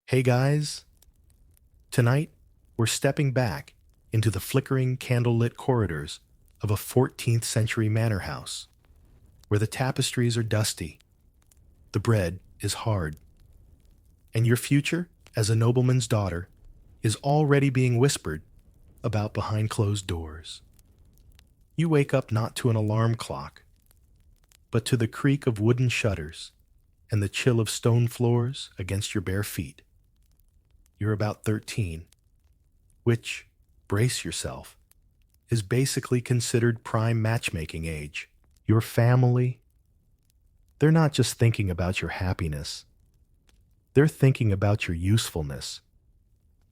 Hey guys, tonight we're stepping back into the flickering candlelit corridors of a 14th century manor house, where the tapestries are dusty, the bread is hard, and your future as a nobleman's daughter is already being whispered about behind closed doors. You wake up not to an alarm clock, but to the creak of wooden shutters and the chill of stone floors against your bare feet. You're about 13, which, brace yourself, is basically considered prime matchmaking age. Your family, they're not just thinking about your happiness, they're thinking about your usefulness.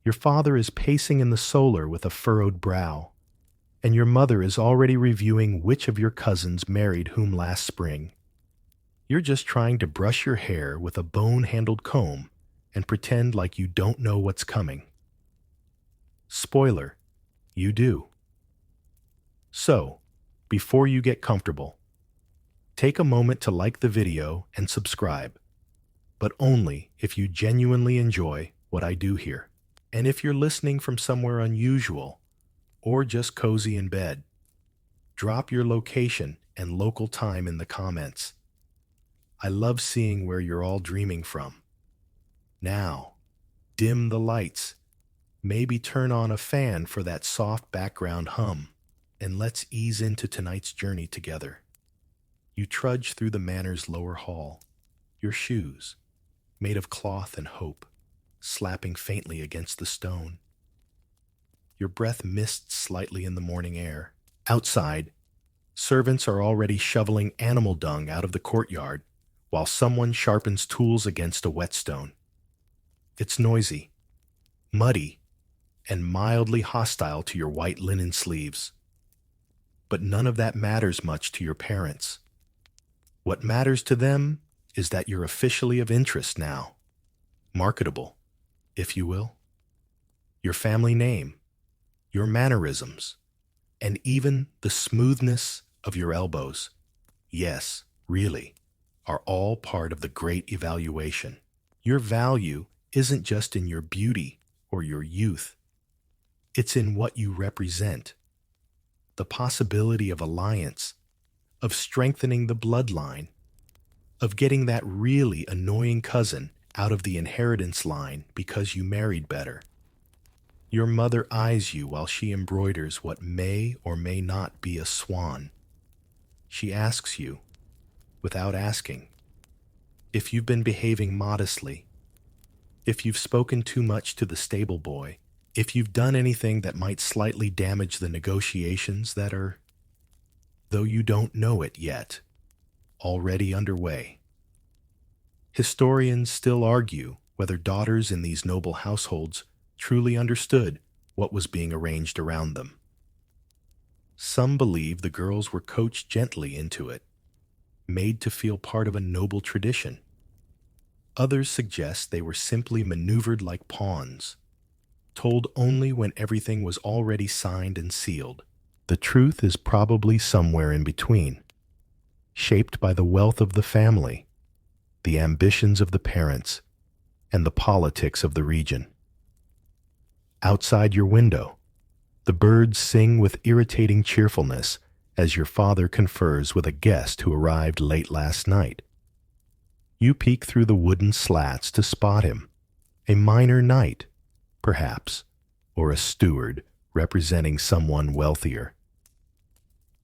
Your father is pacing in the solar with a furrowed brow, and your mother is already reviewing which of your cousins married whom last spring. You're just trying to brush your hair with a bone-handled comb and pretend like you don't know what's coming. Spoiler, you do. So, before you get comfortable, take a moment to like the video and subscribe, but only if you genuinely enjoy what I do here. And if you're listening from somewhere unusual or just cozy in bed, drop your location and local time in the comments. I love seeing where you're all dreaming from. Now, dim the lights, maybe turn on a fan for that soft background hum, and let's ease into tonight's journey together. You trudge through the manor's lower hall, your shoes, made of cloth and hope, slapping faintly against the stone. Your breath mists slightly in the morning air. Outside, servants are already shoveling animal dung out of the courtyard, while someone sharpens tools against a whetstone. It's noisy, muddy, and mildly hostile to your white linen sleeves. But none of that matters much to your parents. What matters to them is that you're officially of interest now, marketable, if you will. Your family name, your mannerisms, and even the smoothness of your elbows, yes, really, are all part of the great evaluation. Your value isn't just in your beauty or your youth. It's in what you represent. The possibility of alliance, of strengthening the bloodline, of getting that really annoying cousin out of the inheritance line because you married better. Your mother eyes you while she embroiders what may or may not be a swan. She asks you, without asking, if you've been behaving modestly, if you've spoken too much to the stable boy, if you've done anything that might slightly damage the negotiations that are, though you don't know it yet, already underway. Historians still argue whether daughters in these noble households truly understood what was being arranged around them. Some believe the girls were coached gently into it, made to feel part of a noble tradition. Others suggest they were simply maneuvered like pawns, told only when everything was already signed and sealed. The truth is probably somewhere in between, shaped by the wealth of the family, the ambitions of the parents, and the politics of the region. Outside your window, the birds sing with irritating cheerfulness as your father confers with a guest who arrived late last night. You peek through the wooden slats to spot him, a minor knight, perhaps, or a steward representing someone wealthier.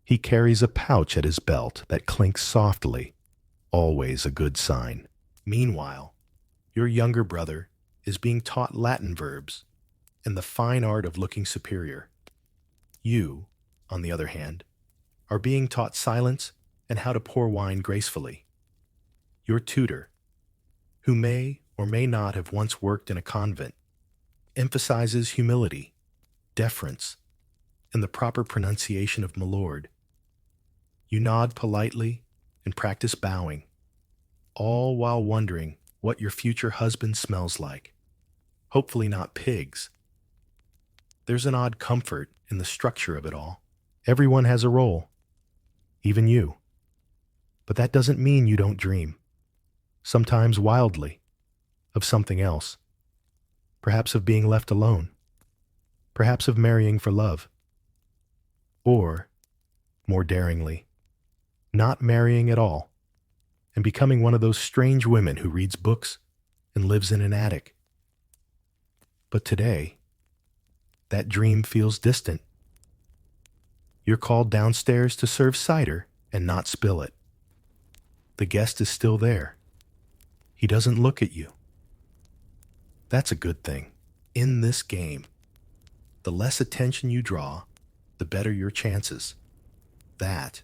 He carries a pouch at his belt that clinks softly, always a good sign. Meanwhile, your younger brother is being taught Latin verbs and the fine art of looking superior. You, on the other hand, are being taught silence and how to pour wine gracefully. Your tutor, who may or may not have once worked in a convent, emphasizes humility, deference, and the proper pronunciation of my lord. You nod politely and practice bowing, all while wondering what your future husband smells like. Hopefully not pigs. There's an odd comfort in the structure of it all. Everyone has a role, even you. But that doesn't mean you don't dream, sometimes wildly, of something else. perhaps of being left alone, perhaps of marrying for love, or, more daringly, not marrying at all and becoming one of those strange women who reads books and lives in an attic. But today, that dream feels distant. You're called downstairs to serve cider and not spill it. The guest is still there. He doesn't look at you. That's a good thing. In this game, the less attention you draw, the better your chances. That,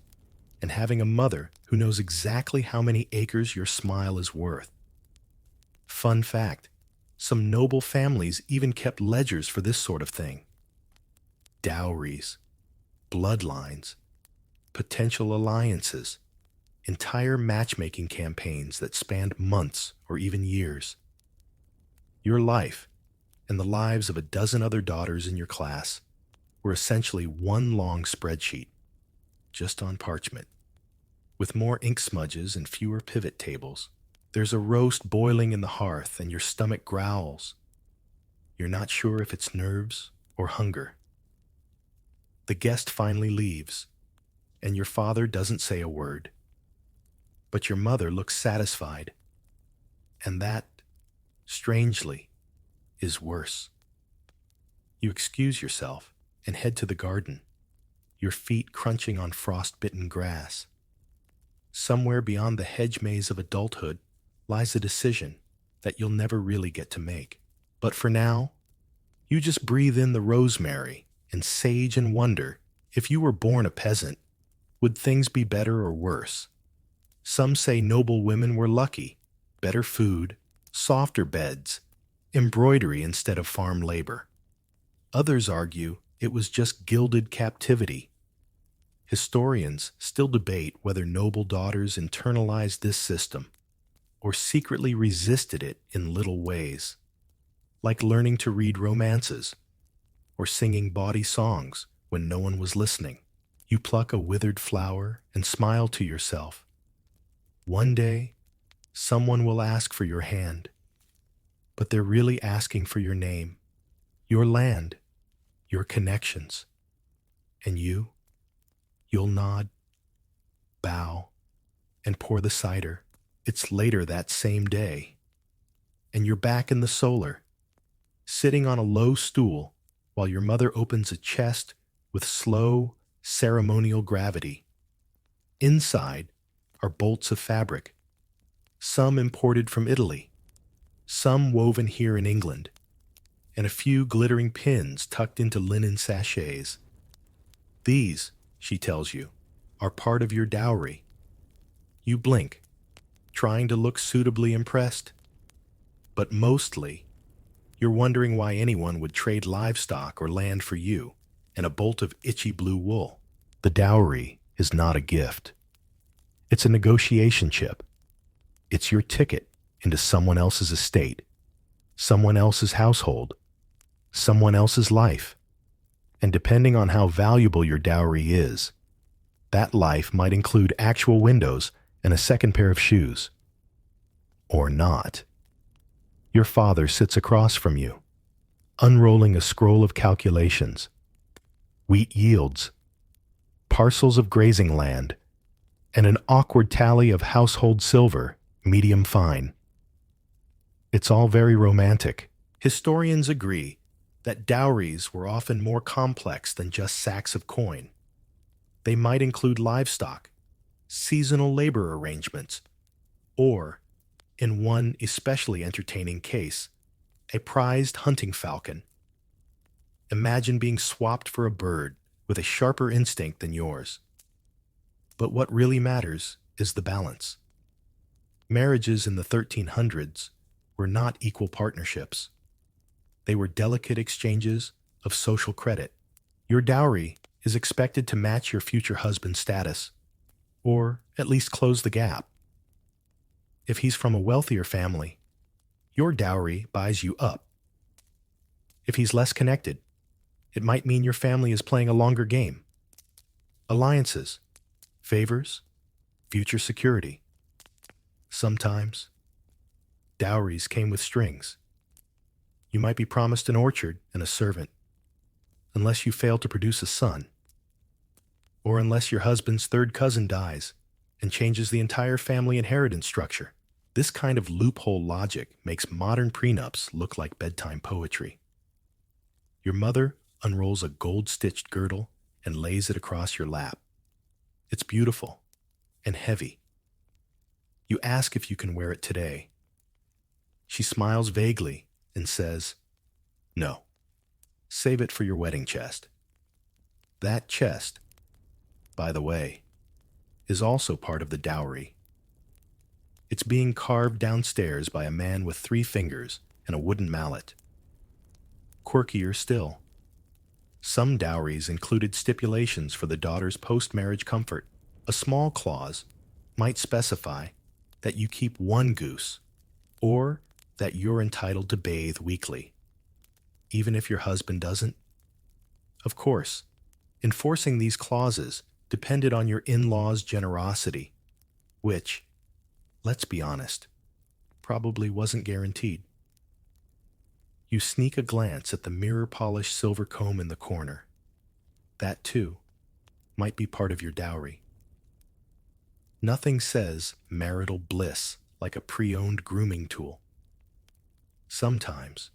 and having a mother who knows exactly how many acres your smile is worth. Fun fact, some noble families even kept ledgers for this sort of thing. Dowries, bloodlines, potential alliances, entire matchmaking campaigns that spanned months or even years. Your life, and the lives of a dozen other daughters in your class, were essentially one long spreadsheet, just on parchment. With more ink smudges and fewer pivot tables, there's a roast boiling in the hearth and your stomach growls. You're not sure if it's nerves or hunger. The guest finally leaves, and your father doesn't say a word. But your mother looks satisfied, and that, strangely, is worse. You excuse yourself and head to the garden, your feet crunching on frost-bitten grass. Somewhere beyond the hedge maze of adulthood lies a decision that you'll never really get to make. But for now, you just breathe in the rosemary and sage and wonder, if you were born a peasant, would things be better or worse? Some say noble women were lucky, better food, softer beds, embroidery instead of farm labor. Others argue it was just gilded captivity. Historians still debate whether noble daughters internalized this system or secretly resisted it in little ways, like learning to read romances or singing bawdy songs when no one was listening. You pluck a withered flower and smile to yourself. One day, someone will ask for your hand, but they're really asking for your name, your land, your connections. And you'll nod, bow, and pour the cider. It's later that same day, and you're back in the solar, sitting on a low stool while your mother opens a chest with slow, ceremonial gravity. Inside are bolts of fabric, some imported from Italy, some woven here in England, and a few glittering pins tucked into linen sachets. These, she tells you, are part of your dowry. You blink, trying to look suitably impressed. But mostly, you're wondering why anyone would trade livestock or land for you and a bolt of itchy blue wool. The dowry is not a gift. It's a negotiation chip. It's your ticket into someone else's estate, someone else's household, someone else's life. And depending on how valuable your dowry is, that life might include actual windows and a second pair of shoes. Or not. Your father sits across from you, unrolling a scroll of calculations. Wheat yields, parcels of grazing land, and an awkward tally of household silver, medium fine. It's all very romantic. Historians agree that dowries were often more complex than just sacks of coin. They might include livestock, seasonal labor arrangements, or, in one especially entertaining case, a prized hunting falcon. Imagine being swapped for a bird with a sharper instinct than yours. But what really matters is the balance. Marriages in the 1300s were not equal partnerships. They were delicate exchanges of social credit. Your dowry is expected to match your future husband's status, or at least close the gap. If he's from a wealthier family, your dowry buys you up. If he's less connected, it might mean your family is playing a longer game. Alliances, favors, future security. Sometimes, dowries came with strings. You You might be promised an orchard and a servant, unless you fail to produce a son, or unless your husband's third cousin dies and changes the entire family inheritance structure. This kind of loophole logic makes modern prenups look like bedtime poetry. Your mother unrolls a gold-stitched girdle and lays it across your lap. It's beautiful and heavy. You ask if you can wear it today. She smiles vaguely and says, "No, save it for your wedding chest." That chest, by the way, is also part of the dowry. It's being carved downstairs by a man with 3 fingers and a wooden mallet. Quirkier still, some dowries included stipulations for the daughter's post-marriage comfort. A small clause might specify that you keep 1 goose, or that you're entitled to bathe weekly, even if your husband doesn't. Of course, enforcing these clauses depended on your in-laws' generosity, which, let's be honest, probably wasn't guaranteed. You sneak a glance at the mirror-polished silver comb in the corner. That, too, might be part of your dowry. Nothing says marital bliss like a pre-owned grooming tool. Sometimes,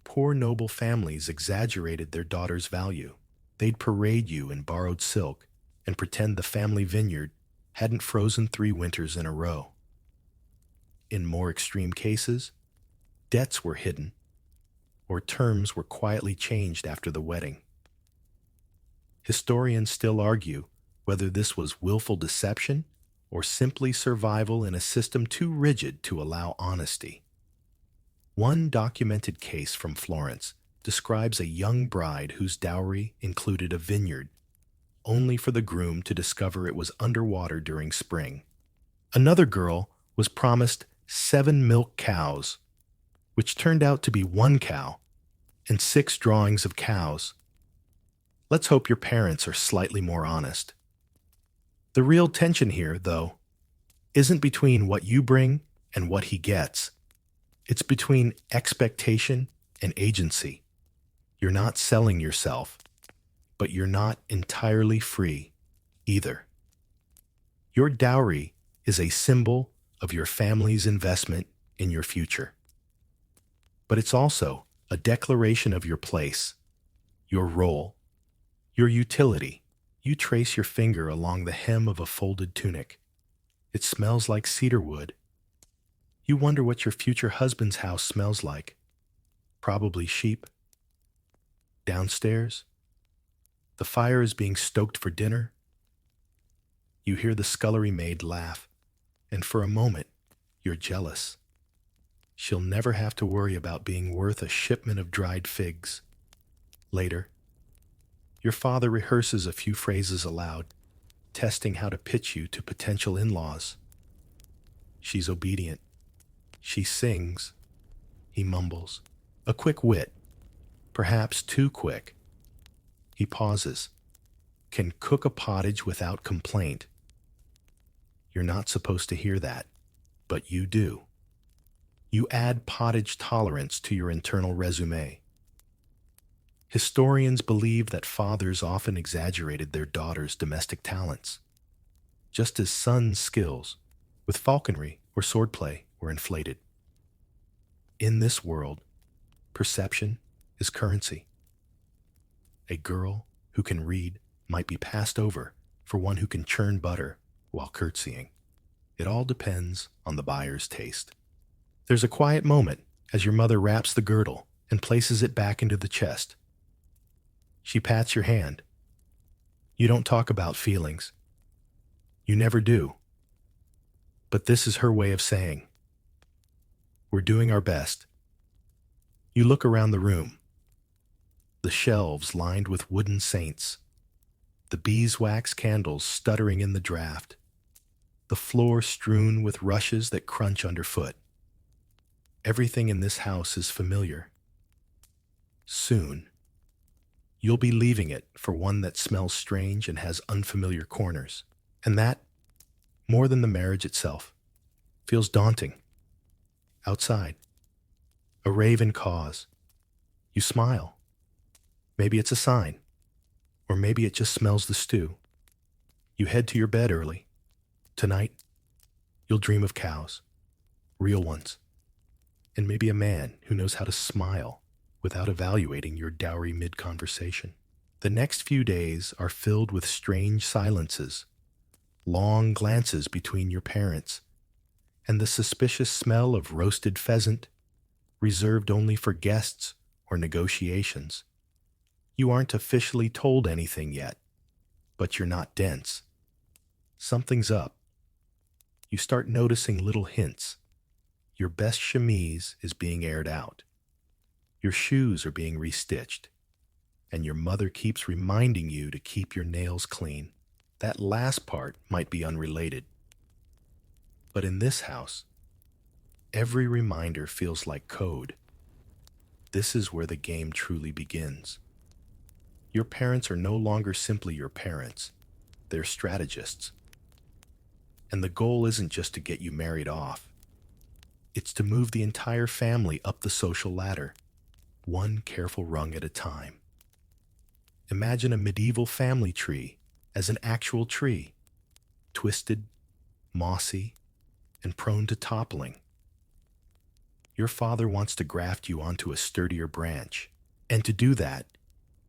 poor noble families exaggerated their daughter's value. They'd parade you in borrowed silk and pretend the family vineyard hadn't frozen 3 winters in a row. In more extreme cases, debts were hidden, or terms were quietly changed after the wedding. Historians still argue whether this was willful deception or simply survival in a system too rigid to allow honesty. One documented case from Florence describes a young bride whose dowry included a vineyard, only for the groom to discover it was underwater during spring. Another girl was promised 7 milk cows, which turned out to be 1 cow, and 6 drawings of cows. Let's hope your parents are slightly more honest. The real tension here, though, isn't between what you bring and what he gets. It's between expectation and agency. You're not selling yourself, but you're not entirely free either. Your dowry is a symbol of your family's investment in your future. But it's also a declaration of your place, your role, your utility. You trace your finger along the hem of a folded tunic. It smells like cedar wood. You wonder what your future husband's house smells like. Probably sheep. Downstairs, the fire is being stoked for dinner. You hear the scullery maid laugh, and for a moment, you're jealous. She'll never have to worry about being worth a shipment of dried figs. Later, your father rehearses a few phrases aloud, testing how to pitch you to potential in-laws. She's obedient. She sings. He mumbles. A quick wit, perhaps too quick. He pauses. Can cook a pottage without complaint. You're not supposed to hear that, but you do. You add pottage tolerance to your internal resume. Historians believe that fathers often exaggerated their daughters' domestic talents, just as sons' skills with falconry or swordplay were inflated. In this world, perception is currency. A girl who can read might be passed over for one who can churn butter while curtsying. It all depends on the buyer's taste. There's a quiet moment as your mother wraps the girdle and places it back into the chest. She pats your hand. You don't talk about feelings. You never do. But this is her way of saying, "We're doing our best." You look around the room. The shelves lined with wooden saints. The beeswax candles stuttering in the draft. The floor strewn with rushes that crunch underfoot. Everything in this house is familiar. Soon, you'll be leaving it for one that smells strange and has unfamiliar corners. And that, more than the marriage itself, feels daunting. Outside, A raven caws. You smile. Maybe it's a sign, or maybe it just smells the stew. You head to your bed early. Tonight, you'll dream of cows, real ones, and maybe a man who knows how to smile without evaluating your dowry mid-conversation. The next few days are filled with strange silences, long glances between your parents, and the suspicious smell of roasted pheasant, reserved only for guests or negotiations. You aren't officially told anything yet, but you're not dense. Something's up. You start noticing little hints. Your best chemise is being aired out. Your shoes are being restitched. And your mother keeps reminding you to keep your nails clean. That last part might be unrelated. But in this house, every reminder feels like code. This is where the game truly begins. Your parents are no longer simply your parents. They're strategists. And the goal isn't just to get you married off. It's to move the entire family up the social ladder, one careful rung at a time. Imagine a medieval family tree as an actual tree, twisted, mossy, and prone to toppling. Your father wants to graft you onto a sturdier branch, and to do that,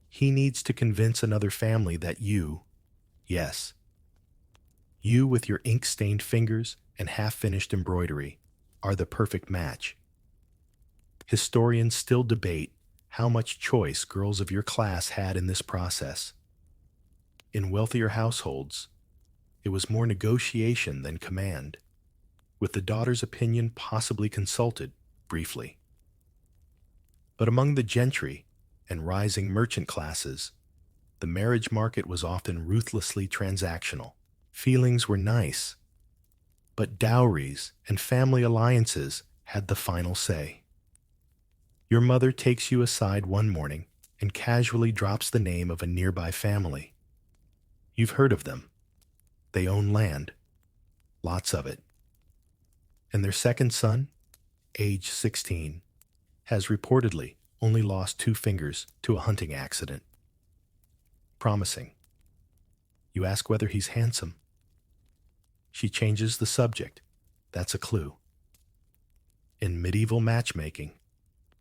he needs to convince another family that yes, you with your ink-stained fingers and half-finished embroidery, are the perfect match. Historians still debate how much choice girls of your class had in this process. In wealthier households, it was more negotiation than command, with the daughter's opinion possibly consulted briefly. But among the gentry and rising merchant classes, the marriage market was often ruthlessly transactional. Feelings were nice, but dowries and family alliances had the final say. Your mother takes you aside one morning and casually drops the name of a nearby family. You've heard of them. They own land, lots of it. And their second son, age 16, has reportedly only lost 2 fingers to a hunting accident. Promising. You ask whether he's handsome. She changes the subject. That's a clue. In medieval matchmaking,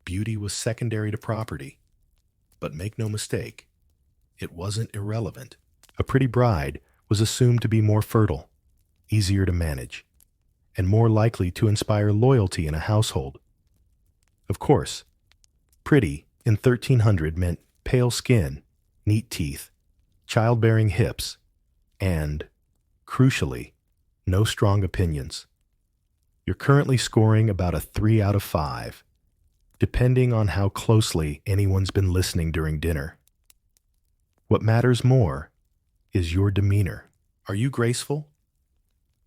beauty was secondary to property. But make no mistake, it wasn't irrelevant. A pretty bride was assumed to be more fertile, easier to manage, and more likely to inspire loyalty in a household. Of course, pretty in 1300 meant pale skin, neat teeth, childbearing hips, and, crucially, no strong opinions. You're currently scoring about a 3 out of 5, depending on how closely anyone's been listening during dinner. What matters more is your demeanor. Are you graceful?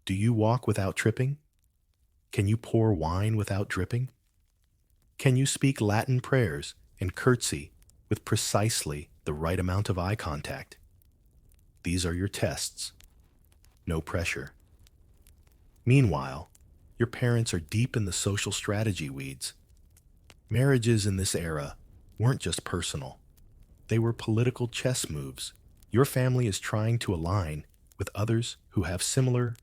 Do you walk without tripping? Can you pour wine without dripping? Can you speak Latin prayers and curtsy with precisely the right amount of eye contact? These are your tests. No pressure. Meanwhile, your parents are deep in the social strategy weeds. Marriages in this era weren't just personal. They were political chess moves. Your family is trying to align with others who have similar,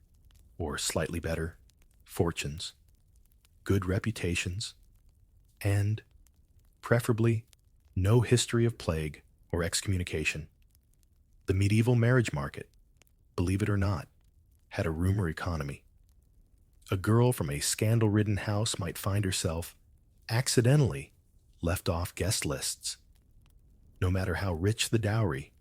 or slightly better, fortunes, good reputations, and, preferably, no history of plague or excommunication. The medieval marriage market, believe it or not, had a rumor economy. A girl from a scandal-ridden house might find herself accidentally left off guest lists, no matter how rich the dowry.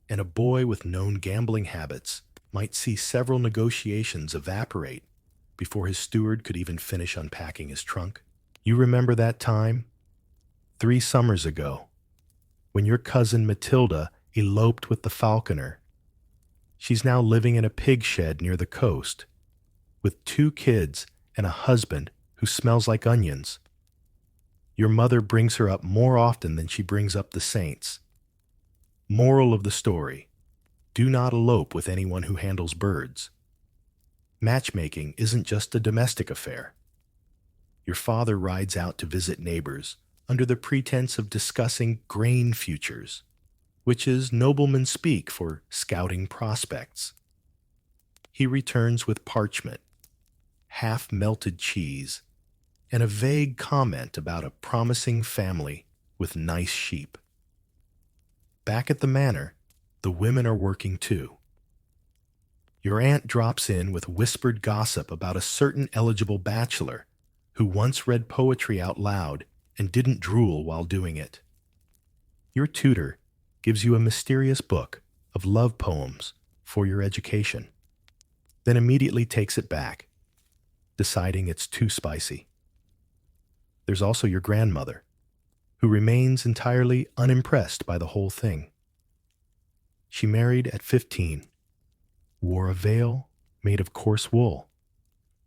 And a boy with known gambling habits might see several negotiations evaporate before his steward could even finish unpacking his trunk. You remember that time, 3 summers ago, when your cousin Matilda eloped with the falconer. She's now living in a pig shed near the coast, with 2 kids and a husband who smells like onions. Your mother brings her up more often than she brings up the saints. Moral of the story: do not elope with anyone who handles birds. Matchmaking isn't just a domestic affair. Your father rides out to visit neighbors under the pretense of discussing grain futures, which is nobleman speak for scouting prospects. He returns with parchment, half-melted cheese, and a vague comment about a promising family with nice sheep. Back at the manor, the women are working too. Your aunt drops in with whispered gossip about a certain eligible bachelor who once read poetry out loud and didn't drool while doing it. Your tutor gives you a mysterious book of love poems for your education, then immediately takes it back, deciding it's too spicy. There's also your grandmother, who remains entirely unimpressed by the whole thing. She married at 15, wore a veil made of coarse wool,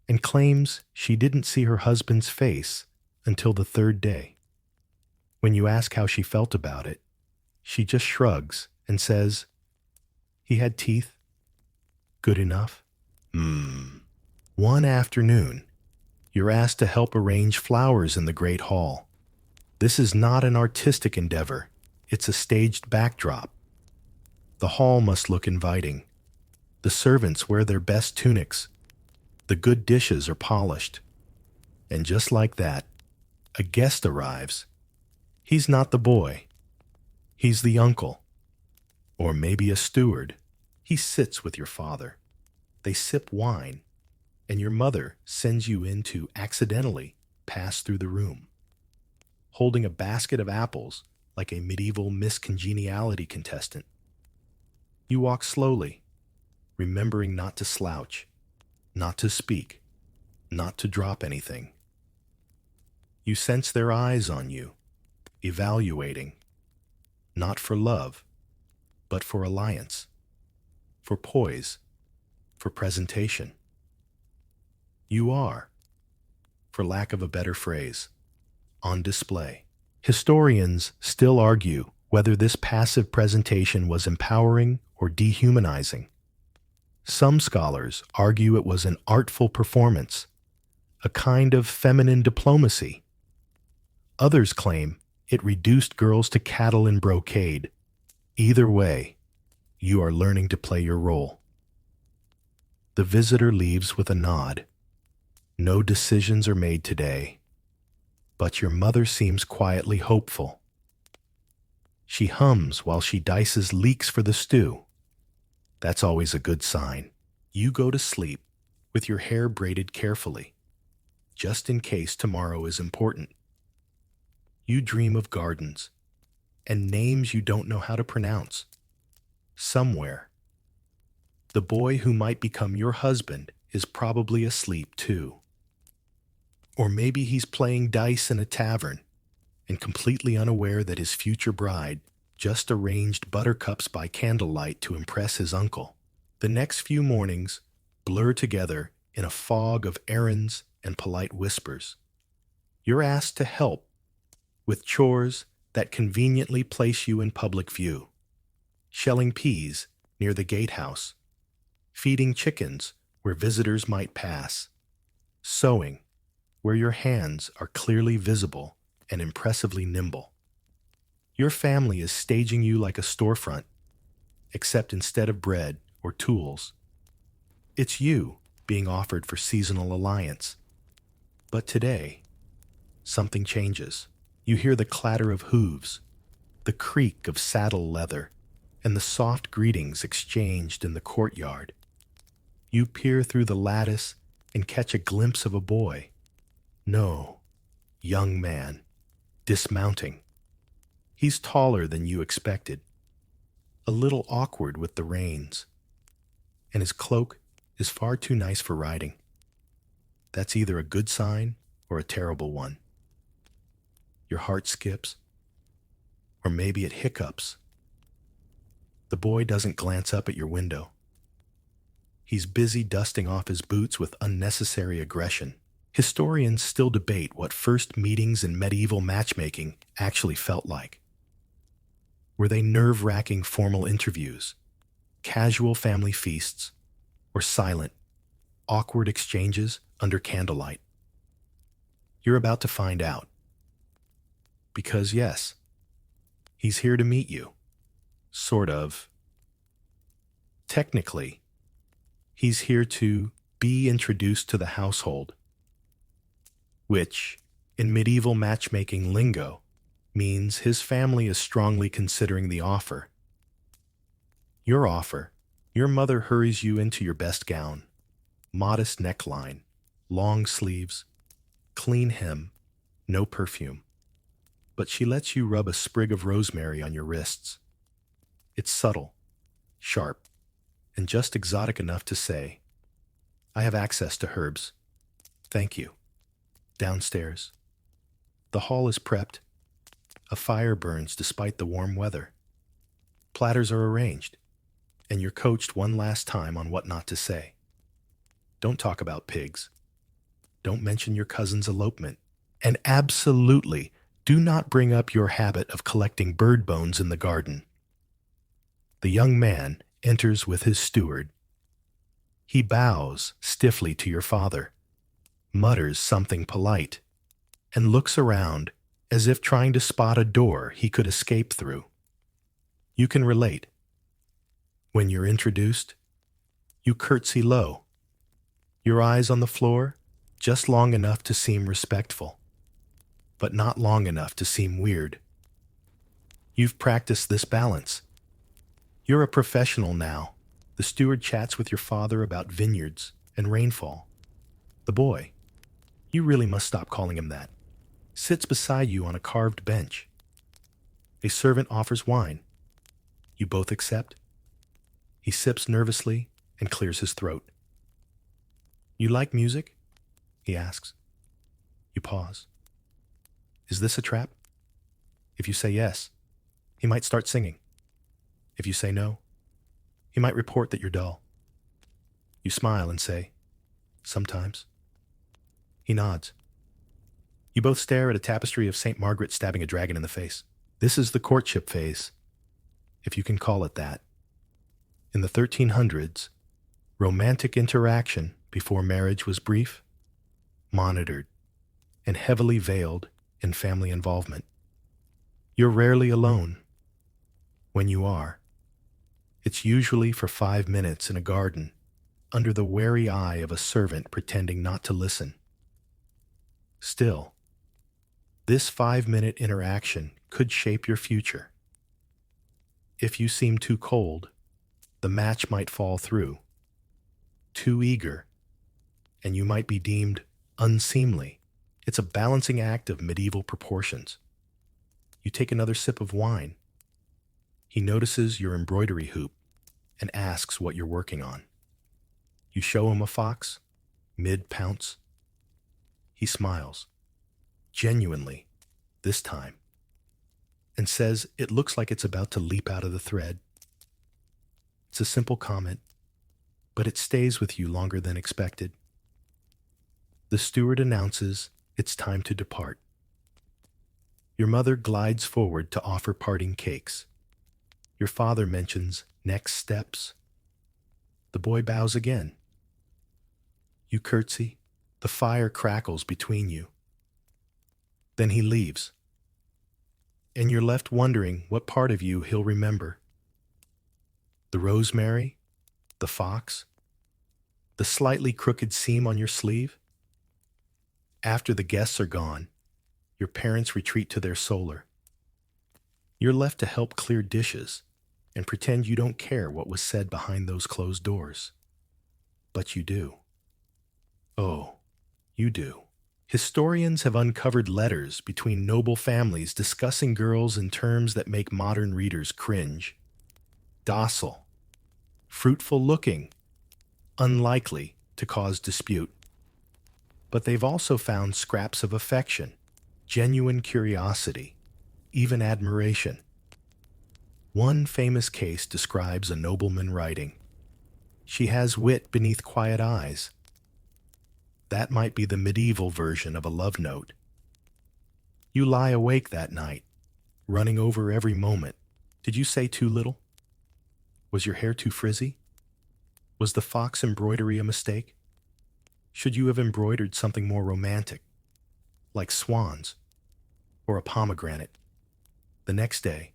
and claims she didn't see her husband's face until the third day. When you ask how she felt about it, she just shrugs and says, "He had teeth. Good enough." One afternoon, you're asked to help arrange flowers in the Great Hall. This is not an artistic endeavor. It's a staged backdrop. The hall must look inviting. The servants wear their best tunics. The good dishes are polished. And just like that, a guest arrives. He's not the boy. He's the uncle. Or maybe a steward. He sits with your father. They sip wine, and your mother sends you in to accidentally pass through the room, holding a basket of apples like a medieval Miss Congeniality contestant. You walk slowly, remembering not to slouch, not to speak, not to drop anything. You sense their eyes on you, evaluating, not for love, but for alliance, for poise, for presentation. You are, for lack of a better phrase, on display. Historians still argue whether this passive presentation was empowering or dehumanizing. Some scholars argue it was an artful performance, a kind of feminine diplomacy. Others claim it reduced girls to cattle in brocade. Either way, you are learning to play your role. The visitor leaves with a nod. No decisions are made today, but your mother seems quietly hopeful. She hums while she dices leeks for the stew. That's always a good sign. You go to sleep with your hair braided carefully, just in case tomorrow is important. You dream of gardens and names you don't know how to pronounce. Somewhere, the boy who might become your husband is probably asleep too. Or maybe he's playing dice in a tavern and completely unaware that his future bride just arranged buttercups by candlelight to impress his uncle. The next few mornings blur together in a fog of errands and polite whispers. You're asked to help with chores that conveniently place you in public view. Shelling peas near the gatehouse, feeding chickens where visitors might pass, sewing where your hands are clearly visible and impressively nimble. Your family is staging you like a storefront, except instead of bread or tools, it's you being offered for seasonal alliance. But today, something changes. You hear the clatter of hooves, the creak of saddle leather, and the soft greetings exchanged in the courtyard. You peer through the lattice and catch a glimpse of a boy. No, young man, dismounting. He's taller than you expected, a little awkward with the reins, and his cloak is far too nice for riding. That's either a good sign or a terrible one. Your heart skips, or maybe it hiccups. The boy doesn't glance up at your window. He's busy dusting off his boots with unnecessary aggression. Historians still debate what first meetings in medieval matchmaking actually felt like. Were they nerve-wracking formal interviews, casual family feasts, or silent, awkward exchanges under candlelight? You're about to find out. Because yes, he's here to meet you. Sort of. Technically, he's here to be introduced to the household, which, in medieval matchmaking lingo, means his family is strongly considering the offer. Your offer. Your mother hurries you into your best gown, modest neckline, long sleeves, clean hem, no perfume. But she lets you rub a sprig of rosemary on your wrists. It's subtle, sharp, and just exotic enough to say, I have access to herbs. Thank you. Downstairs. The hall is prepped. A fire burns despite the warm weather. Platters are arranged, and you're coached one last time on what not to say. Don't talk about pigs. Don't mention your cousin's elopement. And absolutely do not bring up your habit of collecting bird bones in the garden. The young man enters with his steward. He bows stiffly to your father, mutters something polite, and looks around as if trying to spot a door he could escape through. You can relate. When you're introduced, you curtsy low, your eyes on the floor, just long enough to seem respectful, but not long enough to seem weird. You've practiced this balance. You're a professional now. The steward chats with your father about vineyards and rainfall. The boy, you really must stop calling him that, sits beside you on a carved bench. A servant offers wine. You both accept. He sips nervously and clears his throat. You like music? He asks. You pause. Is this a trap? If you say yes, he might start singing. If you say no, he might report that you're dull. You smile and say, sometimes. He nods. You both stare at a tapestry of St. Margaret stabbing a dragon in the face. This is the courtship phase, if you can call it that. In the 1300s, romantic interaction before marriage was brief, monitored, and heavily veiled in family involvement. You're rarely alone. When you are, it's usually for 5 minutes in a garden, under the wary eye of a servant pretending not to listen. Still, this 5-minute interaction could shape your future. If you seem too cold, the match might fall through. Too eager, and you might be deemed unseemly. It's a balancing act of medieval proportions. You take another sip of wine. He notices your embroidery hoop and asks what you're working on. You show him a fox, mid-pounce. He smiles, genuinely, this time, and says it looks like it's about to leap out of the thread. It's a simple comment, but it stays with you longer than expected. The steward announces it's time to depart. Your mother glides forward to offer parting cakes. Your father mentions next steps. The boy bows again. You curtsy. The fire crackles between you. Then he leaves, and you're left wondering what part of you he'll remember. The rosemary, the fox, the slightly crooked seam on your sleeve. After the guests are gone, your parents retreat to their solar. You're left to help clear dishes and pretend you don't care what was said behind those closed doors. But you do. Oh, you do. Historians have uncovered letters between noble families discussing girls in terms that make modern readers cringe. Docile, fruitful-looking, unlikely to cause dispute. But they've also found scraps of affection, genuine curiosity, even admiration. One famous case describes a nobleman writing, "She has wit beneath quiet eyes." That might be the medieval version of a love note. You lie awake that night, running over every moment. Did you say too little? Was your hair too frizzy? Was the fox embroidery a mistake? Should you have embroidered something more romantic? like swans, or a pomegranate. The next day,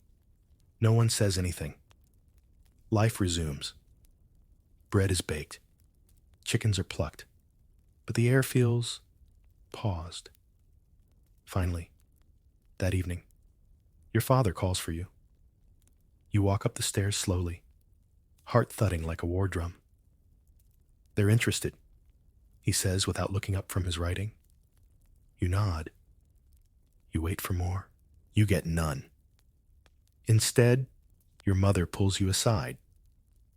no one says anything. Life resumes. Bread is baked. Chickens are plucked. But the air feels paused. Finally, that evening, your father calls for you. You walk up the stairs slowly, heart thudding like a war drum. They're interested, he says without looking up from his writing. You nod. You wait for more. You get none. Instead, your mother pulls you aside,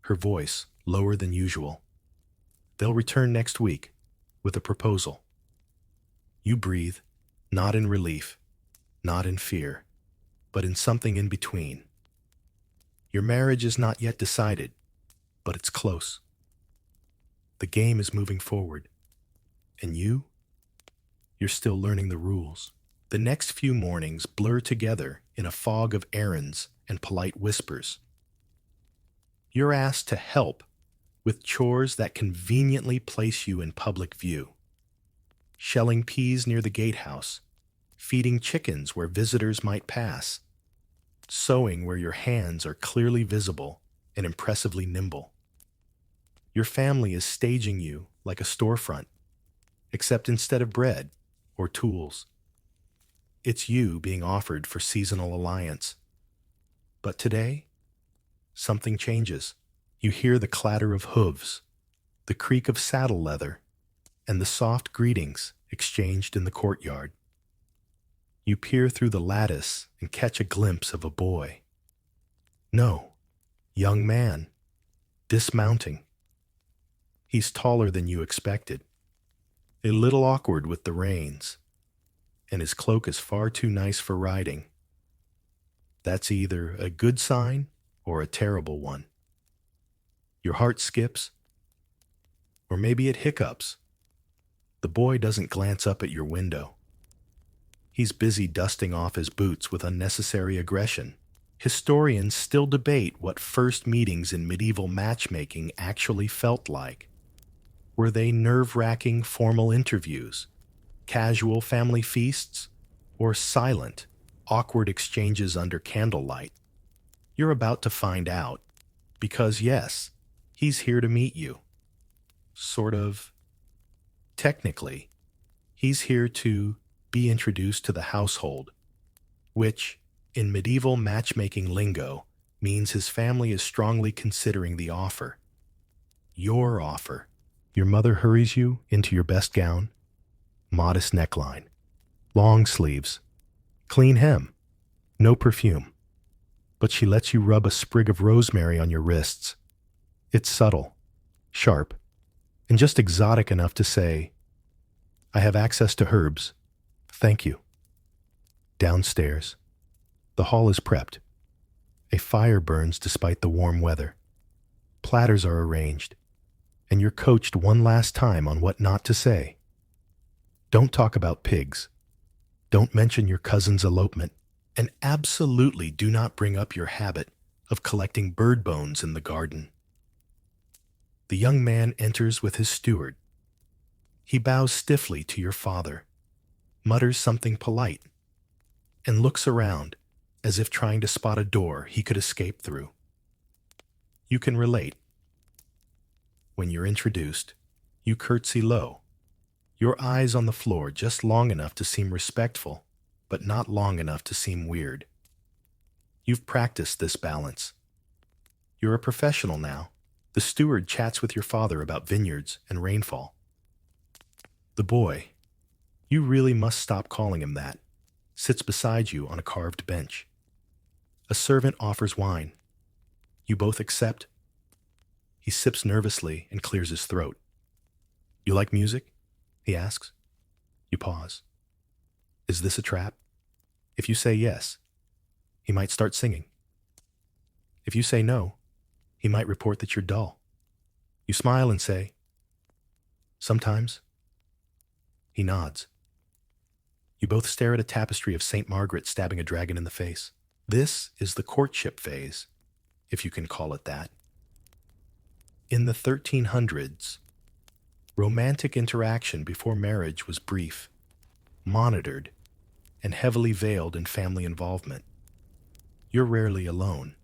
her voice lower than usual. They'll return next week with a proposal. You breathe, not in relief, not in fear, but in something in between. Your marriage is not yet decided, but it's close. The game is moving forward, and you're still learning the rules. The next few mornings blur together in a fog of errands and polite whispers. You're asked to help with chores that conveniently place you in public view. Shelling peas near the gatehouse, feeding chickens where visitors might pass, sewing where your hands are clearly visible and impressively nimble. Your family is staging you like a storefront, except instead of bread or tools, it's you being offered for seasonal alliance. But today, something changes. You hear the clatter of hooves, the creak of saddle leather, and the soft greetings exchanged in the courtyard. You peer through the lattice and catch a glimpse of a boy. No, young man, dismounting. He's taller than you expected, a little awkward with the reins, and his cloak is far too nice for riding. That's either a good sign or a terrible one. Your heart skips, or maybe it hiccups. The boy doesn't glance up at your window. He's busy dusting off his boots with unnecessary aggression. Historians still debate what first meetings in medieval matchmaking actually felt like. Were they nerve-wracking formal interviews, casual family feasts, or silent, awkward exchanges under candlelight? You're about to find out, because yes, he's here to meet you. Sort of. Technically, he's here to be introduced to the household, which, in medieval matchmaking lingo, means his family is strongly considering the offer. Your offer. Your mother hurries you into your best gown, modest neckline, long sleeves, clean hem, no perfume, but she lets you rub a sprig of rosemary on your wrists. It's subtle, sharp, and just exotic enough to say, "I have access to herbs. Thank you." Downstairs, the hall is prepped. A fire burns despite the warm weather. Platters are arranged, and you're coached one last time on what not to say. Don't talk about pigs. Don't mention your cousin's elopement, and absolutely do not bring up your habit of collecting bird bones in the garden. The young man enters with his steward. He bows stiffly to your father, mutters something polite, and looks around as if trying to spot a door he could escape through. You can relate. When you're introduced, you curtsy low, your eyes on the floor just long enough to seem respectful, but not long enough to seem weird. You've practiced this balance. You're a professional now. The steward chats with your father about vineyards and rainfall. The boy, you really must stop calling him that, sits beside you on a carved bench. A servant offers wine. You both accept. He sips nervously and clears his throat. "You like music?" he asks. You pause. Is this a trap? If you say yes, he might start singing. If you say no, he might report that you're dull. You smile and say, "Sometimes." He nods. You both stare at a tapestry of St. Margaret stabbing a dragon in the face. This is the courtship phase, if you can call it that. In the 1300s, romantic interaction before marriage was brief. monitored, and heavily veiled in family involvement. You're rarely alone.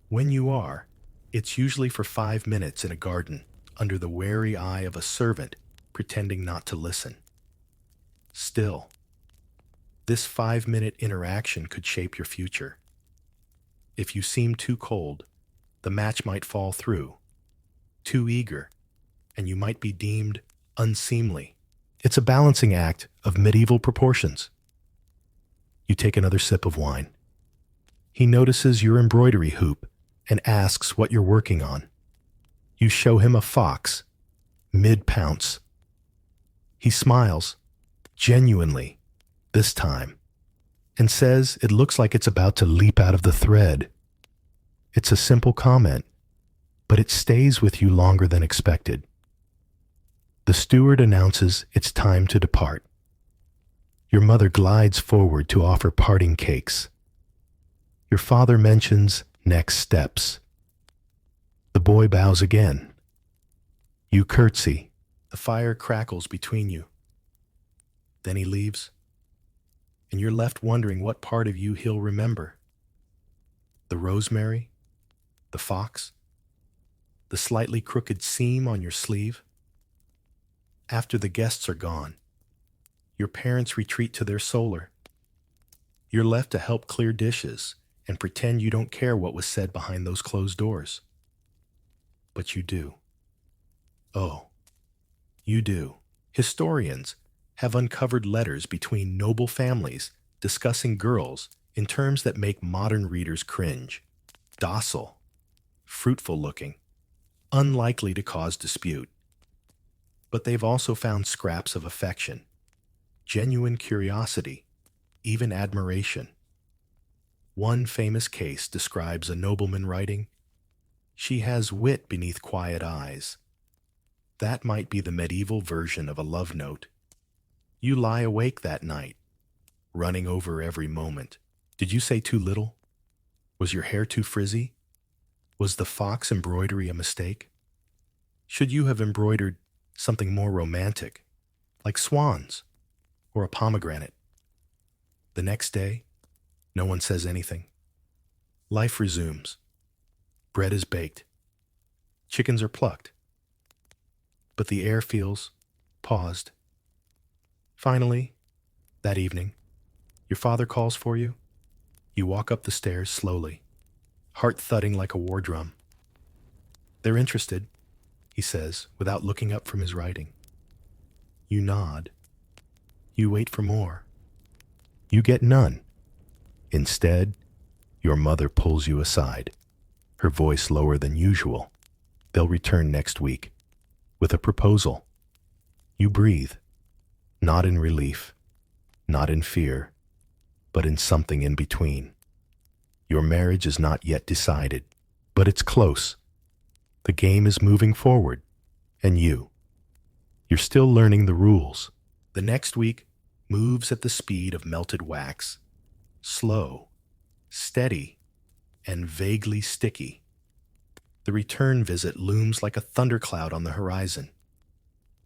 When you are, it's usually for 5 minutes in a garden under the wary eye of a servant pretending not to listen. Still, this 5-minute interaction could shape your future. If you seem too cold, the match might fall through. Too eager, and you might be deemed unseemly. It's a balancing act of medieval proportions. You take another sip of wine. He notices your embroidery hoop and asks what you're working on. You show him a fox, mid-pounce. He smiles, genuinely, this time, and says it looks like it's about to leap out of the thread. It's a simple comment, but it stays with you longer than expected. The steward announces it's time to depart. Your mother glides forward to offer parting cakes. Your father mentions next steps. The boy bows again. You curtsy. The fire crackles between you. Then he leaves, and you're left wondering what part of you he'll remember. The rosemary? The fox? The slightly crooked seam on your sleeve? After the guests are gone, your parents retreat to their solar. You're left to help clear dishes and pretend you don't care what was said behind those closed doors. But you do. Oh, you do. Historians have uncovered letters between noble families discussing girls in terms that make modern readers cringe. Docile, fruitful-looking, unlikely to cause dispute. But they've also found scraps of affection, genuine curiosity, even admiration. One famous case describes a nobleman writing, "She has wit beneath quiet eyes." That might be the medieval version of a love note. You lie awake that night, running over every moment. Did you say too little? Was your hair too frizzy? Was the fox embroidery a mistake? Should you have embroidered something more romantic, like swans or a pomegranate? The next day, no one says anything. Life resumes. Bread is baked. Chickens are plucked. But the air feels paused. Finally, that evening, your father calls for you. You walk up the stairs slowly, heart thudding like a war drum. "They're interested," he says, without looking up from his writing. You nod. You wait for more. You get none. Instead, your mother pulls you aside, her voice lower than usual. They'll return next week with a proposal. You breathe, not in relief, not in fear, but in something in between. Your marriage is not yet decided, but it's close. The game is moving forward, and you're still learning the rules. The next week moves at the speed of melted wax, slow, steady, and vaguely sticky. The return visit looms like a thundercloud on the horizon.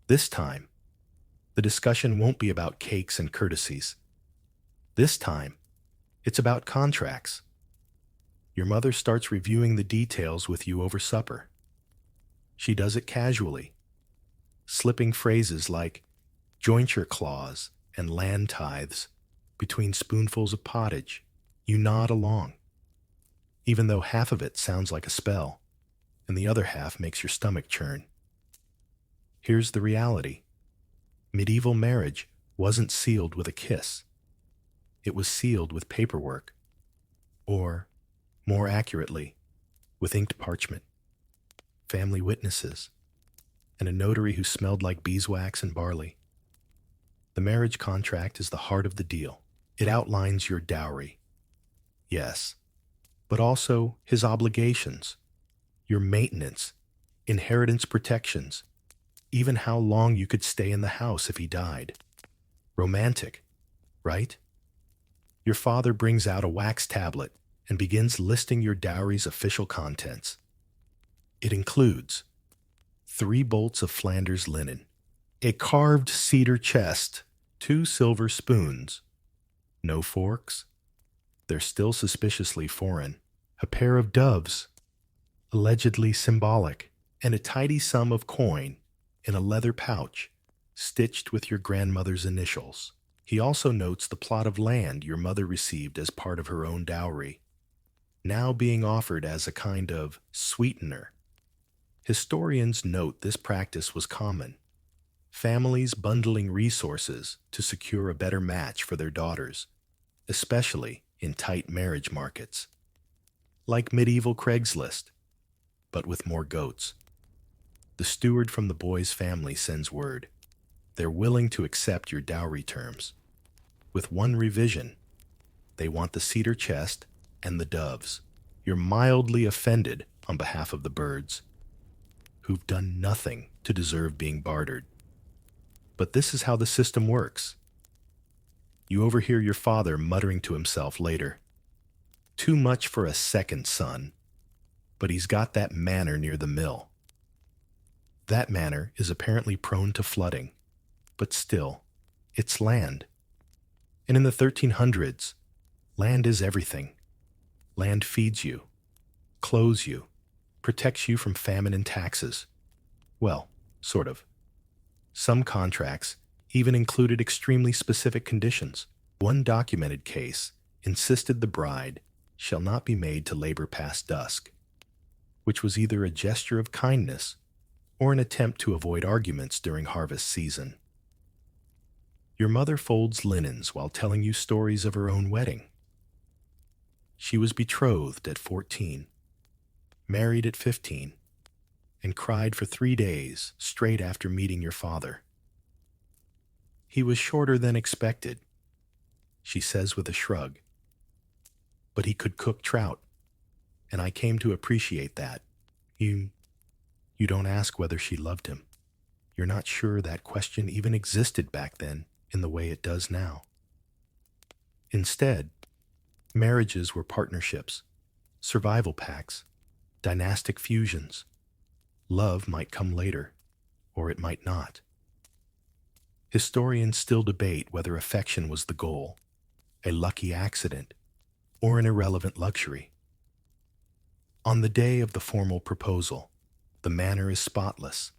This time, the discussion won't be about cakes and courtesies. This time, it's about contracts. Your mother starts reviewing the details with you over supper. She does it casually, slipping phrases like jointure clause and land tithes between spoonfuls of pottage. You nod along, even though half of it sounds like a spell, and the other half makes your stomach churn. Here's the reality. Medieval marriage wasn't sealed with a kiss. It was sealed with paperwork, or, more accurately, with inked parchment, family witnesses, and a notary who smelled like beeswax and barley. The marriage contract is the heart of the deal. It outlines your dowry. Yes, but also his obligations, your maintenance, inheritance protections, even how long you could stay in the house if he died. Romantic, right? Your father brings out a wax tablet and begins listing your dowry's official contents. It includes 3 bolts of Flanders linen, a carved cedar chest 2 silver spoons. No forks. They're still suspiciously foreign. A pair of doves, allegedly symbolic, and a tidy sum of coin in a leather pouch stitched with your grandmother's initials. He also notes the plot of land your mother received as part of her own dowry, now being offered as a kind of sweetener. Historians note this practice was common, families bundling resources to secure a better match for their daughters, especially in tight marriage markets. Like medieval Craigslist, but with more goats. The steward from the boy's family sends word. They're willing to accept your dowry terms. With one revision, they want the cedar chest and the doves. You're mildly offended on behalf of the birds, who've done nothing to deserve being bartered. But this is how the system works. You overhear your father muttering to himself later, "Too much for a second son, but he's got that manor near the mill." That manor is apparently prone to flooding, but still, it's land. And in the 1300s, land is everything. Land feeds you, clothes you, protects you from famine and taxes. Well, sort of. Some contracts even included extremely specific conditions. One documented case insisted the bride shall not be made to labor past dusk, which was either a gesture of kindness or an attempt to avoid arguments during harvest season. Your mother folds linens while telling you stories of her own wedding. She was betrothed at 14, married at 15, and cried for 3 days straight after meeting your father. He was shorter than expected, she says with a shrug. But he could cook trout, and I came to appreciate that. You don't ask whether she loved him. You're not sure that question even existed back then in the way it does now. Instead, marriages were partnerships, survival pacts, dynastic fusions. Love might come later, or it might not. Historians still debate whether affection was the goal, a lucky accident, or an irrelevant luxury. On the day of the formal proposal, the manor is spotless.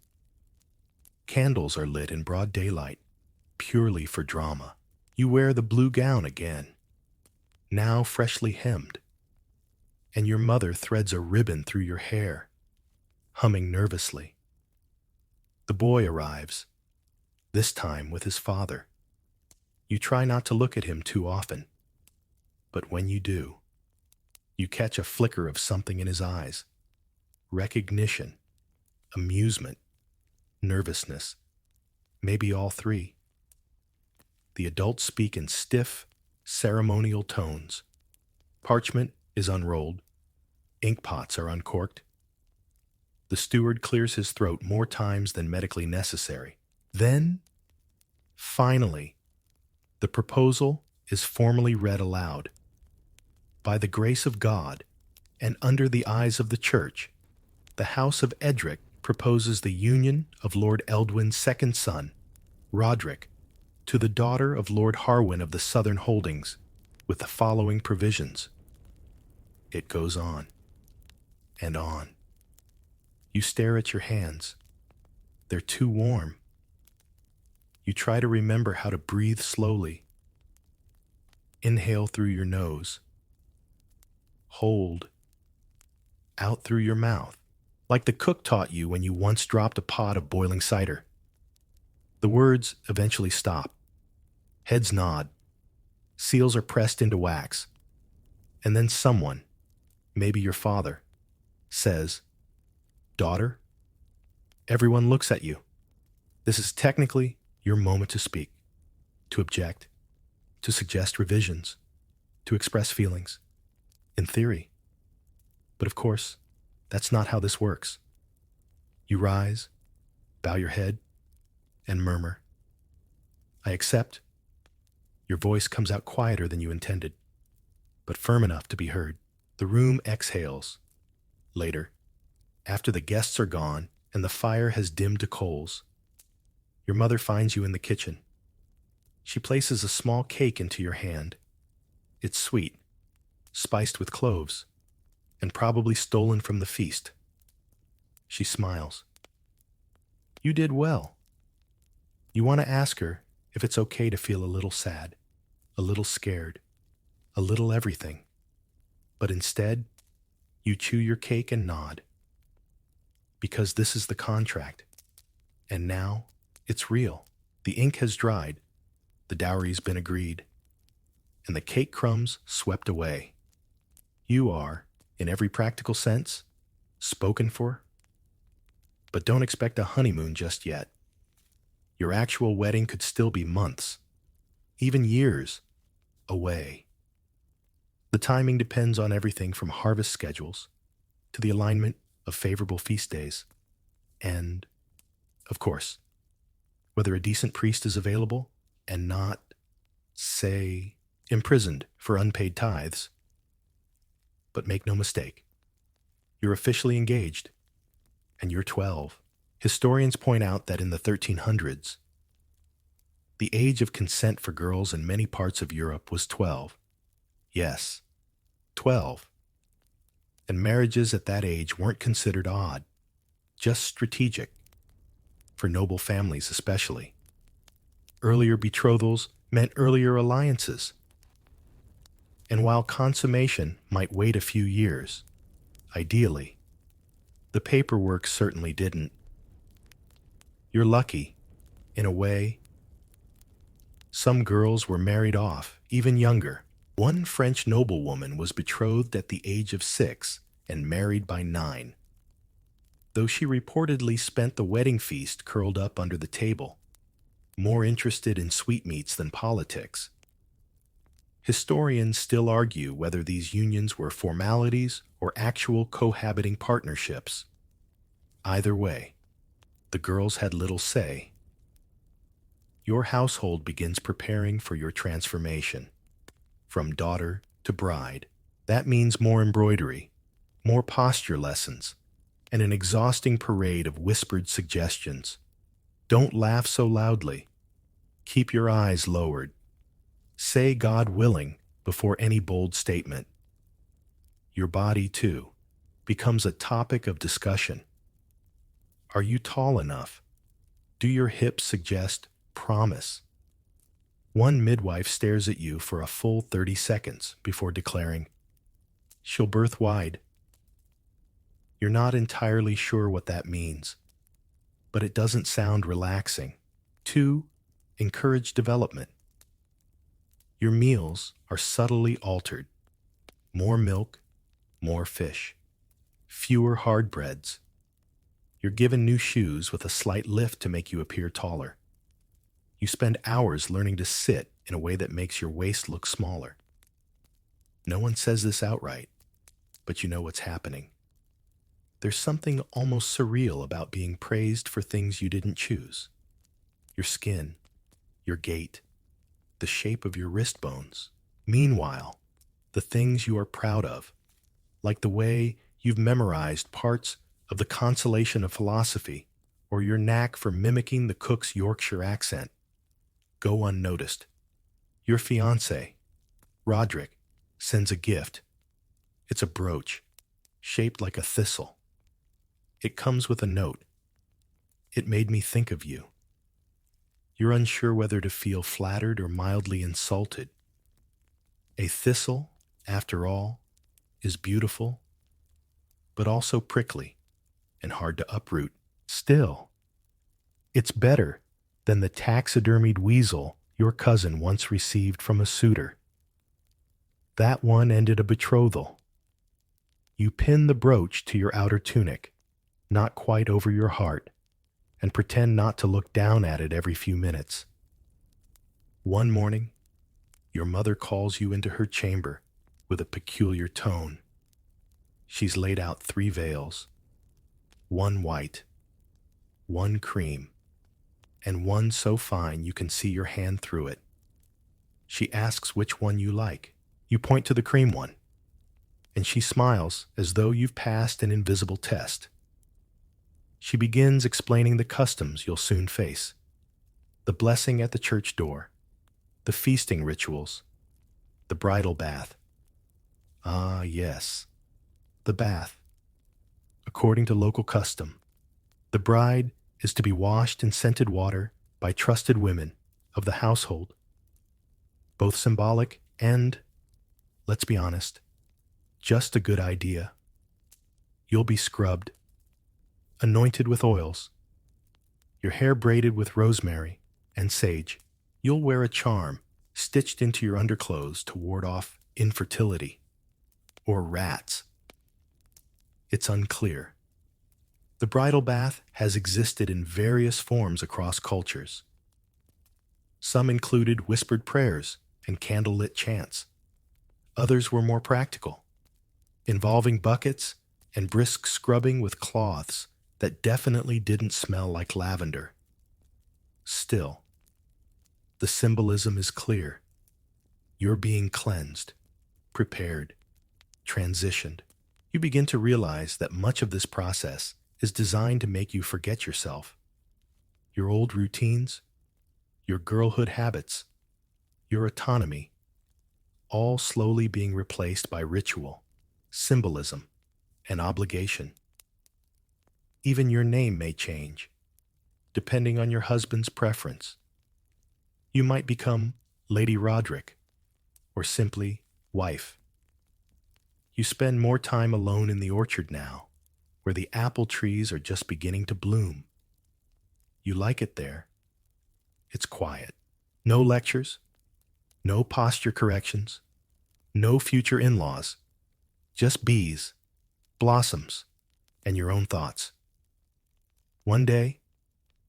Candles are lit in broad daylight, purely for drama. You wear the blue gown again, now freshly hemmed, and your mother threads a ribbon through your hair, humming nervously. The boy arrives, this time with his father. You try not to look at him too often, but when you do, you catch a flicker of something in his eyes. Recognition, amusement, nervousness, maybe all three. The adults speak in stiff, ceremonial tones. Parchment is unrolled. Ink pots are uncorked. The steward clears his throat more times than medically necessary. Then, finally, the proposal is formally read aloud. By the grace of God, and under the eyes of the Church, the House of Edric proposes the union of Lord Eldwin's second son, Roderick, to the daughter of Lord Harwin of the Southern Holdings, with the following provisions. It goes on and on. You stare at your hands. They're too warm. You try to remember how to breathe slowly. Inhale through your nose. Hold. Out through your mouth, like the cook taught you when you once dropped a pot of boiling cider. The words eventually stop. Heads nod. Seals are pressed into wax. And then someone, maybe your father, says, "Daughter?" Everyone looks at you. This is technically your moment to speak, to object, to suggest revisions, to express feelings. In theory. But of course, that's not how this works. You rise, bow your head, and murmur, "I accept." Your voice comes out quieter than you intended, but firm enough to be heard. The room exhales. Later, after the guests are gone and the fire has dimmed to coals, your mother finds you in the kitchen. She places a small cake into your hand. It's sweet, spiced with cloves, and probably stolen from the feast. She smiles. You did well. You want to ask her if it's okay to feel a little sad, a little scared, a little everything. But instead, you chew your cake and nod. Because this is the contract. And now, it's real. The ink has dried, the dowry's been agreed, and the cake crumbs swept away. You are, in every practical sense, spoken for. But don't expect a honeymoon just yet. Your actual wedding could still be months, even years, away. The timing depends on everything from harvest schedules to the alignment of favorable feast days, and, of course, whether a decent priest is available and not, say, imprisoned for unpaid tithes. But make no mistake, you're officially engaged, and you're 12. Historians point out that in the 1300s, the age of consent for girls in many parts of Europe was 12. Yes, 12. And marriages at that age weren't considered odd, just strategic, for noble families especially. Earlier betrothals meant earlier alliances. And while consummation might wait a few years, ideally, the paperwork certainly didn't. You're lucky, in a way. Some girls were married off, even younger. One French noblewoman was betrothed at the age of 6 and married by 9. Though she reportedly spent the wedding feast curled up under the table, more interested in sweetmeats than politics. Historians still argue whether these unions were formalities or actual cohabiting partnerships. Either way, the girls had little say. Your household begins preparing for your transformation. From daughter to bride. That means more embroidery, more posture lessons, and an exhausting parade of whispered suggestions. Don't laugh so loudly. Keep your eyes lowered. Say God willing before any bold statement. Your body, too, becomes a topic of discussion. Are you tall enough? Do your hips suggest promise? One midwife stares at you for a full 30 seconds before declaring, she'll birth wide. You're not entirely sure what that means, but it doesn't sound relaxing. 2, encourage development. Your meals are subtly altered. More milk, more fish, fewer hard breads. You're given new shoes with a slight lift to make you appear taller. You spend hours learning to sit in a way that makes your waist look smaller. No one says this outright, but you know what's happening. There's something almost surreal about being praised for things you didn't choose. Your skin, your gait, the shape of your wrist bones. Meanwhile, the things you are proud of, like the way you've memorized parts of the Consolation of Philosophy or your knack for mimicking the cook's Yorkshire accent, go unnoticed. Your fiancé, Roderick, sends a gift. It's a brooch, shaped like a thistle. It comes with a note. It made me think of you. You're unsure whether to feel flattered or mildly insulted. A thistle, after all, is beautiful, but also prickly and hard to uproot. Still, it's better than the taxidermied weasel your cousin once received from a suitor. That one ended a betrothal. You pin the brooch to your outer tunic, not quite over your heart, and pretend not to look down at it every few minutes. One morning, your mother calls you into her chamber with a peculiar tone. She's laid out 3 veils, one white, one cream, and one so fine you can see your hand through it. She asks which one you like. You point to the cream one, and she smiles as though you've passed an invisible test. She begins explaining the customs you'll soon face. The blessing at the church door, The feasting rituals, the bridal bath. Ah, yes, the bath. According to local custom, the bride is to be washed in scented water by trusted women of the household, both symbolic and, let's be honest, just a good idea. You'll be scrubbed, anointed with oils, your hair braided with rosemary and sage. You'll wear a charm stitched into your underclothes to ward off infertility or rats. It's unclear. The bridal bath has existed in various forms across cultures. Some included whispered prayers and candlelit chants. Others were more practical, involving buckets and brisk scrubbing with cloths that definitely didn't smell like lavender. Still, the symbolism is clear. You're being cleansed, prepared, transitioned. You begin to realize that much of this process is designed to make you forget yourself, your old routines, your girlhood habits, your autonomy, all slowly being replaced by ritual, symbolism, and obligation. Even your name may change, depending on your husband's preference. You might become Lady Roderick, or simply wife. You spend more time alone in the orchard now, where the apple trees are just beginning to bloom. You like it there. It's quiet. No lectures, no posture corrections, no future in-laws, just bees, blossoms, and your own thoughts. One day,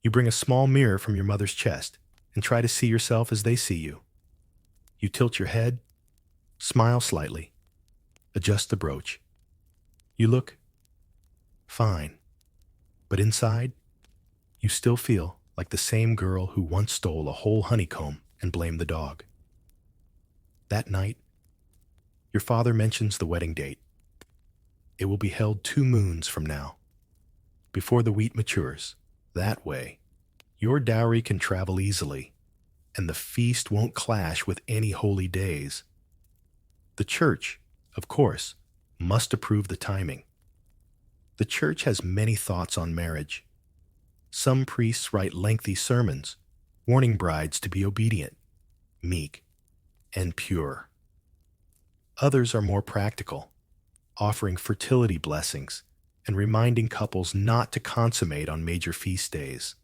you bring a small mirror from your mother's chest and try to see yourself as they see you. You tilt your head, smile slightly, adjust the brooch. You look fine, but inside, you still feel like the same girl who once stole a whole honeycomb and blamed the dog. That night, your father mentions the wedding date. It will be held 2 moons from now, before the wheat matures. That way, your dowry can travel easily, and the feast won't clash with any holy days. The church, of course, must approve the timing. The church has many thoughts on marriage. Some priests write lengthy sermons, warning brides to be obedient, meek, and pure. Others are more practical, offering fertility blessings and reminding couples not to consummate on major feast days.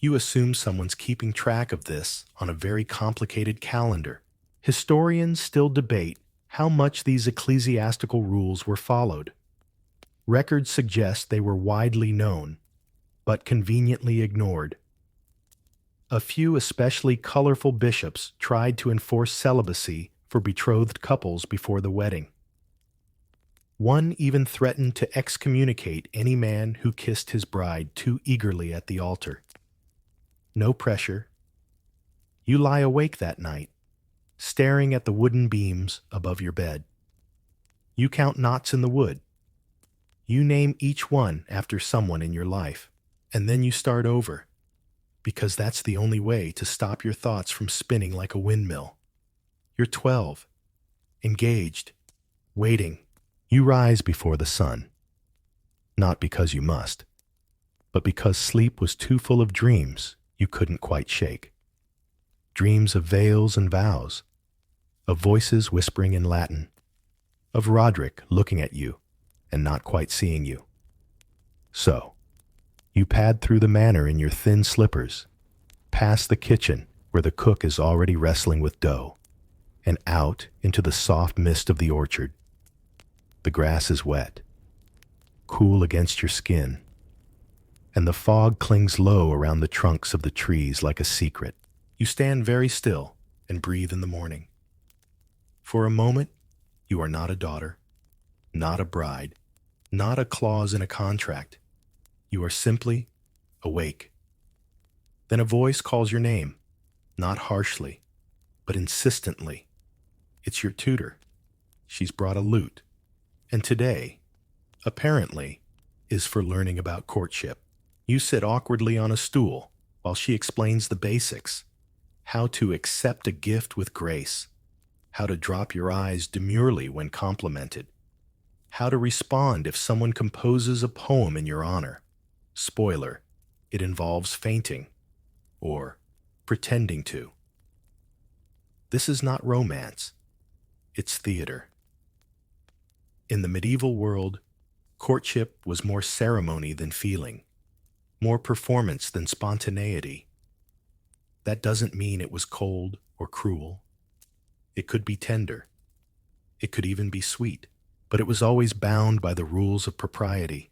You assume someone's keeping track of this on a very complicated calendar. Historians still debate how much these ecclesiastical rules were followed. Records suggest they were widely known, but conveniently ignored. A few especially colorful bishops tried to enforce celibacy for betrothed couples before the wedding. One even threatened to excommunicate any man who kissed his bride too eagerly at the altar. No pressure. You lie awake that night, staring at the wooden beams above your bed. You count knots in the wood. You name each one after someone in your life, and then you start over, because that's the only way to stop your thoughts from spinning like a windmill. You're 12, engaged, waiting. You rise before the sun, not because you must, but because sleep was too full of dreams you couldn't quite shake. Dreams of veils and vows, of voices whispering in Latin, of Roderick looking at you and not quite seeing you. So, you pad through the manor in your thin slippers, past the kitchen where the cook is already wrestling with dough, and out into the soft mist of the orchard. The grass is wet, cool against your skin, and the fog clings low around the trunks of the trees like a secret. You stand very still and breathe in the morning. For a moment, you are not a daughter, not a bride, not a clause in a contract. You are simply awake. Then a voice calls your name, not harshly, but insistently. It's your tutor. She's brought a lute. And today, apparently, is for learning about courtship. You sit awkwardly on a stool while she explains the basics. how to accept a gift with grace, how to drop your eyes demurely when complimented, how to respond if someone composes a poem in your honor. Spoiler, it involves fainting or pretending to. This is not romance, it's theater. In the medieval world, courtship was more ceremony than feeling, more performance than spontaneity. That doesn't mean it was cold or cruel. It could be tender. It could even be sweet, but it was always bound by the rules of propriety.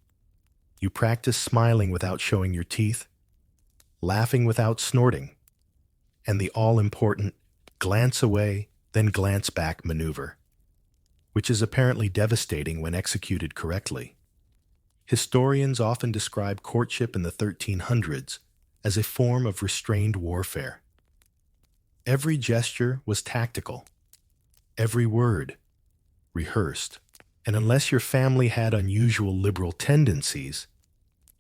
You practiced smiling without showing your teeth, laughing without snorting, and the all-important glance away, then glance back maneuver, which is apparently devastating when executed correctly. Historians often describe courtship in the 1300s as a form of restrained warfare. Every gesture was tactical, every word rehearsed, and unless your family had unusual liberal tendencies,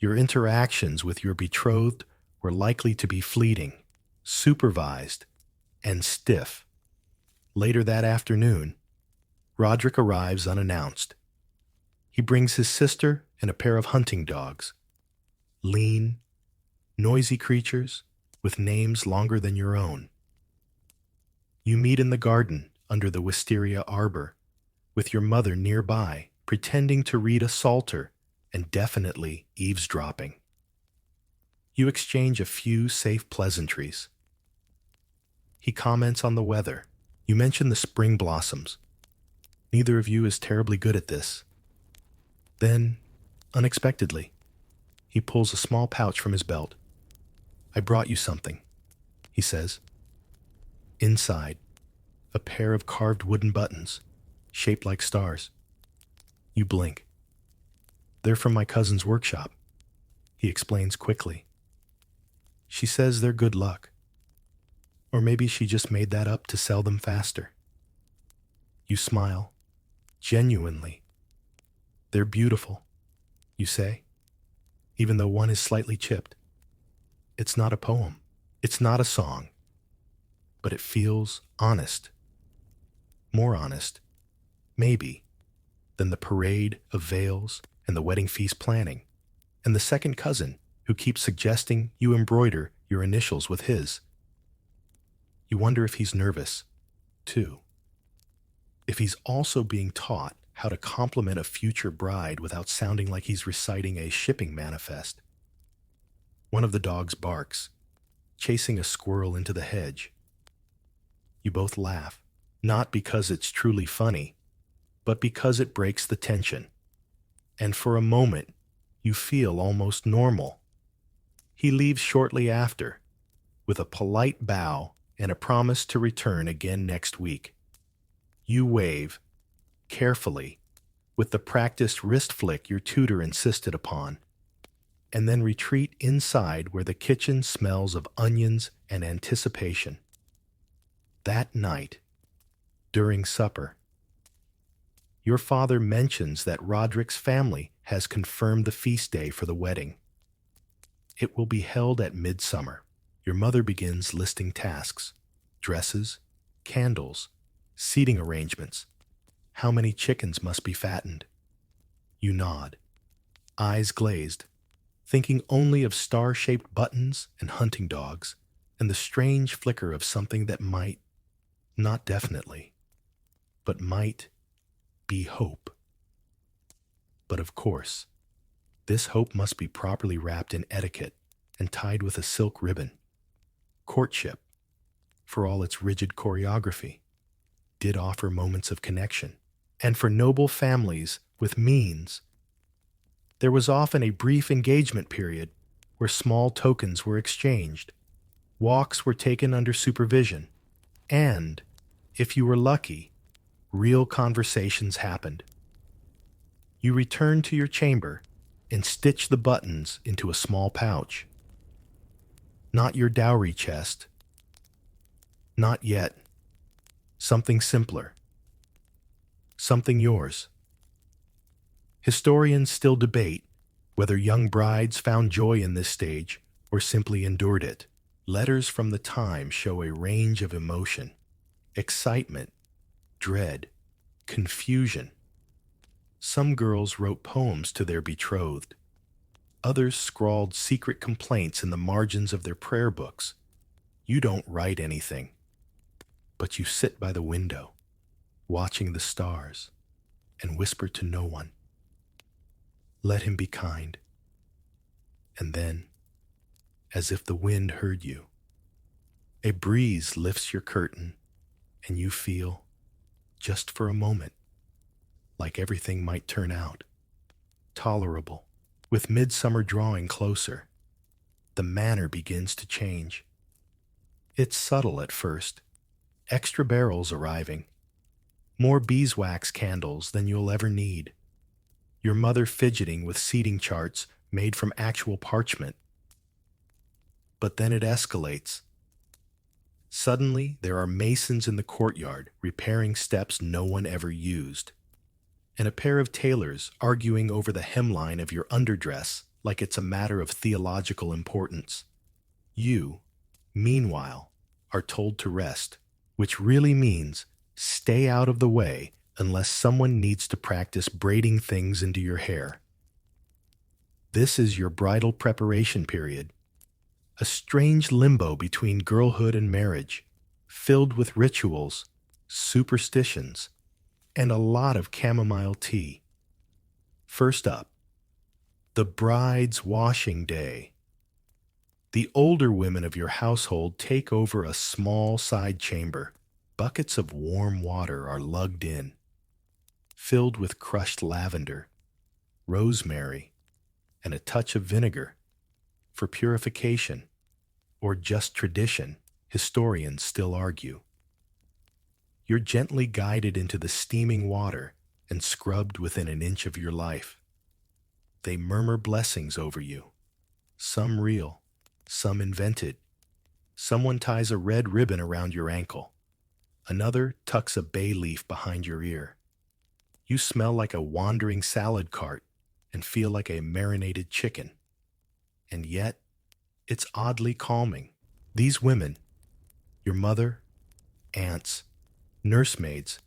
your interactions with your betrothed were likely to be fleeting, supervised, and stiff. Later that afternoon, Roderick arrives unannounced. He brings his sister and a pair of hunting dogs, lean, noisy creatures with names longer than your own. You meet in the garden under the wisteria arbor, with your mother nearby, pretending to read a psalter and definitely eavesdropping. You exchange a few safe pleasantries. He comments on the weather. You mention the spring blossoms. Neither of you is terribly good at this. Then, unexpectedly, he pulls a small pouch from his belt. "I brought you something," he says. Inside, a pair of carved wooden buttons, shaped like stars. You blink. "They're from my cousin's workshop," he explains quickly. "She says they're good luck. Or maybe she just made that up to sell them faster." You smile, genuinely. "They're beautiful," you say, even though one is slightly chipped. It's not a poem. It's not a song. But it feels honest. More honest, maybe, than the parade of veils and the wedding feast planning, and the second cousin who keeps suggesting you embroider your initials with his. You wonder if he's nervous, too. If he's also being taught how to compliment a future bride without sounding like he's reciting a shipping manifest. One of the dogs barks, chasing a squirrel into the hedge. You both laugh, not because it's truly funny, but because it breaks the tension. And for a moment, you feel almost normal. He leaves shortly after, with a polite bow and a promise to return again next week. You wave, carefully, with the practiced wrist flick your tutor insisted upon, and then retreat inside where the kitchen smells of onions and anticipation. That night, during supper, your father mentions that Roderick's family has confirmed the feast day for the wedding. It will be held at midsummer. Your mother begins listing tasks: dresses, candles, seating arrangements. How many chickens must be fattened? You nod, eyes glazed, thinking only of star-shaped buttons and hunting dogs, and the strange flicker of something that might, not definitely, but might be hope. But of course, this hope must be properly wrapped in etiquette and tied with a silk ribbon. Courtship, for all its rigid choreography, did offer moments of connection. And for noble families with means, there was often a brief engagement period where small tokens were exchanged, walks were taken under supervision, and, if you were lucky, real conversations happened. You returned to your chamber and stitched the buttons into a small pouch. Not your dowry chest. Not yet. Something simpler. Something yours. Historians still debate whether young brides found joy in this stage or simply endured it. Letters from the time show a range of emotion: excitement, dread, confusion. Some girls wrote poems to their betrothed. Others scrawled secret complaints in the margins of their prayer books. You don't write anything, but you sit by the window, watching the stars, and whisper to no one, "Let him be kind." And then, as if the wind heard you, a breeze lifts your curtain, and you feel, just for a moment, like everything might turn out tolerable. With midsummer drawing closer, the manor begins to change. It's subtle at first. Extra barrels arriving. More beeswax candles than you'll ever need. Your mother fidgeting with seating charts made from actual parchment. But then it escalates. Suddenly, there are masons in the courtyard repairing steps no one ever used, and a pair of tailors arguing over the hemline of your underdress like it's a matter of theological importance. You, meanwhile, are told to rest, which really means stay out of the way unless someone needs to practice braiding things into your hair. This is your bridal preparation period, a strange limbo between girlhood and marriage, filled with rituals, superstitions, and a lot of chamomile tea. First up, the bride's washing day. The older women of your household take over a small side chamber. Buckets of warm water are lugged in, filled with crushed lavender, rosemary, and a touch of vinegar. For purification, or just tradition, historians still argue. You're gently guided into the steaming water and scrubbed within an inch of your life. They murmur blessings over you, some real, some invented. Someone ties a red ribbon around your ankle. Another tucks a bay leaf behind your ear. You smell like a wandering salad cart and feel like a marinated chicken. And yet, it's oddly calming. These women, your mother, aunts, nursemaids,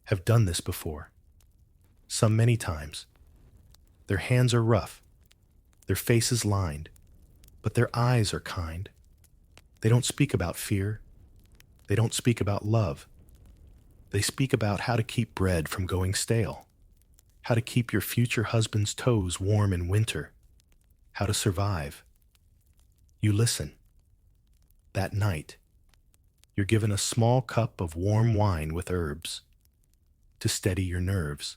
have done this before. Some many times. Their hands are rough, their faces lined, but their eyes are kind. They don't speak about fear. They don't speak about love. They speak about how to keep bread from going stale, how to keep your future husband's toes warm in winter, how to survive. You listen. That night, you're given a small cup of warm wine with herbs to steady your nerves.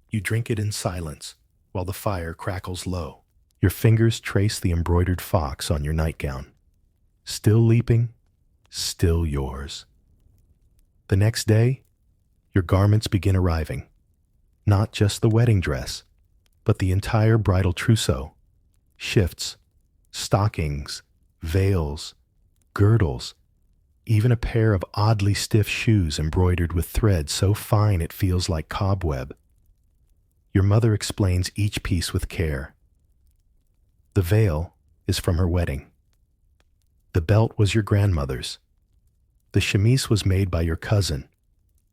You drink it in silence while the fire crackles low. Your fingers trace the embroidered fox on your nightgown. Still leaping, still yours. The next day, your garments begin arriving. Not just the wedding dress, but the entire bridal trousseau. Shifts, stockings, veils, girdles, even a pair of oddly stiff shoes embroidered with thread so fine it feels like cobweb. Your mother explains each piece with care. The veil is from her wedding. The belt was your grandmother's. The chemise was made by your cousin,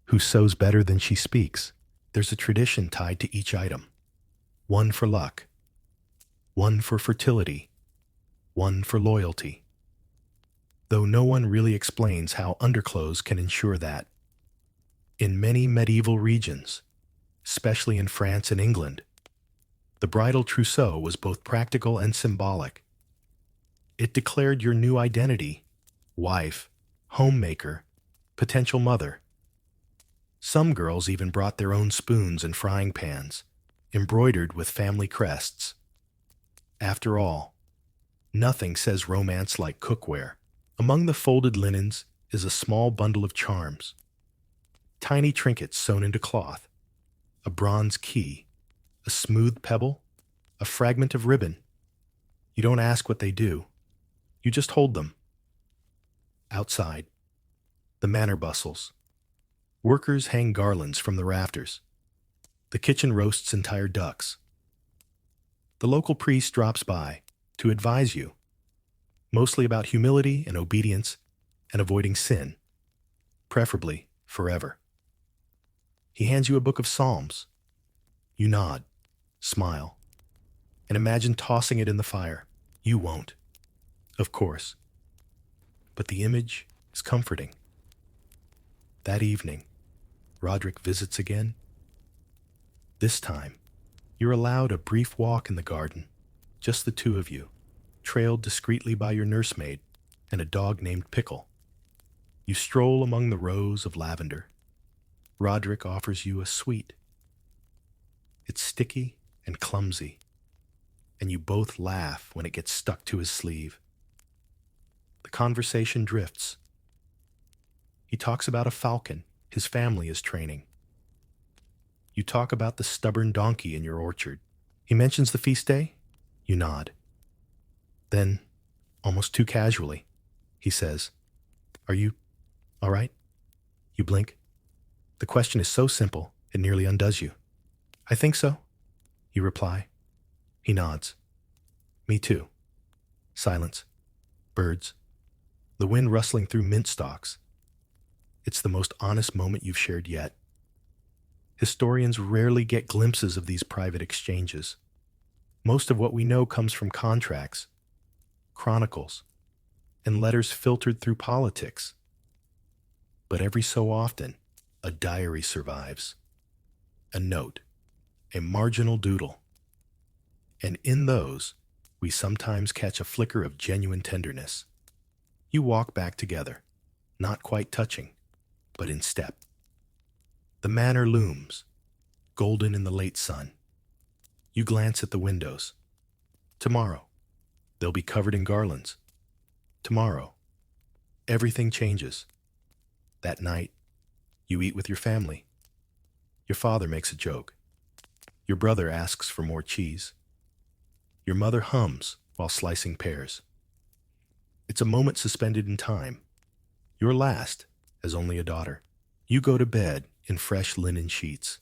who sews better than she speaks. There's a tradition tied to each item. One for luck, one for fertility, one for loyalty. Though no one really explains how underclothes can ensure that. In many medieval regions, especially in France and England, the bridal trousseau was both practical and symbolic. It declared your new identity: wife, homemaker, potential mother. Some girls even brought their own spoons and frying pans, embroidered with family crests. After all, nothing says romance like cookware. Among the folded linens is a small bundle of charms. Tiny trinkets sewn into cloth, a bronze key, a smooth pebble, a fragment of ribbon. You don't ask what they do. You just hold them. Outside, the manor bustles. Workers hang garlands from the rafters. The kitchen roasts entire ducks. The local priest drops by to advise you. mostly about humility and obedience and avoiding sin, preferably forever. He hands you a book of Psalms. You nod, smile, and imagine tossing it in the fire. You won't, of course. But the image is comforting. That evening, Roderick visits again. This time, you're allowed a brief walk in the garden, just the two of you, trailed discreetly by your nursemaid and a dog named Pickle. You stroll among the rows of lavender. Roderick offers you a sweet. It's sticky and clumsy, and you both laugh when it gets stuck to his sleeve. The conversation drifts. He talks about a falcon his family is training. You talk about the stubborn donkey in your orchard. He mentions the feast day. You nod. Then, almost too casually, he says, "Are you all right?" You blink. The question is so simple, it nearly undoes you. "I think so," you reply. He nods. "Me too." Silence. Birds. The wind rustling through mint stalks. It's the most honest moment you've shared yet. Historians rarely get glimpses of these private exchanges. Most of what we know comes from contracts, chronicles, and letters filtered through politics. But every so often, a diary survives. A note, a marginal doodle. And in those, we sometimes catch a flicker of genuine tenderness. You walk back together, not quite touching, but in step. The manor looms, golden in the late sun. You glance at the windows. Tomorrow, they'll be covered in garlands. Tomorrow, everything changes. That night, you eat with your family. Your father makes a joke. Your brother asks for more cheese. Your mother hums while slicing pears. It's a moment suspended in time. Your last, as only a daughter. You go to bed in fresh linen sheets.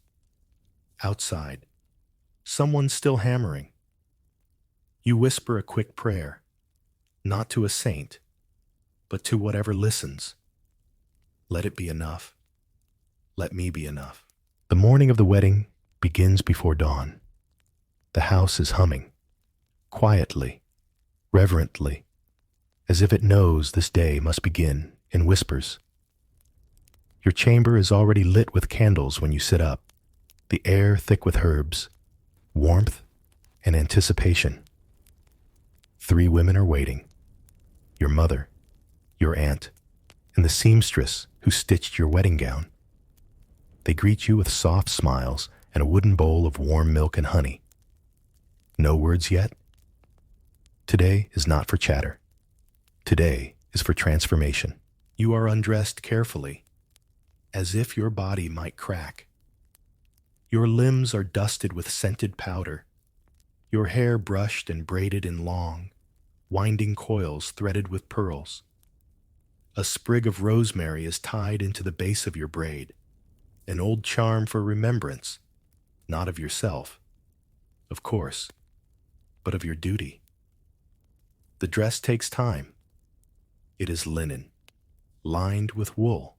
Outside, someone's still hammering. You whisper a quick prayer, not to a saint, but to whatever listens. Let it be enough. Let me be enough. The morning of the wedding begins before dawn. The house is humming, quietly, reverently, as if it knows this day must begin in whispers. Your chamber is already lit with candles when you sit up, the air thick with herbs, warmth, and anticipation. 3 women are waiting. Your mother, your aunt, and the seamstress who stitched your wedding gown. They greet you with soft smiles and a wooden bowl of warm milk and honey. No words yet? Today is not for chatter. Today is for transformation. You are undressed carefully, as if your body might crack. Your limbs are dusted with scented powder, your hair brushed and braided in long, winding coils threaded with pearls. A sprig of rosemary is tied into the base of your braid, an old charm for remembrance, not of yourself, of course, but of your duty. The dress takes time. It is linen, lined with wool,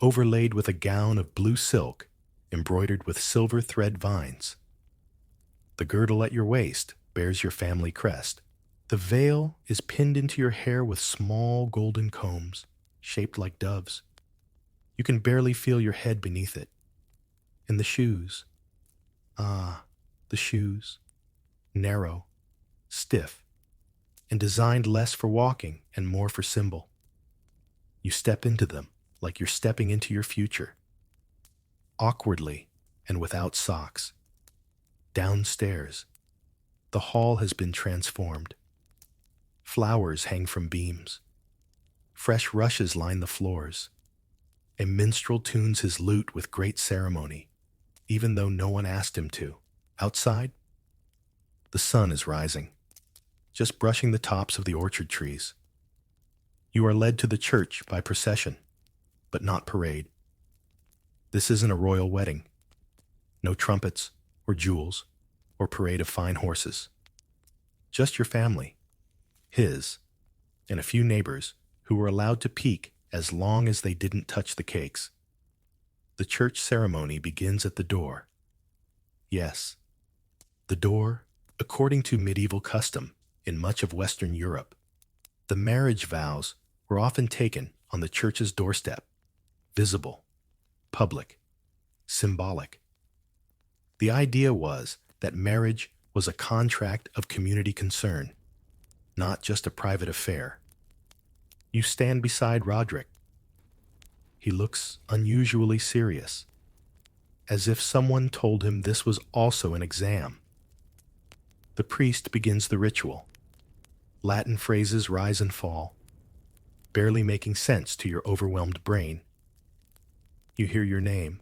overlaid with a gown of blue silk embroidered with silver thread vines. The girdle at your waist bears your family crest. The veil is pinned into your hair with small golden combs, shaped like doves. You can barely feel your head beneath it. And the shoes. Ah, the shoes. Narrow, stiff, and designed less for walking and more for symbol. You step into them like you're stepping into your future. Awkwardly and without socks. Downstairs, the hall has been transformed. Flowers hang from beams. Fresh rushes line the floors. A minstrel tunes his lute with great ceremony, even though no one asked him to. Outside, the sun is rising, just brushing the tops of the orchard trees. You are led to the church by procession, but not parade. This isn't a royal wedding. No trumpets or jewels or parade of fine horses. Just your family, his and a few neighbors who were allowed to peek as long as they didn't touch the cakes. The church ceremony begins at the door. Yes, the door, according to medieval custom in much of Western Europe. The marriage vows were often taken on the church's doorstep, visible, public, symbolic. The idea was that marriage was a contract of community concern, not just a private affair. You stand beside Roderick. He looks unusually serious, as if someone told him this was also an exam. The priest begins the ritual. Latin phrases rise and fall, barely making sense to your overwhelmed brain. You hear your name.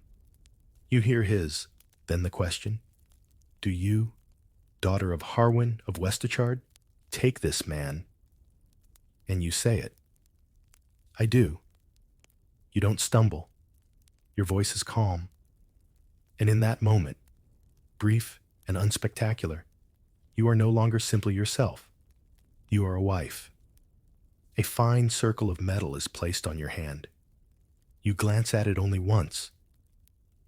You hear his. Then the question, do you, daughter of Harwin of Westachard, take this man? And you say it. I do. You don't stumble. Your voice is calm. And in that moment, brief and unspectacular, you are no longer simply yourself. You are a wife. A fine circle of metal is placed on your hand. You glance at it only once.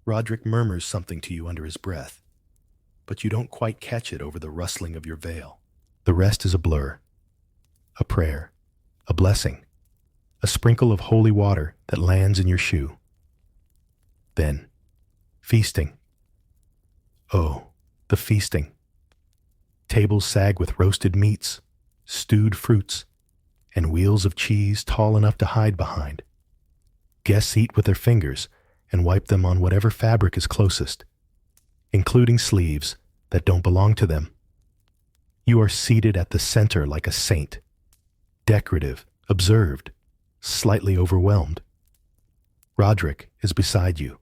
Roderick murmurs something to you under his breath, but you don't quite catch it over the rustling of your veil. The rest is a blur, a prayer, a blessing, a sprinkle of holy water that lands in your shoe. Then, feasting. Oh, the feasting. Tables sag with roasted meats, stewed fruits, and wheels of cheese tall enough to hide behind. Guests eat with their fingers and wipe them on whatever fabric is closest, including sleeves that don't belong to them. You are seated at the center like a saint, decorative, observed, slightly overwhelmed. Roderick is beside you,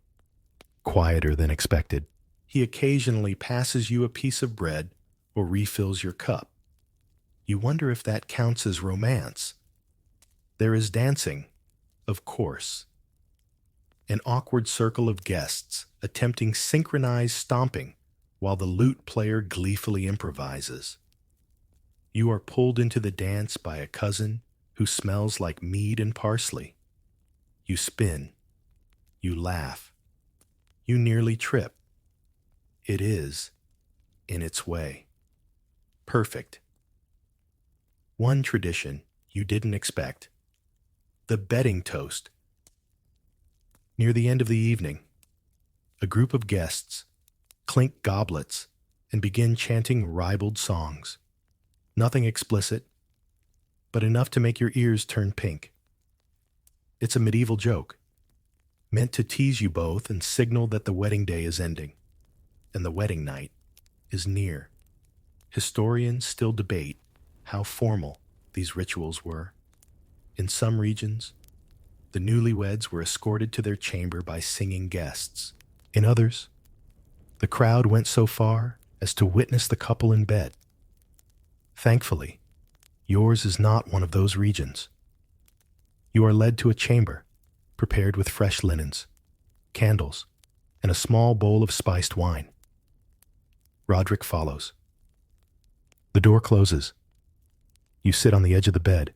quieter than expected. He occasionally passes you a piece of bread or refills your cup. You wonder if that counts as romance. There is dancing, of course. An awkward circle of guests attempting synchronized stomping while the lute player gleefully improvises. You are pulled into the dance by a cousin who smells like mead and parsley. You spin. You laugh. You nearly trip. It is, in its way, perfect. One tradition you didn't expect. The bedding toast. Near the end of the evening, a group of guests clink goblets and begin chanting ribald songs. Nothing explicit, but enough to make your ears turn pink. It's a medieval joke, meant to tease you both and signal that the wedding day is ending, and the wedding night is near. Historians still debate how formal these rituals were. In some regions, the newlyweds were escorted to their chamber by singing guests. In others, the crowd went so far as to witness the couple in bed. Thankfully, yours is not one of those regions. You are led to a chamber, prepared with fresh linens, candles, and a small bowl of spiced wine. Roderick follows. The door closes. You sit on the edge of the bed,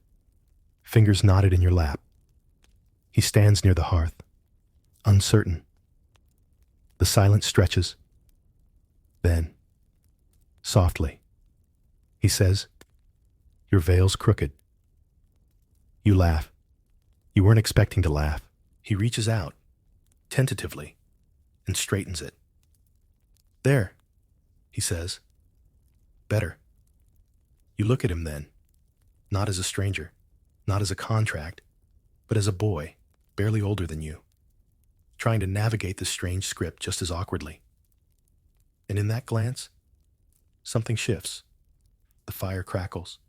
fingers knotted in your lap. He stands near the hearth, uncertain. The silence stretches. Then, softly, he says, "Your veil's crooked." You laugh. You weren't expecting to laugh. He reaches out, tentatively, and straightens it. "There," he says. "Better." You look at him then, not as a stranger, not as a contract, but as a boy, barely older than you, trying to navigate the strange script just as awkwardly. And in that glance, something shifts. The fire crackles.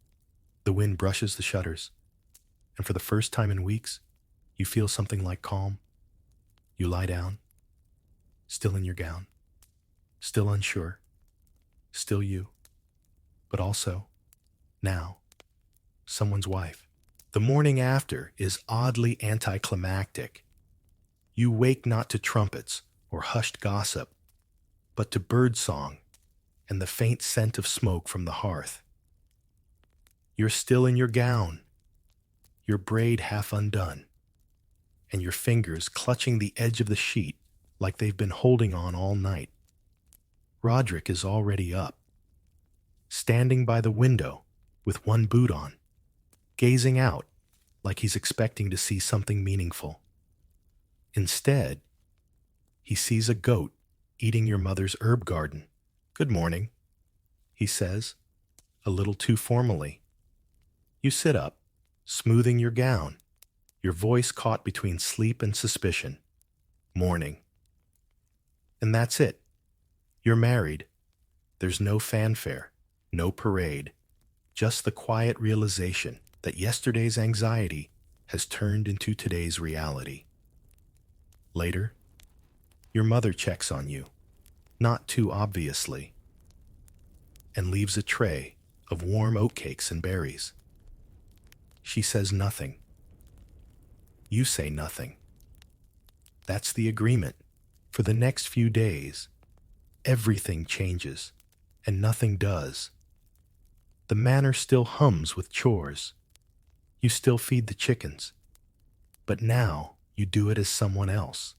The wind brushes the shutters. And for the first time in weeks, you feel something like calm. You lie down, still in your gown, still unsure, still you, but also, now, someone's wife. The morning after is oddly anticlimactic. You wake not to trumpets or hushed gossip, but to birdsong and the faint scent of smoke from the hearth. You're still in your gown, your braid half undone, and your fingers clutching the edge of the sheet like they've been holding on all night. Roderick is already up, standing by the window with one boot on, gazing out like he's expecting to see something meaningful. Instead, he sees a goat eating your mother's herb garden. "Good morning," he says, a little too formally. You sit up, smoothing your gown, your voice caught between sleep and suspicion. "Morning." And that's it. You're married. There's no fanfare, no parade, just the quiet realization that yesterday's anxiety has turned into today's reality. Later, your mother checks on you, not too obviously, and leaves a tray of warm oatcakes and berries. She says nothing. You say nothing. That's the agreement. For the next few days, everything changes, and nothing does. The manor still hums with chores. You still feed the chickens. But now you do it as someone else.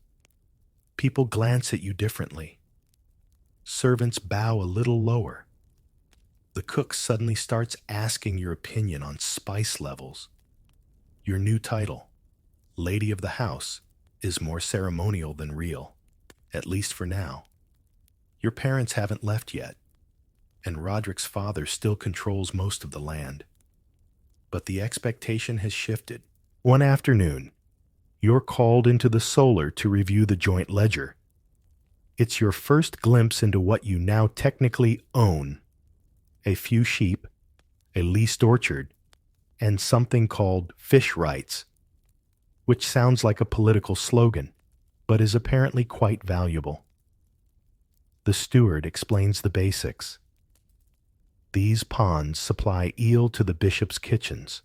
People glance at you differently. Servants bow a little lower. The cook suddenly starts asking your opinion on spice levels. Your new title, Lady of the House, is more ceremonial than real, at least for now. Your parents haven't left yet, and Roderick's father still controls most of the land. But the expectation has shifted. One afternoon, you're called into the solar to review the joint ledger. It's your first glimpse into what you now technically own: a few sheep, a leased orchard, and something called fish rights, which sounds like a political slogan, but is apparently quite valuable. The steward explains the basics. These ponds supply eel to the bishop's kitchens,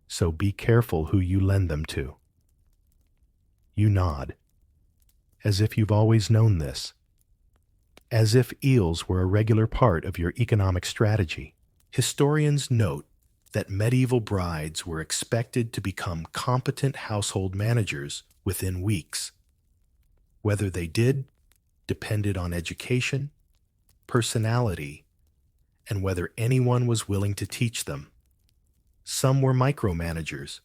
so be careful who you lend them to. You nod, as if you've always known this, as if eels were a regular part of your economic strategy. Historians note that medieval brides were expected to become competent household managers within weeks. Whether they did depended on education, personality, and whether anyone was willing to teach them. Some were micromanagers.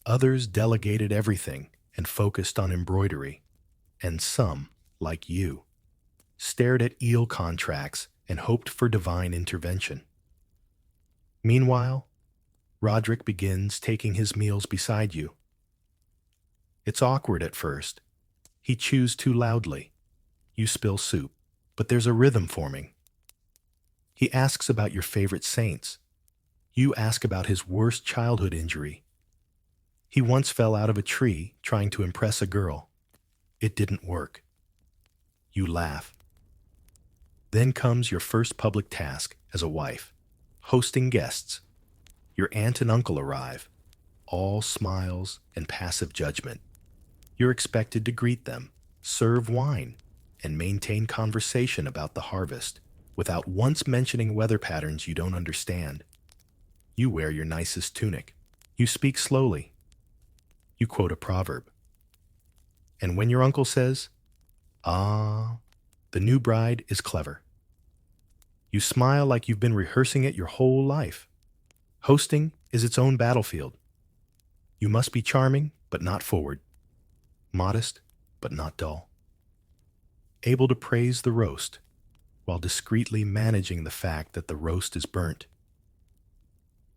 Others delegated everything and focused on embroidery. And some, like you, stared at eel contracts and hoped for divine intervention. Meanwhile, Roderick begins taking his meals beside you. It's awkward at first. He chews too loudly. You spill soup, but there's a rhythm forming. He asks about your favorite saints. You ask about his worst childhood injury. He once fell out of a tree trying to impress a girl. It didn't work. You laugh. Then comes your first public task as a wife, hosting guests. Your aunt and uncle arrive, all smiles and passive judgment. You're expected to greet them, serve wine, and maintain conversation about the harvest without once mentioning weather patterns you don't understand. You wear your nicest tunic. You speak slowly. You quote a proverb. And when your uncle says, "Ah," the new bride is clever. You smile like you've been rehearsing it your whole life. Hosting is its own battlefield. You must be charming, but not forward. Modest, but not dull. Able to praise the roast, while discreetly managing the fact that the roast is burnt.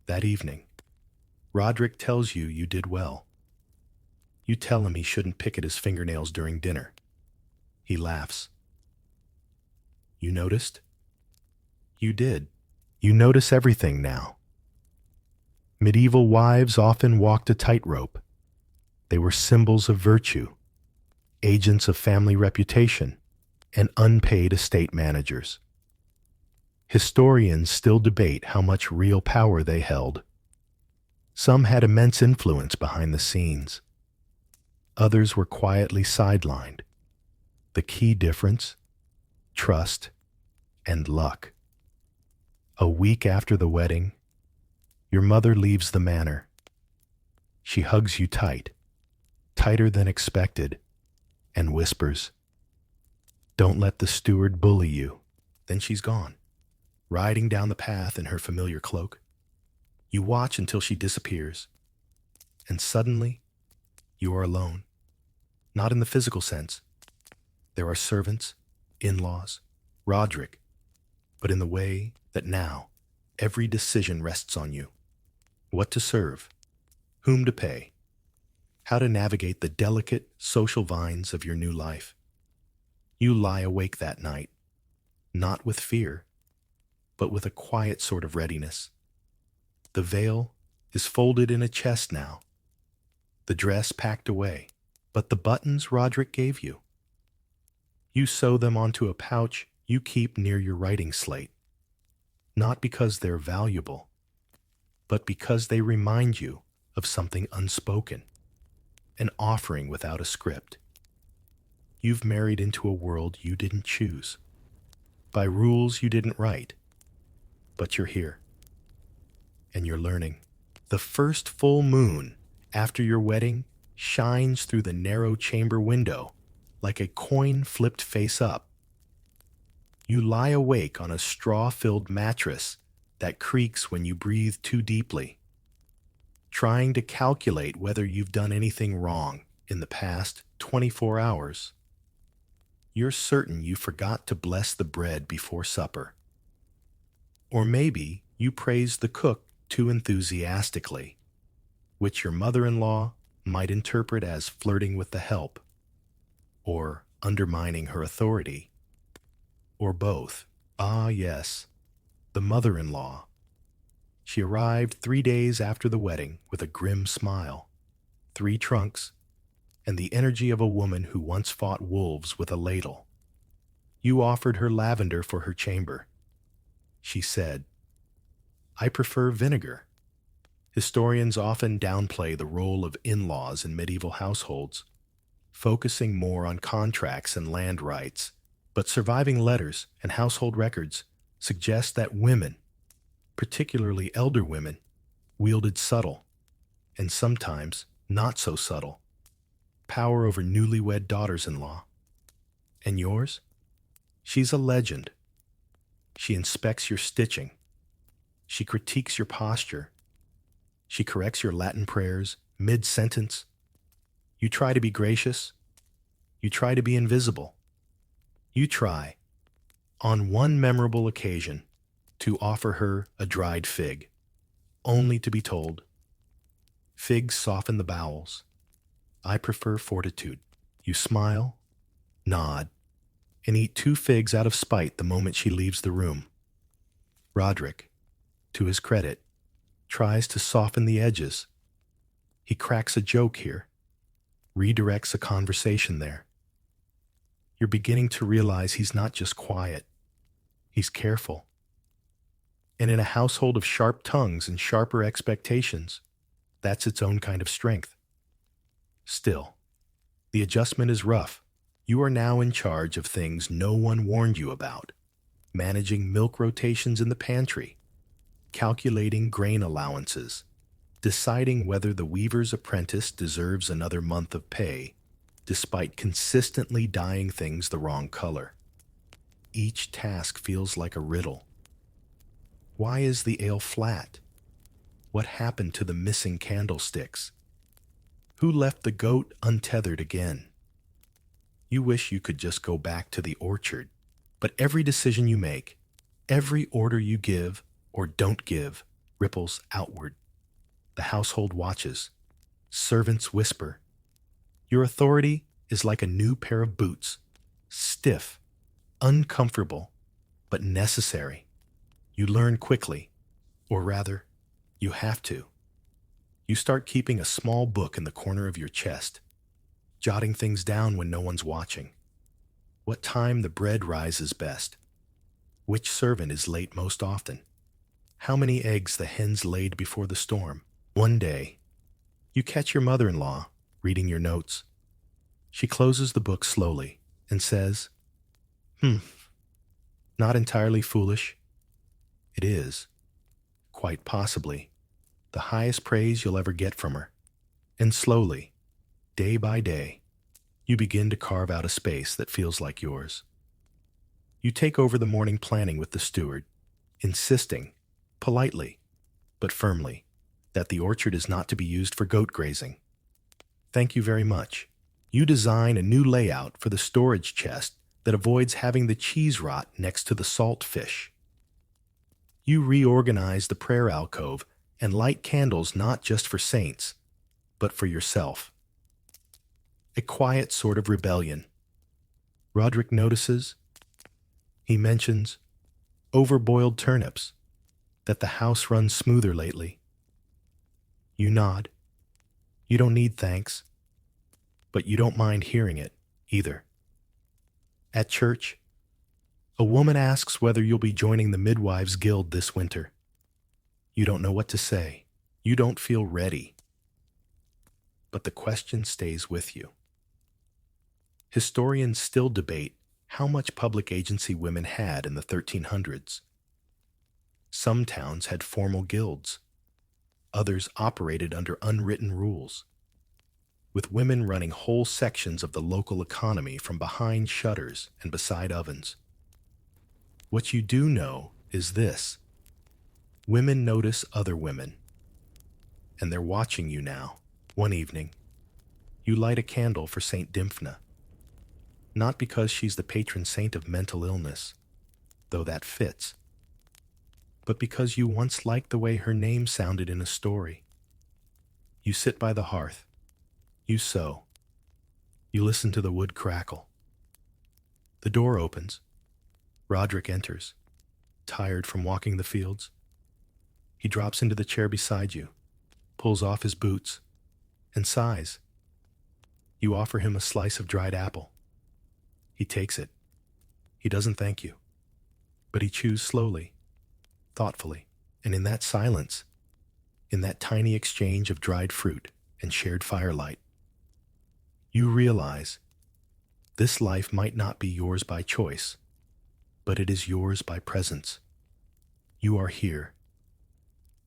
That evening, Roderick tells you you did well. You tell him he shouldn't pick at his fingernails during dinner. He laughs. You noticed? You did. You notice everything now. Medieval wives often walked a tightrope. They were symbols of virtue, agents of family reputation, and unpaid estate managers. Historians still debate how much real power they held. Some had immense influence behind the scenes. Others were quietly sidelined. The key difference? Trust and luck. A week after the wedding, your mother leaves the manor. She hugs you tight, tighter than expected, and whispers, "Don't let the steward bully you." Then she's gone, riding down the path in her familiar cloak. You watch until she disappears, and suddenly you are alone. Not in the physical sense. There are servants, in-laws, Roderick, but in the way that now every decision rests on you. What to serve, whom to pay, how to navigate the delicate social vines of your new life. You lie awake that night, not with fear, but with a quiet sort of readiness. The veil is folded in a chest now, the dress packed away, but the buttons Roderick gave you, you sew them onto a pouch you keep near your writing slate, not because they're valuable, but because they remind you of something unspoken, an offering without a script. You've married into a world you didn't choose, by rules you didn't write, but you're here, and you're learning. The first full moon after your wedding shines through the narrow chamber window like a coin flipped face up. You lie awake on a straw-filled mattress that creaks when you breathe too deeply, trying to calculate whether you've done anything wrong in the past 24 hours. You're certain you forgot to bless the bread before supper. Or maybe you praised the cook too enthusiastically, which your mother-in-law might interpret as flirting with the help, or undermining her authority, or both. Ah, yes, the mother-in-law. She arrived 3 days after the wedding with a grim smile, 3 trunks, and the energy of a woman who once fought wolves with a ladle. You offered her lavender for her chamber. She said, "I prefer vinegar." Historians often downplay the role of in-laws in medieval households, focusing more on contracts and land rights, but surviving letters and household records suggest that women, particularly elder women, wielded subtle, and sometimes not so subtle, power over newlywed daughters-in-law. And yours? She's a legend. She inspects your stitching. She critiques your posture. She corrects your Latin prayers mid-sentence. You try to be gracious. You try to be invisible. You try, on one memorable occasion, to offer her a dried fig, only to be told, "Figs soften the bowels. I prefer fortitude." You smile, nod, and eat 2 figs out of spite the moment she leaves the room. Roderick, to his credit, tries to soften the edges. He cracks a joke here, redirects a conversation there. You're beginning to realize he's not just quiet, he's careful. And in a household of sharp tongues and sharper expectations, that's its own kind of strength. Still, the adjustment is rough. You are now in charge of things no one warned you about, managing milk rotations in the pantry, calculating grain allowances, deciding whether the weaver's apprentice deserves another month of pay, despite consistently dyeing things the wrong color. Each task feels like a riddle. Why is the ale flat? What happened to the missing candlesticks? Who left the goat untethered again? You wish you could just go back to the orchard, but every decision you make, every order you give or don't give, ripples outward. The household watches. Servants whisper. Your authority is like a new pair of boots, stiff, uncomfortable, but necessary. You learn quickly, or rather, you have to. You start keeping a small book in the corner of your chest, jotting things down when no one's watching. What time the bread rises best. Which servant is late most often. How many eggs the hens laid before the storm. One day, you catch your mother-in-law reading your notes. She closes the book slowly and says, Not entirely foolish. It is, quite possibly, the highest praise you'll ever get from her. And slowly, day by day, you begin to carve out a space that feels like yours. You take over the morning planning with the steward, insisting, politely, but firmly, that the orchard is not to be used for goat grazing. Thank you very much. You design a new layout for the storage chest that avoids having the cheese rot next to the salt fish. You reorganize the prayer alcove and light candles not just for saints, but for yourself. A quiet sort of rebellion. Roderick notices. He mentions overboiled turnips, that the house runs smoother lately. You nod. You don't need thanks, but you don't mind hearing it either. At church, a woman asks whether you'll be joining the Midwives Guild this winter. You don't know what to say. You don't feel ready. But the question stays with you. Historians still debate how much public agency women had in the 1300s. Some towns had formal guilds. Others operated under unwritten rules, with women running whole sections of the local economy from behind shutters and beside ovens. What you do know is this: women notice other women, and they're watching you now. One evening, you light a candle for Saint Dymphna, not because she's the patron saint of mental illness, though that fits, but because you once liked the way her name sounded in a story. You sit by the hearth. You sew. You listen to the wood crackle. The door opens. Roderick enters, tired from walking the fields. He drops into the chair beside you, pulls off his boots, and sighs. You offer him a slice of dried apple. He takes it. He doesn't thank you, but he chews slowly, thoughtfully, and in that silence, in that tiny exchange of dried fruit and shared firelight, you realize this life might not be yours by choice, but it is yours by presence. You are here,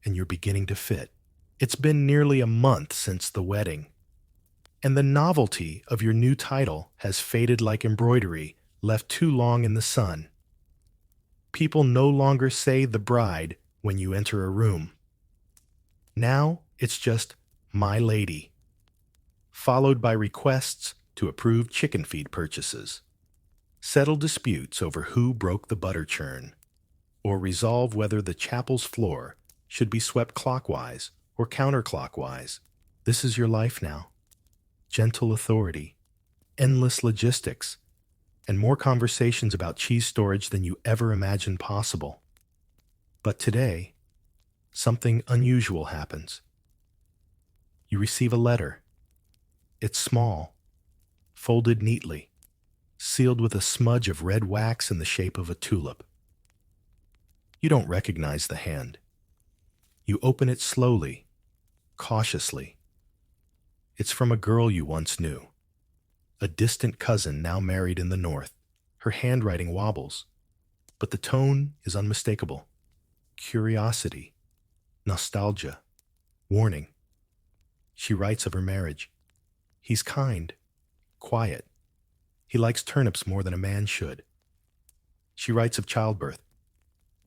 and you're beginning to fit. It's been nearly a month since the wedding, and the novelty of your new title has faded like embroidery left too long in the sun. People no longer say the bride when you enter a room. Now it's just my lady, followed by requests to approve chicken feed purchases, settle disputes over who broke the butter churn, or resolve whether the chapel's floor should be swept clockwise or counterclockwise. This is your life now. Gentle authority, endless logistics, and more conversations about cheese storage than you ever imagined possible. But today, something unusual happens. You receive a letter. It's small, folded neatly, sealed with a smudge of red wax in the shape of a tulip. You don't recognize the hand. You open it slowly, cautiously. It's from a girl you once knew, a distant cousin now married in the north. Her handwriting wobbles, but the tone is unmistakable. Curiosity, nostalgia, warning. She writes of her marriage. He's kind, quiet. He likes turnips more than a man should. She writes of childbirth.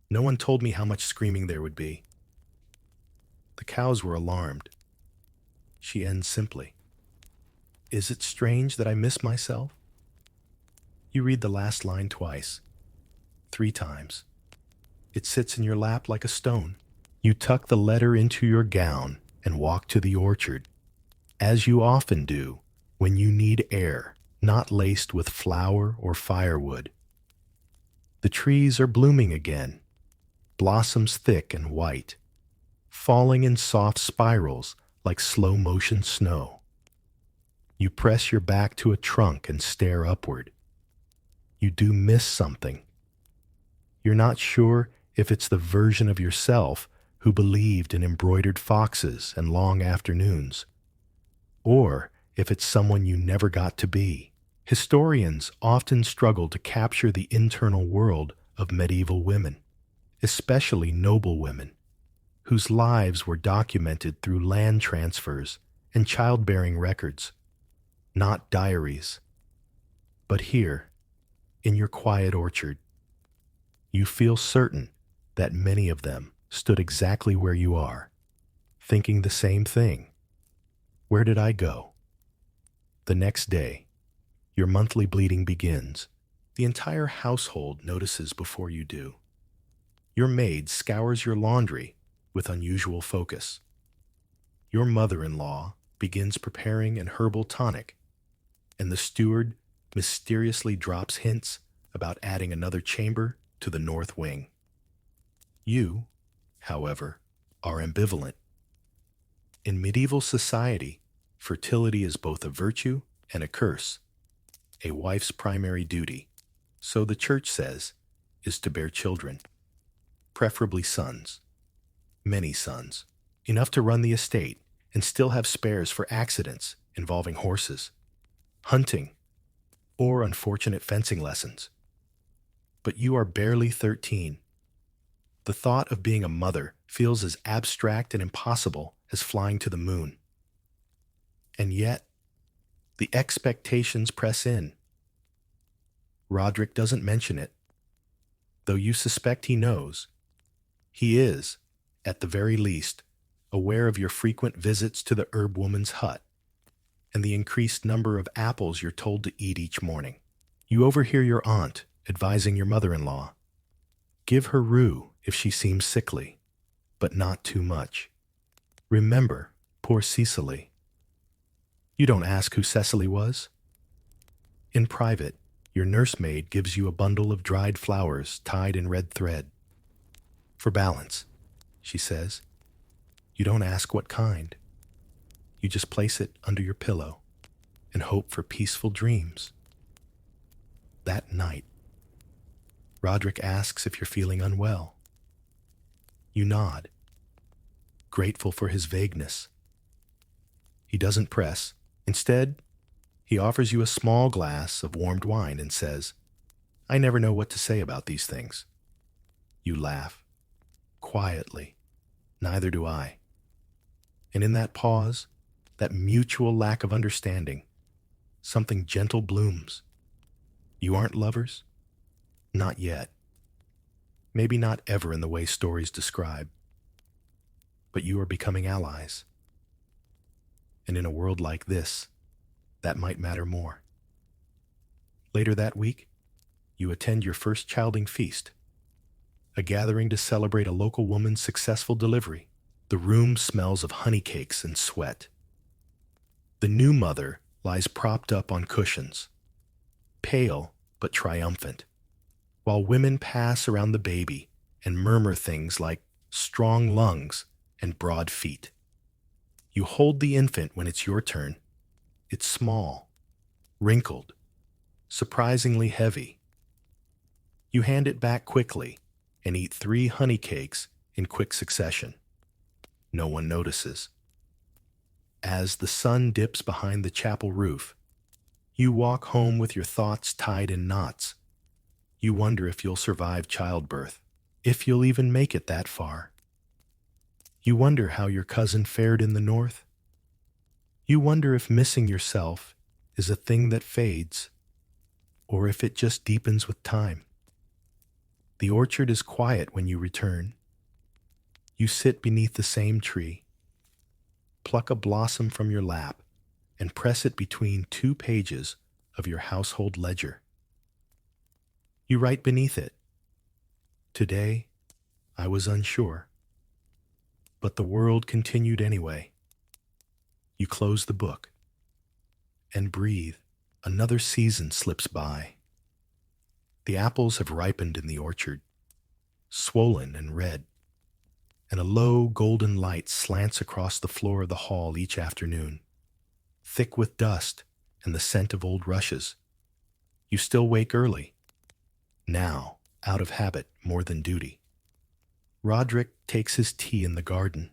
No one told me how much screaming there would be. The cows were alarmed. She ends simply. Is it strange that I miss myself? You read the last line twice, 3 times. It sits in your lap like a stone. You tuck the letter into your gown and walk to the orchard, as you often do when you need air, not laced with flour or firewood. The trees are blooming again, blossoms thick and white, falling in soft spirals like slow-motion snow. You press your back to a trunk and stare upward. You do miss something. You're not sure if it's the version of yourself who believed in embroidered foxes and long afternoons, or if it's someone you never got to be. Historians often struggle to capture the internal world of medieval women, especially noble women, whose lives were documented through land transfers and childbearing records, not diaries. But here, in your quiet orchard, you feel certain that many of them stood exactly where you are, thinking the same thing. Where did I go? The next day, your monthly bleeding begins. The entire household notices before you do. Your maid scours your laundry with unusual focus. Your mother-in-law begins preparing an herbal tonic, and the steward mysteriously drops hints about adding another chamber to the north wing. You, however, are ambivalent. In medieval society, fertility is both a virtue and a curse. A wife's primary duty, so the church says, is to bear children, preferably sons, many sons, enough to run the estate and still have spares for accidents involving horses, hunting, or unfortunate fencing lessons. But you are barely 13. The thought of being a mother feels as abstract and impossible as flying to the moon. And yet, the expectations press in. Roderick doesn't mention it, though you suspect he knows. He is, at the very least, aware of your frequent visits to the herb woman's hut and the increased number of apples you're told to eat each morning. You overhear your aunt advising your mother-in-law, give her rue if she seems sickly, but not too much. Remember poor Cecily. You don't ask who Cecily was. In private, your nursemaid gives you a bundle of dried flowers tied in red thread. For balance, she says. You don't ask what kind. You just place it under your pillow and hope for peaceful dreams. That night, Roderick asks if you're feeling unwell. You nod, grateful for his vagueness. He doesn't press. Instead, he offers you a small glass of warmed wine and says, I never know what to say about these things. You laugh, quietly. Neither do I. And in that pause, that mutual lack of understanding, something gentle blooms. You aren't lovers? Not yet. Maybe not ever in the way stories describe. But you are becoming allies. And in a world like this, that might matter more. Later that week, you attend your first childing feast, a gathering to celebrate a local woman's successful delivery. The room smells of honey cakes and sweat. The new mother lies propped up on cushions, pale but triumphant, while women pass around the baby and murmur things like strong lungs and broad feet. You hold the infant when it's your turn. It's small, wrinkled, surprisingly heavy. You hand it back quickly and eat 3 honey cakes in quick succession. No one notices. As the sun dips behind the chapel roof, you walk home with your thoughts tied in knots. You wonder if you'll survive childbirth, if you'll even make it that far. You wonder how your cousin fared in the north. You wonder if missing yourself is a thing that fades, or if it just deepens with time. The orchard is quiet when you return. You sit beneath the same tree, pluck a blossom from your lap, and press it between 2 pages of your household ledger. You write beneath it, Today, I was unsure, but the world continued anyway. You close the book and breathe. Another season slips by. The apples have ripened in the orchard, swollen and red, and a low golden light slants across the floor of the hall each afternoon, thick with dust and the scent of old rushes. You still wake early, now out of habit more than duty. Roderick takes his tea in the garden.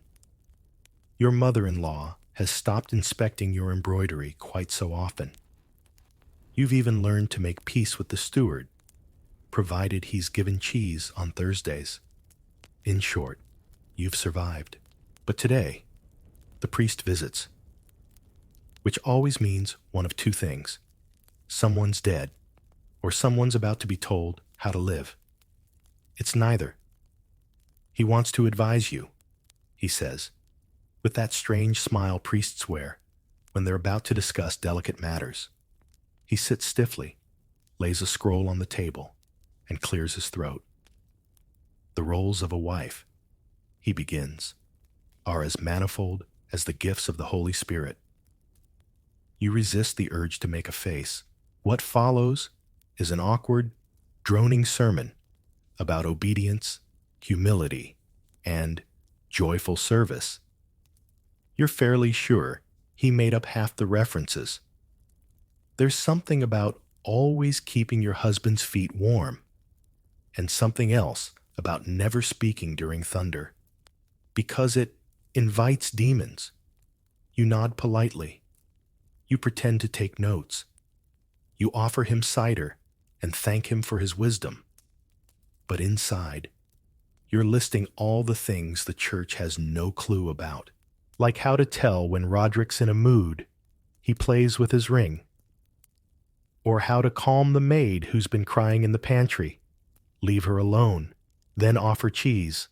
Your mother-in-law has stopped inspecting your embroidery quite so often. You've even learned to make peace with the steward, provided he's given cheese on Thursdays. In short, you've survived. But today, the priest visits. which always means one of two things: someone's dead, or someone's about to be told how to live. It's neither. He wants to advise you, he says, with that strange smile priests wear when they're about to discuss delicate matters. He sits stiffly, lays a scroll on the table, and clears his throat. The roles of a wife, he begins, are as manifold as the gifts of the Holy Spirit. You resist the urge to make a face. What follows is an awkward, droning sermon about obedience, humility, and joyful service. You're fairly sure he made up half the references. There's something about always keeping your husband's feet warm, and something else about never speaking during thunder, because it invites demons. You nod politely. You pretend to take notes. You offer him cider and thank him for his wisdom. But inside, you're listing all the things the church has no clue about, like how to tell when Roderick's in a mood, he plays with his ring, or how to calm the maid who's been crying in the pantry, leave her alone, then offer cheese,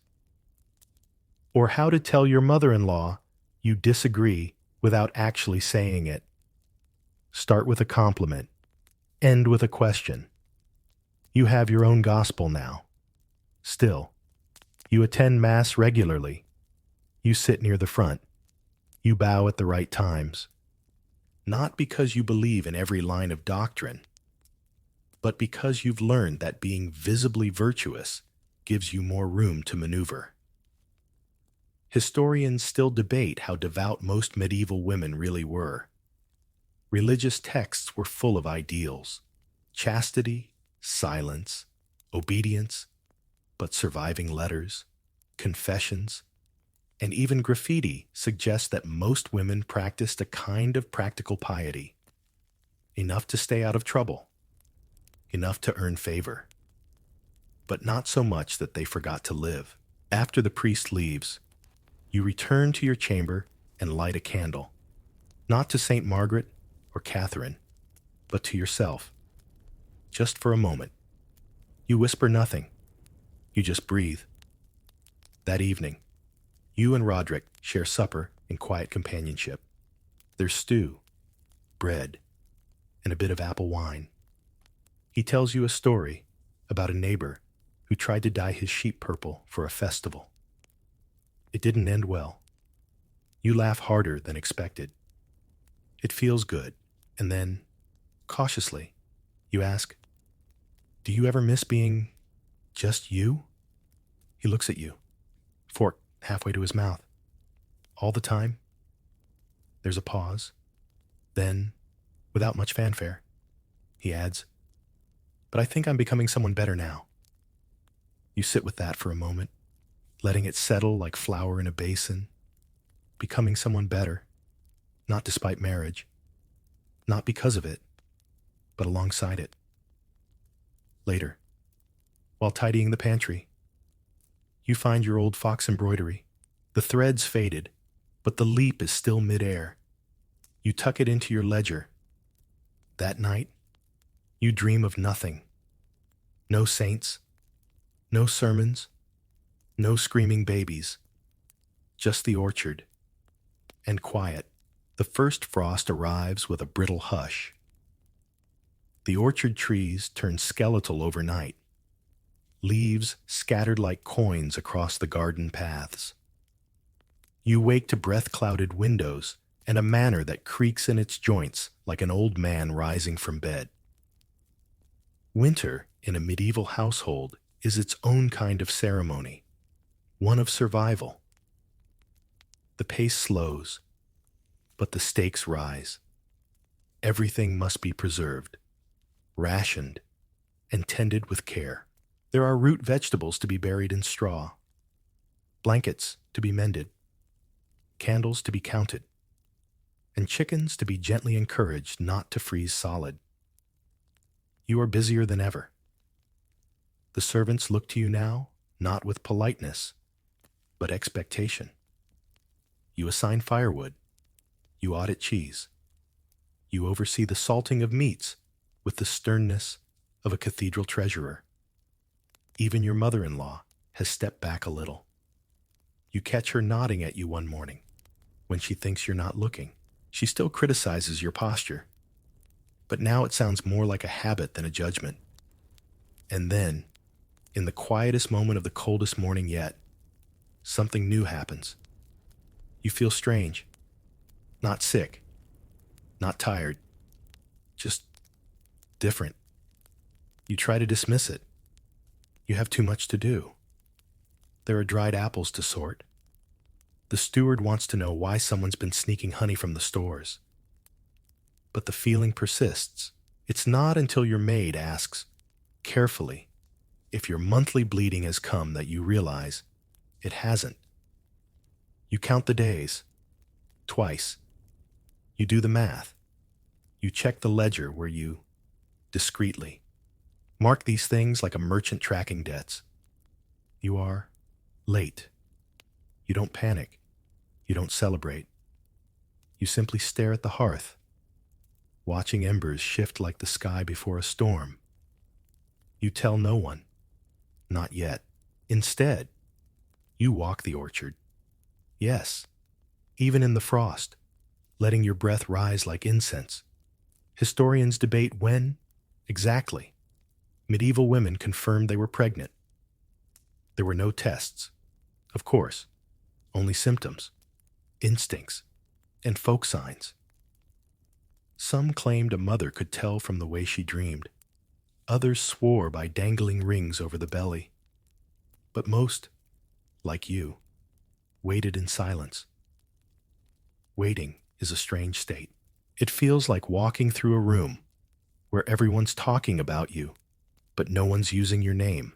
or how to tell your mother-in-law you disagree without actually saying it. Start with a compliment, end with a question. You have your own gospel now. Still, you attend Mass regularly. You sit near the front. You bow at the right times. Not because you believe in every line of doctrine, but because you've learned that being visibly virtuous gives you more room to maneuver. Historians still debate how devout most medieval women really were. Religious texts were full of ideals: chastity, silence, obedience, but surviving letters, confessions, and even graffiti suggest that most women practiced a kind of practical piety, enough to stay out of trouble, enough to earn favor, but not so much that they forgot to live. After the priest leaves, you return to your chamber and light a candle, not to St. Margaret or Catherine, but to yourself. Just for a moment. You whisper nothing. You just breathe. That evening, you and Roderick share supper in quiet companionship. There's stew, bread, and a bit of apple wine. He tells you a story about a neighbor who tried to dye his sheep purple for a festival. It didn't end well. You laugh harder than expected. It feels good, and then, cautiously, you ask, "Do you ever miss being just you?" He looks at you, fork halfway to his mouth. "All the time?" There's a pause. Then, without much fanfare, he adds, "But I think I'm becoming someone better now." You sit with that for a moment, letting it settle like flour in a basin. Becoming someone better, not despite marriage, not because of it, but alongside it. Later, while tidying the pantry, you find your old fox embroidery. The thread's faded, but the leap is still midair. You tuck it into your ledger. That night, you dream of nothing. No saints, no sermons, no screaming babies, just the orchard, and quiet. The first frost arrives with a brittle hush. The orchard trees turn skeletal overnight, leaves scattered like coins across the garden paths. You wake to breath-clouded windows and a manor that creaks in its joints like an old man rising from bed. Winter in a medieval household is its own kind of ceremony, one of survival. The pace slows, but the stakes rise. Everything must be preserved, rationed, and tended with care. There are root vegetables to be buried in straw, blankets to be mended, candles to be counted, and chickens to be gently encouraged not to freeze solid. You are busier than ever. The servants look to you now, not with politeness, but expectation. You assign firewood. You audit cheese. You oversee the salting of meats with the sternness of a cathedral treasurer. Even your mother-in-law has stepped back a little. You catch her nodding at you one morning when she thinks you're not looking. She still criticizes your posture, but now it sounds more like a habit than a judgment. And then, in the quietest moment of the coldest morning yet, something new happens. You feel strange. Not sick. Not tired. Just different. You try to dismiss it. You have too much to do. There are dried apples to sort. The steward wants to know why someone's been sneaking honey from the stores. But the feeling persists. It's not until your maid asks, carefully, if your monthly bleeding has come that you realize it hasn't. You count the days. Twice. You do the math. You check the ledger where you, discreetly, mark these things like a merchant tracking debts. You are late. You don't panic. You don't celebrate. You simply stare at the hearth, watching embers shift like the sky before a storm. You tell no one. Not yet. Instead, you walk the orchard. Yes, even in the frost, letting your breath rise like incense. Historians debate when, exactly, medieval women confirmed they were pregnant. There were no tests, of course, only symptoms, instincts, and folk signs. Some claimed a mother could tell from the way she dreamed. Others swore by dangling rings over the belly. But most, like you, waited in silence. Waiting is a strange state. It feels like walking through a room where everyone's talking about you, but no one's using your name.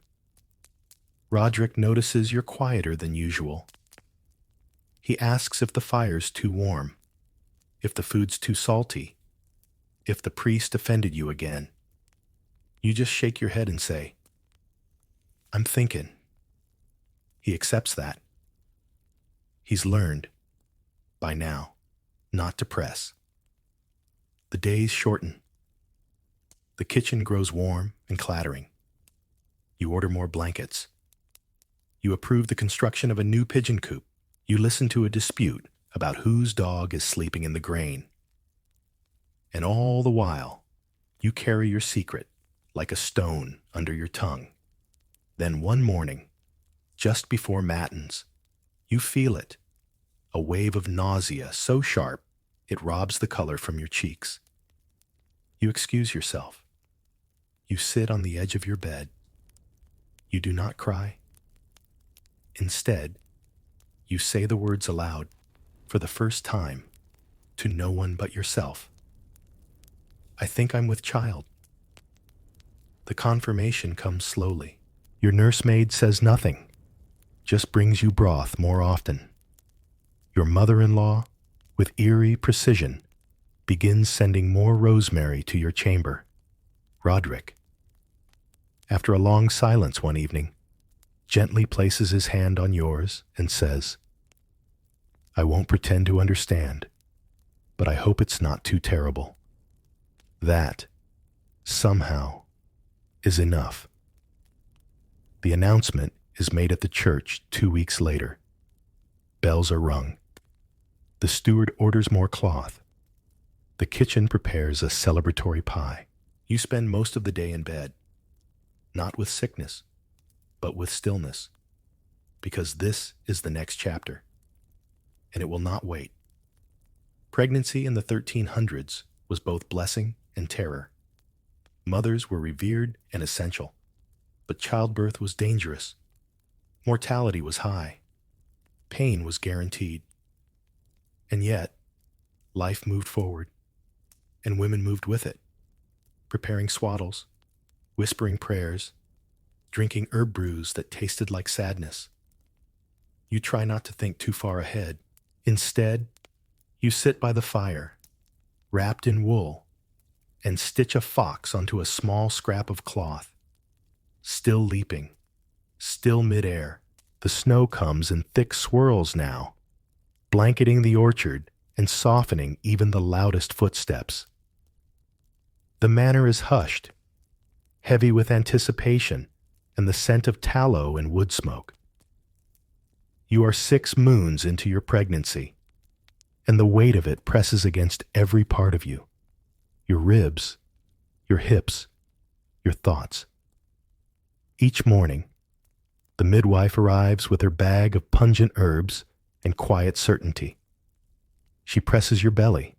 Roderick notices you're quieter than usual. He asks if the fire's too warm, if the food's too salty, if the priest offended you again. You just shake your head and say, "I'm thinking." He accepts that. He's learned, by now, not to press. The days shorten. The kitchen grows warm and clattering. You order more blankets. You approve the construction of a new pigeon coop. You listen to a dispute about whose dog is sleeping in the grain. And all the while, you carry your secret like a stone under your tongue. Then one morning, just before matins, you feel it, a wave of nausea so sharp it robs the color from your cheeks. You excuse yourself. You sit on the edge of your bed. You do not cry. Instead, you say the words aloud, for the first time, to no one but yourself. "I think I'm with child." The confirmation comes slowly. Your nursemaid says nothing, just brings you broth more often. Your mother-in-law, with eerie precision, begins sending more rosemary to your chamber. Roderick, after a long silence one evening, gently places his hand on yours and says, "I won't pretend to understand, but I hope it's not too terrible." That, somehow, is enough. The announcement is made at the church 2 weeks later. Bells are rung. The steward orders more cloth. The kitchen prepares a celebratory pie. You spend most of the day in bed, not with sickness, but with stillness, because this is the next chapter, and it will not wait. Pregnancy in the 1300s was both blessing and terror. Mothers were revered and essential, but childbirth was dangerous. Mortality was high. Pain was guaranteed. And yet, life moved forward, and women moved with it, preparing swaddles, whispering prayers, drinking herb brews that tasted like sadness. You try not to think too far ahead. Instead, you sit by the fire, wrapped in wool, and stitch a fox onto a small scrap of cloth. Still leaping, still midair, the snow comes in thick swirls now, blanketing the orchard and softening even the loudest footsteps. The manor is hushed, heavy with anticipation and the scent of tallow and wood smoke. You are 6 moons into your pregnancy, and the weight of it presses against every part of you. Your ribs, your hips, your thoughts. Each morning, the midwife arrives with her bag of pungent herbs and quiet certainty. She presses your belly,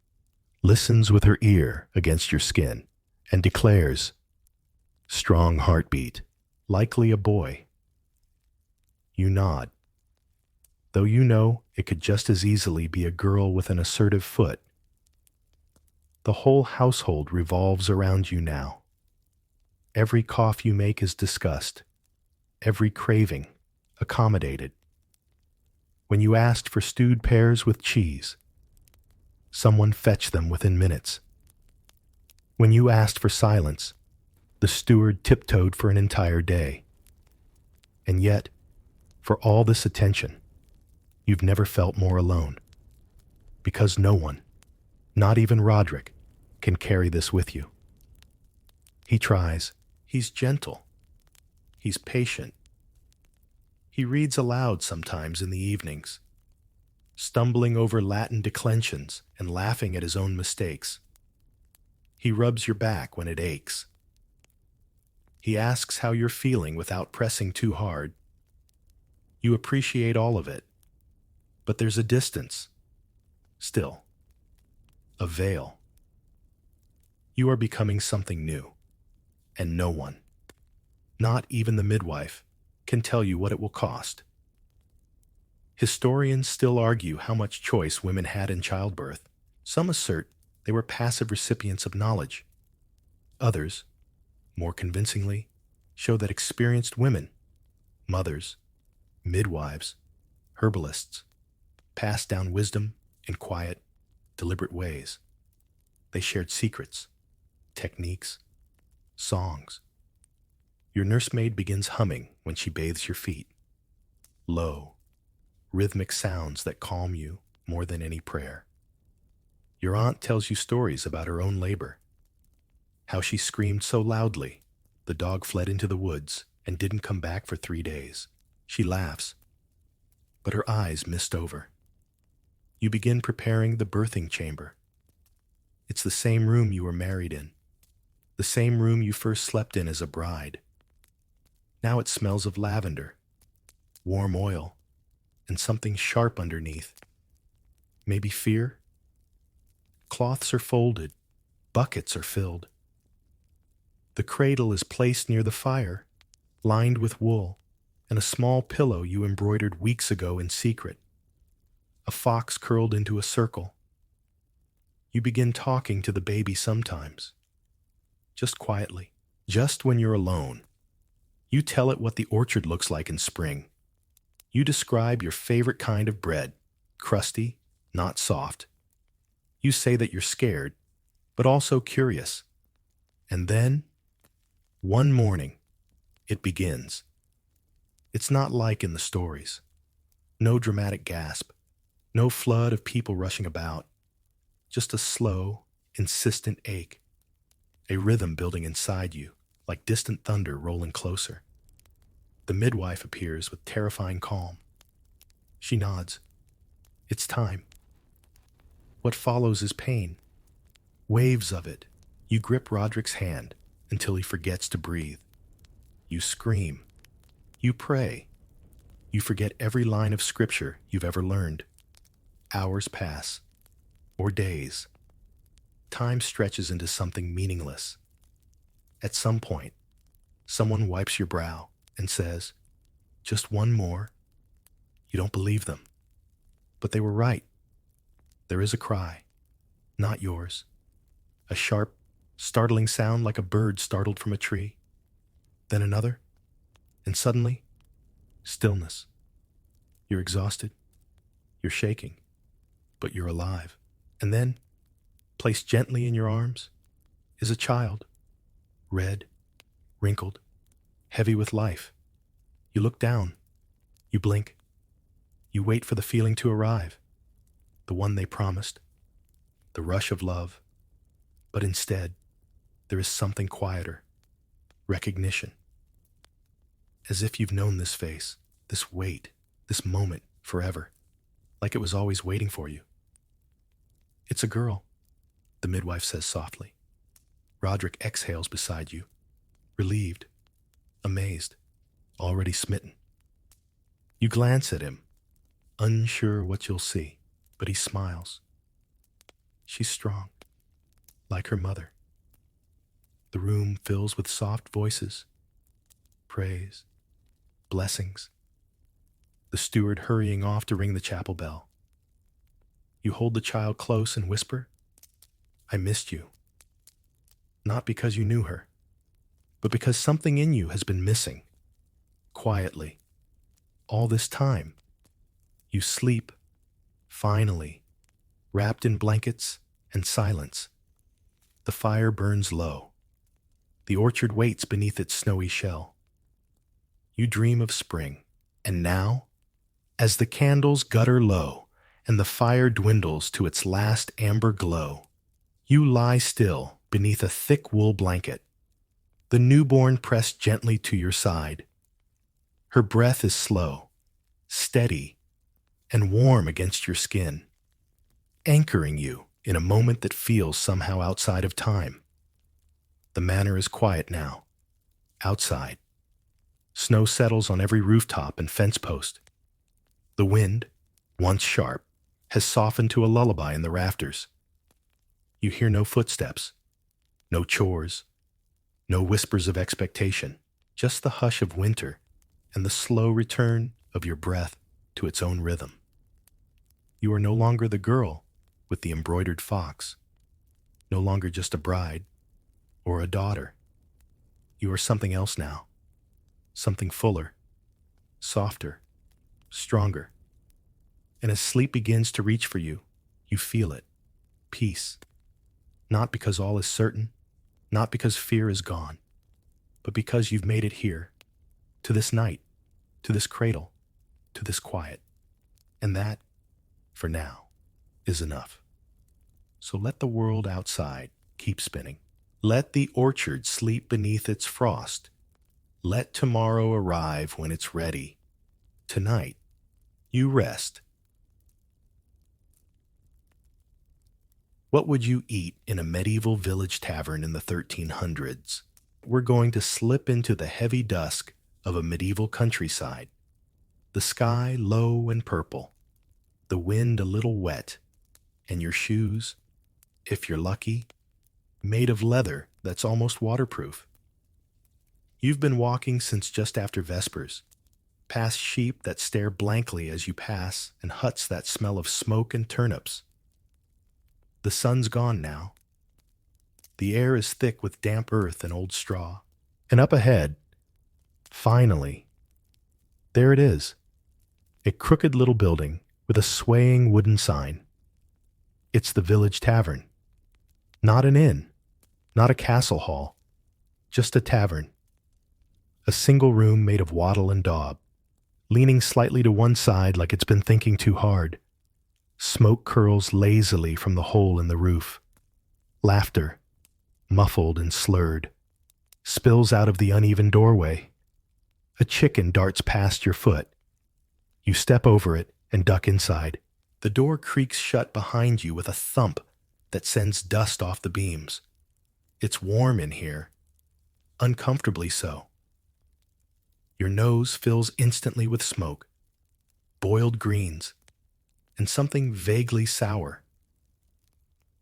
listens with her ear against your skin, and declares, "Strong heartbeat, likely a boy." You nod, though you know it could just as easily be a girl with an assertive foot. The whole household revolves around you now. Every cough you make is discussed, every craving accommodated. When you asked for stewed pears with cheese, someone fetched them within minutes. When you asked for silence, the steward tiptoed for an entire day. And yet, for all this attention, you've never felt more alone. Because no one, not even Roderick, can carry this with you. He tries. He's gentle. He's patient. He reads aloud sometimes in the evenings, stumbling over Latin declensions and laughing at his own mistakes. He rubs your back when it aches. He asks how you're feeling without pressing too hard. You appreciate all of it, but there's a distance. Still, a veil. You are becoming something new, and no one, not even the midwife, can tell you what it will cost. Historians still argue how much choice women had in childbirth. Some assert they were passive recipients of knowledge. Others, more convincingly, show that experienced women, mothers, midwives, herbalists, passed down wisdom in quiet, deliberate ways. They shared secrets, techniques, songs. Your nursemaid begins humming when she bathes your feet. Low, rhythmic sounds that calm you more than any prayer. Your aunt tells you stories about her own labor, how she screamed so loudly the dog fled into the woods and didn't come back for 3 days. She laughs, but her eyes mist over. You begin preparing the birthing chamber. It's the same room you were married in, the same room you first slept in as a bride. Now it smells of lavender, warm oil, and something sharp underneath. Maybe fear? Cloths are folded, buckets are filled. The cradle is placed near the fire, lined with wool, and a small pillow you embroidered weeks ago in secret. A fox curled into a circle. You begin talking to the baby sometimes, just quietly, just when you're alone. You tell it what the orchard looks like in spring. You describe your favorite kind of bread, crusty, not soft. You say that you're scared, but also curious. And then, one morning, it begins. It's not like in the stories. No dramatic gasp, no flood of people rushing about. Just a slow, insistent ache. A rhythm building inside you, like distant thunder rolling closer. The midwife appears with terrifying calm. She nods. It's time. What follows is pain. Waves of it. You grip Roderick's hand until he forgets to breathe. You scream. You pray. You forget every line of scripture you've ever learned. Hours pass, or days. Time stretches into something meaningless. At some point, someone wipes your brow and says, "Just one more." You don't believe them, but they were right. There is a cry, not yours. A sharp, startling sound like a bird startled from a tree. Then another, and suddenly, stillness. You're exhausted. You're shaking, but you're alive. And then, placed gently in your arms, is a child. Red, wrinkled, heavy with life. You look down. You blink. You wait for the feeling to arrive. The one they promised. The rush of love. But instead, there is something quieter. Recognition. As if you've known this face, this wait, this moment forever, like it was always waiting for you. It's a girl, the midwife says softly. Roderick exhales beside you, relieved, amazed, already smitten. You glance at him, unsure what you'll see, but he smiles. She's strong, like her mother. The room fills with soft voices, praise, blessings. The steward hurrying off to ring the chapel bell. You hold the child close and whisper, "I missed you." Not because you knew her, but because something in you has been missing. Quietly, all this time, you sleep, finally, wrapped in blankets and silence. The fire burns low. The orchard waits beneath its snowy shell. You dream of spring, and now, as the candles gutter low and the fire dwindles to its last amber glow, you lie still beneath a thick wool blanket, the newborn pressed gently to your side. Her breath is slow, steady, and warm against your skin, anchoring you in a moment that feels somehow outside of time. The manor is quiet now, outside. Snow settles on every rooftop and fence post. The wind, once sharp, has softened to a lullaby in the rafters. You hear no footsteps, no chores, no whispers of expectation, just the hush of winter and the slow return of your breath to its own rhythm. You are no longer the girl with the embroidered fox, no longer just a bride or a daughter. You are something else now, something fuller, softer, stronger. And as sleep begins to reach for you, you feel it, peace. Not because all is certain, not because fear is gone, but because you've made it here, to this night, to this cradle, to this quiet. And that, for now, is enough. So let the world outside keep spinning. Let the orchard sleep beneath its frost. Let tomorrow arrive when it's ready. Tonight, you rest. What would you eat in a medieval village tavern in the 1300s? We're going to slip into the heavy dusk of a medieval countryside. The sky low and purple, the wind a little wet, and your shoes, if you're lucky, made of leather that's almost waterproof. You've been walking since just after Vespers, past sheep that stare blankly as you pass and huts that smell of smoke and turnips. The sun's gone now. The air is thick with damp earth and old straw. And up ahead, finally, there it is, a crooked little building with a swaying wooden sign. It's the village tavern. Not an inn, not a castle hall, just a tavern. A single room made of wattle and daub, leaning slightly to one side like it's been thinking too hard. Smoke curls lazily from the hole in the roof. Laughter, muffled and slurred, spills out of the uneven doorway. A chicken darts past your foot. You step over it and duck inside. The door creaks shut behind you with a thump that sends dust off the beams. It's warm in here, uncomfortably so. Your nose fills instantly with smoke, boiled greens, and something vaguely sour.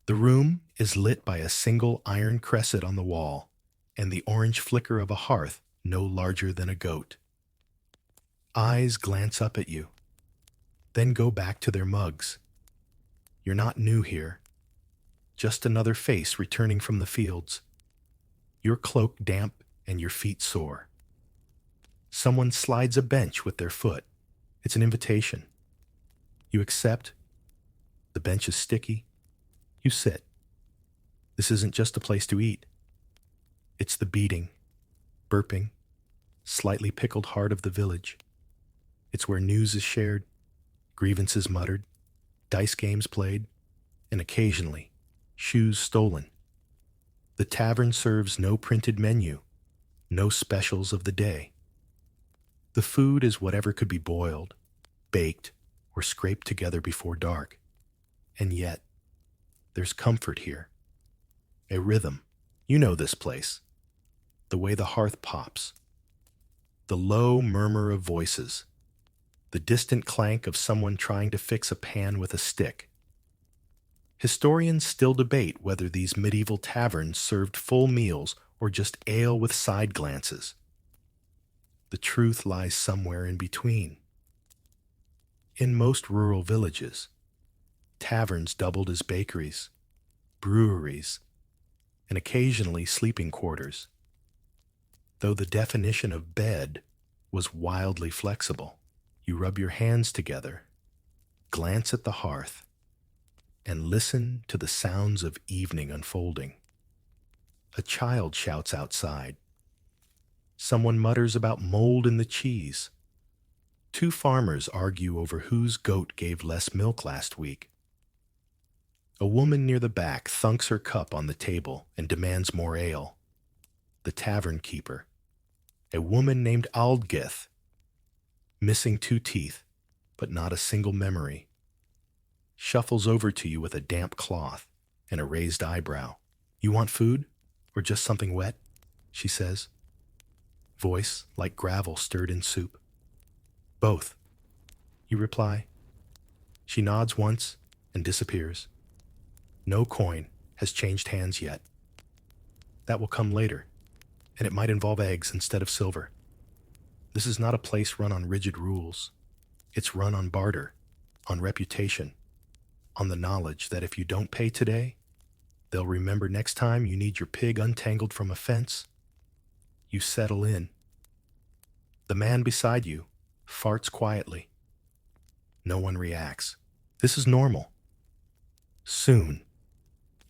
The room is lit by a single iron cresset on the wall and the orange flicker of a hearth no larger than a goat. Eyes glance up at you, then go back to their mugs. You're not new here, just another face returning from the fields. Your cloak damp and your feet sore. Someone slides a bench with their foot. It's an invitation. You accept. The bench is sticky. You sit. This isn't just a place to eat. It's the beating, burping, slightly pickled heart of the village. It's where news is shared, grievances muttered, dice games played, and occasionally, shoes stolen. The tavern serves no printed menu, no specials of the day. The food is whatever could be boiled, baked, or scraped together before dark. And yet, there's comfort here. A rhythm. You know this place. The way the hearth pops. The low murmur of voices. The distant clank of someone trying to fix a pan with a stick. Historians still debate whether these medieval taverns served full meals or just ale with side glances. The truth lies somewhere in between. In most rural villages, taverns doubled as bakeries, breweries, and occasionally sleeping quarters, though the definition of bed was wildly flexible. You rub your hands together, glance at the hearth, and listen to the sounds of evening unfolding. A child shouts outside. Someone mutters about mold in the cheese. Two farmers argue over whose goat gave less milk last week. A woman near the back thunks her cup on the table and demands more ale. The tavern keeper, a woman named Aldgith, missing 2 teeth, but not a single memory, shuffles over to you with a damp cloth and a raised eyebrow. "You want food? Or just something wet?" she says. Voice like gravel stirred in soup. "Both," you reply. She nods once and disappears. No coin has changed hands yet. That will come later, and it might involve eggs instead of silver. This is not a place run on rigid rules. It's run on barter, on reputation, on the knowledge that if you don't pay today, they'll remember next time you need your pig untangled from a fence. You settle in. The man beside you farts quietly. No one reacts. This is normal. Soon,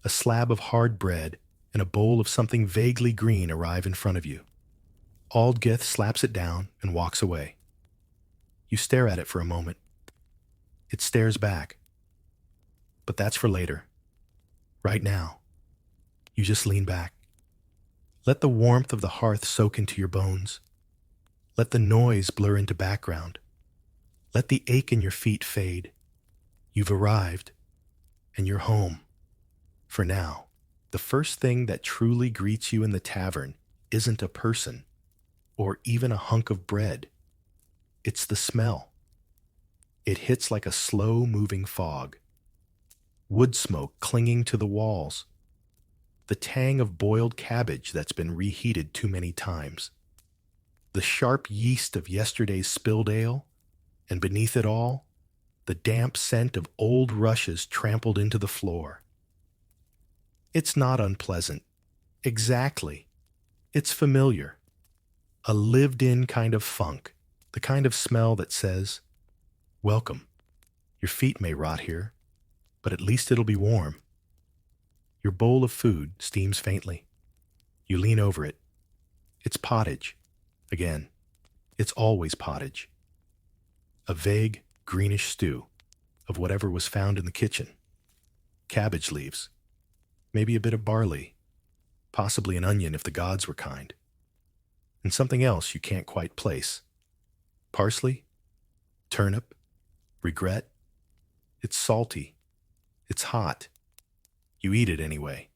a slab of hard bread and a bowl of something vaguely green arrive in front of you. Aldgith slaps it down and walks away. You stare at it for a moment. It stares back. But that's for later. Right now, you just lean back. Let the warmth of the hearth soak into your bones. Let the noise blur into background. Let the ache in your feet fade. You've arrived, and you're home. For now, the first thing that truly greets you in the tavern isn't a person, or even a hunk of bread. It's the smell. It hits like a slow-moving fog. Wood smoke clinging to the walls. The tang of boiled cabbage that's been reheated too many times. The sharp yeast of yesterday's spilled ale, and beneath it all, the damp scent of old rushes trampled into the floor. It's not unpleasant. Exactly. It's familiar. A lived-in kind of funk, the kind of smell that says, "Welcome. Your feet may rot here, but at least it'll be warm." Your bowl of food steams faintly. You lean over it. It's pottage. Again, it's always pottage. A vague, greenish stew of whatever was found in the kitchen. Cabbage leaves. Maybe a bit of barley. Possibly an onion if the gods were kind. And something else you can't quite place. Parsley? Turnip? Regret? It's salty. It's hot. You eat it anyway.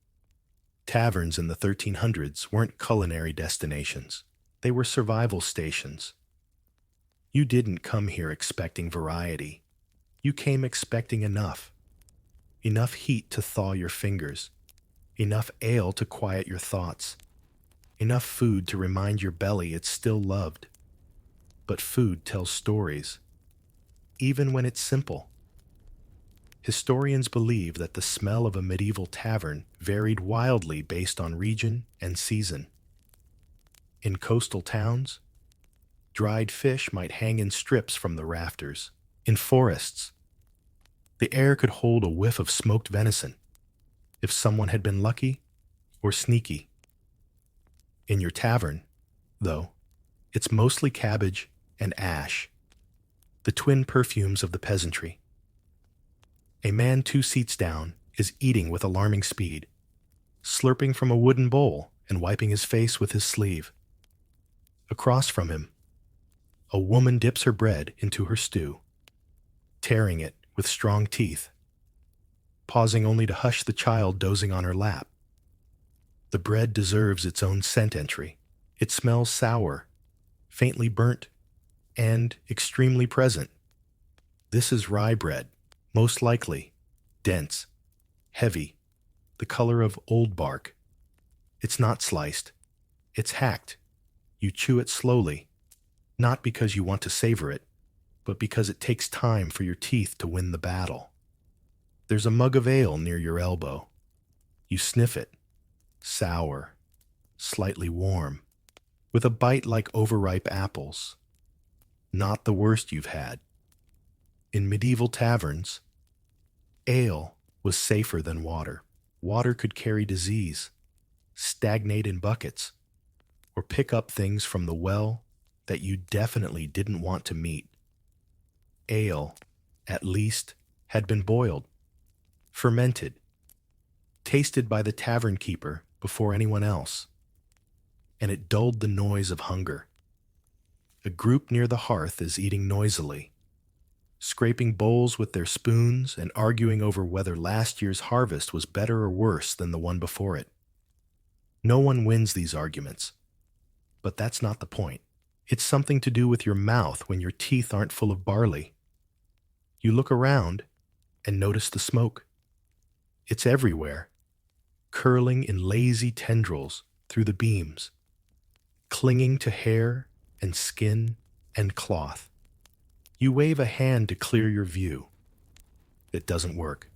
Taverns in the 1300s weren't culinary destinations. They were survival stations. You didn't come here expecting variety. You came expecting enough. Enough heat to thaw your fingers. Enough ale to quiet your thoughts. Enough food to remind your belly it's still loved. But food tells stories, even when it's simple. Historians believe that the smell of a medieval tavern varied wildly based on region and season. In coastal towns, dried fish might hang in strips from the rafters. In forests, the air could hold a whiff of smoked venison, if someone had been lucky or sneaky. In your tavern, though, it's mostly cabbage and ash, the twin perfumes of the peasantry. A man 2 seats down is eating with alarming speed. slurping from a wooden bowl and wiping his face with his sleeve. Across from him, a woman dips her bread into her stew, tearing it with strong teeth, pausing only to hush the child dozing on her lap. The bread deserves its own scent entry. It smells sour, faintly burnt, and extremely present. This is rye bread, most likely, dense, heavy, the color of old bark. It's not sliced. It's hacked. You chew it slowly, not because you want to savor it, but because it takes time for your teeth to win the battle. There's a mug of ale near your elbow. You sniff it. Sour, slightly warm, with a bite like overripe apples. Not the worst you've had. In medieval taverns, ale was safer than water. Water could carry disease, stagnate in buckets, or pick up things from the well that you definitely didn't want to meet. Ale, at least, had been boiled, fermented, tasted by the tavern keeper before anyone else, and it dulled the noise of hunger. A group near the hearth is eating noisily, scraping bowls with their spoons and arguing over whether last year's harvest was better or worse than the one before it. No one wins these arguments, but that's not the point. It's something to do with your mouth when your teeth aren't full of barley. You look around and notice the smoke. It's everywhere, curling in lazy tendrils through the beams, clinging to hair and skin and cloth. You wave a hand to clear your view. It doesn't work.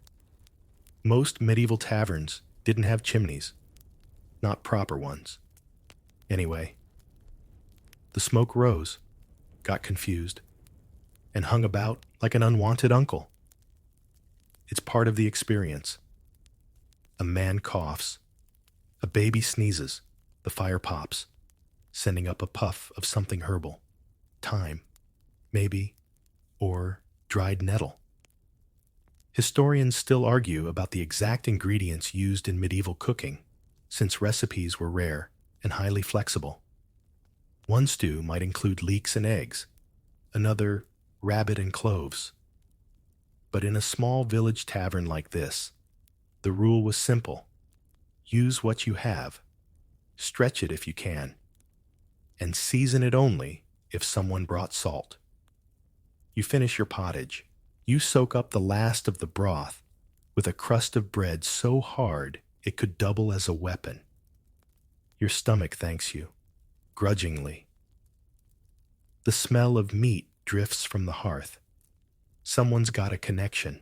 Most medieval taverns didn't have chimneys, not proper ones. Anyway, the smoke rose, got confused, and hung about like an unwanted uncle. It's part of the experience. A man coughs. A baby sneezes. The fire pops, sending up a puff of something herbal. Thyme, maybe, or dried nettle. Historians still argue about the exact ingredients used in medieval cooking, since recipes were rare and highly flexible. One stew might include leeks and eggs, another rabbit and cloves. But in a small village tavern like this, the rule was simple. Use what you have, stretch it if you can, and season it only if someone brought salt. You finish your pottage. You soak up the last of the broth with a crust of bread so hard it could double as a weapon. Your stomach thanks you, grudgingly. The smell of meat drifts from the hearth. Someone's got a connection.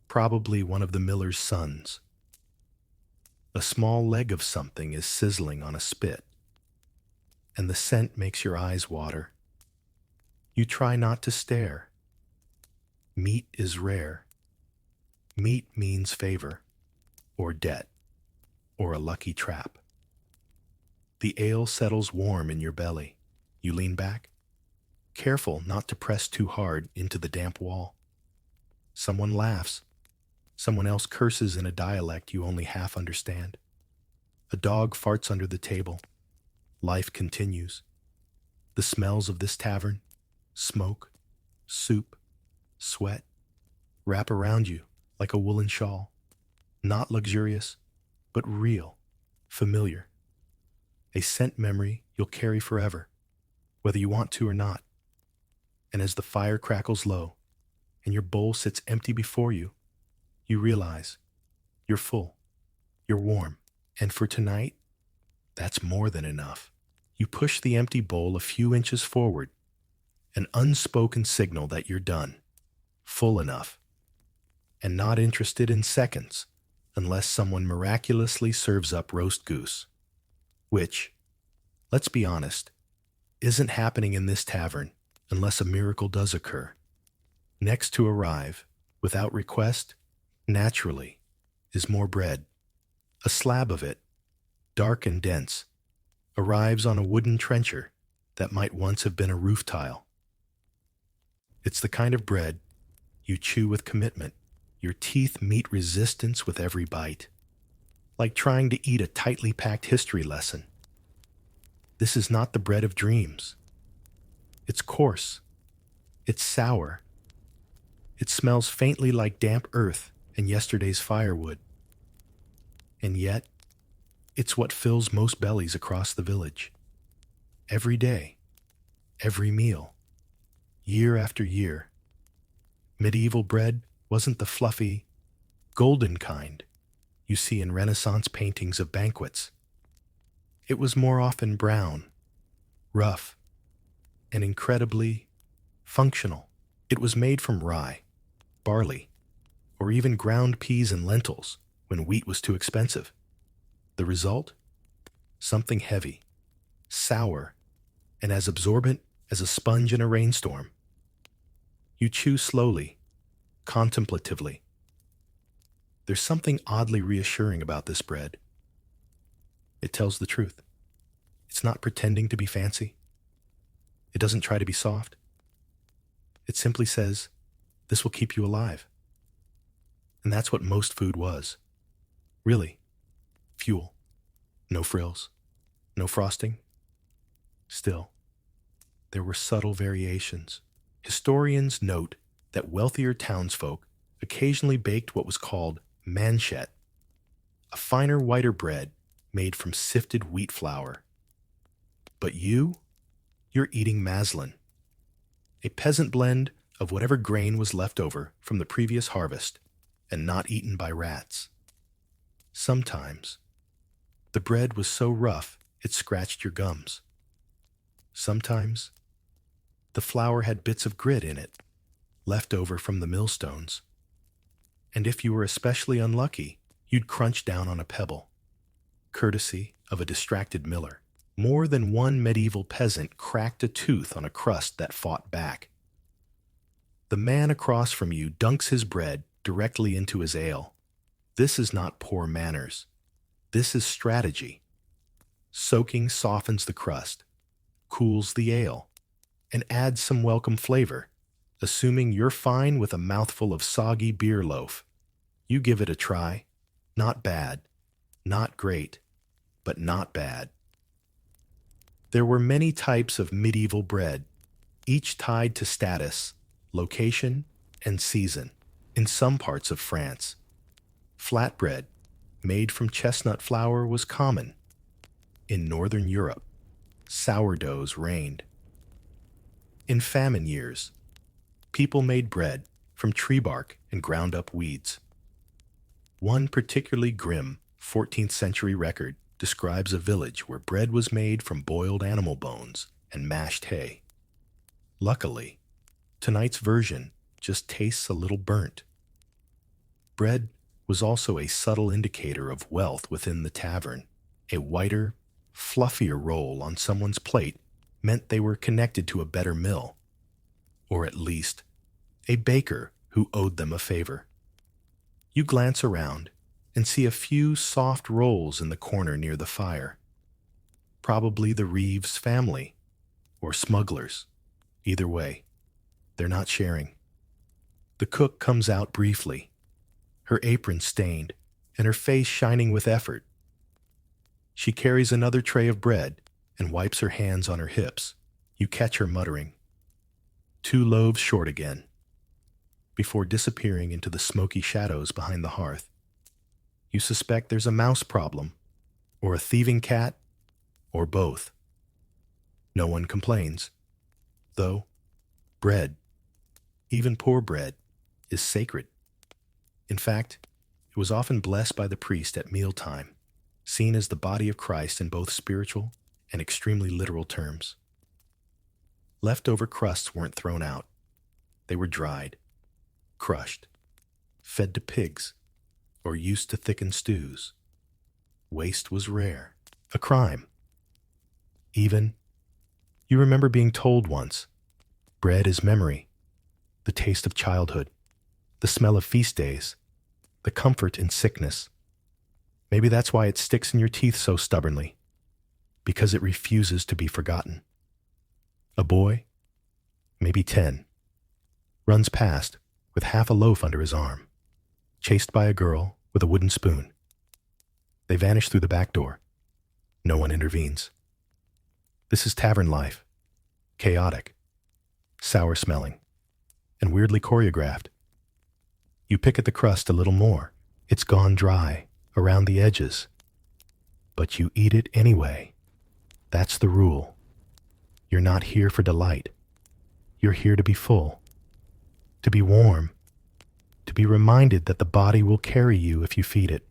Probably one of the miller's sons. A small leg of something is sizzling on a spit, and the scent makes your eyes water. You try not to stare. Meat is rare. Meat means favor, or debt, or a lucky trap. The ale settles warm in your belly. You lean back, careful not to press too hard into the damp wall. Someone laughs. Someone else curses in a dialect you only half understand. A dog farts under the table. Life continues. The smells of this tavern, smoke, soup, sweat, wrap around you like a woolen shawl. Not luxurious, but real, familiar. A scent memory you'll carry forever, whether you want to or not. And as the fire crackles low and your bowl sits empty before you, you realize you're full, you're warm, and for tonight, that's more than enough. You push the empty bowl a few inches forward, an unspoken signal that you're done, full enough, and not interested in seconds unless someone miraculously serves up roast goose, which, let's be honest, isn't happening in this tavern unless a miracle does occur. Next to arrive, without request, naturally, is more bread. A slab of it, dark and dense, arrives on a wooden trencher that might once have been a roof tile. It's the kind of bread you chew with commitment. Your teeth meet resistance with every bite, like trying to eat a tightly packed history lesson. This is not the bread of dreams. It's coarse. It's sour. It smells faintly like damp earth and yesterday's firewood. And yet, it's what fills most bellies across the village. Every day, every meal, year after year. Medieval bread wasn't the fluffy, golden kind you see in Renaissance paintings of banquets. It was more often brown, rough, and incredibly functional. It was made from rye, barley, or even ground peas and lentils when wheat was too expensive. The result? Something heavy, sour, and as absorbent as a sponge in a rainstorm. You chew slowly, contemplatively. There's something oddly reassuring about this bread. It tells the truth. It's not pretending to be fancy. It doesn't try to be soft. It simply says, this will keep you alive. And that's what most food was. Really. Fuel. No frills. No frosting. Still, there were subtle variations. Historians note that wealthier townsfolk occasionally baked what was called manchet, a finer, whiter bread made from sifted wheat flour. But you're eating maslin, a peasant blend of whatever grain was left over from the previous harvest and not eaten by rats. Sometimes, the bread was so rough it scratched your gums. Sometimes, the flour had bits of grit in it, left over from the millstones. And if you were especially unlucky, you'd crunch down on a pebble, courtesy of a distracted miller. More than one medieval peasant cracked a tooth on a crust that fought back. The man across from you dunks his bread directly into his ale. This is not poor manners. This is strategy. Soaking softens the crust, cools the ale, and adds some welcome flavor, assuming you're fine with a mouthful of soggy beer loaf. You give it a try. Not bad, not great, but not bad. There were many types of medieval bread, each tied to status, location, and season. In some parts of France, flatbread, made from chestnut flour, was common. In Northern Europe, sourdoughs reigned. In famine years, people made bread from tree bark and ground up weeds. One particularly grim 14th century record describes a village where bread was made from boiled animal bones and mashed hay. Luckily, tonight's version just tastes a little burnt. Bread was also a subtle indicator of wealth within the tavern. A whiter, fluffier roll on someone's plate meant they were connected to a better mill, or at least a baker who owed them a favor. You glance around and see a few soft rolls in the corner near the fire. Probably the Reeves family, or smugglers. Either way, they're not sharing. The cook comes out briefly, her apron stained and her face shining with effort. She carries another tray of bread and wipes her hands on her hips. You catch her muttering, 2 loaves short again, before disappearing into the smoky shadows behind the hearth. You suspect there's a mouse problem, or a thieving cat, or both. No one complains, though bread, even poor bread, is sacred. In fact, it was often blessed by the priest at mealtime, seen as the body of Christ in both spiritual and extremely literal terms. Leftover crusts weren't thrown out. They were dried, crushed, fed to pigs, or used to thicken stews. Waste was rare, a crime. Even, you remember being told once, bread is memory, the taste of childhood, the smell of feast days, the comfort in sickness. Maybe that's why it sticks in your teeth so stubbornly, because it refuses to be forgotten. A boy, maybe 10, runs past with half a loaf under his arm, chased by a girl with a wooden spoon. They vanish through the back door. No one intervenes. This is tavern life. Chaotic, sour-smelling, and weirdly choreographed. You pick at the crust a little more. It's gone dry, around the edges. But you eat it anyway. That's the rule. You're not here for delight. You're here to be full, to be warm, to be reminded that the body will carry you if you feed it,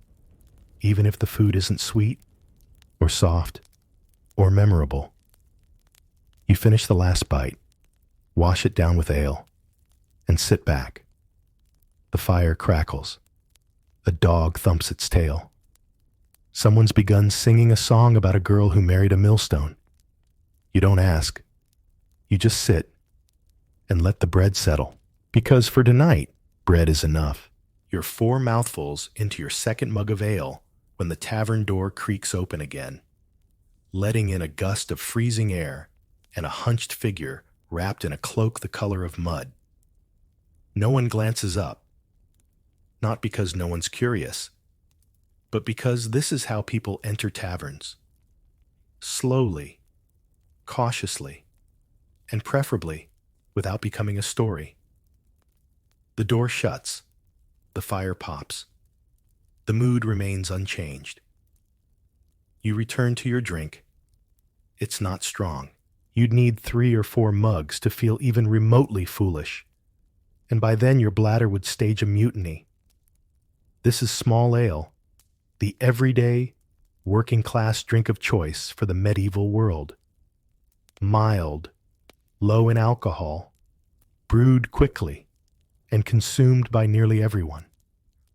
even if the food isn't sweet or soft or memorable. You finish the last bite, wash it down with ale, and sit back. The fire crackles. A dog thumps its tail. Someone's begun singing a song about a girl who married a millstone. You don't ask. You just sit and let the bread settle. Because for tonight, bread is enough. You're 4 mouthfuls into your second mug of ale when the tavern door creaks open again, letting in a gust of freezing air and a hunched figure wrapped in a cloak the color of mud. No one glances up, not because no one's curious, but because this is how people enter taverns. Slowly, cautiously, and preferably without becoming a story. The door shuts. The fire pops. The mood remains unchanged. You return to your drink. It's not strong. You'd need 3 or 4 mugs to feel even remotely foolish, and by then your bladder would stage a mutiny. This is small ale, the everyday, working-class drink of choice for the medieval world. Mild, low in alcohol, brewed quickly, and consumed by nearly everyone,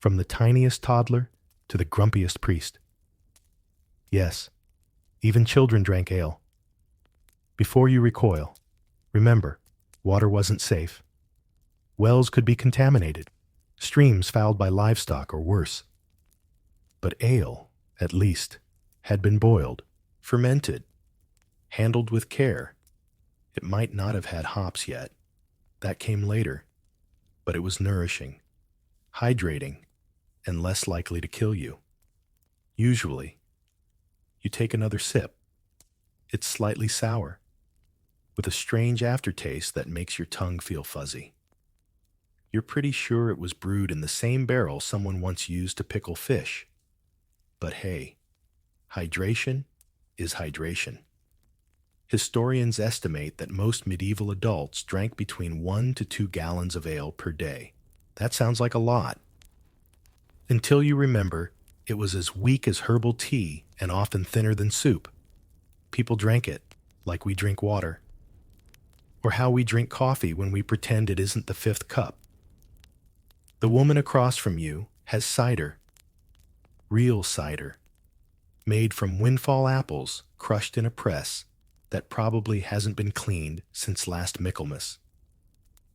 from the tiniest toddler to the grumpiest priest. Yes, even children drank ale. Before you recoil, remember, water wasn't safe. Wells could be contaminated, streams fouled by livestock or worse. But ale, at least, had been boiled, fermented, handled with care. It might not have had hops yet. That came later. But it was nourishing, hydrating, and less likely to kill you. Usually, you take another sip. It's slightly sour, with a strange aftertaste that makes your tongue feel fuzzy. You're pretty sure it was brewed in the same barrel someone once used to pickle fish. But hey, hydration is hydration. Historians estimate that most medieval adults drank between 1 to 2 gallons of ale per day. That sounds like a lot. Until you remember, it was as weak as herbal tea and often thinner than soup. People drank it like we drink water, or how we drink coffee when we pretend it isn't the 5th cup. The woman across from you has cider, real cider, made from windfall apples crushed in a press that probably hasn't been cleaned since last Michaelmas.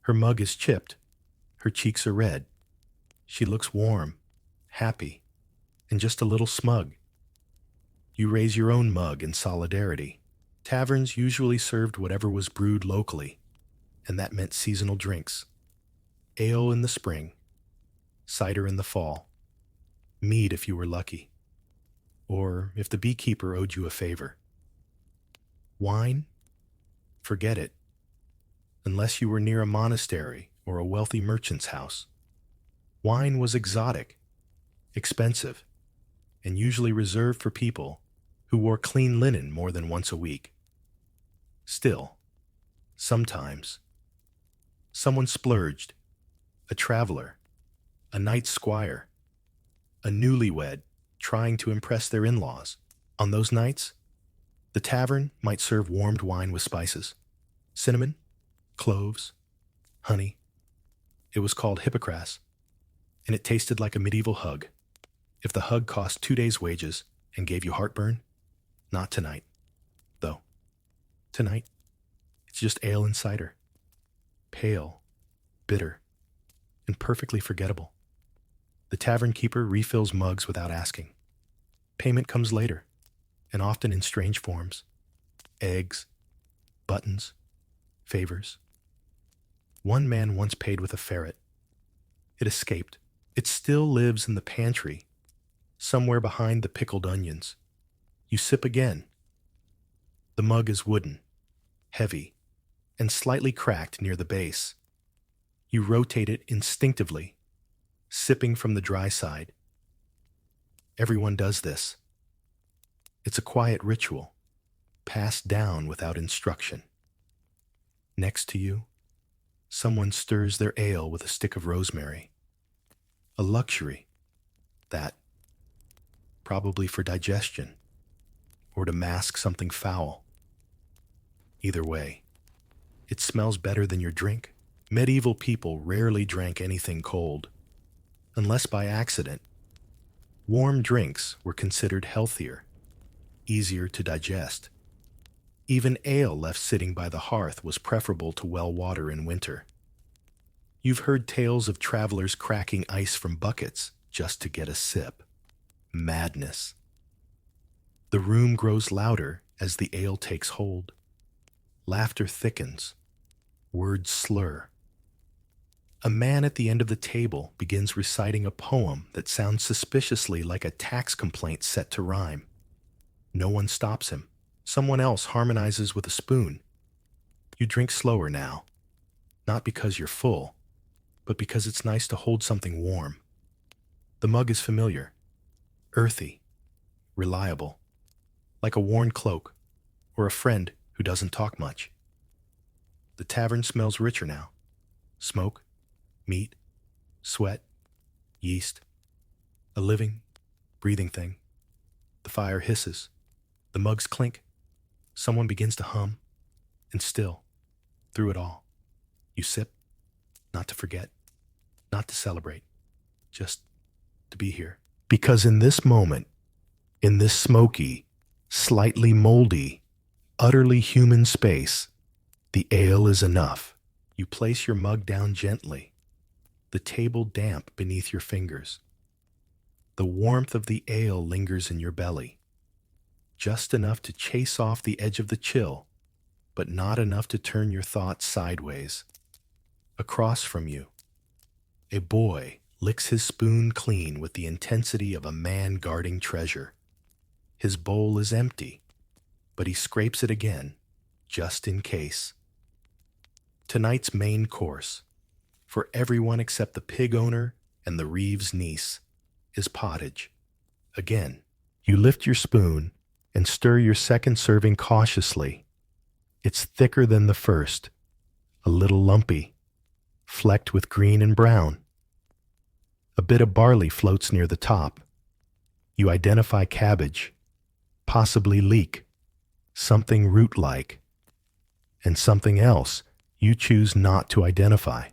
Her mug is chipped. Her cheeks are red. She looks warm, happy, and just a little smug. You raise your own mug in solidarity. Taverns usually served whatever was brewed locally, and that meant seasonal drinks. Ale in the spring, cider in the fall, mead if you were lucky, or if the beekeeper owed you a favor. Wine? Forget it. Unless you were near a monastery or a wealthy merchant's house. Wine was exotic, expensive, and usually reserved for people who wore clean linen more than once a week. Still, sometimes, someone splurged, a traveler, a night squire, a newlywed trying to impress their in-laws. On those nights, the tavern might serve warmed wine with spices, cinnamon, cloves, honey. It was called Hippocras, and it tasted like a medieval hug. If the hug cost 2 days' wages and gave you heartburn, not tonight, though. Tonight, it's just ale and cider. Pale, bitter, and perfectly forgettable. The tavern keeper refills mugs without asking. Payment comes later, and often in strange forms. Eggs, buttons, favors. One man once paid with a ferret. It escaped. It still lives in the pantry, somewhere behind the pickled onions. You sip again. The mug is wooden, heavy, and slightly cracked near the base. You rotate it instinctively, sipping from the dry side. Everyone does this. It's a quiet ritual, passed down without instruction. Next to you, someone stirs their ale with a stick of rosemary. A luxury, that, probably for digestion, or to mask something foul. Either way, it smells better than your drink. Medieval people rarely drank anything cold, unless by accident. Warm drinks were considered healthier, easier to digest. Even ale left sitting by the hearth was preferable to well water in winter. You've heard tales of travelers cracking ice from buckets just to get a sip. Madness. The room grows louder as the ale takes hold. Laughter thickens. Words slur. A man at the end of the table begins reciting a poem that sounds suspiciously like a tax complaint set to rhyme. No one stops him. Someone else harmonizes with a spoon. You drink slower now, not because you're full, but because it's nice to hold something warm. The mug is familiar, earthy, reliable, like a worn cloak or a friend who doesn't talk much. The tavern smells richer now. Smoke, meat, sweat, yeast, a living, breathing thing. The fire hisses. The mugs clink. Someone begins to hum. And still, through it all, you sip, not to forget, not to celebrate, just to be here. Because in this moment, in this smoky, slightly moldy, utterly human space, the ale is enough. You place your mug down gently, the table damp beneath your fingers. The warmth of the ale lingers in your belly, just enough to chase off the edge of the chill, but not enough to turn your thoughts sideways. Across from you, a boy licks his spoon clean with the intensity of a man guarding treasure. His bowl is empty, but he scrapes it again, just in case. Tonight's main course, for everyone except the pig owner and the Reeves' niece, is pottage. Again, you lift your spoon and stir your second serving cautiously. It's thicker than the first, a little lumpy, flecked with green and brown. A bit of barley floats near the top. You identify cabbage, possibly leek, something root-like, and something else you choose not to identify.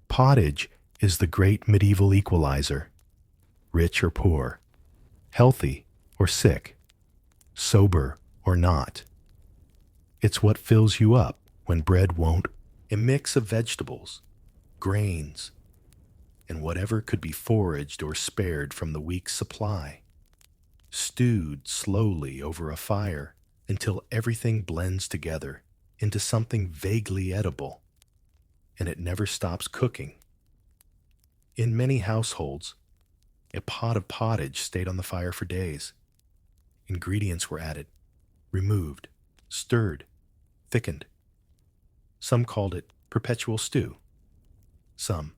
Pottage is the great medieval equalizer, rich or poor, healthy or sick, sober or not. It's what fills you up when bread won't. A mix of vegetables, grains, and whatever could be foraged or spared from the week's supply, stewed slowly over a fire until everything blends together into something vaguely edible, and it never stops cooking. In many households, a pot of pottage stayed on the fire for days. Ingredients were added, removed, stirred, thickened. Some called it perpetual stew. Some,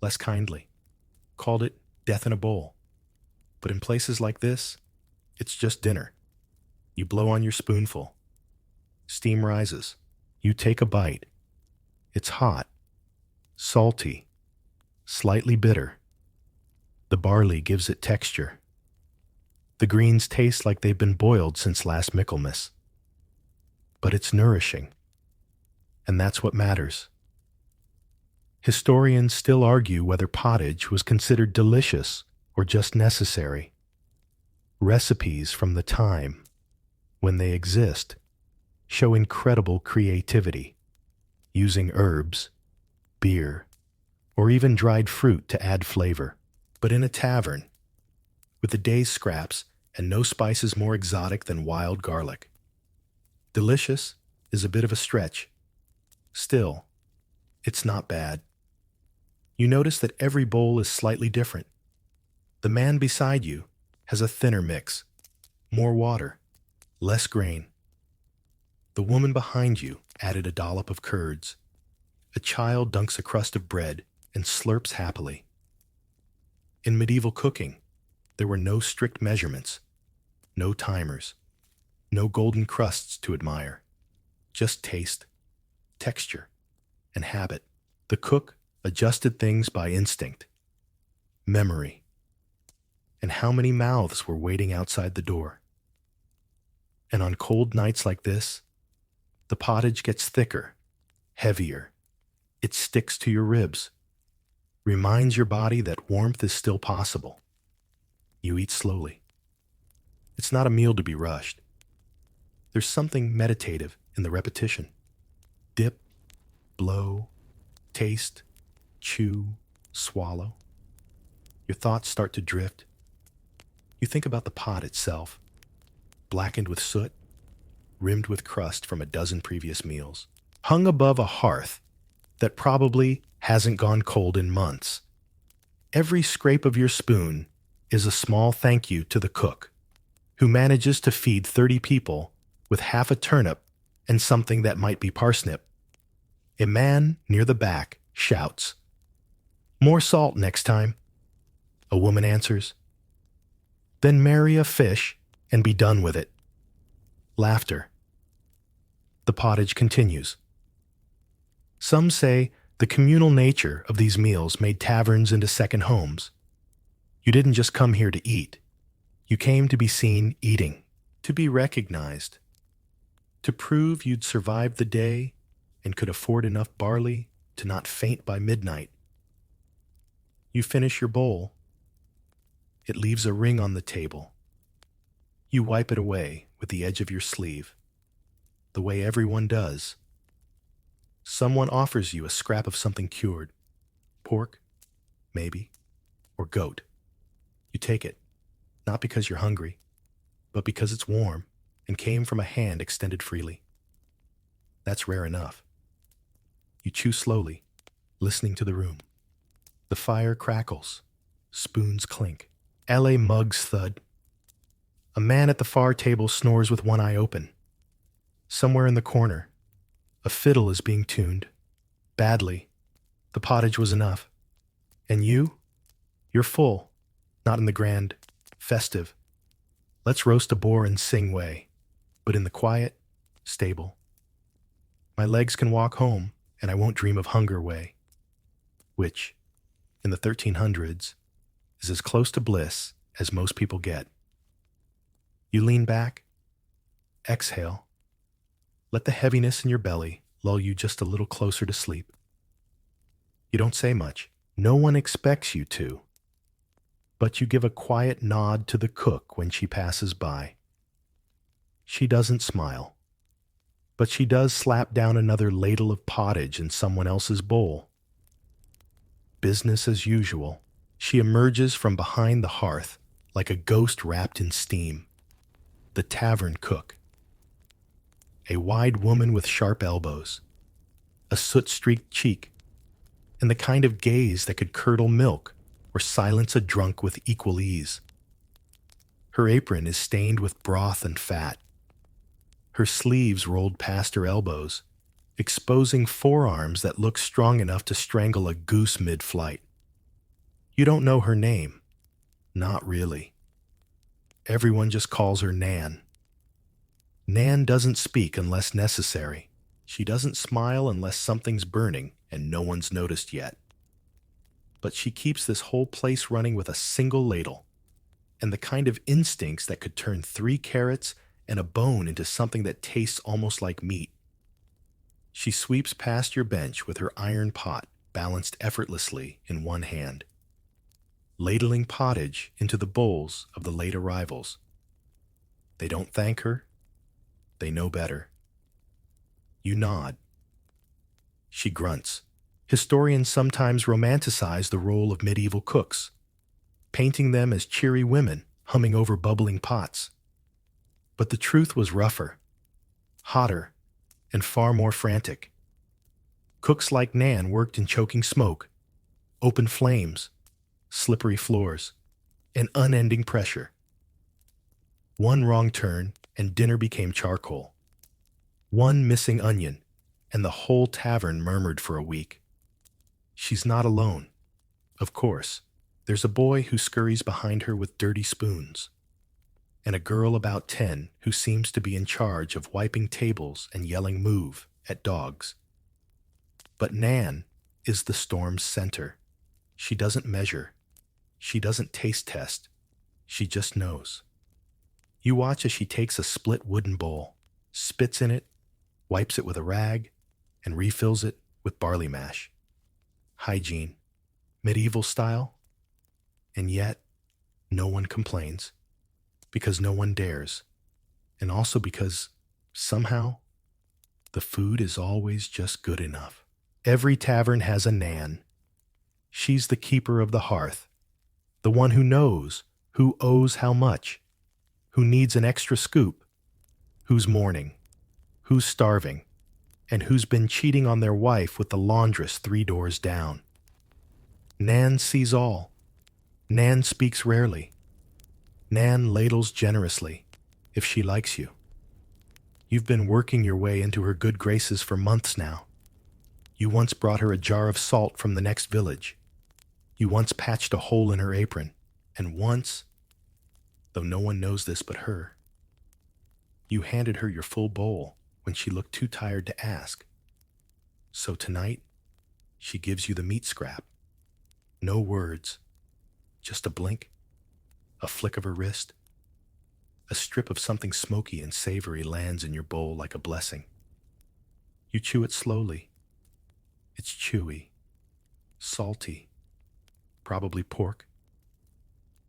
less kindly, called it death in a bowl. But in places like this, it's just dinner. You blow on your spoonful. Steam rises. You take a bite. It's hot, salty, slightly bitter. The barley gives it texture. The greens taste like they've been boiled since last Michaelmas. But it's nourishing. And that's what matters. Historians still argue whether pottage was considered delicious or just necessary. Recipes from the time, when they exist, show incredible creativity, using herbs, beer, or even dried fruit to add flavor. But in a tavern, with the day's scraps and no spices more exotic than wild garlic, delicious is a bit of a stretch. Still, it's not bad. You notice that every bowl is slightly different. The man beside you has a thinner mix, more water, less grain. The woman behind you added a dollop of curds. A child dunks a crust of bread and slurps happily. In medieval cooking, there were no strict measurements, no timers, no golden crusts to admire, just taste, texture, and habit. The cook adjusted things by instinct, memory, and how many mouths were waiting outside the door. And on cold nights like this, the pottage gets thicker, heavier. It sticks to your ribs, reminds your body that warmth is still possible. You eat slowly. It's not a meal to be rushed. There's something meditative in the repetition. Dip, blow, taste, chew, swallow. Your thoughts start to drift. You think about the pot itself, blackened with soot, rimmed with crust from a dozen previous meals, hung above a hearth that probably hasn't gone cold in months. Every scrape of your spoon is a small thank you to the cook, who manages to feed 30 people with half a turnip and something that might be parsnip. A man near the back shouts, "More salt next time." A woman answers, "Then marry a fish and be done with it." Laughter. The pottage continues. Some say the communal nature of these meals made taverns into second homes. You didn't just come here to eat. You came to be seen eating, to be recognized, to prove you'd survived the day and could afford enough barley to not faint by midnight. You finish your bowl. It leaves a ring on the table. You wipe it away with the edge of your sleeve, the way everyone does. Someone offers you a scrap of something cured, pork, maybe, or goat. You take it, not because you're hungry, but because it's warm and came from a hand extended freely. That's rare enough. You chew slowly, listening to the room. The fire crackles, spoons clink, LA mugs thud. A man at the far table snores with one eye open. Somewhere in the corner, a fiddle is being tuned. Badly. The pottage was enough. And you're full, not in the grand, festive, let's roast a boar and sing way, but in the quiet, stable. My legs can walk home, and I won't dream of hunger way, which, in the 1300s, is as close to bliss as most people get. You lean back, exhale, let the heaviness in your belly lull you just a little closer to sleep. You don't say much. No one expects you to. But you give a quiet nod to the cook when she passes by. She doesn't smile, but she does slap down another ladle of pottage in someone else's bowl. Business as usual, she emerges from behind the hearth like a ghost wrapped in steam. The tavern cook. A wide woman with sharp elbows, a soot-streaked cheek, and the kind of gaze that could curdle milk or silence a drunk with equal ease. Her apron is stained with broth and fat. Her sleeves rolled past her elbows, exposing forearms that look strong enough to strangle a goose mid-flight. You don't know her name. Not really. Everyone just calls her Nan. Nan doesn't speak unless necessary. She doesn't smile unless something's burning and no one's noticed yet. But she keeps this whole place running with a single ladle, and the kind of instincts that could turn 3 carrots and a bone into something that tastes almost like meat. She sweeps past your bench with her iron pot balanced effortlessly in one hand, ladling pottage into the bowls of the late arrivals. They don't thank her. They know better. You nod. She grunts. Historians sometimes romanticize the role of medieval cooks, painting them as cheery women humming over bubbling pots. But the truth was rougher, hotter, and far more frantic. Cooks like Nan worked in choking smoke, open flames, slippery floors. An unending pressure. One wrong turn, and dinner became charcoal. One missing onion, and the whole tavern murmured for a week. She's not alone. Of course, there's a boy who scurries behind her with dirty spoons, and a girl about 10 who seems to be in charge of wiping tables and yelling "move" at dogs. But Nan is the storm's center. She doesn't measure. She doesn't taste test. She just knows. You watch as she takes a split wooden bowl, spits in it, wipes it with a rag, and refills it with barley mash. Hygiene. Medieval style. And yet, no one complains. Because no one dares. And also because, somehow, the food is always just good enough. Every tavern has a Nan. She's the keeper of the hearth. The one who knows who owes how much, who needs an extra scoop, who's mourning, who's starving, and who's been cheating on their wife with the laundress 3 doors down. Nan sees all. Nan speaks rarely. Nan ladles generously, if she likes you. You've been working your way into her good graces for months now. You once brought her a jar of salt from the next village. You once patched a hole in her apron. And once, though no one knows this but her, you handed her your full bowl when she looked too tired to ask. So tonight, she gives you the meat scrap. No words, just a blink, a flick of her wrist. A strip of something smoky and savory lands in your bowl like a blessing. You chew it slowly. It's chewy, salty, probably pork,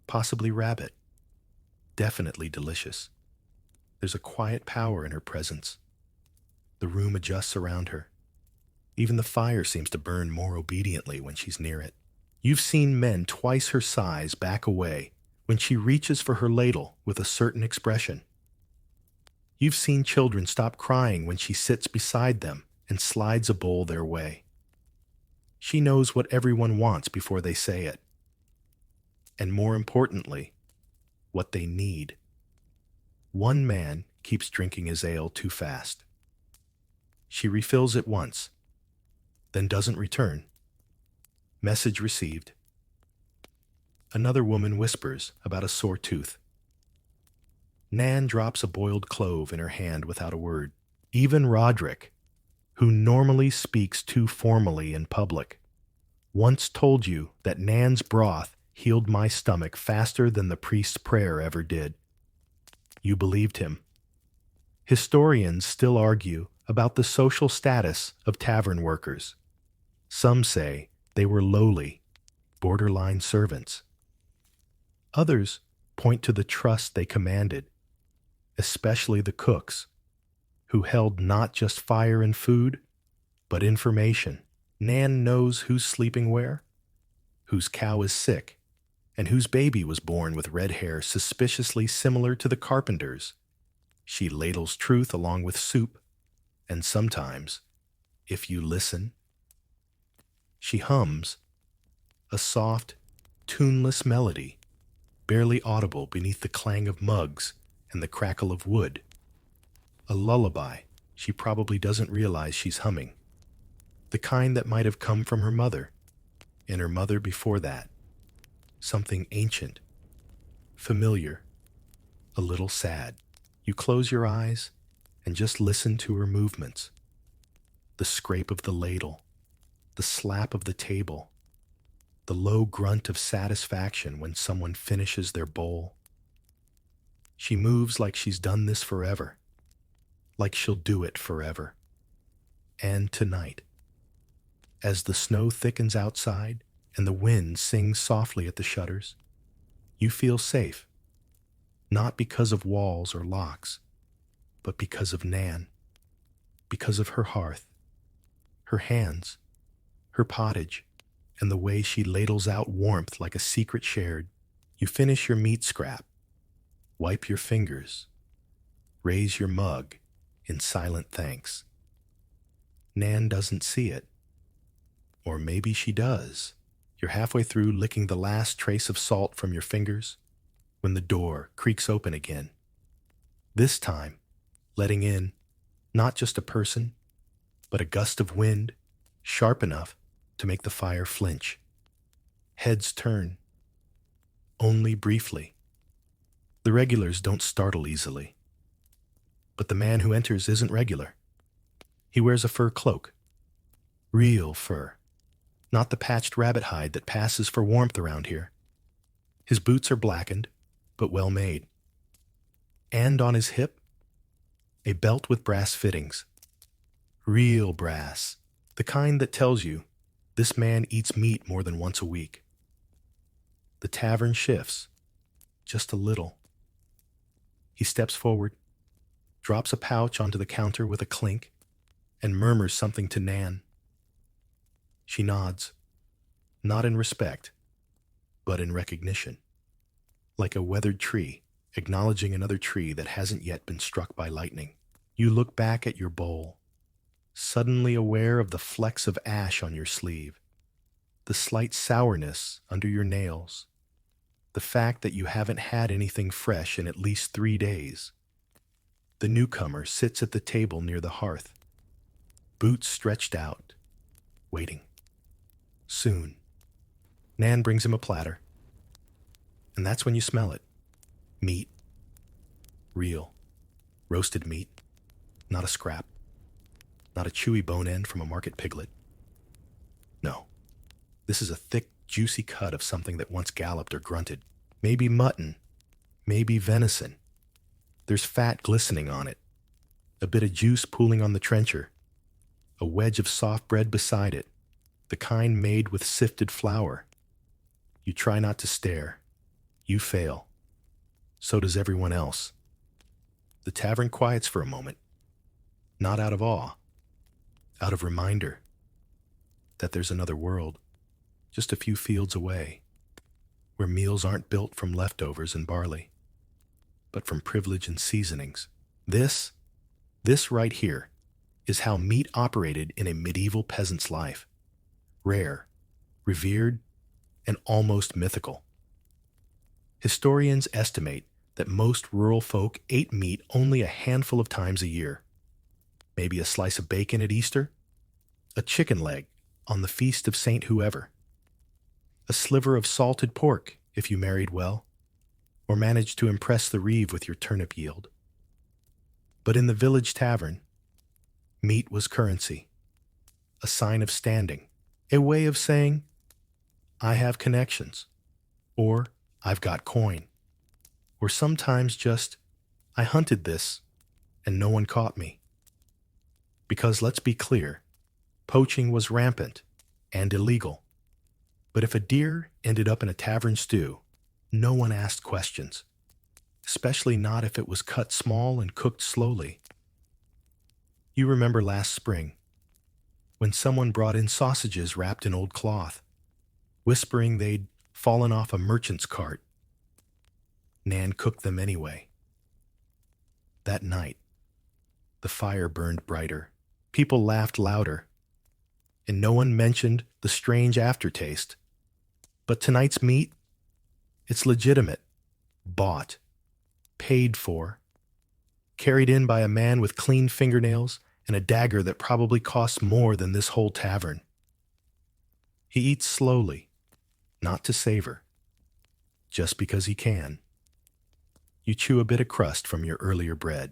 possibly rabbit. Definitely delicious. There's a quiet power in her presence. The room adjusts around her. Even the fire seems to burn more obediently when she's near it. You've seen men twice her size back away when she reaches for her ladle with a certain expression. You've seen children stop crying when she sits beside them and slides a bowl their way. She knows what everyone wants before they say it. And more importantly, what they need. One man keeps drinking his ale too fast. She refills it once, then doesn't return. Message received. Another woman whispers about a sore tooth. Nan drops a boiled clove in her hand without a word. Even Roderick, who normally speaks too formally in public, once told you that Nan's broth healed my stomach faster than the priest's prayer ever did. You believed him. Historians still argue about the social status of tavern workers. Some say they were lowly, borderline servants. Others point to the trust they commanded, especially the cooks, who held not just fire and food, but information. Nan knows who's sleeping where, whose cow is sick, and whose baby was born with red hair suspiciously similar to the carpenter's. She ladles truth along with soup, and sometimes, if you listen, she hums a soft, tuneless melody, barely audible beneath the clang of mugs and the crackle of wood. A lullaby she probably doesn't realize she's humming. The kind that might have come from her mother, and her mother before that. Something ancient, familiar, a little sad. You close your eyes and just listen to her movements. The scrape of the ladle, the slap of the table, the low grunt of satisfaction when someone finishes their bowl. She moves like she's done this forever, like she'll do it forever. And tonight, as the snow thickens outside and the wind sings softly at the shutters, you feel safe, not because of walls or locks, but because of Nan, because of her hearth, her hands, her pottage, and the way she ladles out warmth like a secret shared. You finish your meat scrap, wipe your fingers, raise your mug in silent thanks. Nan doesn't see it. Or maybe she does. You're halfway through licking the last trace of salt from your fingers when the door creaks open again. This time, letting in not just a person, but a gust of wind sharp enough to make the fire flinch. Heads turn, only briefly. The regulars don't startle easily. But the man who enters isn't regular. He wears a fur cloak. Real fur. Not the patched rabbit hide that passes for warmth around here. His boots are blackened, but well made. And on his hip, a belt with brass fittings. Real brass. The kind that tells you this man eats meat more than once a week. The tavern shifts, just a little. He steps forward, drops a pouch onto the counter with a clink, and murmurs something to Nan. She nods, not in respect, but in recognition, like a weathered tree acknowledging another tree that hasn't yet been struck by lightning. You look back at your bowl, suddenly aware of the flecks of ash on your sleeve, the slight sourness under your nails, the fact that you haven't had anything fresh in at least 3 days. The newcomer sits at the table near the hearth, boots stretched out, waiting. Soon, Nan brings him a platter, and that's when you smell it. Meat. Real. Roasted meat. Not a scrap. Not a chewy bone end from a market piglet. No. This is a thick, juicy cut of something that once galloped or grunted. Maybe mutton. Maybe venison. There's fat glistening on it. A bit of juice pooling on the trencher. A wedge of soft bread beside it. The kind made with sifted flour. You try not to stare. You fail. So does everyone else. The tavern quiets for a moment. Not out of awe. Out of reminder that there's another world, just a few fields away, where meals aren't built from leftovers and barley, but from privilege and seasonings. This right here, is how meat operated in a medieval peasant's life. Rare, revered, and almost mythical. Historians estimate that most rural folk ate meat only a handful of times a year. Maybe a slice of bacon at Easter, a chicken leg on the feast of Saint Whoever, a sliver of salted pork if you married well, or managed to impress the reeve with your turnip yield. But in the village tavern, meat was currency, a sign of standing, a way of saying, I have connections, or I've got coin, or sometimes just, I hunted this and no one caught me. Because let's be clear, poaching was rampant and illegal. But if a deer ended up in a tavern stew, no one asked questions, especially not if it was cut small and cooked slowly. You remember last spring, when someone brought in sausages wrapped in old cloth, whispering they'd fallen off a merchant's cart. Nan cooked them anyway. That night, the fire burned brighter, people laughed louder, and no one mentioned the strange aftertaste. But tonight's meat, it's legitimate, bought, paid for, carried in by a man with clean fingernails and a dagger that probably costs more than this whole tavern. He eats slowly, not to savor, just because he can. You chew a bit of crust from your earlier bread.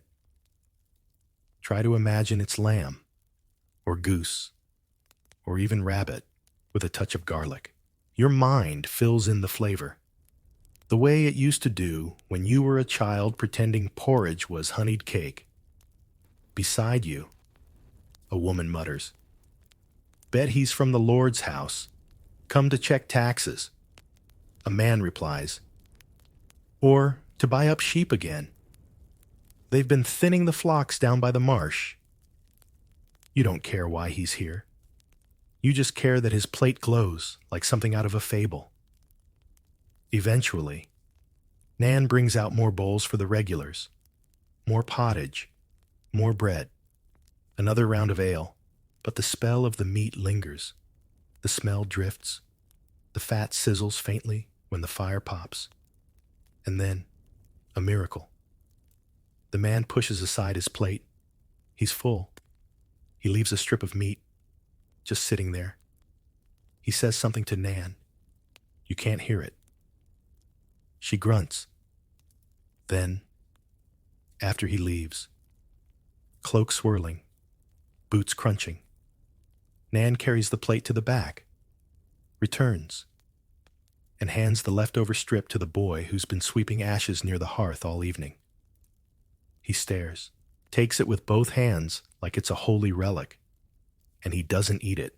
Try to imagine it's lamb, or goose, or even rabbit with a touch of garlic. Your mind fills in the flavor, the way it used to do when you were a child pretending porridge was honeyed cake. Beside you, a woman mutters, Bet he's from the Lord's house, come to check taxes. A man replies, or to buy up sheep again. They've been thinning the flocks down by the marsh. You don't care why he's here. You just care that his plate glows like something out of a fable. Eventually, Nan brings out more bowls for the regulars, more pottage, more bread, another round of ale, but the spell of the meat lingers. The smell drifts. The fat sizzles faintly when the fire pops. And then, a miracle. The man pushes aside his plate. He's full. He leaves a strip of meat just sitting there. He says something to Nan. You can't hear it. She grunts. Then, after he leaves, cloak swirling, boots crunching, Nan carries the plate to the back, returns, and hands the leftover strip to the boy who's been sweeping ashes near the hearth all evening. He stares, takes it with both hands like it's a holy relic, and he doesn't eat it.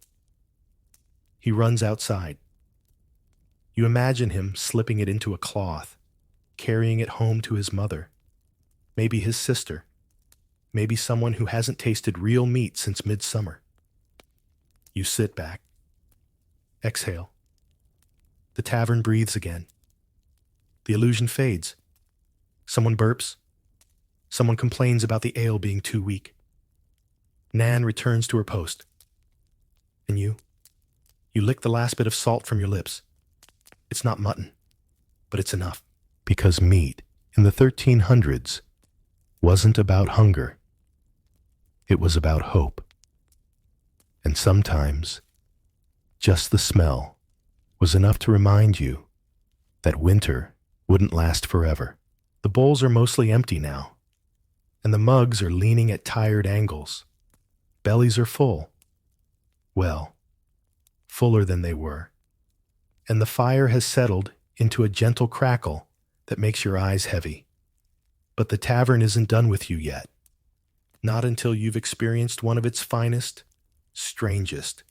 He runs outside. You imagine him slipping it into a cloth, carrying it home to his mother, maybe his sister, maybe someone who hasn't tasted real meat since midsummer. You sit back, exhale. The tavern breathes again. The illusion fades. Someone burps. Someone complains about the ale being too weak. Nan returns to her post. And you lick the last bit of salt from your lips. It's not mutton, but it's enough. Because meat in the 1300s wasn't about hunger. It was about hope. And sometimes, just the smell was enough to remind you that winter wouldn't last forever. The bowls are mostly empty now, and the mugs are leaning at tired angles. Bellies are full. Well, fuller than they were. And the fire has settled into a gentle crackle that makes your eyes heavy. But the tavern isn't done with you yet. Not until you've experienced one of its finest, strangest,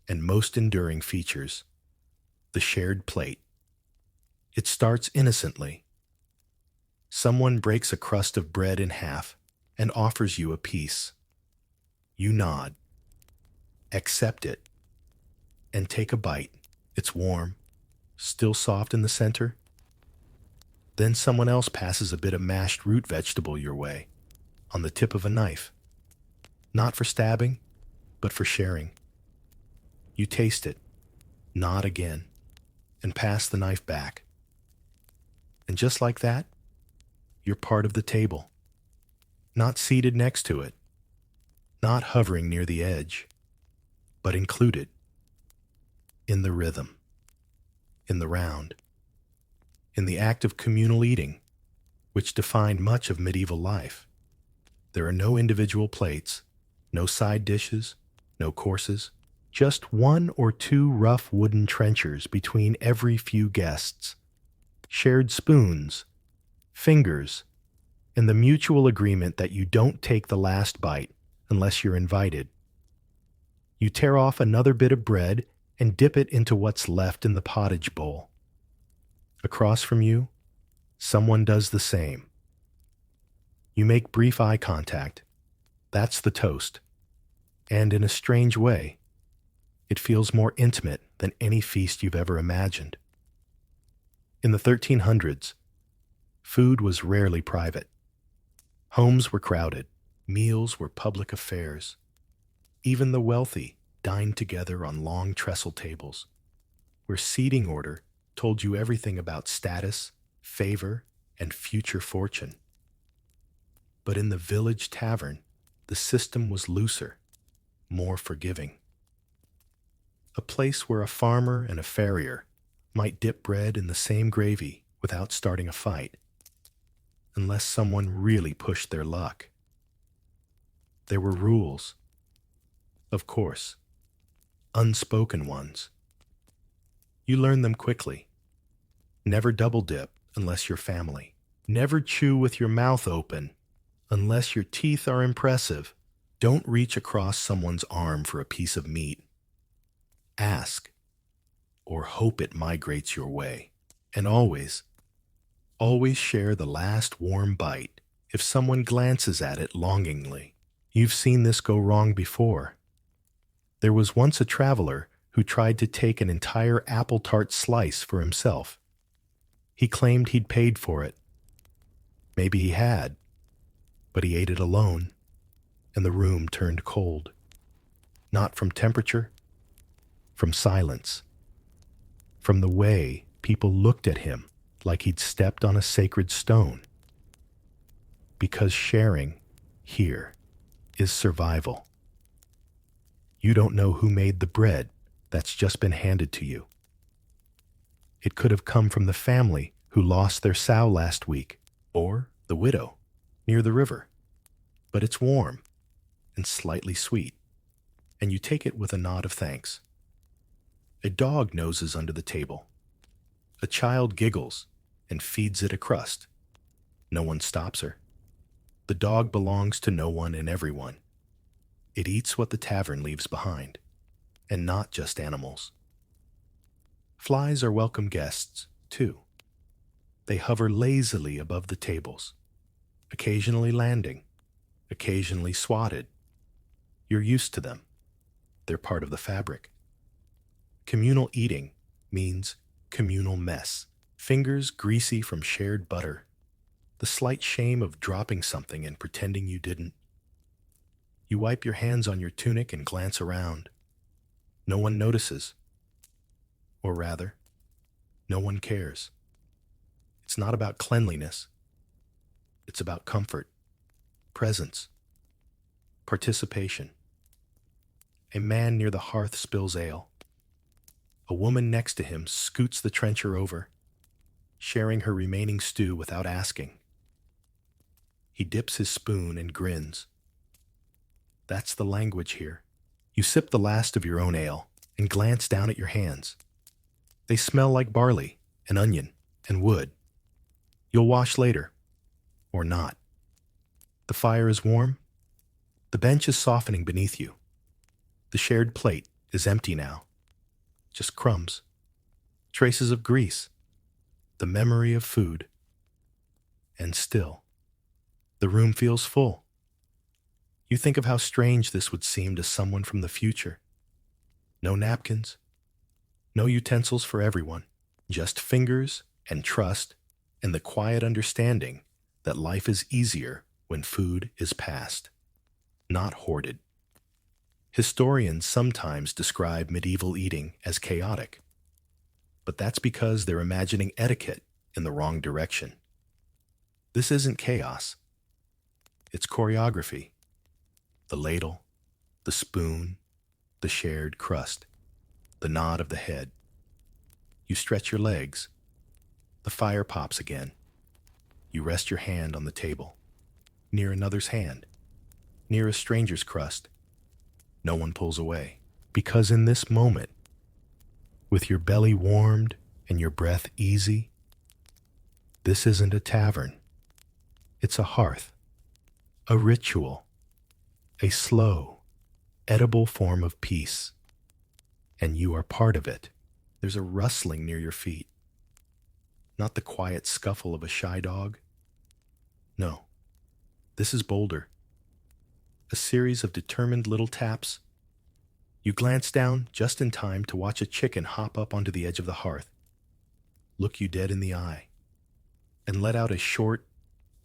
and most enduring features, the shared plate. It starts innocently. Someone breaks a crust of bread in half and offers you a piece. You nod, accept it, and take a bite. It's warm, still soft in the center. Then someone else passes a bit of mashed root vegetable your way, on the tip of a knife. Not for stabbing, but for sharing. You taste it, nod again, and pass the knife back. And just like that, you're part of the table. Not seated next to it, not hovering near the edge, but included. In the rhythm, in the round, in the act of communal eating, which defined much of medieval life. There are no individual plates, no side dishes, no courses, just one or two rough wooden trenchers between every few guests, shared spoons, fingers, and the mutual agreement that you don't take the last bite unless you're invited. You tear off another bit of bread and dip it into what's left in the pottage bowl. Across from you, someone does the same. You make brief eye contact. That's the toast. And in a strange way, it feels more intimate than any feast you've ever imagined. In the 1300s, food was rarely private. Homes were crowded. Meals were public affairs. Even the wealthy dined together on long trestle tables, where seating order told you everything about status, favor, and future fortune. But in the village tavern, the system was looser, more forgiving. A place where a farmer and a farrier might dip bread in the same gravy without starting a fight, unless someone really pushed their luck. There were rules. Of course, unspoken ones. You learn them quickly. Never double dip unless you're family. Never chew with your mouth open unless your teeth are impressive. Don't reach across someone's arm for a piece of meat. Ask, or hope it migrates your way. And always share the last warm bite if someone glances at it longingly. You've seen this go wrong before. There was once a traveler who tried to take an entire apple tart slice for himself. He claimed he'd paid for it. Maybe he had, but he ate it alone, and the room turned cold. Not from temperature, from silence, from the way people looked at him like he'd stepped on a sacred stone. Because sharing here is survival. You don't know who made the bread that's just been handed to you. It could have come from the family who lost their sow last week, or the widow near the river. But it's warm and slightly sweet, and you take it with a nod of thanks. A dog noses under the table. A child giggles and feeds it a crust. No one stops her. The dog belongs to no one and everyone. It eats what the tavern leaves behind, and not just animals. Flies are welcome guests, too. They hover lazily above the tables, occasionally landing, occasionally swatted. You're used to them. They're part of the fabric. Communal eating means communal mess. Fingers greasy from shared butter. The slight shame of dropping something and pretending you didn't. You wipe your hands on your tunic and glance around. No one notices. Or rather, no one cares. It's not about cleanliness. It's about comfort, presence, participation. A man near the hearth spills ale. A woman next to him scoots the trencher over, sharing her remaining stew without asking. He dips his spoon and grins. That's the language here. You sip the last of your own ale and glance down at your hands. They smell like barley and onion and wood. You'll wash later, or not. The fire is warm. The bench is softening beneath you. The shared plate is empty now. Just crumbs, traces of grease, the memory of food. And still, the room feels full. You think of how strange this would seem to someone from the future. No napkins, no utensils for everyone, just fingers and trust and the quiet understanding that life is easier when food is passed, not hoarded. Historians sometimes describe medieval eating as chaotic, but that's because they're imagining etiquette in the wrong direction. This isn't chaos. It's choreography. The ladle, the spoon, the shared crust, the nod of the head. You stretch your legs. The fire pops again. You rest your hand on the table, near another's hand, near a stranger's crust. No one pulls away, because in this moment, with your belly warmed and your breath easy, this isn't a tavern. It's a hearth, a ritual, a slow, edible form of peace. And you are part of it. There's a rustling near your feet. Not the quiet scuffle of a shy dog. No, this is bolder. A series of determined little taps. You glance down just in time to watch a chicken hop up onto the edge of the hearth, look you dead in the eye, and let out a short,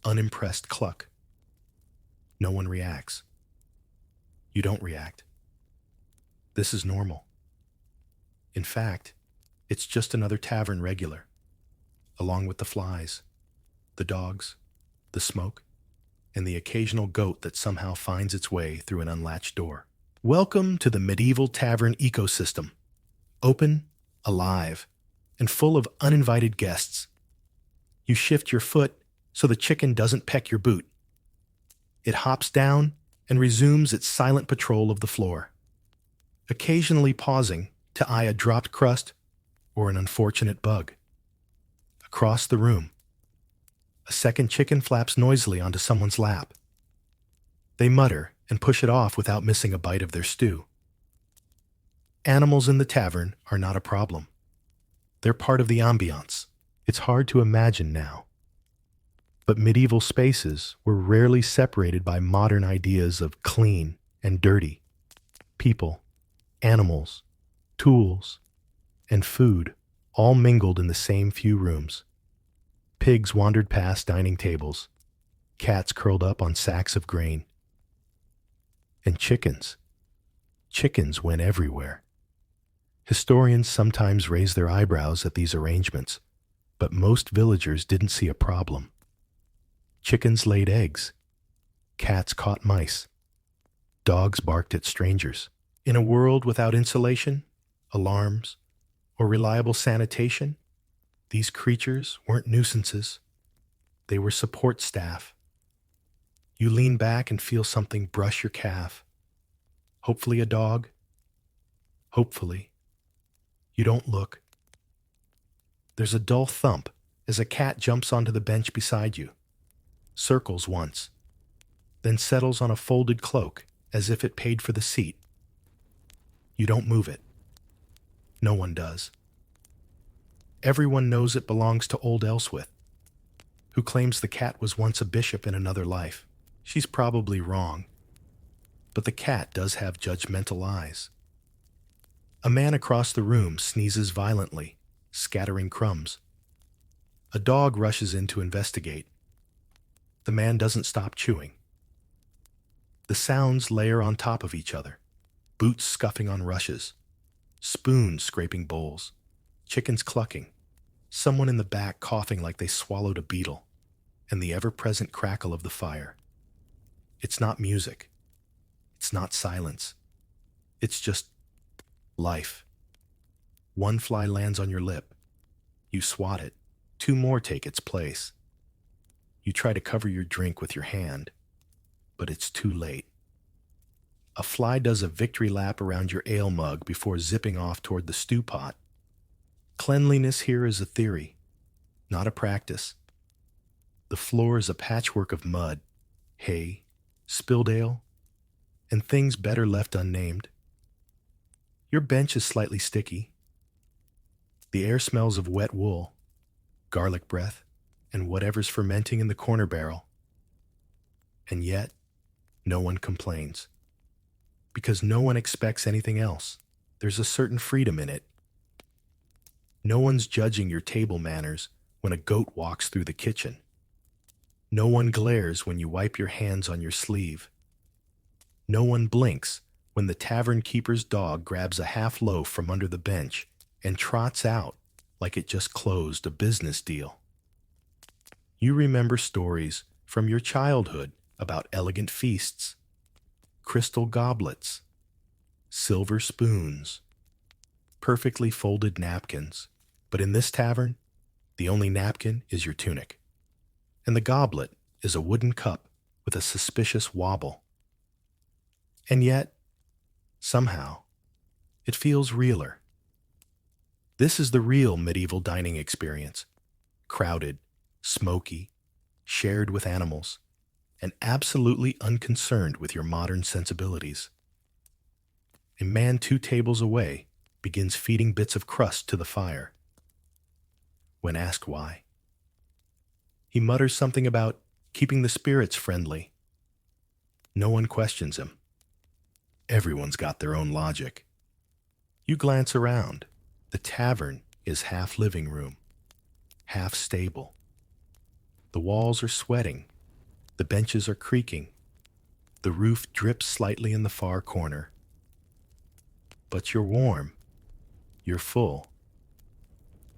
unimpressed cluck. No one reacts. You don't react. This is normal. In fact, it's just another tavern regular, along with the flies, the dogs, the smoke, and the occasional goat that somehow finds its way through an unlatched door. Welcome to the medieval tavern ecosystem, open, alive, and full of uninvited guests. You shift your foot so the chicken doesn't peck your boot. It hops down and resumes its silent patrol of the floor, occasionally pausing to eye a dropped crust or an unfortunate bug. Across the room, a second chicken flaps noisily onto someone's lap. They mutter and push it off without missing a bite of their stew. Animals in the tavern are not a problem. They're part of the ambiance. It's hard to imagine now. But medieval spaces were rarely separated by modern ideas of clean and dirty. People, animals, tools, and food all mingled in the same few rooms. Pigs wandered past dining tables, cats curled up on sacks of grain. And chickens went everywhere. Historians sometimes raise their eyebrows at these arrangements, but most villagers didn't see a problem. Chickens laid eggs. Cats caught mice. Dogs barked at strangers. In a world without insulation, alarms, or reliable sanitation, these creatures weren't nuisances. They were support staff. You lean back and feel something brush your calf. Hopefully a dog. Hopefully. You don't look. There's a dull thump as a cat jumps onto the bench beside you, circles once, then settles on a folded cloak as if it paid for the seat. You don't move it. No one does. Everyone knows it belongs to old Elswith, who claims the cat was once a bishop in another life. She's probably wrong, but the cat does have judgmental eyes. A man across the room sneezes violently, scattering crumbs. A dog rushes in to investigate. The man doesn't stop chewing. The sounds layer on top of each other. Boots scuffing on rushes, spoons scraping bowls, chickens clucking, someone in the back coughing like they swallowed a beetle, and the ever-present crackle of the fire. It's not music. It's not silence. It's just life. One fly lands on your lip. You swat it. Two more take its place. You try to cover your drink with your hand, but it's too late. A fly does a victory lap around your ale mug before zipping off toward the stew pot. Cleanliness here is a theory, not a practice. The floor is a patchwork of mud, hay, spilled ale, and things better left unnamed. Your bench is slightly sticky. The air smells of wet wool, garlic breath, and whatever's fermenting in the corner barrel. And yet, no one complains. Because no one expects anything else. There's a certain freedom in it. No one's judging your table manners when a goat walks through the kitchen. No one glares when you wipe your hands on your sleeve. No one blinks when the tavern keeper's dog grabs a half loaf from under the bench and trots out like it just closed a business deal. You remember stories from your childhood about elegant feasts, crystal goblets, silver spoons, perfectly folded napkins. But in this tavern, the only napkin is your tunic, and the goblet is a wooden cup with a suspicious wobble. And yet, somehow, it feels realer. This is the real medieval dining experience. Crowded, smoky, shared with animals, and absolutely unconcerned with your modern sensibilities. A man 2 tables away begins feeding bits of crust to the fire. When asked why, he mutters something about keeping the spirits friendly. No one questions him. Everyone's got their own logic. You glance around. The tavern is half living room, half stable. The walls are sweating. The benches are creaking. The roof drips slightly in the far corner. But you're warm. You're full.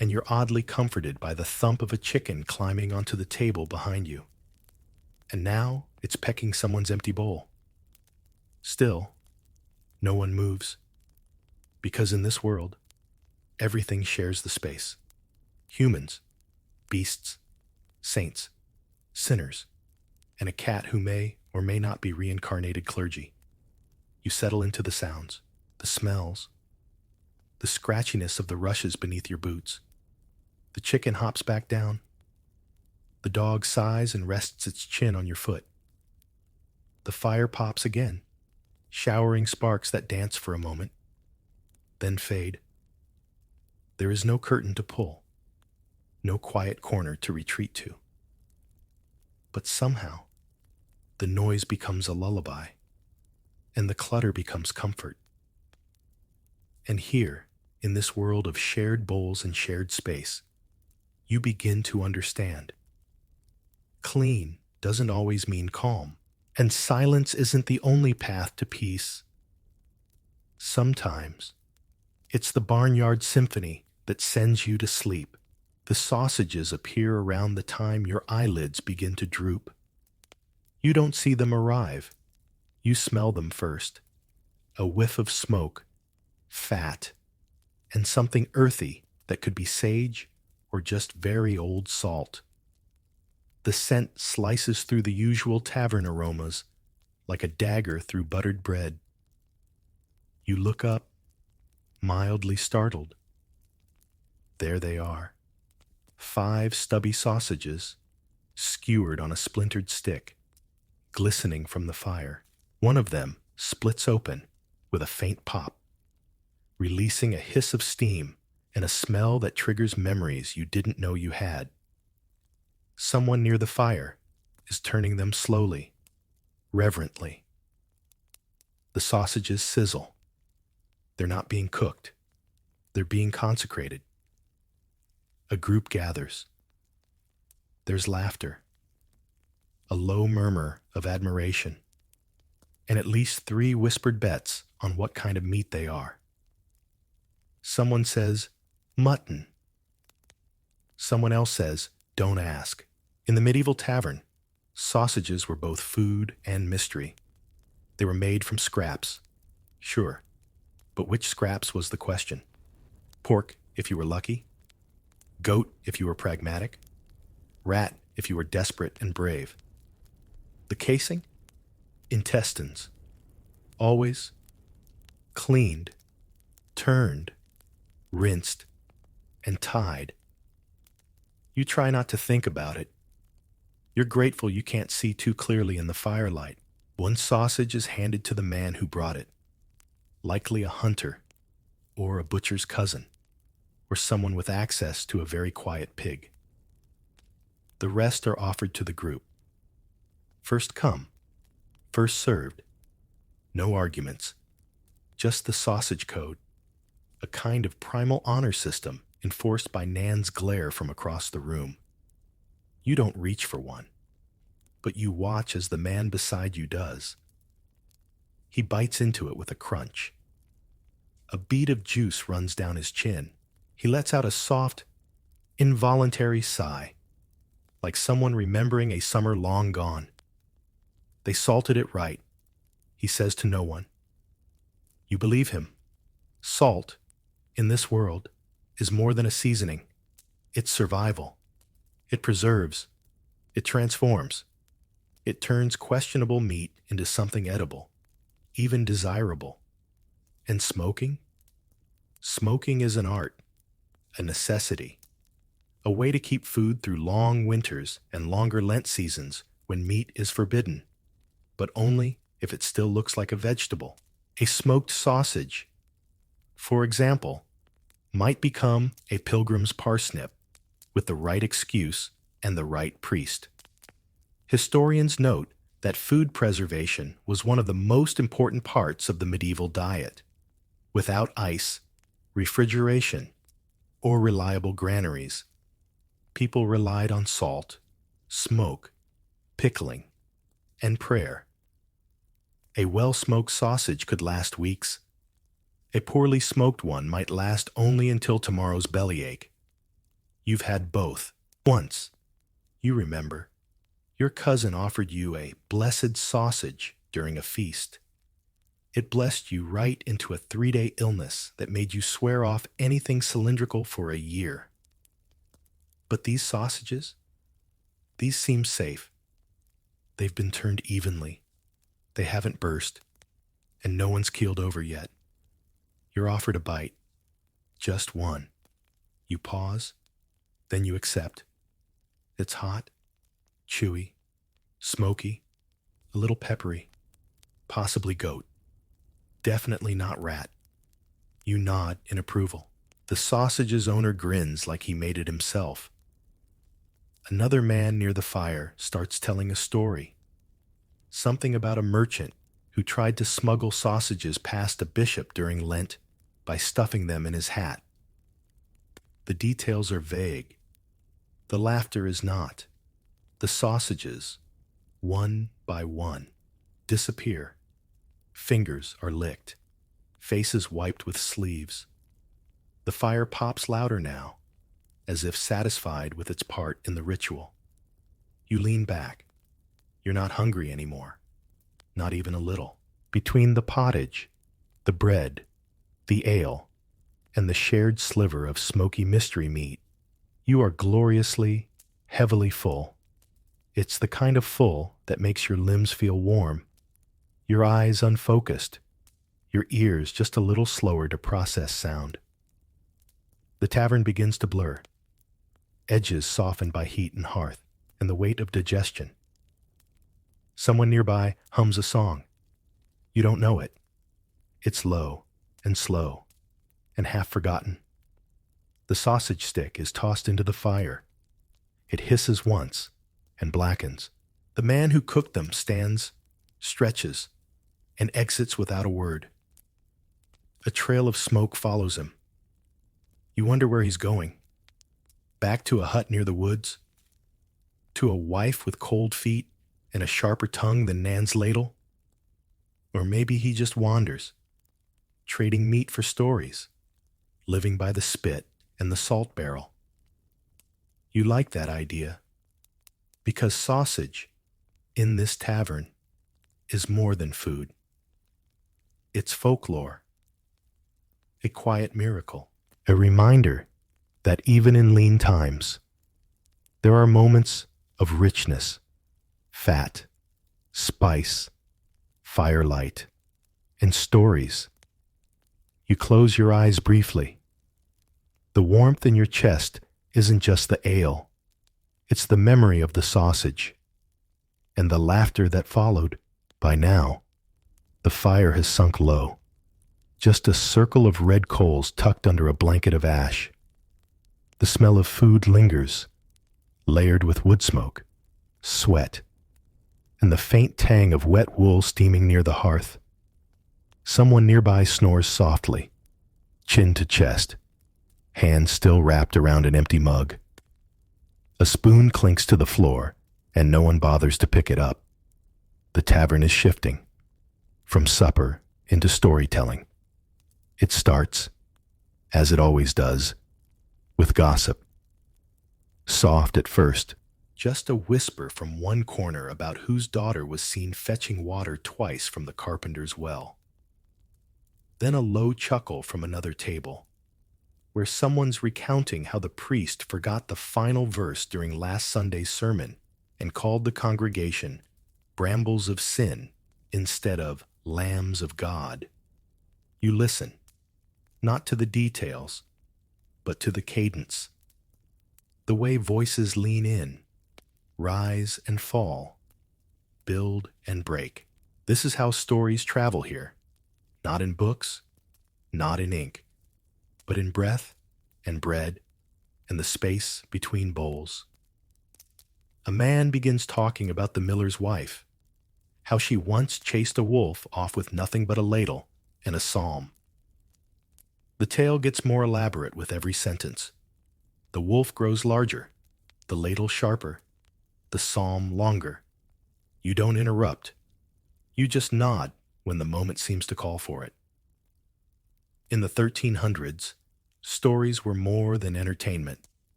And you're oddly comforted by the thump of a chicken climbing onto the table behind you. And now it's pecking someone's empty bowl. Still, no one moves. Because in this world, everything shares the space. Humans, beasts, saints, sinners, and a cat who may or may not be reincarnated clergy. You settle into the sounds, the smells, the scratchiness of the rushes beneath your boots. The chicken hops back down. The dog sighs and rests its chin on your foot. The fire pops again, showering sparks that dance for a moment, then fade. There is no curtain to pull, no quiet corner to retreat to. But somehow, the noise becomes a lullaby, and the clutter becomes comfort. And here, in this world of shared bowls and shared space, you begin to understand. Clean doesn't always mean calm, and silence isn't the only path to peace. Sometimes, It's the barnyard symphony that sends you to sleep. The sausages appear around the time your eyelids begin to droop. You don't see them arrive. You smell them first. A whiff of smoke, fat, and something earthy that could be sage or just very old salt. The scent slices through the usual tavern aromas like a dagger through buttered bread. You look up, mildly startled. There they are. 5 stubby sausages, skewered on a splintered stick, glistening from the fire. One of them splits open with a faint pop, releasing a hiss of steam and a smell that triggers memories you didn't know you had. Someone near the fire is turning them slowly, reverently. The sausages sizzle. They're not being cooked. They're being consecrated. A group gathers. There's laughter, a low murmur of admiration, and at least 3 whispered bets on what kind of meat they are. Someone says, mutton. Someone else says, don't ask. In the medieval tavern, sausages were both food and mystery. They were made from scraps, sure, but which scraps was the question? Pork, if you were lucky. Goat, if you were pragmatic. Rat, if you were desperate and brave. The casing? Intestines. Always cleaned, turned, rinsed, and tied. You try not to think about it. You're grateful you can't see too clearly in the firelight. One sausage is handed to the man who brought it, likely a hunter or a butcher's cousin, or someone with access to a very quiet pig. The rest are offered to the group. First come, first served. No arguments, just the sausage code, a kind of primal honor system enforced by Nan's glare from across the room. You don't reach for one, but you watch as the man beside you does. He bites into it with a crunch. A bead of juice runs down his chin. He lets out a soft, involuntary sigh, like someone remembering a summer long gone. They salted it right, he says to no one. You believe him. Salt, in this world, is more than a seasoning. It's survival. It preserves. It transforms. It turns questionable meat into something edible, even desirable. And smoking? Smoking is an art, a necessity, a way to keep food through long winters and longer Lent seasons when meat is forbidden, but only if it still looks like a vegetable. A smoked sausage, for example, might become a pilgrim's parsnip with the right excuse and the right priest. Historians note that food preservation was one of the most important parts of the medieval diet. Without ice, refrigeration, or reliable granaries, people relied on salt, smoke, pickling, and prayer. A well-smoked sausage could last weeks. A poorly smoked one might last only until tomorrow's bellyache. You've had both. Once, you remember, your cousin offered you a blessed sausage during a feast. It blessed you right into a 3-day illness that made you swear off anything cylindrical for a year. But these sausages, these seem safe. They've been turned evenly. They haven't burst, and no one's keeled over yet. You're offered a bite, just one. You pause, then you accept. It's hot, chewy, smoky, a little peppery, possibly goat. Definitely not rat. You nod in approval. The sausage's owner grins like he made it himself. Another man near the fire starts telling a story. Something about a merchant who tried to smuggle sausages past a bishop during Lent by stuffing them in his hat. The details are vague. The laughter is not. The sausages, one by one, disappear. Fingers are licked, faces wiped with sleeves. The fire pops louder now, as if satisfied with its part in the ritual. You lean back. You're not hungry anymore, not even a little. Between the pottage, the bread, the ale, and the shared sliver of smoky mystery meat, you are gloriously, heavily full. It's the kind of full that makes your limbs feel warm, your eyes unfocused, your ears just a little slower to process sound. The tavern begins to blur, edges softened by heat and hearth and the weight of digestion. Someone nearby hums a song. You don't know it. It's low and slow and half forgotten. The sausage stick is tossed into the fire. It hisses once and blackens. The man who cooked them stands, stretches, and exits without a word. A trail of smoke follows him. You wonder where he's going. Back to a hut near the woods? To a wife with cold feet and a sharper tongue than Nan's ladle? Or maybe he just wanders, trading meat for stories, living by the spit and the salt barrel. You like that idea, because sausage, in this tavern, is more than food. It's folklore, a quiet miracle, a reminder that even in lean times, there are moments of richness, fat, spice, firelight, and stories. You close your eyes briefly. The warmth in your chest isn't just the ale. It's the memory of the sausage and the laughter that followed. By now, the fire has sunk low, just a circle of red coals tucked under a blanket of ash. The smell of food lingers, layered with wood smoke, sweat, and the faint tang of wet wool steaming near the hearth. Someone nearby snores softly, chin to chest, hands still wrapped around an empty mug. A spoon clinks to the floor, and no one bothers to pick it up. The tavern is shifting, from supper into storytelling. It starts, as it always does, with gossip. Soft at first, just a whisper from one corner about whose daughter was seen fetching water twice from the carpenter's well. Then a low chuckle from another table, where someone's recounting how the priest forgot the final verse during last Sunday's sermon and called the congregation brambles of sin instead of lambs of God. You listen, not to the details, but to the cadence, the way voices lean in, rise and fall, build and break. This is how stories travel here, not in books, not in ink, but in breath and bread and the space between bowls. A man begins talking about the miller's wife, how she once chased a wolf off with nothing but a ladle and a psalm. The tale gets more elaborate with every sentence. The wolf grows larger, the ladle sharper, the psalm longer. You don't interrupt. You just nod when the moment seems to call for it. In the 1300s, stories were more than entertainment.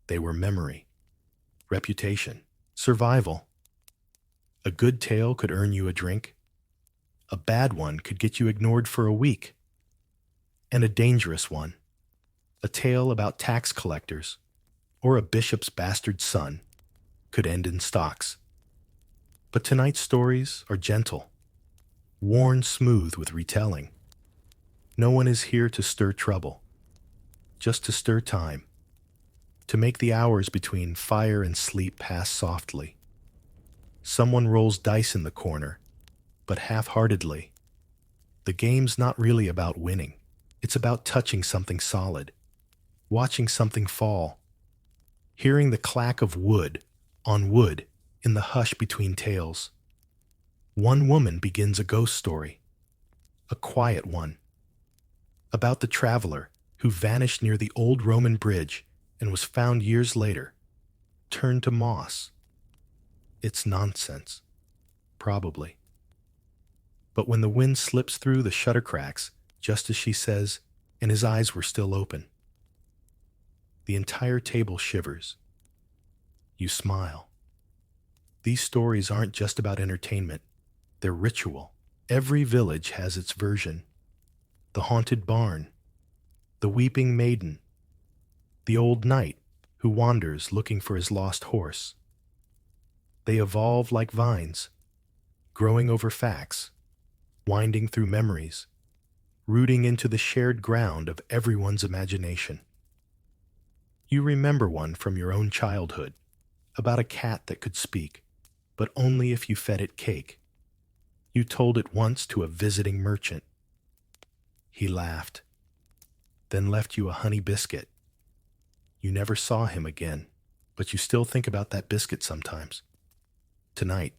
They were memory, reputation, survival. A good tale could earn you a drink. A bad one could get you ignored for a week. And a dangerous one, a tale about tax collectors or a bishop's bastard son, could end in stocks. But tonight's stories are gentle, worn smooth with retelling. No one is here to stir trouble, just to stir time, to make the hours between fire and sleep pass softly. Someone rolls dice in the corner, but half-heartedly. The game's not really about winning. It's about touching something solid, watching something fall, hearing the clack of wood on wood in the hush between tales. One woman begins a ghost story, a quiet one, about the traveler who vanished near the old Roman bridge and was found years later, turned to moss. It's nonsense, probably. But when the wind slips through the shutter cracks, just as she says, and his eyes were still open. The entire table shivers. You smile. These stories aren't just about entertainment, they're ritual. Every village has its version. The haunted barn, the weeping maiden, the old knight who wanders looking for his lost horse. They evolve like vines, growing over facts, winding through memories, rooting into the shared ground of everyone's imagination. You remember one from your own childhood, about a cat that could speak, but only if you fed it cake. You told it once to a visiting merchant. He laughed, then left you a honey biscuit. You never saw him again, but you still think about that biscuit sometimes. Tonight,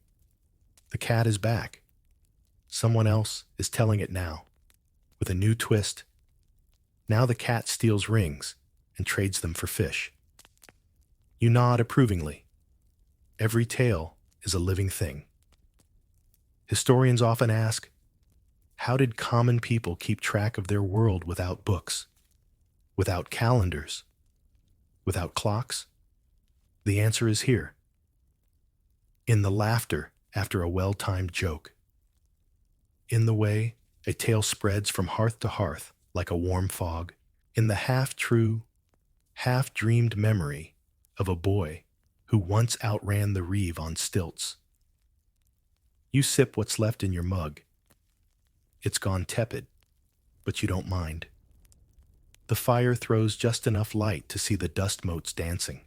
the cat is back. Someone else is telling it now, with a new twist. Now the cat steals rings and trades them for fish. You nod approvingly. Every tale is a living thing. Historians often ask, how did common people keep track of their world without books, without calendars, without clocks? The answer is here. In the laughter after a well-timed joke. In the way a tale spreads from hearth to hearth like a warm fog. In the half-true, half-dreamed memory of a boy who once outran the reeve on stilts. You sip what's left in your mug. It's gone tepid, but you don't mind. The fire throws just enough light to see the dust motes dancing.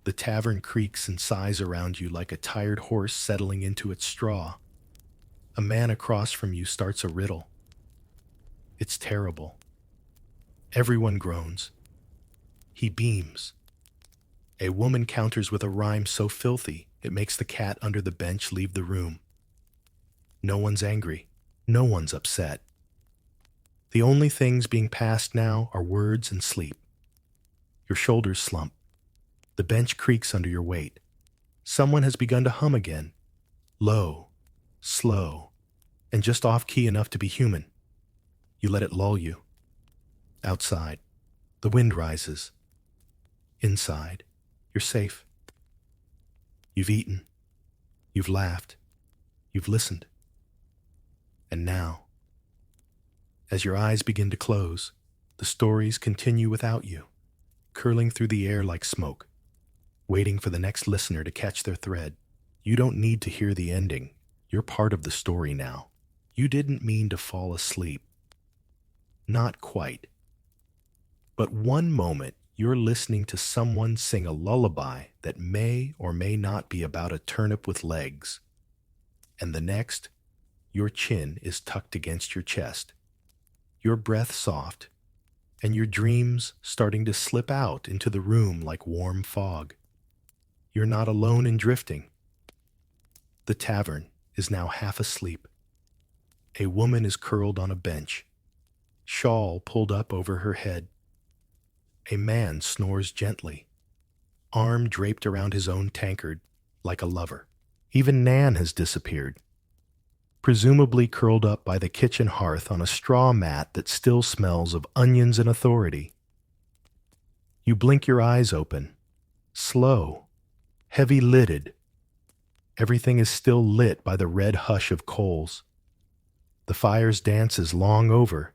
The tavern creaks and sighs around you like a tired horse settling into its straw. A man across from you starts a riddle. It's terrible. Everyone groans. He beams. A woman counters with a rhyme so filthy it makes the cat under the bench leave the room. No one's angry. No one's upset. The only things being passed now are words and sleep. Your shoulders slump. The bench creaks under your weight. Someone has begun to hum again. Low, slow, and just off-key enough to be human. You let it lull you. Outside, the wind rises. Inside, you're safe. You've eaten. You've laughed. You've listened. And now, as your eyes begin to close, the stories continue without you, curling through the air like smoke, waiting for the next listener to catch their thread. You don't need to hear the ending. You're part of the story now. You didn't mean to fall asleep. Not quite. But one moment, you're listening to someone sing a lullaby that may or may not be about a turnip with legs. And the next, your chin is tucked against your chest, your breath soft, and your dreams starting to slip out into the room like warm fog. You're not alone in drifting. The tavern is now half asleep. A woman is curled on a bench, shawl pulled up over her head. A man snores gently, arm draped around his own tankard like a lover. Even Nan has disappeared, presumably curled up by the kitchen hearth on a straw mat that still smells of onions and authority. You blink your eyes open, slow, heavy-lidded. Everything is still lit by the red hush of coals. The fire's dance is long over.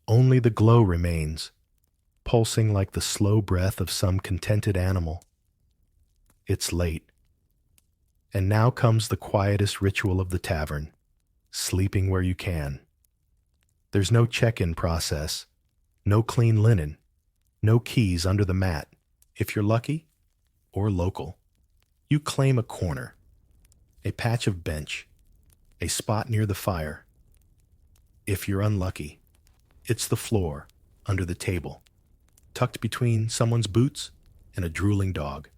Only the glow remains, pulsing like the slow breath of some contented animal. It's late. And now comes the quietest ritual of the tavern, sleeping where you can. There's no check-in process, no clean linen, no keys under the mat. If you're lucky, or local, you claim a corner, a patch of bench, a spot near the fire. If you're unlucky, it's the floor under the table, tucked between someone's boots and a drooling dog.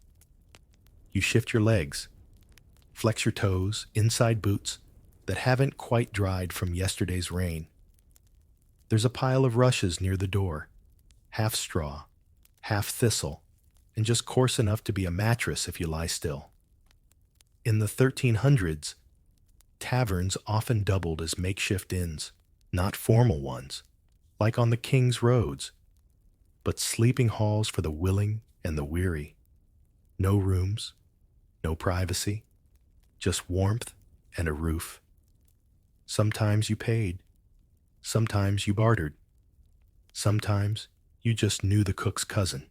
You shift your legs, flex your toes inside boots that haven't quite dried from yesterday's rain. There's a pile of rushes near the door, half straw, half thistle, and just coarse enough to be a mattress if you lie still. In the 1300s, taverns often doubled as makeshift inns, not formal ones, like on the king's roads, but sleeping halls for the willing and the weary. No rooms, no privacy, just warmth and a roof. Sometimes you paid, sometimes you bartered, sometimes you just knew the cook's cousin.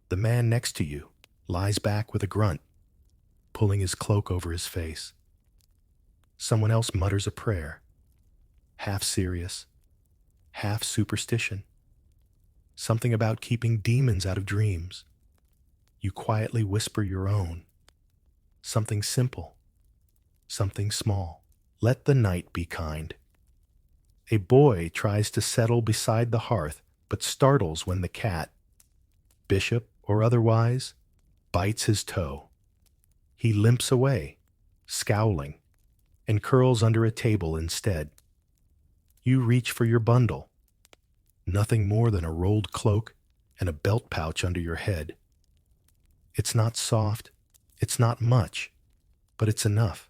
The man next to you lies back with a grunt, pulling his cloak over his face. Someone else mutters a prayer, half serious, half superstition. Something about keeping demons out of dreams. You quietly whisper your own. Something simple, something small. Let the night be kind. A boy tries to settle beside the hearth, but startles when the cat, bishop or otherwise, bites his toe. He limps away, scowling, and curls under a table instead. You reach for your bundle. Nothing more than a rolled cloak and a belt pouch under your head. It's not soft, it's not much, but it's enough.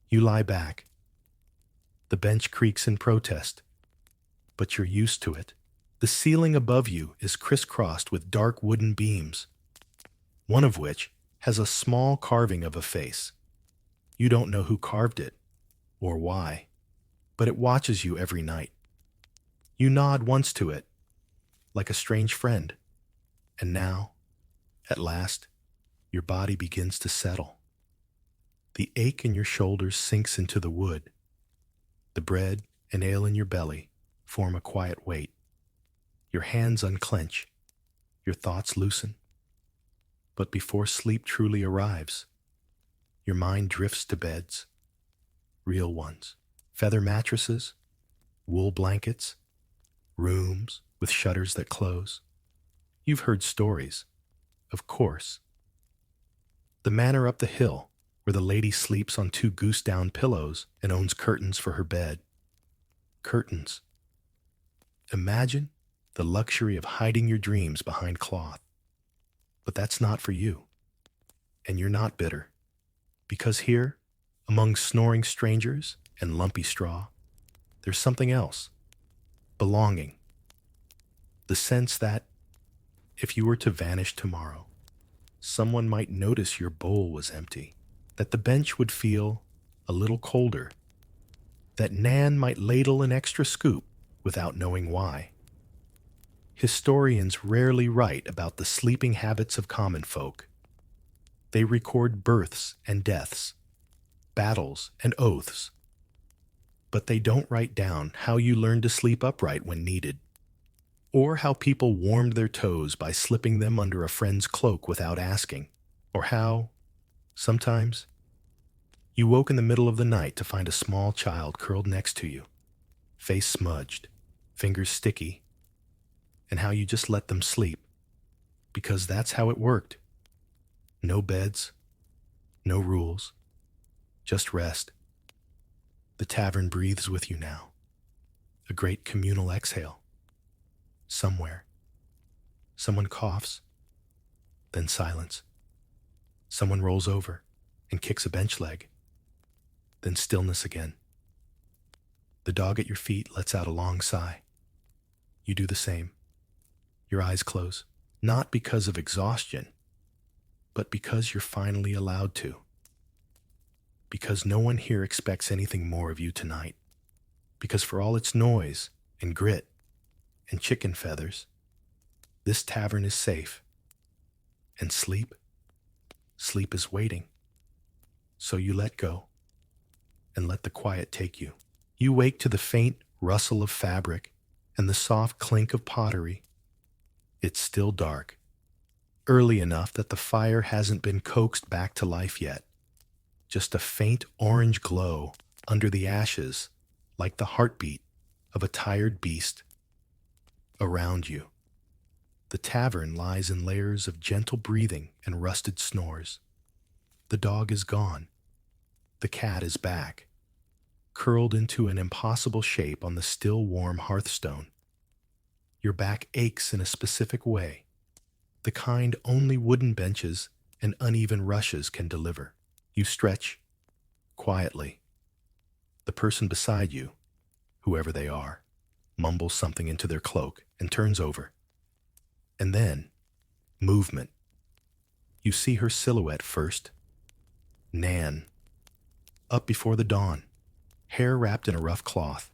You lie back. The bench creaks in protest, but you're used to it. The ceiling above you is crisscrossed with dark wooden beams, one of which has a small carving of a face. You don't know who carved it, or why, but it watches you every night. You nod once to it, like a strange friend, and now, at last, your body begins to settle. The ache in your shoulders sinks into the wood. The bread and ale in your belly form a quiet weight. Your hands unclench, your thoughts loosen. But before sleep truly arrives, your mind drifts to beds, real ones, feather mattresses, wool blankets, rooms with shutters that close. You've heard stories, of course. The manor up the hill, where the lady sleeps on 2 goose-down pillows and owns curtains for her bed. Curtains. Imagine the luxury of hiding your dreams behind cloth. But that's not for you. And you're not bitter. Because here, among snoring strangers and lumpy straw, there's something else. Belonging. The sense that, if you were to vanish tomorrow, someone might notice your bowl was empty, that the bench would feel a little colder, that Nan might ladle an extra scoop without knowing why. Historians rarely write about the sleeping habits of common folk. They record births and deaths, battles and oaths, but they don't write down how you learned to sleep upright when needed, or how people warmed their toes by slipping them under a friend's cloak without asking, or how, sometimes, you woke in the middle of the night to find a small child curled next to you, face smudged, fingers sticky, and how you just let them sleep, because that's how it worked. No beds, no rules, just rest. The tavern breathes with you now, a great communal exhale. Somewhere, someone coughs, then silence. Someone rolls over and kicks a bench leg, then stillness again. The dog at your feet lets out a long sigh. You do the same. Your eyes close, not because of exhaustion, but because you're finally allowed to. Because no one here expects anything more of you tonight. Because for all its noise and grit and chicken feathers, this tavern is safe. And sleep is waiting. So you let go and let the quiet take you. You wake to the faint rustle of fabric and the soft clink of pottery. It's still dark, early enough that the fire hasn't been coaxed back to life yet. Just a faint orange glow under the ashes, like the heartbeat of a tired beast. Around you, the tavern lies in layers of gentle breathing and rusted snores. The dog is gone. The cat is back, curled into an impossible shape on the still warm hearthstone. Your back aches in a specific way, the kind only wooden benches and uneven rushes can deliver. You stretch, quietly. The person beside you, whoever they are, mumbles something into their cloak, and turns over. And then, movement. You see her silhouette first. Nan. Up before the dawn, hair wrapped in a rough cloth,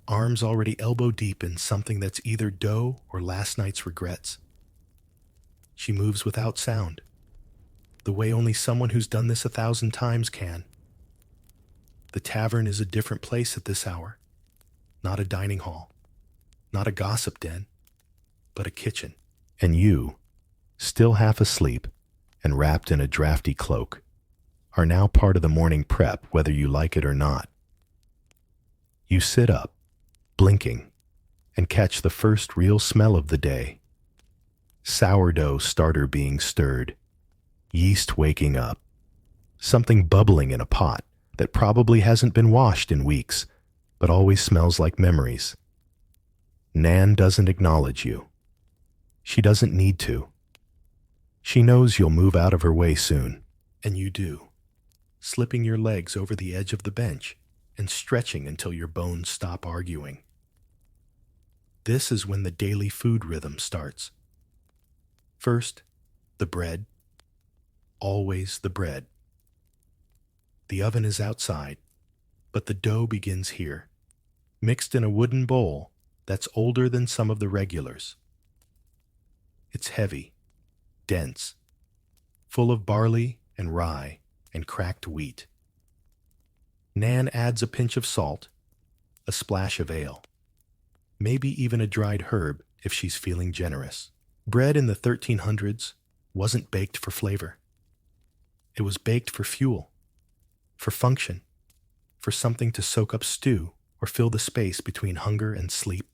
arms already elbow deep in something that's either dough or last night's regrets. She moves without sound, the way only someone who's done this 1,000 times can. The tavern is a different place at this hour. Not a dining hall, not a gossip den, but a kitchen. And you, still half asleep and wrapped in a drafty cloak, are now part of the morning prep whether you like it or not. You sit up, blinking, and catch the first real smell of the day. Sourdough starter being stirred, yeast waking up, something bubbling in a pot that probably hasn't been washed in weeks, but always smells like memories. Nan doesn't acknowledge you. She doesn't need to. She knows you'll move out of her way soon, and you do, slipping your legs over the edge of the bench and stretching until your bones stop arguing. This is when the daily food rhythm starts. First, the bread. Always the bread. The oven is outside, but the dough begins here, mixed in a wooden bowl that's older than some of the regulars. It's heavy, dense, full of barley and rye and cracked wheat. Nan adds a pinch of salt, a splash of ale, maybe even a dried herb if she's feeling generous. Bread in the 1300s wasn't baked for flavor. It was baked for fuel, for function, for something to soak up stew or fill the space between hunger and sleep.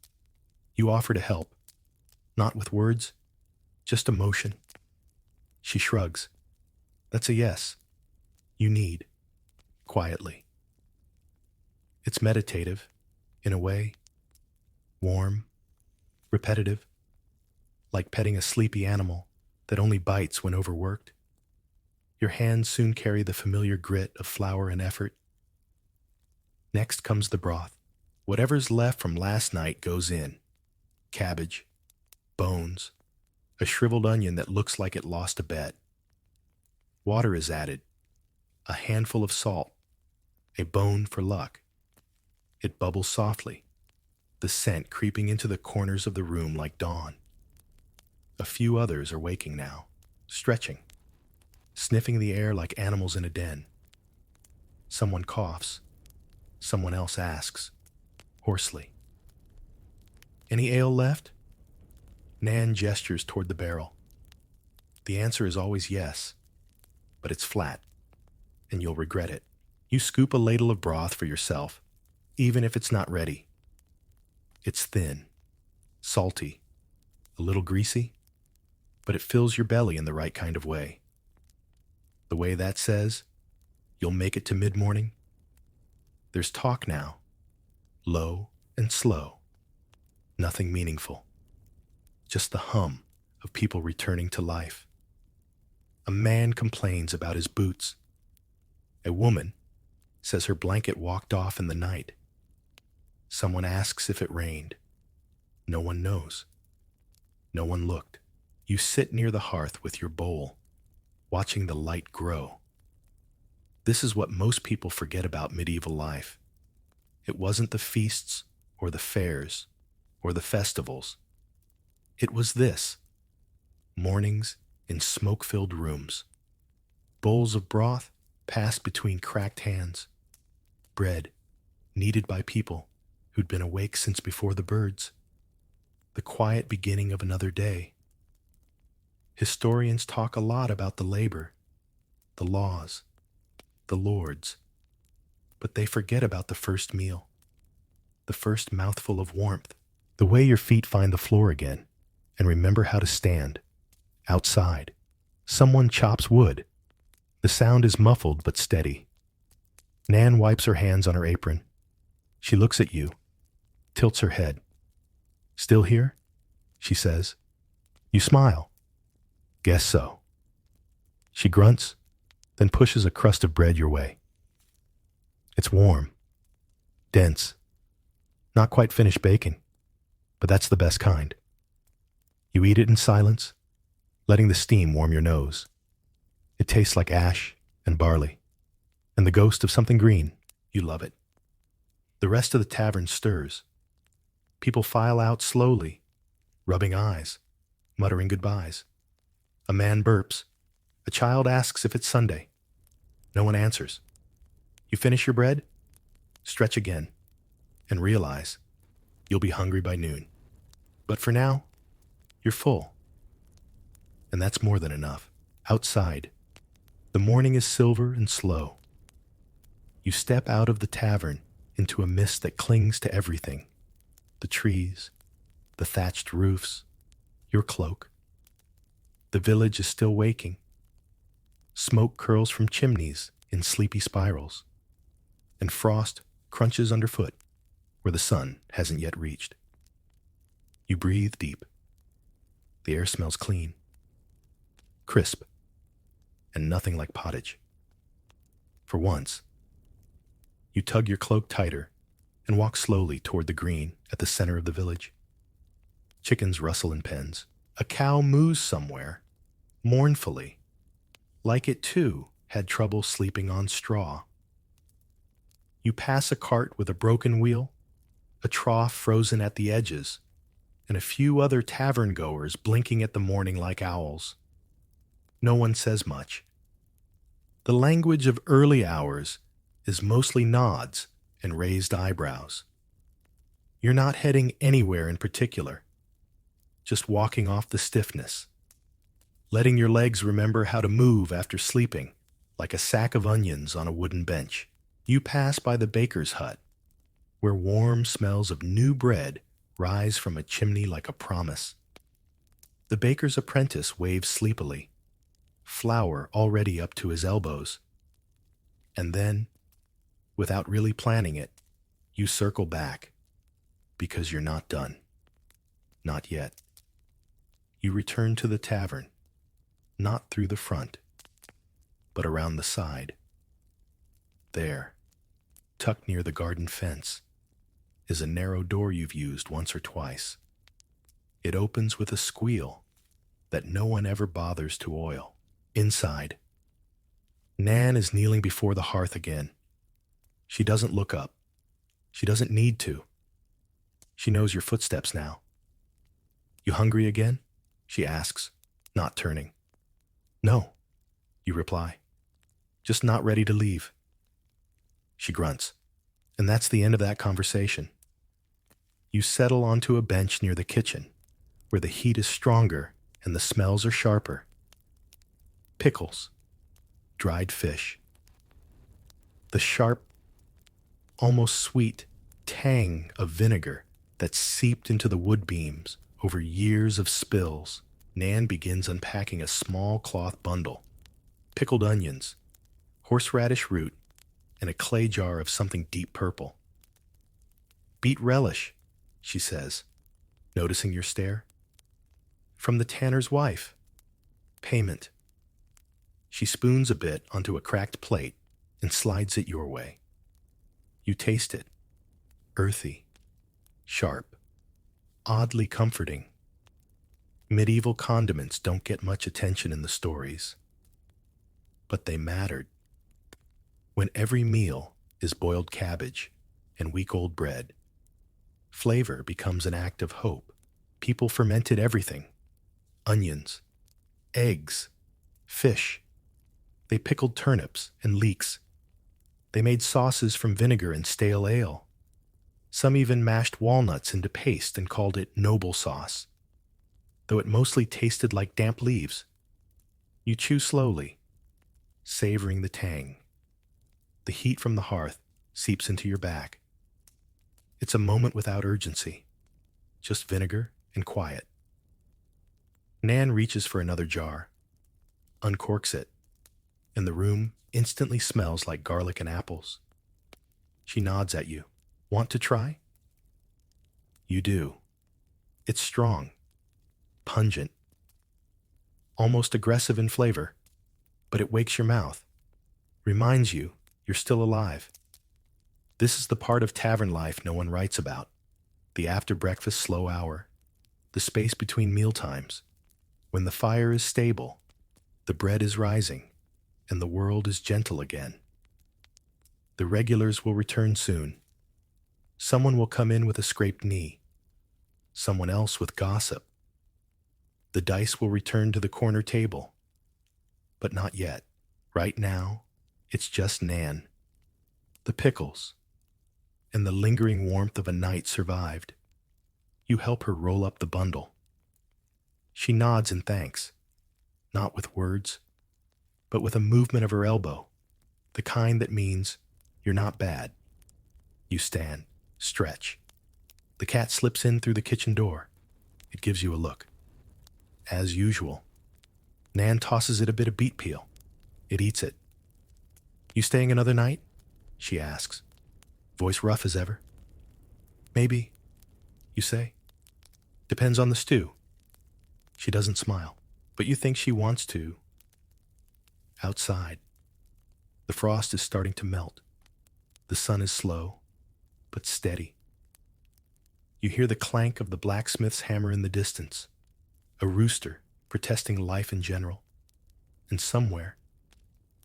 You offer to help, not with words, just emotion. She shrugs. That's a yes. You need, quietly. It's meditative, in a way, warm, repetitive, like petting a sleepy animal that only bites when overworked. Your hands soon carry the familiar grit of flour and effort. Next comes the broth. Whatever's left from last night goes in. Cabbage, bones, a shriveled onion that looks like it lost a bet. Water is added, a handful of salt, a bone for luck. It bubbles softly, the scent creeping into the corners of the room like dawn. A few others are waking now, stretching, sniffing the air like animals in a den. Someone coughs. Someone else asks, hoarsely. Any ale left? Nan gestures toward the barrel. The answer is always yes, but it's flat, and you'll regret it. You scoop a ladle of broth for yourself, even if it's not ready. It's thin, salty, a little greasy, but it fills your belly in the right kind of way. The way that says, you'll make it to mid-morning. There's talk now, low and slow, nothing meaningful, just the hum of people returning to life. A man complains about his boots. A woman says her blanket walked off in the night. Someone asks if it rained. No one knows. No one looked. You sit near the hearth with your bowl, watching the light grow. This is what most people forget about medieval life. It wasn't the feasts or the fairs or the festivals. It was this: mornings in smoke-filled rooms, bowls of broth passed between cracked hands, bread kneaded by people who'd been awake since before the birds, the quiet beginning of another day. Historians talk a lot about the labor, the laws, the lords, but they forget about the first meal, the first mouthful of warmth, the way your feet find the floor again, and remember how to stand. Outside, someone chops wood. The sound is muffled but steady. Nan wipes her hands on her apron. She looks at you, tilts her head. Still here? She says. You smile. Guess so. She grunts, then pushes a crust of bread your way. It's warm, dense, not quite finished baking. but that's the best kind. You eat it in silence, letting the steam warm your nose. It tastes like ash and barley, and the ghost of something green. You love it. The rest of the tavern stirs. People file out slowly, rubbing eyes, muttering goodbyes. A man burps. A child asks if it's Sunday. No one answers. You finish your bread, stretch again, and realize you'll be hungry by noon. But for now, you're full. And that's more than enough. Outside, the morning is silver and slow. You step out of the tavern into a mist that clings to everything. The trees, the thatched roofs, your cloak. The village is still waking. Smoke curls from chimneys in sleepy spirals, and frost crunches underfoot where the sun hasn't yet reached. You breathe deep. The air smells clean, crisp, and nothing like pottage. For once, you tug your cloak tighter and walk slowly toward the green at the center of the village. Chickens rustle in pens. A cow moos somewhere, mournfully, like it too had trouble sleeping on straw. You pass a cart with a broken wheel, a trough frozen at the edges, and a few other tavern goers blinking at the morning like owls. No one says much. The language of early hours is mostly nods and raised eyebrows. You're not heading anywhere in particular, just walking off the stiffness, letting your legs remember how to move after sleeping, like a sack of onions on a wooden bench. You pass by the baker's hut, where warm smells of new bread rise from a chimney like a promise. The baker's apprentice waves sleepily, flour already up to his elbows. And then, without really planning it, you circle back, because you're not done. Not yet. You return to the tavern, not through the front, but around the side. There, tucked near the garden fence, is a narrow door you've used once or twice. It opens with a squeal that no one ever bothers to oil. Inside, Nan is kneeling before the hearth again. She doesn't look up. She doesn't need to. She knows your footsteps now. You hungry again? She asks, not turning. No, you reply. Just not ready to leave. She grunts, and that's the end of that conversation. You settle onto a bench near the kitchen, where the heat is stronger and the smells are sharper. Pickles, dried fish. The sharp, almost sweet tang of vinegar that seeped into the wood beams over years of spills. Nan begins unpacking a small cloth bundle. Pickled onions, horseradish root, and a clay jar of something deep purple. Beet relish, she says, noticing your stare. From the tanner's wife. Payment. She spoons a bit onto a cracked plate and slides it your way. You taste it. Earthy, sharp, oddly comforting. Medieval condiments don't get much attention in the stories, but they mattered. When every meal is boiled cabbage and week-old bread, flavor becomes an act of hope. People fermented everything. Onions, eggs, fish. They pickled turnips and leeks. They made sauces from vinegar and stale ale. Some even mashed walnuts into paste and called it noble sauce, though it mostly tasted like damp leaves. You chew slowly, savoring the tang. The heat from the hearth seeps into your back. It's a moment without urgency, just vinegar and quiet. Nan reaches for another jar, uncorks it, and the room instantly smells like garlic and apples. She nods at you. Want to try? You do. It's strong, pungent, almost aggressive in flavor, but it wakes your mouth, reminds you you're still alive. This is the part of tavern life no one writes about. the after-breakfast slow hour, the space between mealtimes, when the fire is stable, the bread is rising, and the world is gentle again. The regulars will return soon. Someone will come in with a scraped knee, someone else with gossip. The dice will return to the corner table, but not yet. Right now, it's just Nan, the pickles, and the lingering warmth of a night survived. You help her roll up the bundle. She nods in thanks, not with words, but with a movement of her elbow, the kind that means you're not bad. You stand, stretch. The cat slips in through the kitchen door. It gives you a look. As usual, Nan tosses it a bit of beet peel. It eats it. You staying another night? She asks, voice rough as ever. Maybe, you say. Depends on the stew. She doesn't smile, but you think she wants to. Outside, the frost is starting to melt. The sun is slow, but steady. You hear the clank of the blacksmith's hammer in the distance, a rooster protesting life in general, and somewhere,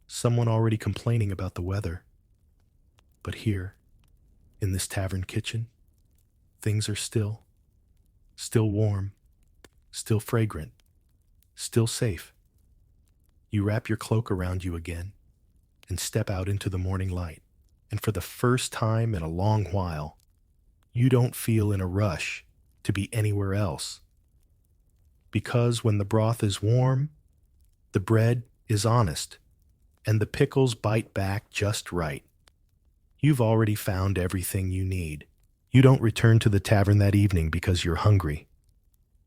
someone already complaining about the weather. But here, in this tavern kitchen, things are still warm, still fragrant, still safe. You wrap your cloak around you again and step out into the morning light. And for the first time in a long while, you don't feel in a rush to be anywhere else. Because when the broth is warm, the bread is honest, and the pickles bite back just right. You've already found everything you need. You don't return to the tavern that evening because you're hungry.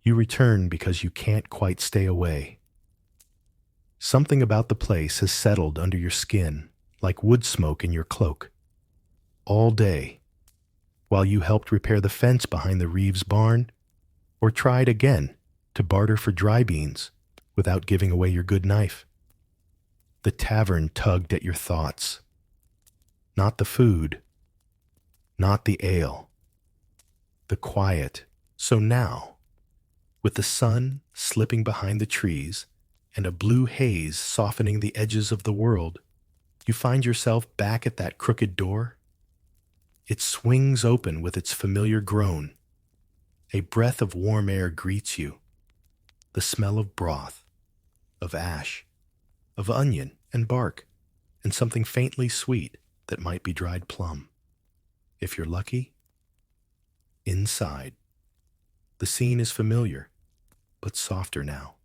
You return because you can't quite stay away. Something about the place has settled under your skin, like wood smoke in your cloak. All day, while you helped repair the fence behind the Reeves barn, or tried again to barter for dry beans without giving away your good knife. The tavern tugged at your thoughts. Not the food, not the ale, the quiet. So now, with the sun slipping behind the trees and a blue haze softening the edges of the world, you find yourself back at that crooked door. It swings open with its familiar groan. A breath of warm air greets you. The smell of broth, of ash, of onion and bark, and something faintly sweet that might be dried plum. If you're lucky, inside. The scene is familiar, but softer now.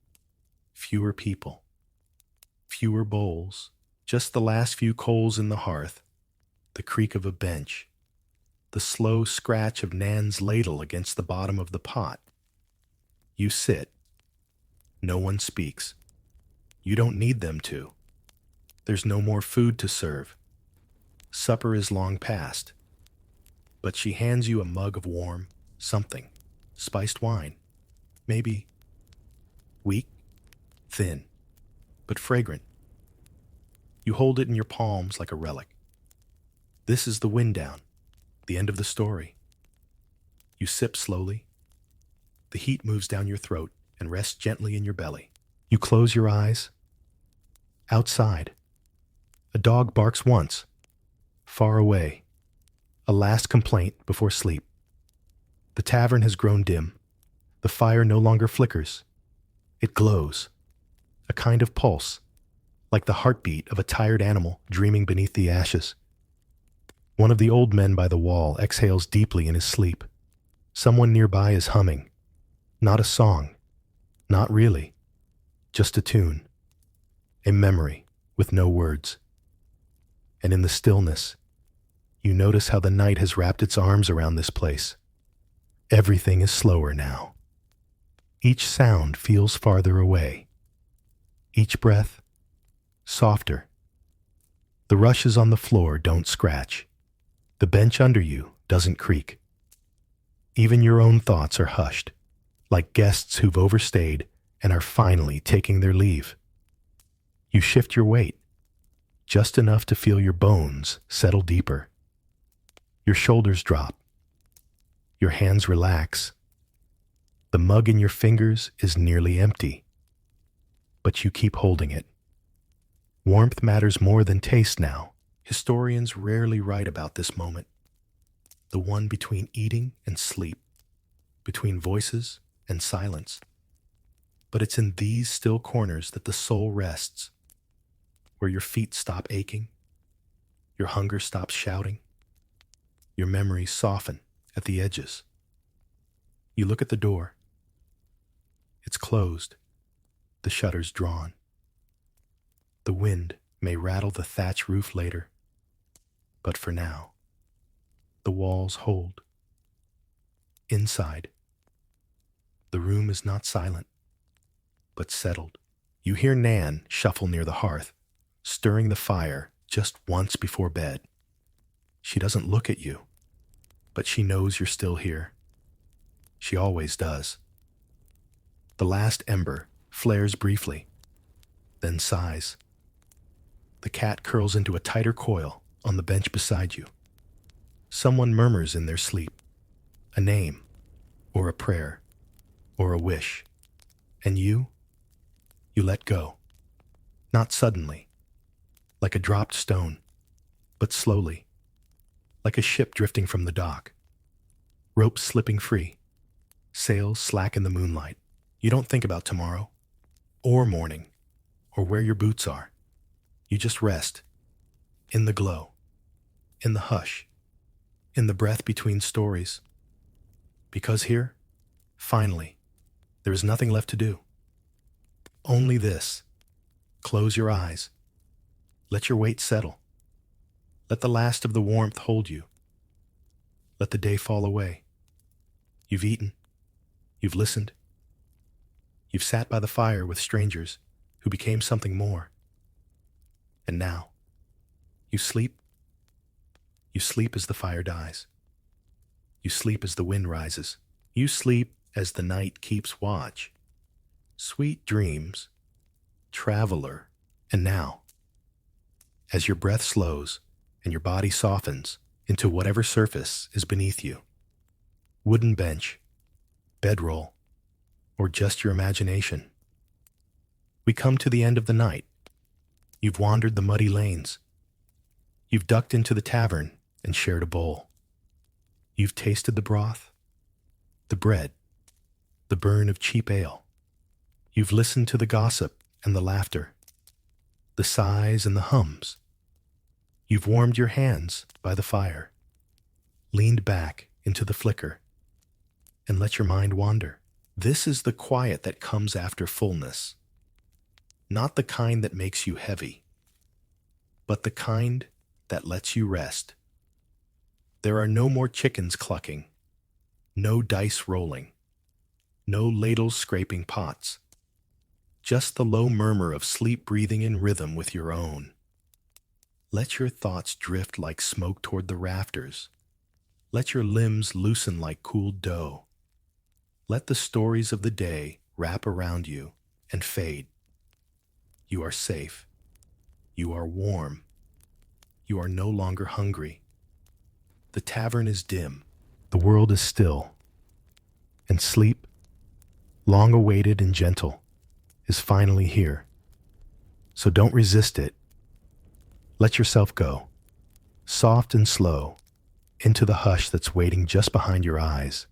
Fewer people, fewer bowls, just the last few coals in the hearth, the creak of a bench, the slow scratch of Nan's ladle against the bottom of the pot. You sit. No one speaks. You don't need them to. There's no more food to serve. Supper is long past. But she hands you a mug of warm something, spiced wine, maybe weak, thin, but fragrant. You hold it in your palms like a relic. This is the wind down, the end of the story. You sip slowly. The heat moves down your throat and rests gently in your belly. You close your eyes. Outside, a dog barks once, far away, a last complaint before sleep. The tavern has grown dim. The fire no longer flickers. It glows, a kind of pulse, like the heartbeat of a tired animal dreaming beneath the ashes. One of the old men by the wall exhales deeply in his sleep. Someone nearby is humming. Not a song. Not really. Just a tune. A memory with no words. And in the stillness, you notice how the night has wrapped its arms around this place. Everything is slower now. Each sound feels farther away. Each breath, softer. The rushes on the floor don't scratch. The bench under you doesn't creak. Even your own thoughts are hushed, like guests who've overstayed and are finally taking their leave. You shift your weight, just enough to feel your bones settle deeper. Your shoulders drop. Your hands relax. The mug in your fingers is nearly empty, but you keep holding it. Warmth matters more than taste now. Historians rarely write about this moment, the one between eating and sleep, between voices and silence. But it's in these still corners that the soul rests, where your feet stop aching, your hunger stops shouting, your memories soften at the edges. You look at the door. It's closed, the shutters drawn. The wind may rattle the thatch roof later, but for now, the walls hold. Inside, the room is not silent, but settled. You hear Nan shuffle near the hearth, stirring the fire just once before bed. She doesn't look at you, but she knows you're still here. She always does. The last ember flares briefly, then sighs. The cat curls into a tighter coil on the bench beside you. Someone murmurs in their sleep, a name, or a prayer, or a wish. And you let go. Not suddenly, like a dropped stone, but slowly, like a ship drifting from the dock. Ropes slipping free, sails slack in the moonlight. You don't think about tomorrow, or morning, or where your boots are. You just rest, in the glow, in the hush, in the breath between stories. Because here, finally, there is nothing left to do. Only this. Close your eyes. Let your weight settle. Let the last of the warmth hold you. Let the day fall away. You've eaten. You've listened. You've sat by the fire with strangers who became something more. And now, you sleep. You sleep as the fire dies. You sleep as the wind rises. You sleep as the night keeps watch. Sweet dreams, traveler, and now, as your breath slows and your body softens into whatever surface is beneath you, wooden bench, bedroll, or just your imagination, we come to the end of the night. You've wandered the muddy lanes. You've ducked into the tavern and shared a bowl. You've tasted the broth, the bread, the burn of cheap ale. You've listened to the gossip and the laughter, the sighs and the hums. You've warmed your hands by the fire, leaned back into the flicker, and let your mind wander. This is the quiet that comes after fullness, not the kind that makes you heavy, but the kind that lets you rest. There are no more chickens clucking, no dice rolling, no ladles scraping pots. Just the low murmur of sleep breathing in rhythm with your own. Let your thoughts drift like smoke toward the rafters. Let your limbs loosen like cooled dough. Let the stories of the day wrap around you and fade. You are safe. You are warm. You are no longer hungry. The tavern is dim. The world is still. And sleep, long awaited and gentle, is finally here. So don't resist it. Let yourself go, soft and slow, into the hush that's waiting just behind your eyes.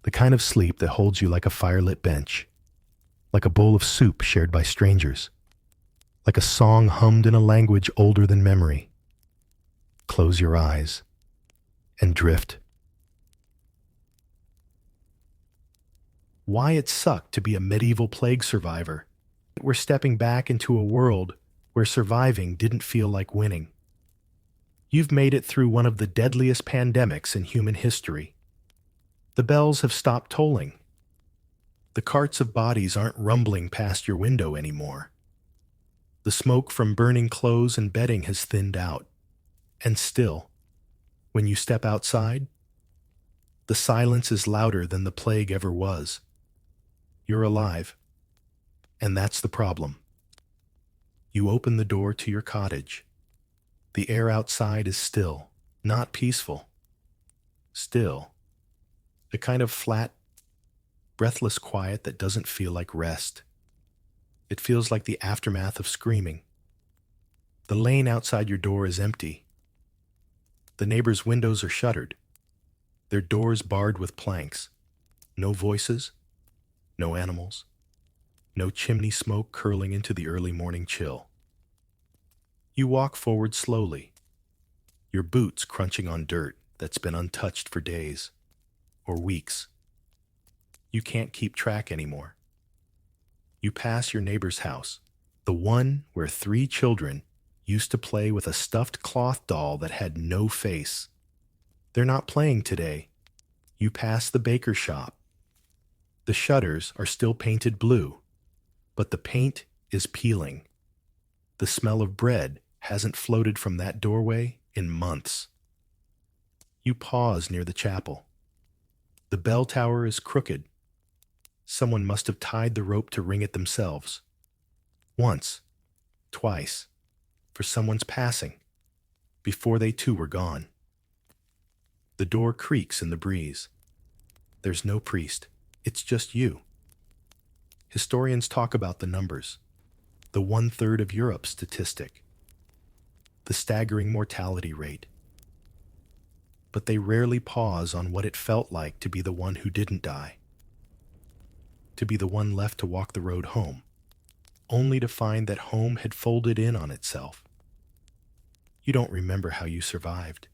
The kind of sleep that holds you like a firelit bench, like a bowl of soup shared by strangers, like a song hummed in a language older than memory. Close your eyes and drift. Why it sucked to be a medieval plague survivor. We're stepping back into a world where surviving didn't feel like winning. You've made it through one of the deadliest pandemics in human history. The bells have stopped tolling. The carts of bodies aren't rumbling past your window anymore. The smoke from burning clothes and bedding has thinned out. And still, when you step outside, the silence is louder than the plague ever was. You're alive, and that's the problem. You open the door to your cottage. The air outside is still, not peaceful. Still, a kind of flat, breathless quiet that doesn't feel like rest. It feels like the aftermath of screaming. The lane outside your door is empty. The neighbors' windows are shuttered, their doors barred with planks. No voices, no animals, no chimney smoke curling into the early morning chill. You walk forward slowly, your boots crunching on dirt that's been untouched for days or weeks. You can't keep track anymore. You pass your neighbor's house, the one where 3 children used to play with a stuffed cloth doll that had no face. They're not playing today. You pass the baker's shop. The shutters are still painted blue, but the paint is peeling. The smell of bread hasn't floated from that doorway in months. You pause near the chapel. The bell tower is crooked. Someone must have tied the rope to ring it themselves. Once, twice, for someone's passing, before they too were gone. The door creaks in the breeze. There's no priest. It's just you. Historians talk about the numbers, the 1/3 of Europe statistic, the staggering mortality rate. But they rarely pause on what it felt like to be the one who didn't die, to be the one left to walk the road home, only to find that home had folded in on itself. You don't remember how you survived.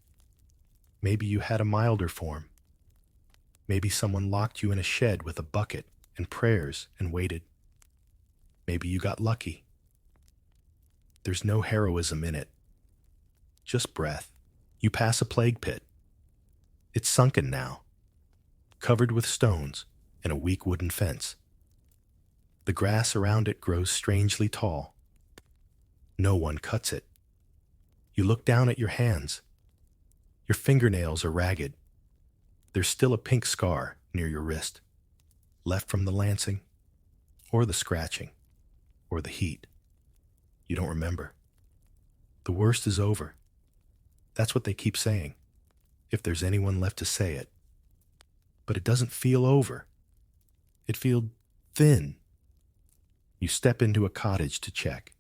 Maybe you had a milder form. Maybe someone locked you in a shed with a bucket and prayers and waited. Maybe you got lucky. There's no heroism in it. Just breath. You pass a plague pit. It's sunken now, covered with stones and a weak wooden fence. The grass around it grows strangely tall. No one cuts it. You look down at your hands. Your fingernails are ragged. There's still a pink scar near your wrist, left from the lancing, or the scratching, or the heat. You don't remember. The worst is over. That's what they keep saying, if there's anyone left to say it. But it doesn't feel over. It feels thin. You step into a cottage to check.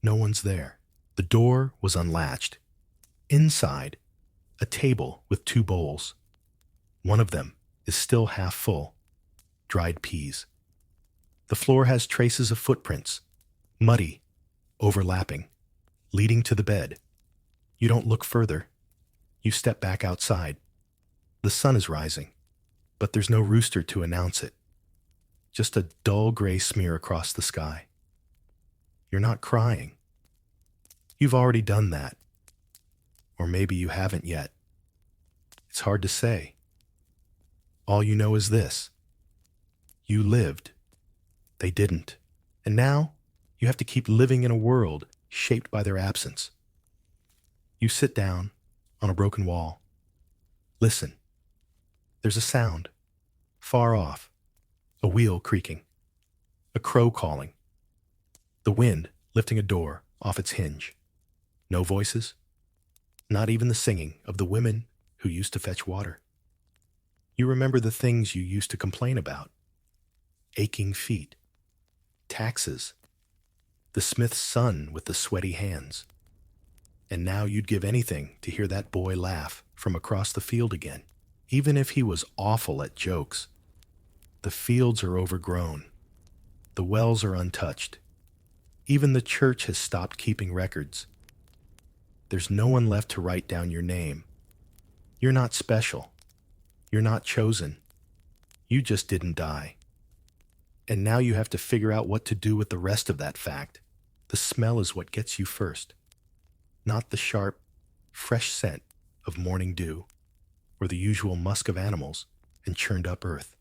No one's there. The door was unlatched. Inside, a table with 2 bowls. One of them is still half full, dried peas. The floor has traces of footprints, muddy, overlapping, leading to the bed. You don't look further. You step back outside. The sun is rising, but there's no rooster to announce it. Just a dull gray smear across the sky. You're not crying. You've already done that. Or maybe you haven't yet. It's hard to say. All you know is this. You lived. They didn't. And now you have to keep living in a world shaped by their absence. You sit down on a broken wall. Listen. There's a sound. Far off. A wheel creaking. A crow calling. The wind lifting a door off its hinge. No voices. Not even the singing of the women who used to fetch water. You remember the things you used to complain about. Aching feet. Taxes. The smith's son with the sweaty hands. And now you'd give anything to hear that boy laugh from across the field again, even if he was awful at jokes. The fields are overgrown. The wells are untouched. Even the church has stopped keeping records. There's no one left to write down your name. You're not special. You're not chosen. You just didn't die. And now you have to figure out what to do with the rest of that fact. The smell is what gets you first. Not the sharp, fresh scent of morning dew, or the usual musk of animals and churned up earth.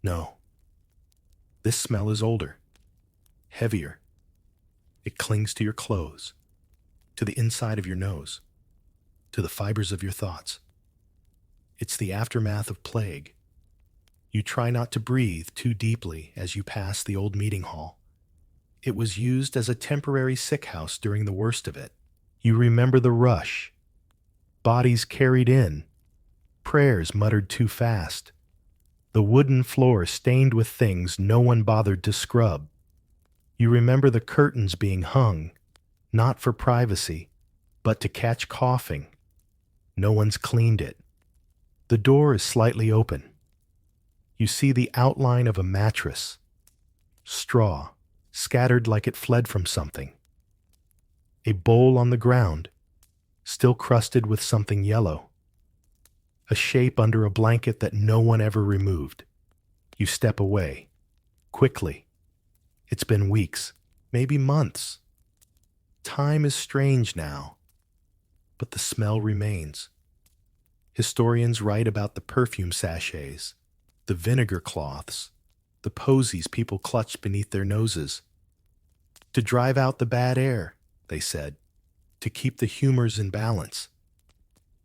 No. This smell is older, heavier. It clings to your clothes, to the inside of your nose, to the fibers of your thoughts. It's the aftermath of plague. You try not to breathe too deeply as you pass the old meeting hall. It was used as a temporary sick house during the worst of it. You remember the rush, bodies carried in, prayers muttered too fast, the wooden floor stained with things no one bothered to scrub. You remember the curtains being hung, not for privacy, but to catch coughing. No one's cleaned it. The door is slightly open. You see the outline of a mattress, straw, scattered like it fled from something. A bowl on the ground, still crusted with something yellow. A shape under a blanket that no one ever removed. You step away, quickly. It's been weeks, maybe months. Time is strange now, but the smell remains. Historians write about the perfume sachets, the vinegar cloths, the posies people clutched beneath their noses. To drive out the bad air, they said, to keep the humors in balance.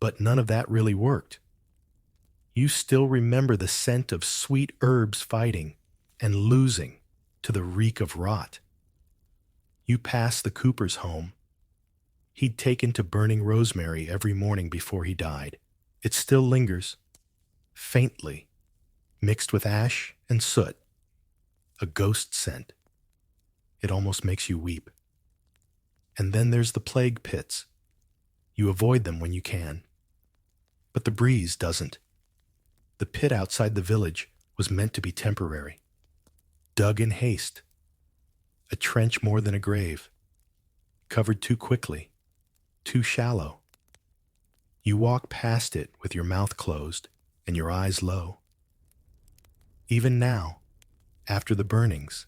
But none of that really worked. You still remember the scent of sweet herbs fighting and losing to the reek of rot. You pass the Cooper's home. He'd taken to burning rosemary every morning before he died. It still lingers, faintly, mixed with ash and soot, a ghost scent. It almost makes you weep. And then there's the plague pits. You avoid them when you can. But the breeze doesn't. The pit outside the village was meant to be temporary. Dug in haste. A trench more than a grave. Covered too quickly. Too shallow. You walk past it with your mouth closed and your eyes low. Even now, after the burnings,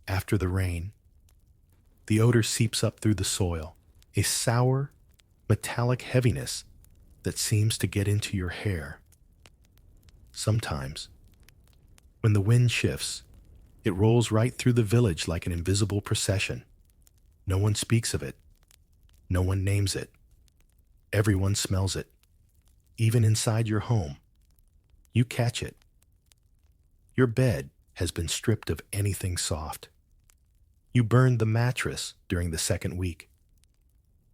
after the rain, the odor seeps up through the soil, a sour, metallic heaviness that seems to get into your hair. Sometimes, when the wind shifts, it rolls right through the village like an invisible procession. No one speaks of it. No one names it. Everyone smells it. Even inside your home. You catch it. Your bed has been stripped of anything soft. You burned the mattress during the second week,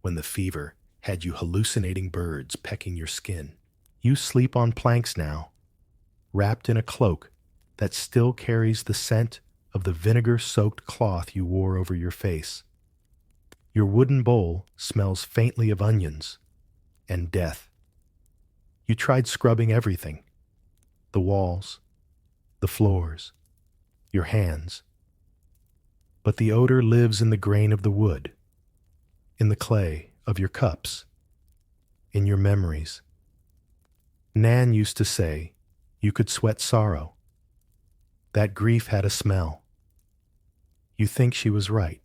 when the fever had you hallucinating birds pecking your skin. You sleep on planks now, wrapped in a cloak that still carries the scent of the vinegar-soaked cloth you wore over your face. Your wooden bowl smells faintly of onions and death. You tried scrubbing everything, the walls, the floors, your hands. But the odor lives in the grain of the wood, in the clay of your cups, in your memories. Nan used to say you could sweat sorrow. That grief had a smell. You think she was right.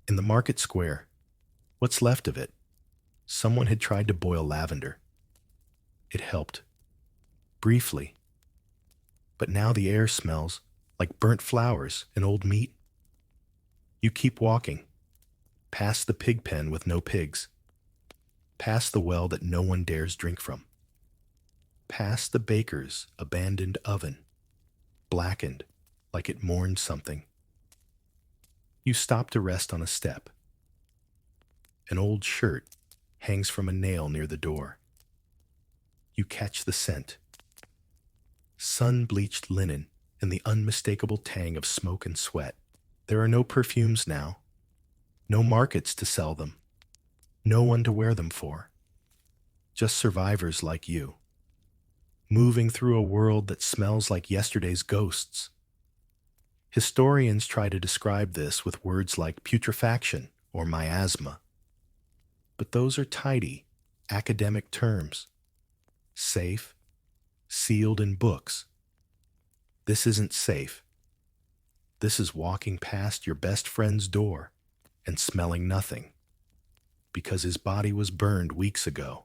In the market square, what's left of it? Someone had tried to boil lavender. It helped. Briefly. But now the air smells like burnt flowers and old meat. You keep walking. Past the pig pen with no pigs. Past the well that no one dares drink from. Past the baker's abandoned oven, blackened like it mourned something. You stop to rest on a step. An old shirt hangs from a nail near the door. You catch the scent. Sun-bleached linen and the unmistakable tang of smoke and sweat. There are no perfumes now. No markets to sell them. No one to wear them for. Just survivors like you. Moving through a world that smells like yesterday's ghosts. Historians try to describe this with words like putrefaction or miasma. But those are tidy, academic terms. Safe, sealed in books. This isn't safe. This is walking past your best friend's door and smelling nothing, because his body was burned weeks ago.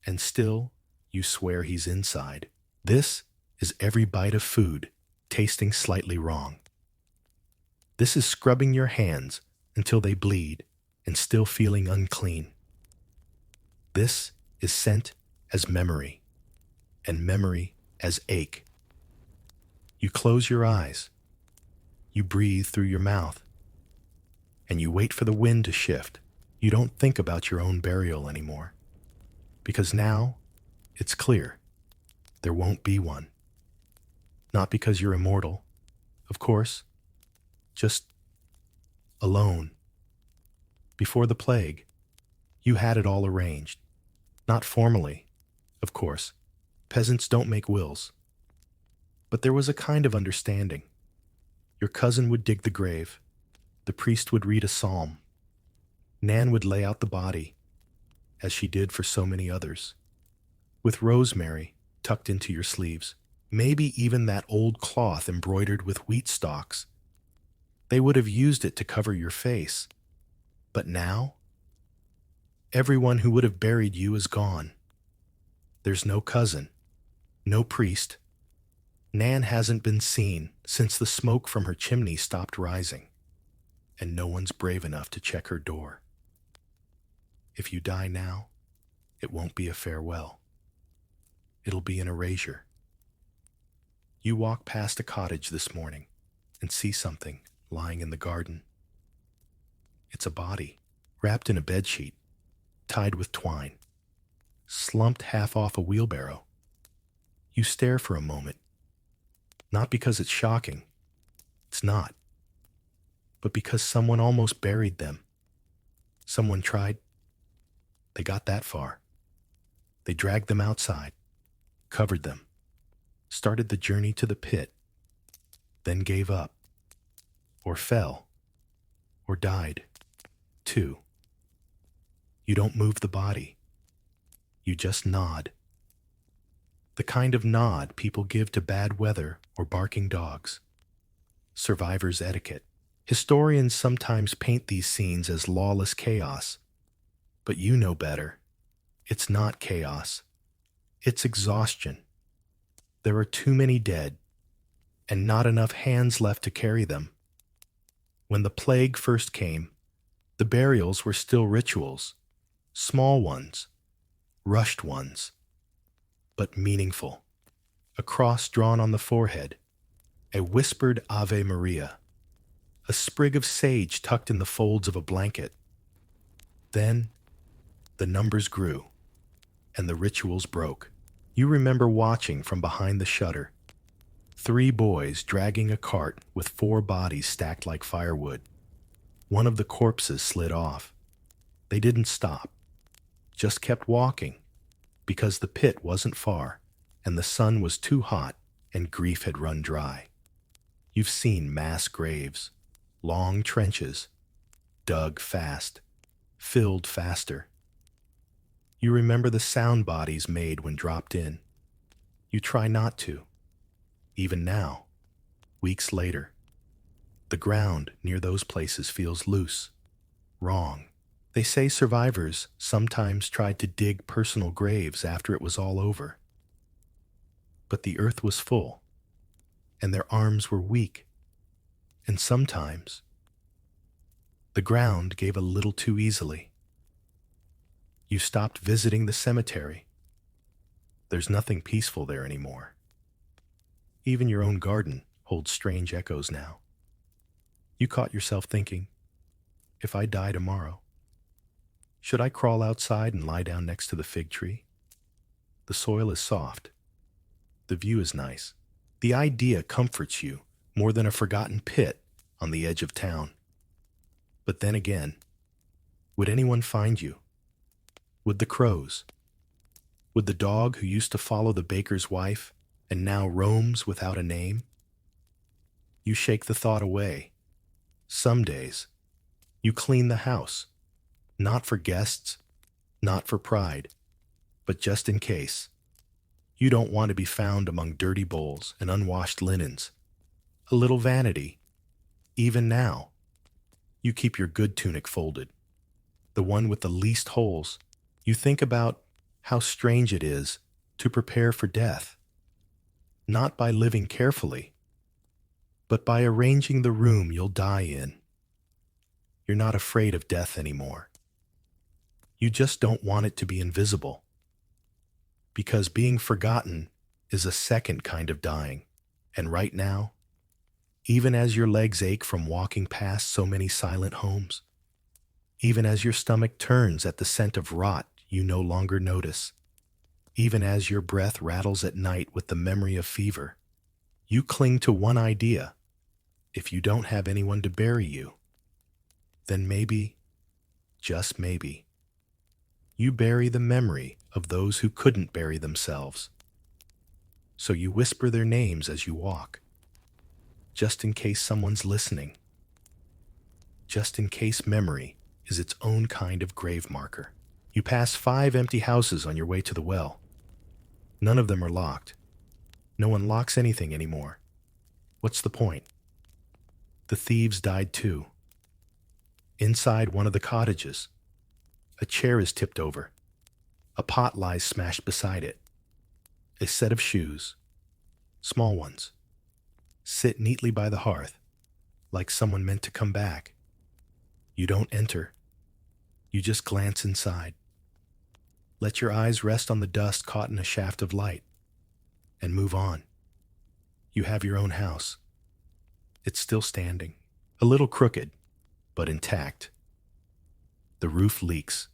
And still, you swear he's inside. This is every bite of food tasting slightly wrong. This is scrubbing your hands until they bleed and still feeling unclean. This is scent as memory, and memory as ache. You close your eyes. You breathe through your mouth. And you wait for the wind to shift. You don't think about your own burial anymore. Because now, It's clear. There won't be one. Not because you're immortal, of course. Just alone. Before the plague, you had it all arranged. Not formally, of course. Peasants don't make wills. But there was a kind of understanding. Your cousin would dig the grave. The priest would read a psalm. Nan would lay out the body, as she did for so many others, with rosemary tucked into your sleeves, maybe even that old cloth embroidered with wheat stalks. They would have used it to cover your face. But now, everyone who would have buried you is gone. There's no cousin, no priest. Nan hasn't been seen since the smoke from her chimney stopped rising, and no one's brave enough to check her door. If you die now, it won't be a farewell. It'll be an erasure. You walk past a cottage this morning and see something lying in the garden. It's a body, wrapped in a bedsheet, tied with twine, slumped half off a wheelbarrow. You stare for a moment, not because it's shocking, it's not, but because someone almost buried them. Someone tried. They got that far. They dragged them outside, covered them, started the journey to the pit, then gave up, or fell, or died, too. You don't move the body. You just nod. The kind of nod people give to bad weather or barking dogs. Survivor's etiquette. Historians sometimes paint these scenes as lawless chaos. But you know better. It's not chaos. It's exhaustion. There are too many dead, and not enough hands left to carry them. When the plague first came, the burials were still rituals, small ones, rushed ones, but meaningful. A cross drawn on the forehead, a whispered Ave Maria, a sprig of sage tucked in the folds of a blanket. Then, the numbers grew, and the rituals broke. You remember watching from behind the shutter. 3 boys dragging a cart with 4 bodies stacked like firewood. One of the corpses slid off. They didn't stop, just kept walking, because the pit wasn't far, and the sun was too hot, and grief had run dry. You've seen mass graves, long trenches, dug fast, filled faster. You remember the sound bodies made when dropped in. You try not to. Even now, weeks later, the ground near those places feels loose, wrong. They say survivors sometimes tried to dig personal graves after it was all over. But the earth was full, and their arms were weak, and sometimes the ground gave a little too easily. You stopped visiting the cemetery. There's nothing peaceful there anymore. Even your own garden holds strange echoes now. You caught yourself thinking, if I die tomorrow, should I crawl outside and lie down next to the fig tree? The soil is soft. The view is nice. The idea comforts you more than a forgotten pit on the edge of town. But then again, would anyone find you? Would the crows? Would the dog who used to follow the baker's wife and now roams without a name? You shake the thought away. Some days, you clean the house, not for guests, not for pride, but just in case. You don't want to be found among dirty bowls and unwashed linens. A little vanity. Even now, you keep your good tunic folded, the one with the least holes. You think about how strange it is to prepare for death, not by living carefully, but by arranging the room you'll die in. You're not afraid of death anymore. You just don't want it to be invisible, because being forgotten is a second kind of dying, and right now, even as your legs ache from walking past so many silent homes, even as your stomach turns at the scent of rot you no longer notice, Even as your breath rattles at night with the memory of fever, you cling to one idea. If you don't have anyone to bury you, then maybe, just maybe, you bury the memory of those who couldn't bury themselves. So you whisper their names as you walk, just in case someone's listening, just in case memory is its own kind of grave marker. You pass 5 empty houses on your way to the well. None of them are locked. No one locks anything anymore. What's the point? The thieves died too. Inside one of the cottages, a chair is tipped over. A pot lies smashed beside it. A set of shoes, small ones, sit neatly by the hearth, like someone meant to come back. You don't enter. You just glance inside. Let your eyes rest on the dust caught in a shaft of light, and move on. You have your own house. It's still standing, a little crooked, but intact. The roof leaks.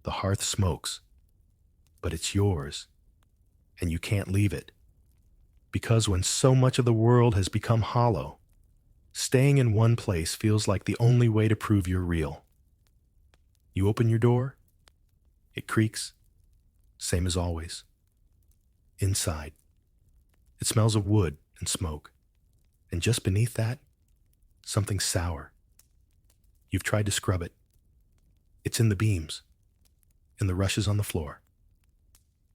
The hearth smokes, but it's yours, and you can't leave it. Because when so much of the world has become hollow, staying in one place feels like the only way to prove you're real. You open your door. It creaks, same as always. Inside, it smells of wood and smoke, and just beneath that, something sour. You've tried to scrub it. It's in the beams, in the rushes on the floor,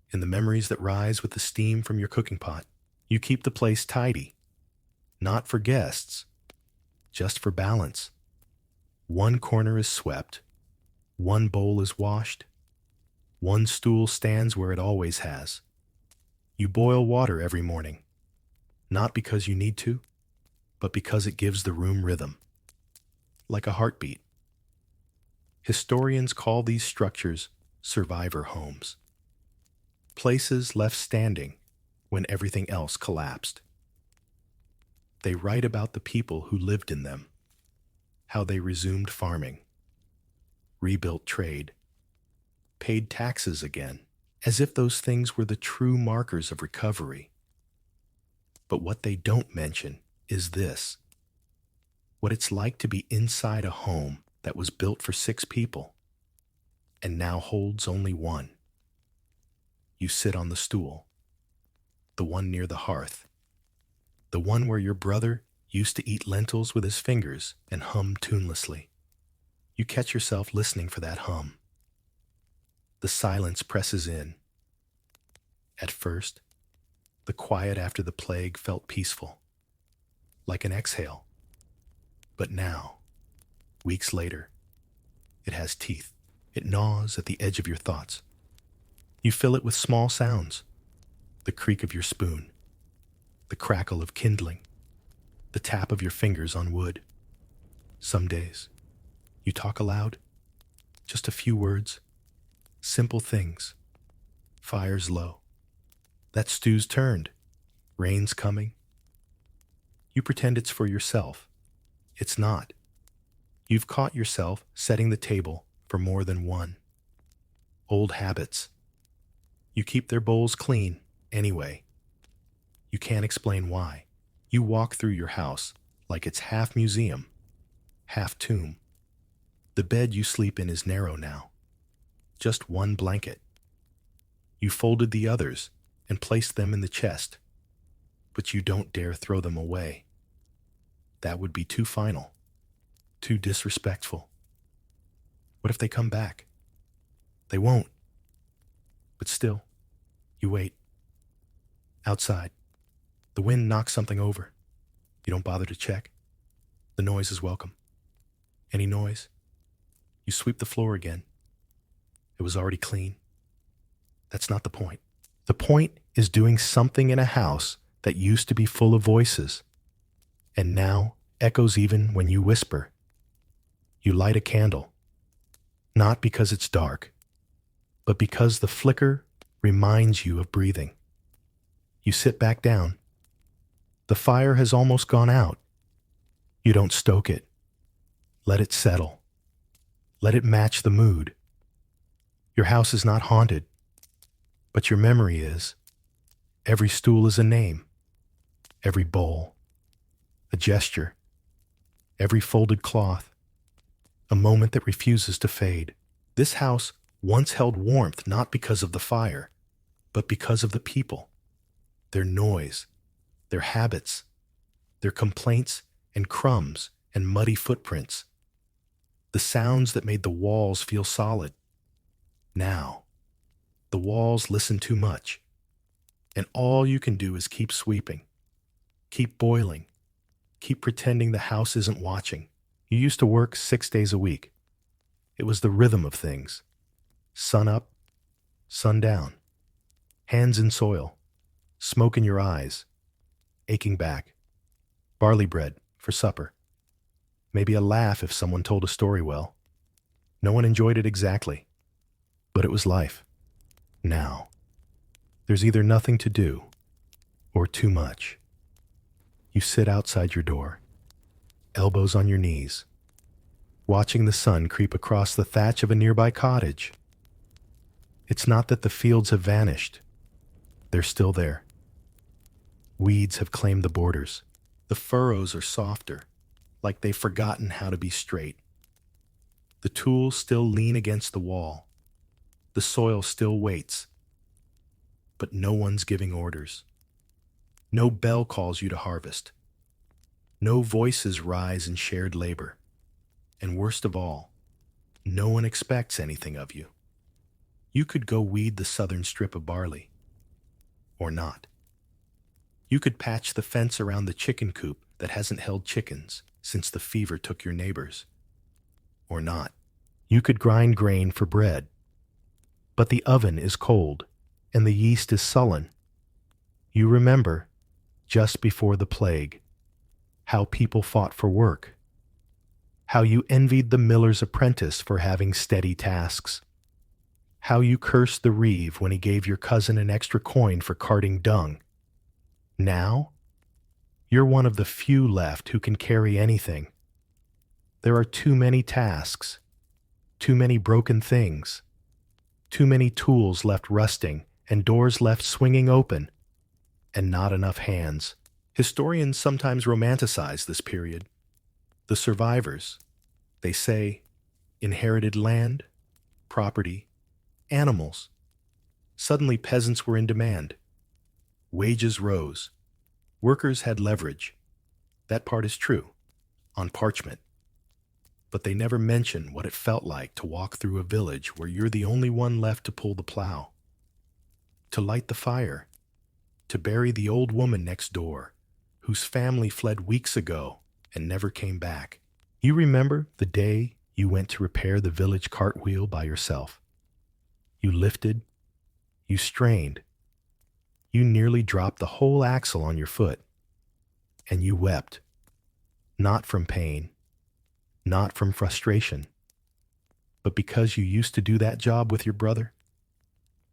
in the memories that rise with the steam from your cooking pot. You keep the place tidy, not for guests, just for balance. One corner is swept, one bowl is washed, one stool stands where it always has. You boil water every morning, not because you need to, but because it gives the room rhythm, like a heartbeat. Historians call these structures survivor homes, places left standing when everything else collapsed. They write about the people who lived in them, how they resumed farming, rebuilt trade, paid taxes again, as if those things were the true markers of recovery. But what they don't mention is this: what it's like to be inside a home that was built for 6 people and now holds only 1. You sit on the stool, the one near the hearth, the one where your brother used to eat lentils with his fingers and hum tunelessly. You catch yourself listening for that hum. The silence presses in. At first, the quiet after the plague felt peaceful, like an exhale. But now, weeks later, it has teeth. It gnaws at the edge of your thoughts. You fill it with small sounds: the creak of your spoon, the crackle of kindling, the tap of your fingers on wood. Some days, you talk aloud, just a few words, simple things. Fire's low. That stew's turned. Rain's coming. You pretend it's for yourself. It's not. You've caught yourself setting the table for more than one. Old habits. You keep their bowls clean anyway. You can't explain why. You walk through your house like it's half museum, half tomb. The bed you sleep in is narrow now. Just one blanket. You folded the others and placed them in the chest, but you don't dare throw them away. That would be too final, too disrespectful. What if they come back? They won't. But still, you wait. Outside, the wind knocks something over. You don't bother to check. The noise is welcome. Any noise? You sweep the floor again. It was already clean. That's not the point. The point is doing something in a house that used to be full of voices, and now echoes even when you whisper. You light a candle, not because it's dark, but because the flicker reminds you of breathing. You sit back down. The fire has almost gone out. You don't stoke it. Let it settle. Let it match the mood. Your house is not haunted, But your memory is, every stool is a name, every bowl, a gesture, every folded cloth, a moment that refuses to fade. This house once held warmth not because of the fire, but because of the people, their noise, their habits, their complaints and crumbs and muddy footprints, the sounds that made the walls feel solid. Now, the walls listen too much, and all you can do is keep sweeping, keep boiling, keep pretending the house isn't watching. You used to work 6 days a week. It was the rhythm of things. Sun up, sun down, hands in soil, smoke in your eyes, aching back, barley bread for supper, maybe a laugh if someone told a story well. No one enjoyed it exactly, but it was life. Now, there's either nothing to do or too much. You sit outside your door, elbows on your knees, watching the sun creep across the thatch of a nearby cottage. It's not that the fields have vanished. They're still there. Weeds have claimed the borders. The furrows are softer, like they've forgotten how to be straight. The tools still lean against the wall. The soil still waits. But no one's giving orders. No bell calls you to harvest. No voices rise in shared labor. And worst of all, no one expects anything of you. You could go weed the southern strip of barley. Or not. You could patch the fence around the chicken coop that hasn't held chickens since the fever took your neighbors. Or not. You could grind grain for bread. But the oven is cold, and the yeast is sullen. You remember, just before the plague, how people fought for work. How you envied the miller's apprentice for having steady tasks. How you cursed the reeve when he gave your cousin an extra coin for carting dung. Now, you're one of the few left who can carry anything. There are too many tasks, too many broken things, too many tools left rusting and doors left swinging open, and not enough hands. Historians sometimes romanticize this period. The survivors, they say, inherited land, property, animals. Suddenly peasants were in demand. Wages rose. Workers had leverage. That part is true, on parchment. But they never mention what it felt like to walk through a village where you're the only one left to pull the plow, to light the fire, to bury the old woman next door, whose family fled weeks ago and never came back. You remember the day you went to repair the village cartwheel by yourself? You lifted, you strained, you nearly dropped the whole axle on your foot, and you wept, not from pain, not from frustration, but because you used to do that job with your brother,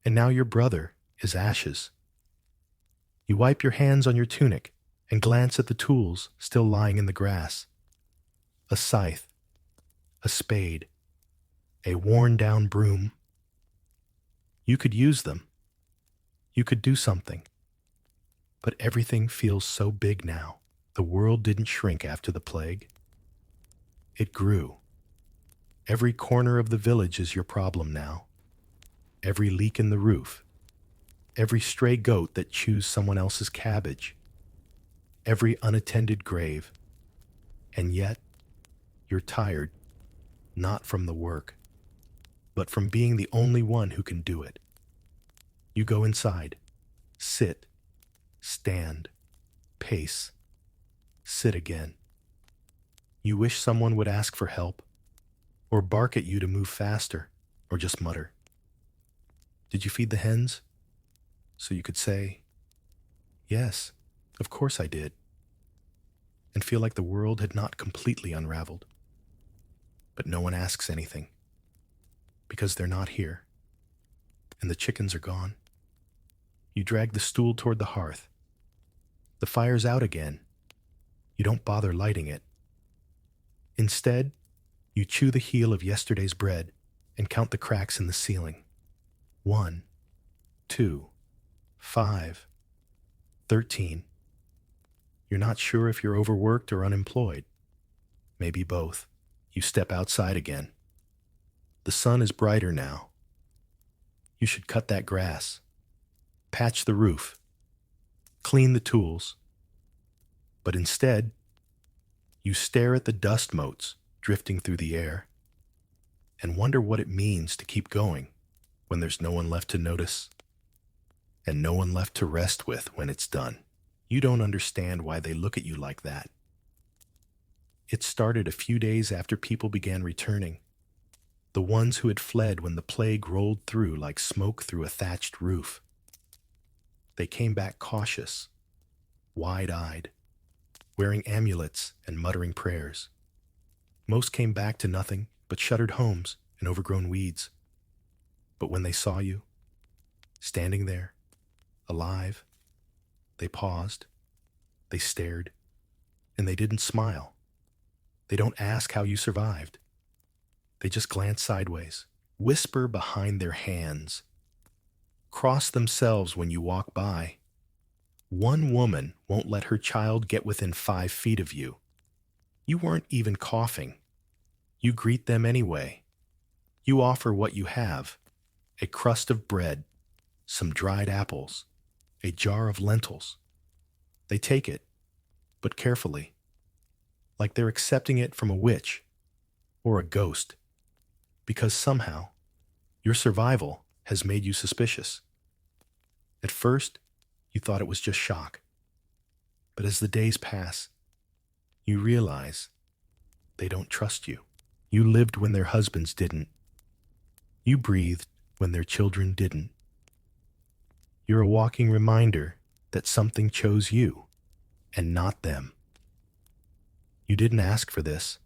and now your brother is ashes. You wipe your hands on your tunic and glance at the tools still lying in the grass. A scythe, a spade, a worn-down broom. You could use them. You could do something. But everything feels so big now. The world didn't shrink after the plague. It grew. Every corner of the village is your problem now. Every leak in the roof. Every stray goat that chews someone else's cabbage. Every unattended grave. And yet, you're tired, not from the work, but from being the only one who can do it. You go inside, sit, stand, pace, sit again. You wish someone would ask for help, or bark at you to move faster, or just mutter. Did you feed the hens? So you could say, yes, of course I did, and feel like the world had not completely unraveled. But no one asks anything, because they're not here, and the chickens are gone. You drag the stool toward the hearth. The fire's out again. You don't bother lighting it. Instead, you chew the heel of yesterday's bread and count the cracks in the ceiling. 1, 2, 5, 13. You're not sure if you're overworked or unemployed. Maybe both. You step outside again. The sun is brighter now. You should cut that grass, patch the roof, clean the tools. But instead, you stare at the dust motes drifting through the air and wonder what it means to keep going when there's no one left to notice and no one left to rest with when it's done. You don't understand why they look at you like that. It started a few days after people began returning, the ones who had fled when the plague rolled through like smoke through a thatched roof. They came back cautious, wide-eyed, wearing amulets and muttering prayers. Most came back to nothing but shuttered homes and overgrown weeds. But when they saw you, standing there, alive, they paused, they stared, and they didn't smile. They don't ask how you survived. They just glance sideways, whisper behind their hands, cross themselves when you walk by. One woman won't let her child get within 5 feet of you. You weren't even coughing. You greet them anyway. You offer what you have: a crust of bread, some dried apples, a jar of lentils. They take it, but carefully, like they're accepting it from a witch or a ghost, because somehow your survival has made you suspicious. At first, you thought it was just shock. But as the days pass, you realize they don't trust you. You lived when their husbands didn't. You breathed when their children didn't. You're a walking reminder that something chose you and not them. You didn't ask for this.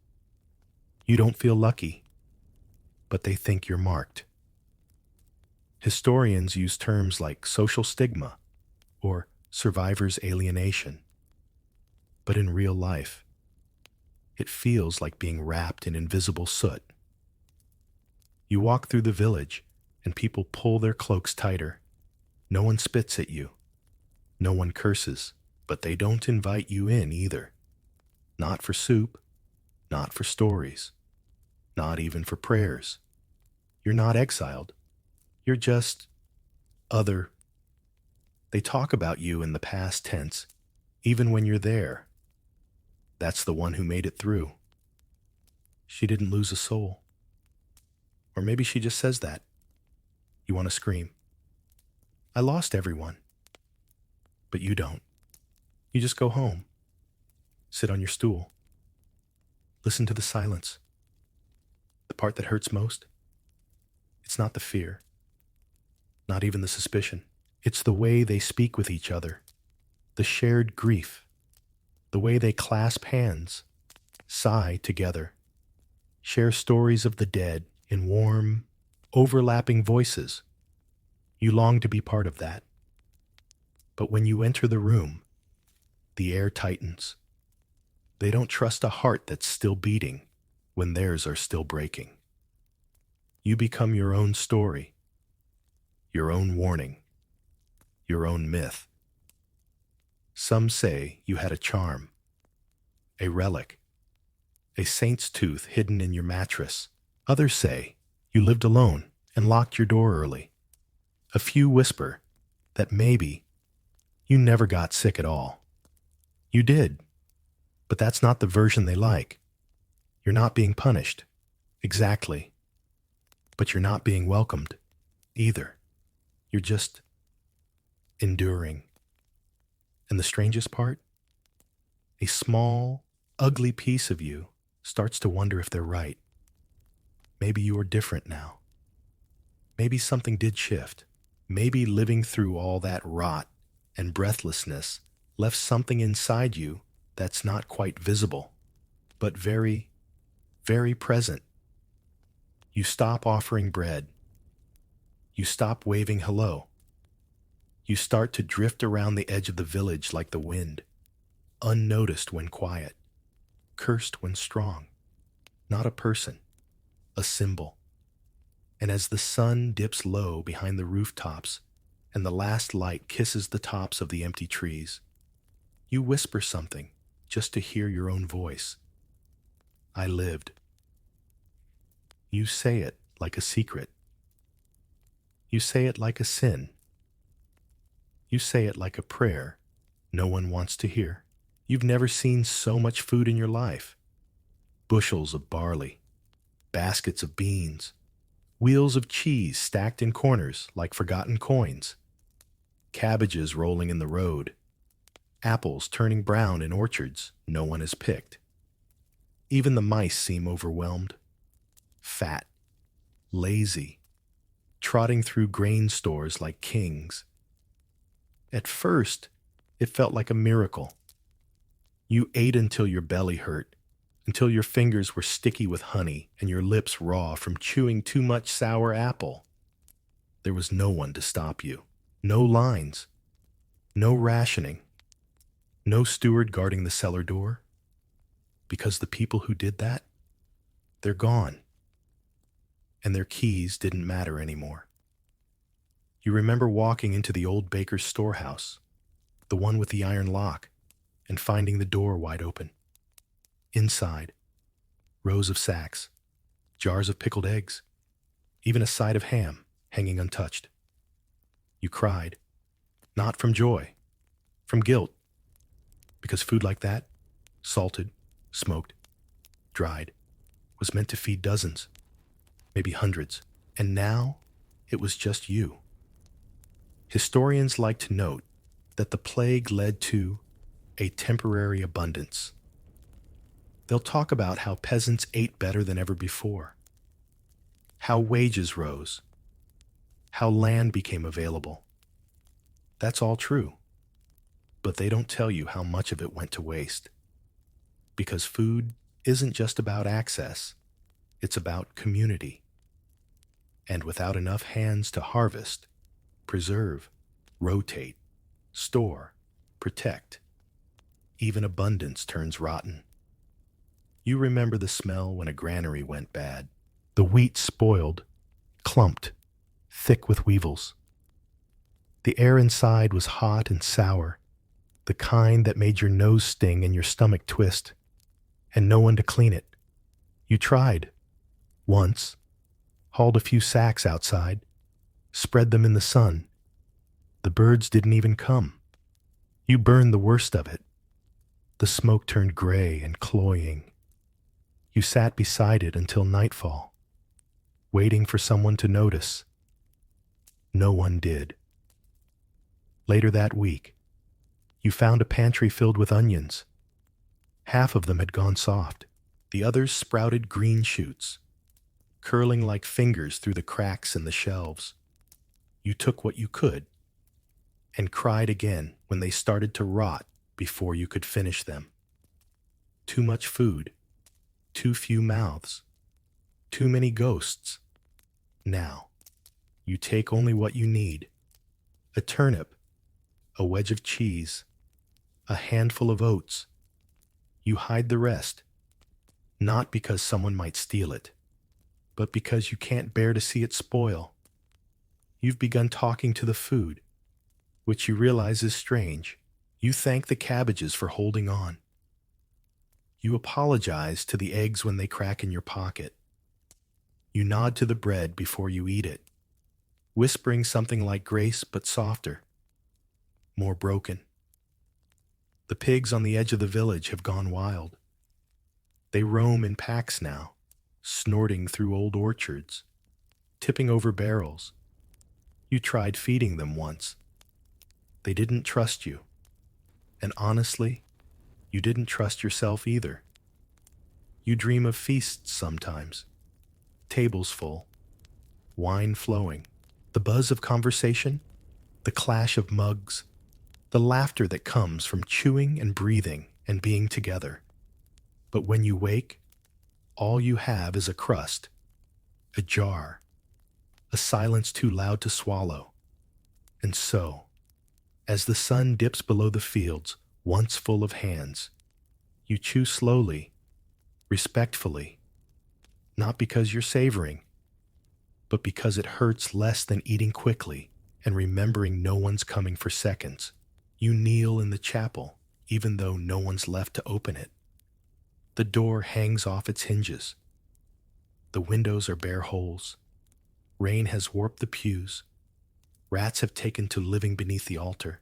You don't feel lucky, but they think you're marked. Historians use terms like social stigma or survivor's alienation. But in real life, it feels like being wrapped in invisible soot. You walk through the village and people pull their cloaks tighter. No one spits at you. No one curses, but they don't invite you in either. Not for soup, not for stories, not even for prayers. You're not exiled. You're just other. They talk about you in the past tense, even when you're there. That's the one who made it through. She didn't lose a soul. Or maybe she just says that. You want to scream. I lost everyone. But you don't. You just go home. Sit on your stool. Listen to the silence. The part that hurts most? It's not the fear. Not even the suspicion. It's the way they speak with each other. The shared grief. The way they clasp hands, sigh together, share stories of the dead in warm, overlapping voices. You long to be part of that. But when you enter the room, the air tightens. They don't trust a heart that's still beating when theirs are still breaking. You become your own story, your own warning, your own myth. Some say you had a charm, a relic, a saint's tooth hidden in your mattress. Others say you lived alone and locked your door early. A few whisper that maybe you never got sick at all. You did, but that's not the version they like. You're not being punished, exactly, but you're not being welcomed either. You're just enduring. And the strangest part? A small, ugly piece of you starts to wonder if they're right. Maybe you are different now. Maybe something did shift. Maybe living through all that rot and breathlessness left something inside you that's not quite visible, but very, very present. You stop offering bread. You stop waving hello. You start to drift around the edge of the village like the wind, unnoticed when quiet, cursed when strong. Not a person, a symbol. And as the sun dips low behind the rooftops, and the last light kisses the tops of the empty trees. You whisper something just to hear your own voice. I lived. You say it like a secret. You say it like a sin. You say it like a prayer no one wants to hear. You've never seen so much food in your life. Bushels of barley, baskets of beans, wheels of cheese stacked in corners like forgotten coins, cabbages rolling in the road, apples turning brown in orchards no one has picked. Even the mice seem overwhelmed, fat, lazy, trotting through grain stores like kings. At first, it felt like a miracle. You ate until your belly hurt, until your fingers were sticky with honey and your lips raw from chewing too much sour apple. There was no one to stop you. No lines. No rationing. No steward guarding the cellar door. Because the people who did that, they're gone. And their keys didn't matter anymore. You remember walking into the old baker's storehouse, the one with the iron lock, and finding the door wide open. Inside, rows of sacks, jars of pickled eggs, even a side of ham hanging untouched. You cried, not from joy, from guilt, because food like that, salted, smoked, dried, was meant to feed dozens, maybe hundreds, and now it was just you. Historians like to note that the plague led to a temporary abundance. They'll talk about how peasants ate better than ever before, how wages rose, how land became available. That's all true, but they don't tell you how much of it went to waste. Because food isn't just about access, it's about community. And without enough hands to harvest, preserve, rotate, store, protect, even abundance turns rotten. You remember the smell when a granary went bad. The wheat spoiled, clumped, thick with weevils. The air inside was hot and sour, the kind that made your nose sting and your stomach twist, and no one to clean it. You tried, once, hauled a few sacks outside, spread them in the sun. The birds didn't even come. You burned the worst of it. The smoke turned gray and cloying. You sat beside it until nightfall, waiting for someone to notice. No one did. Later that week, you found a pantry filled with onions. Half of them had gone soft. The others sprouted green shoots, curling like fingers through the cracks in the shelves. You took what you could and cried again when they started to rot before you could finish them. Too much food, too few mouths, too many ghosts. Now, you take only what you need: a turnip, a wedge of cheese, a handful of oats. You hide the rest, not because someone might steal it, but because you can't bear to see it spoil. You've begun talking to the food, which you realize is strange. You thank the cabbages for holding on. You apologize to the eggs when they crack in your pocket. You nod to the bread before you eat it, whispering something like grace but softer, more broken. The pigs on the edge of the village have gone wild. They roam in packs now, snorting through old orchards, tipping over barrels. You tried feeding them once. They didn't trust you. And honestly, you didn't trust yourself either. You dream of feasts sometimes, tables full, wine flowing, the buzz of conversation, the clash of mugs, the laughter that comes from chewing and breathing and being together. But when you wake, all you have is a crust, a jar, a silence too loud to swallow. And so, as the sun dips below the fields, once full of hands, you chew slowly, respectfully, not because you're savoring, but because it hurts less than eating quickly and remembering no one's coming for seconds, you kneel in the chapel, even though no one's left to open it. The door hangs off its hinges. The windows are bare holes. Rain has warped the pews. Rats have taken to living beneath the altar.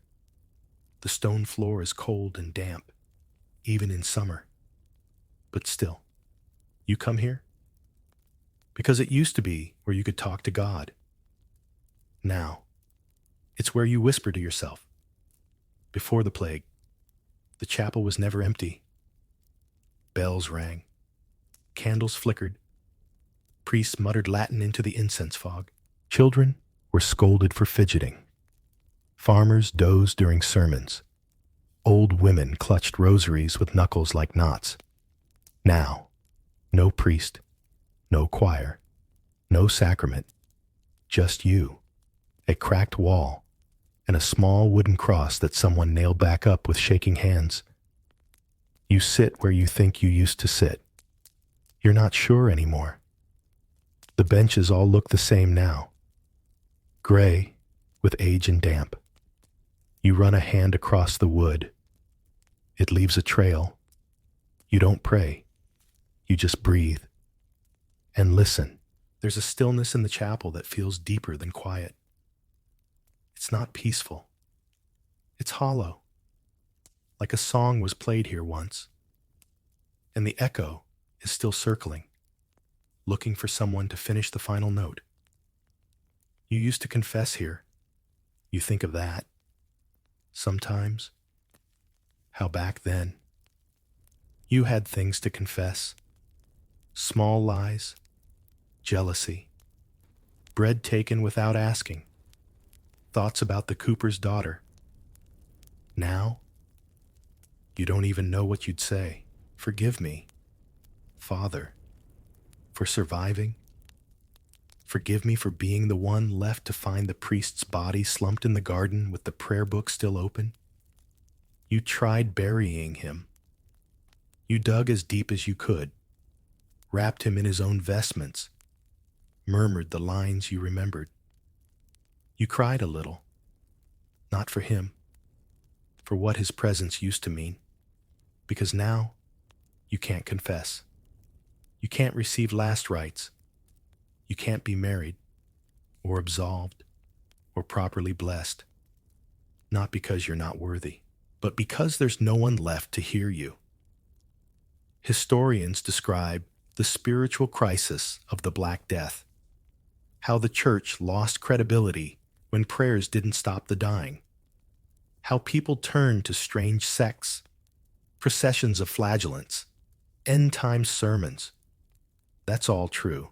The stone floor is cold and damp, even in summer. But still, you come here? Because it used to be where you could talk to God. Now, it's where you whisper to yourself. Before the plague, the chapel was never empty. Bells rang. Candles flickered. Priests muttered Latin into the incense fog. Children were scolded for fidgeting. Farmers dozed during sermons. Old women clutched rosaries with knuckles like knots. Now, no priest, no choir, no sacrament, just you, a cracked wall, and a small wooden cross that someone nailed back up with shaking hands. You sit where you think you used to sit. You're not sure anymore. The benches all look the same now. Gray, with age and damp. You run a hand across the wood. It leaves a trail. You don't pray. You just breathe. And listen. There's a stillness in the chapel that feels deeper than quiet. It's not peaceful. It's hollow. Like a song was played here once. And the echo is still circling, looking for someone to finish the final note. You used to confess here. You think of that. Sometimes. How back then, you had things to confess. Small lies, jealousy, bread taken without asking, thoughts about the cooper's daughter. Now, you don't even know what you'd say. Forgive me, Father, for surviving. Forgive me for being the one left to find the priest's body slumped in the garden with the prayer book still open. You tried burying him. You dug as deep as you could, wrapped him in his own vestments, murmured the lines you remembered. You cried a little, not for him, for what his presence used to mean, because now you can't confess. You can't receive last rites. You can't be married, or absolved, or properly blessed. Not because you're not worthy, but because there's no one left to hear you. Historians describe the spiritual crisis of the Black Death, how the church lost credibility when prayers didn't stop the dying, how people turned to strange sects, processions of flagellants, end-time sermons. That's all true.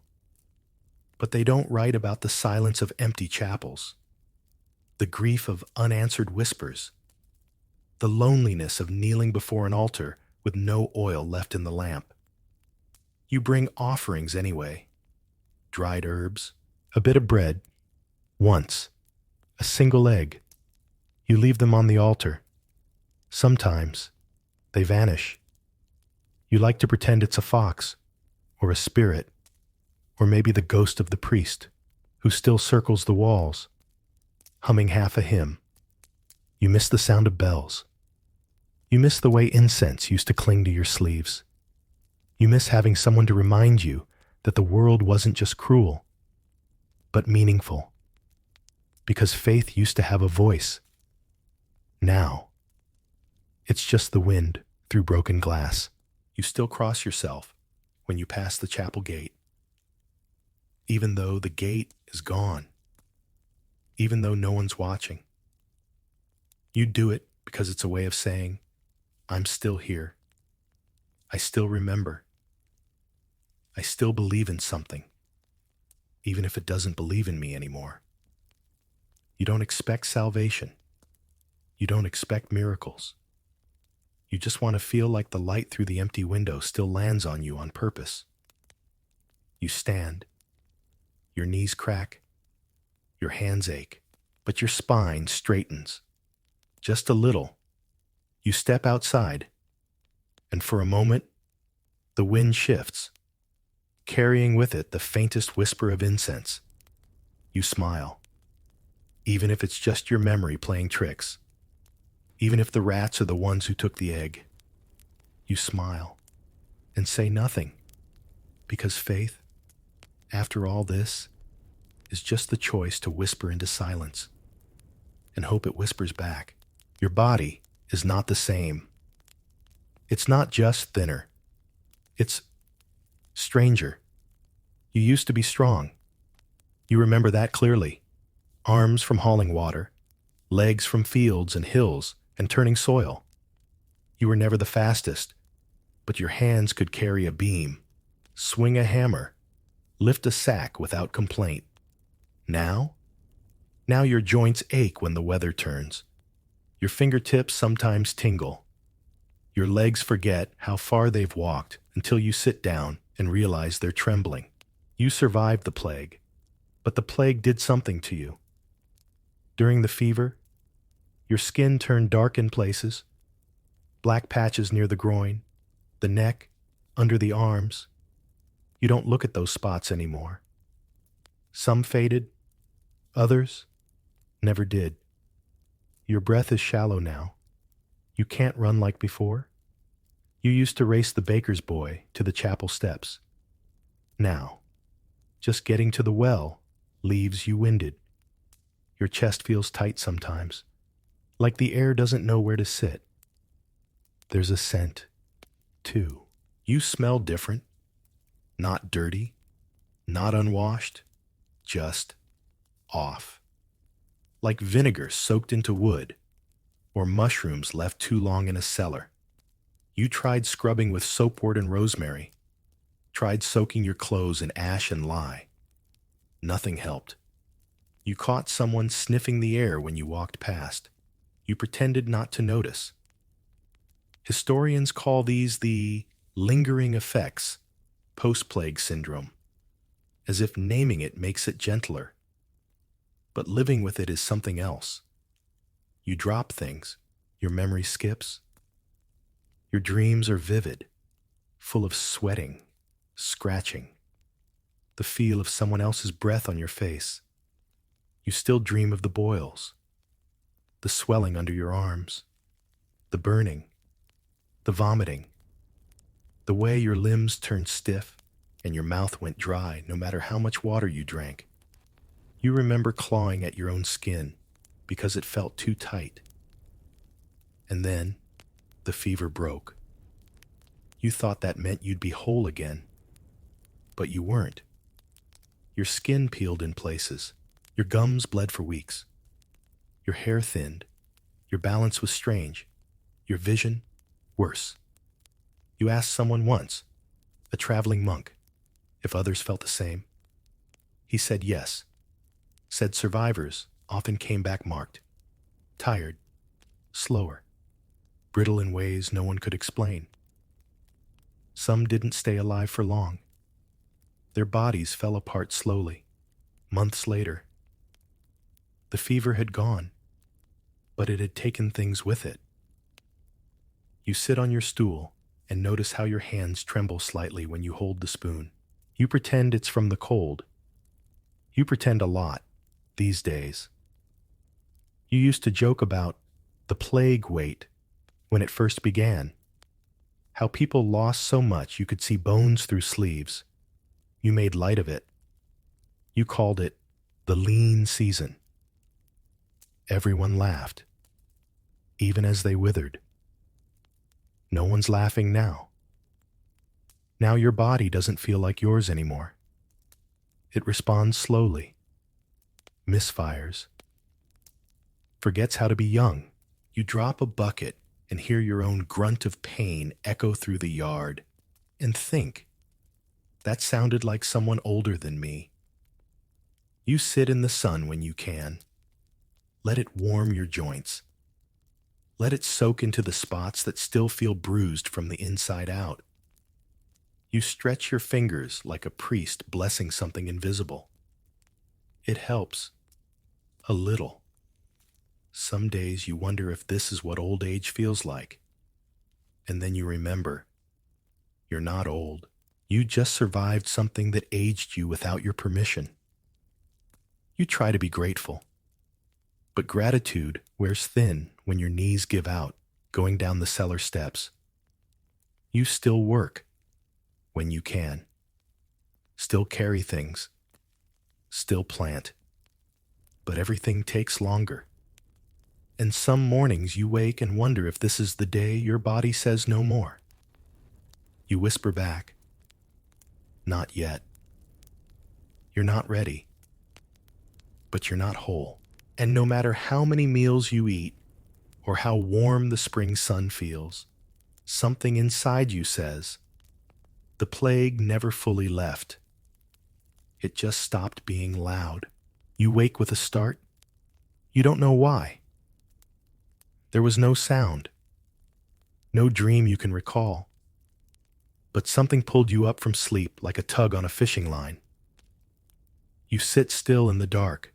But they don't write about the silence of empty chapels, the grief of unanswered whispers, the loneliness of kneeling before an altar with no oil left in the lamp. You bring offerings anyway, dried herbs, a bit of bread, once, a single egg. You leave them on the altar. Sometimes they vanish. You like to pretend it's a fox, or a spirit, or maybe the ghost of the priest, who still circles the walls, humming half a hymn. You miss the sound of bells. You miss the way incense used to cling to your sleeves. You miss having someone to remind you that the world wasn't just cruel, but meaningful. Because faith used to have a voice. Now, it's just the wind through broken glass. You still cross yourself when you pass the chapel gate. Even though the gate is gone. Even though no one's watching. You do it because it's a way of saying, I'm still here. I still remember. I still believe in something, even if it doesn't believe in me anymore. You don't expect salvation. You don't expect miracles. You just want to feel like the light through the empty window still lands on you on purpose. You stand. Your knees crack. Your hands ache, but your spine straightens. Just a little. You step outside, and for a moment, the wind shifts, carrying with it the faintest whisper of incense. You smile. even if it's just your memory playing tricks, even if the rats are the ones who took the egg. You smile and say nothing, because faith, after all this, is just the choice to whisper into silence and hope it whispers back. Your body is not the same. It's not just thinner. It's stranger. You used to be strong. You remember that clearly. Arms from hauling water, legs from fields and hills and turning soil. You were never the fastest, but your hands could carry a beam, swing a hammer, lift a sack without complaint. Now your joints ache when the weather turns. Your fingertips sometimes tingle. Your legs forget how far they've walked until you sit down and realize they're trembling. You survived the plague, but the plague did something to you. During the fever, your skin turned dark in places, black patches near the groin, the neck, under the arms. You don't look at those spots anymore. Some faded, others never did. Your breath is shallow now. You can't run like before. You used to race the baker's boy to the chapel steps. Now, just getting to the well leaves you winded. Your chest feels tight sometimes, like the air doesn't know where to sit. There's a scent, too. You smell different. Not dirty, not unwashed, just off. Like vinegar soaked into wood, or mushrooms left too long in a cellar. You tried scrubbing with soapwort and rosemary, tried soaking your clothes in ash and lye. Nothing helped. You caught someone sniffing the air when you walked past. You pretended not to notice. Historians call these the lingering effects, post-plague syndrome, as if naming it makes it gentler. But living with it is something else. You drop things, your memory skips. Your dreams are vivid, full of sweating, scratching, the feel of someone else's breath on your face. You still dream of the boils, the swelling under your arms, the burning, the vomiting, the way your limbs turned stiff and your mouth went dry no matter how much water you drank. You remember clawing at your own skin because it felt too tight. And then the fever broke. You thought that meant you'd be whole again, but you weren't. Your skin peeled in places. Your gums bled for weeks. Your hair thinned. Your balance was strange. Your vision, worse. You asked someone once, a traveling monk, if others felt the same. He said yes. Said survivors often came back marked, tired, slower, brittle in ways no one could explain. Some didn't stay alive for long. Their bodies fell apart slowly, months later. The fever had gone, but it had taken things with it. You sit on your stool and notice how your hands tremble slightly when you hold the spoon. You pretend it's from the cold. You pretend a lot these days. You used to joke about the plague weight when it first began, how people lost so much you could see bones through sleeves. You made light of it. You called it the lean season. Everyone laughed, even as they withered. No one's laughing now. Now your body doesn't feel like yours anymore. It responds slowly, misfires, forgets how to be young. You drop a bucket and hear your own grunt of pain echo through the yard and think, that sounded like someone older than me. You sit in the sun when you can. Let it warm your joints. Let it soak into the spots that still feel bruised from the inside out. You stretch your fingers like a priest blessing something invisible. It helps. A little. Some days you wonder if this is what old age feels like. And then you remember, you're not old. You just survived something that aged you without your permission. You try to be grateful. But gratitude wears thin when your knees give out, going down the cellar steps. You still work when you can, still carry things, still plant. But everything takes longer. And some mornings you wake and wonder if this is the day your body says no more. You whisper back, "Not yet." You're not ready, but you're not whole. And no matter how many meals you eat, or how warm the spring sun feels, something inside you says, the plague never fully left. It just stopped being loud. You wake with a start. You don't know why. There was no sound, no dream you can recall. But something pulled you up from sleep like a tug on a fishing line. You sit still in the dark,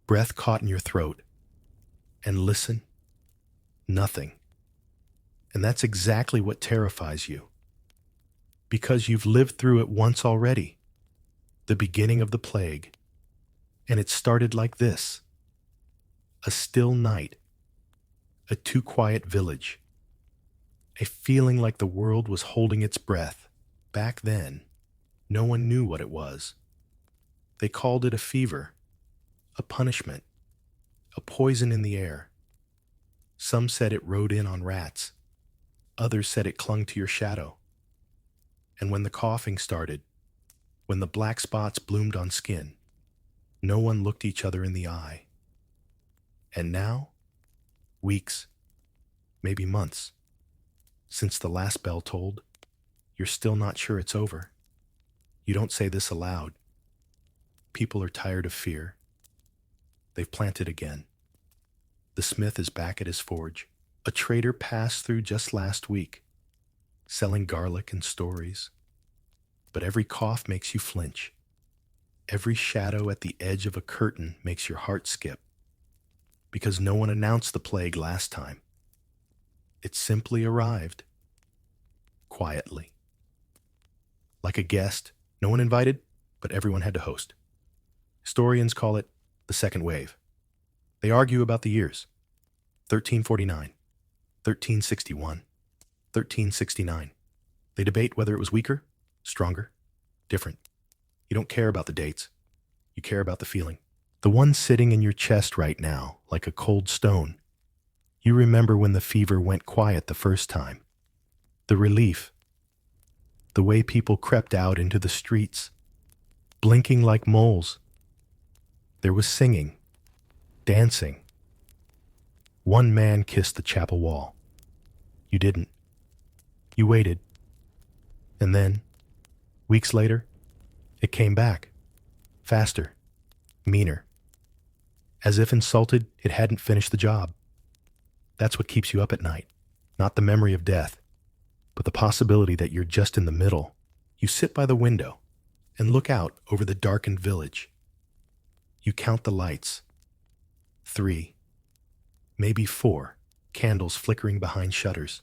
breath caught in your throat, and listen. Nothing. And that's exactly what terrifies you. Because you've lived through it once already, the beginning of the plague. And it started like this: a still night, a too quiet village, a feeling like the world was holding its breath. Back then, no one knew what it was. They called it a fever, a punishment, a poison in the air. Some said it rode in on rats. Others said it clung to your shadow. And when the coughing started, when the black spots bloomed on skin, no one looked each other in the eye. And now, weeks, maybe months, since the last bell tolled, you're still not sure it's over. You don't say this aloud. People are tired of fear. They've planted again. The smith is back at his forge. A trader passed through just last week, selling garlic and stories. But every cough makes you flinch. Every shadow at the edge of a curtain makes your heart skip. Because no one announced the plague last time. It simply arrived. Quietly. Like a guest, no one invited, but everyone had to host. Historians call it the second wave. They argue about the years: 1349, 1361, 1369. They debate whether it was weaker, stronger, different. You don't care about the dates. You care about the feeling. The one sitting in your chest right now, like a cold stone. You remember when the fever went quiet the first time. The relief. The way people crept out into the streets, blinking like moles. There was singing, dancing. One man kissed the chapel wall. You didn't. You waited. And then, weeks later, it came back. Faster. Meaner. As if insulted, it hadn't finished the job. That's what keeps you up at night. Not the memory of death, but the possibility that you're just in the middle. You sit by the window and look out over the darkened village. You count the lights. 3, maybe 4 candles flickering behind shutters.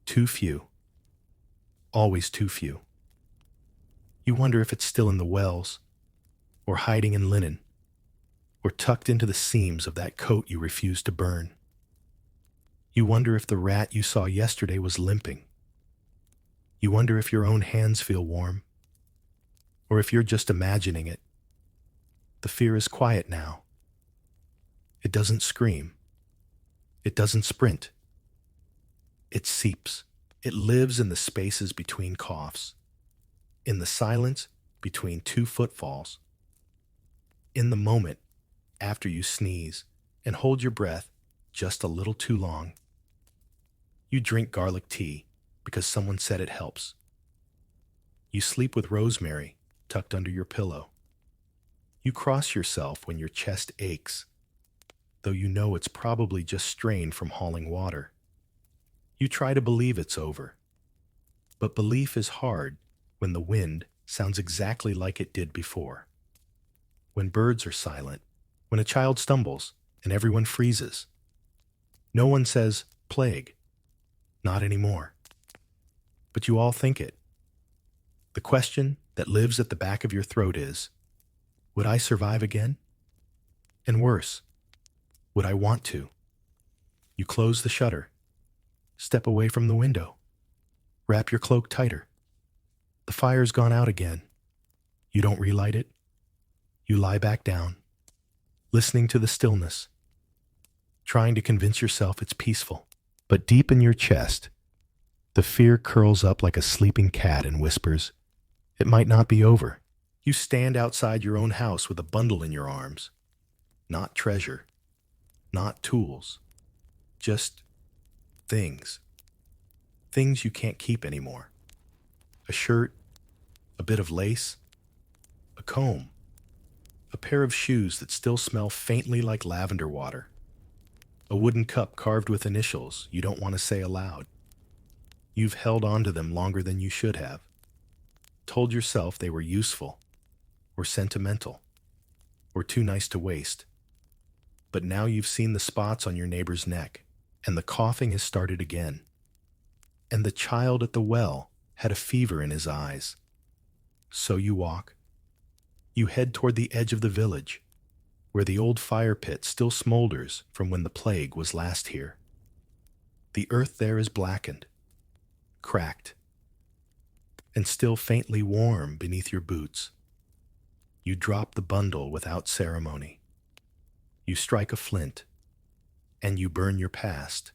Too few. Always too few. You wonder if it's still in the wells, or hiding in linen, or tucked into the seams of that coat you refused to burn. You wonder if the rat you saw yesterday was limping. You wonder if your own hands feel warm, or if you're just imagining it. The fear is quiet now. It doesn't scream. It doesn't sprint. It seeps. It lives in the spaces between coughs, in the silence between 2 footfalls, in the moment after you sneeze and hold your breath just a little too long. You drink garlic tea because someone said it helps. You sleep with rosemary tucked under your pillow. You cross yourself when your chest aches, though you know it's probably just strained from hauling water. You try to believe it's over. But belief is hard when the wind sounds exactly like it did before. When birds are silent, when a child stumbles and everyone freezes. No one says, plague. Not anymore. But you all think it. The question that lives at the back of your throat is, would I survive again? And worse, Would I want to? You close the shutter, step away from the window, wrap your cloak tighter. The fire's gone out again. You don't relight it. You lie back down, listening to the stillness, trying to convince yourself it's peaceful. But deep in your chest, the fear curls up like a sleeping cat and whispers, it might not be over. You stand outside your own house with a bundle in your arms. Not treasure, not tools, just things. Things you can't keep anymore. A shirt, a bit of lace, a comb, a pair of shoes that still smell faintly like lavender water, a wooden cup carved with initials you don't want to say aloud. You've held on to them longer than you should have, told yourself they were useful, or sentimental, or too nice to waste. But now you've seen the spots on your neighbor's neck, and the coughing has started again. And the child at the well had a fever in his eyes. So you walk. You head toward the edge of the village, where the old fire pit still smolders from when the plague was last here. The earth there is blackened, cracked, and still faintly warm beneath your boots. You drop the bundle without ceremony. You strike a flint, and you burn your past.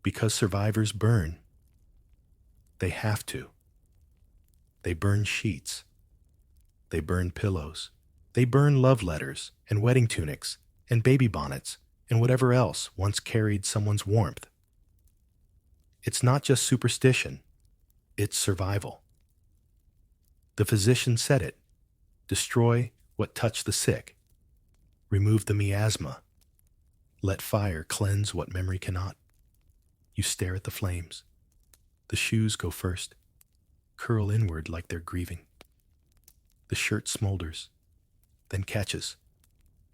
Because survivors burn. They have to. They burn sheets. They burn pillows. They burn love letters and wedding tunics and baby bonnets and whatever else once carried someone's warmth. It's not just superstition, it's survival. The physician said it. Destroy what touched the sick. Remove the miasma. Let fire cleanse what memory cannot. You stare at the flames. The shoes go first, curl inward like they're grieving. The shirt smolders, then catches,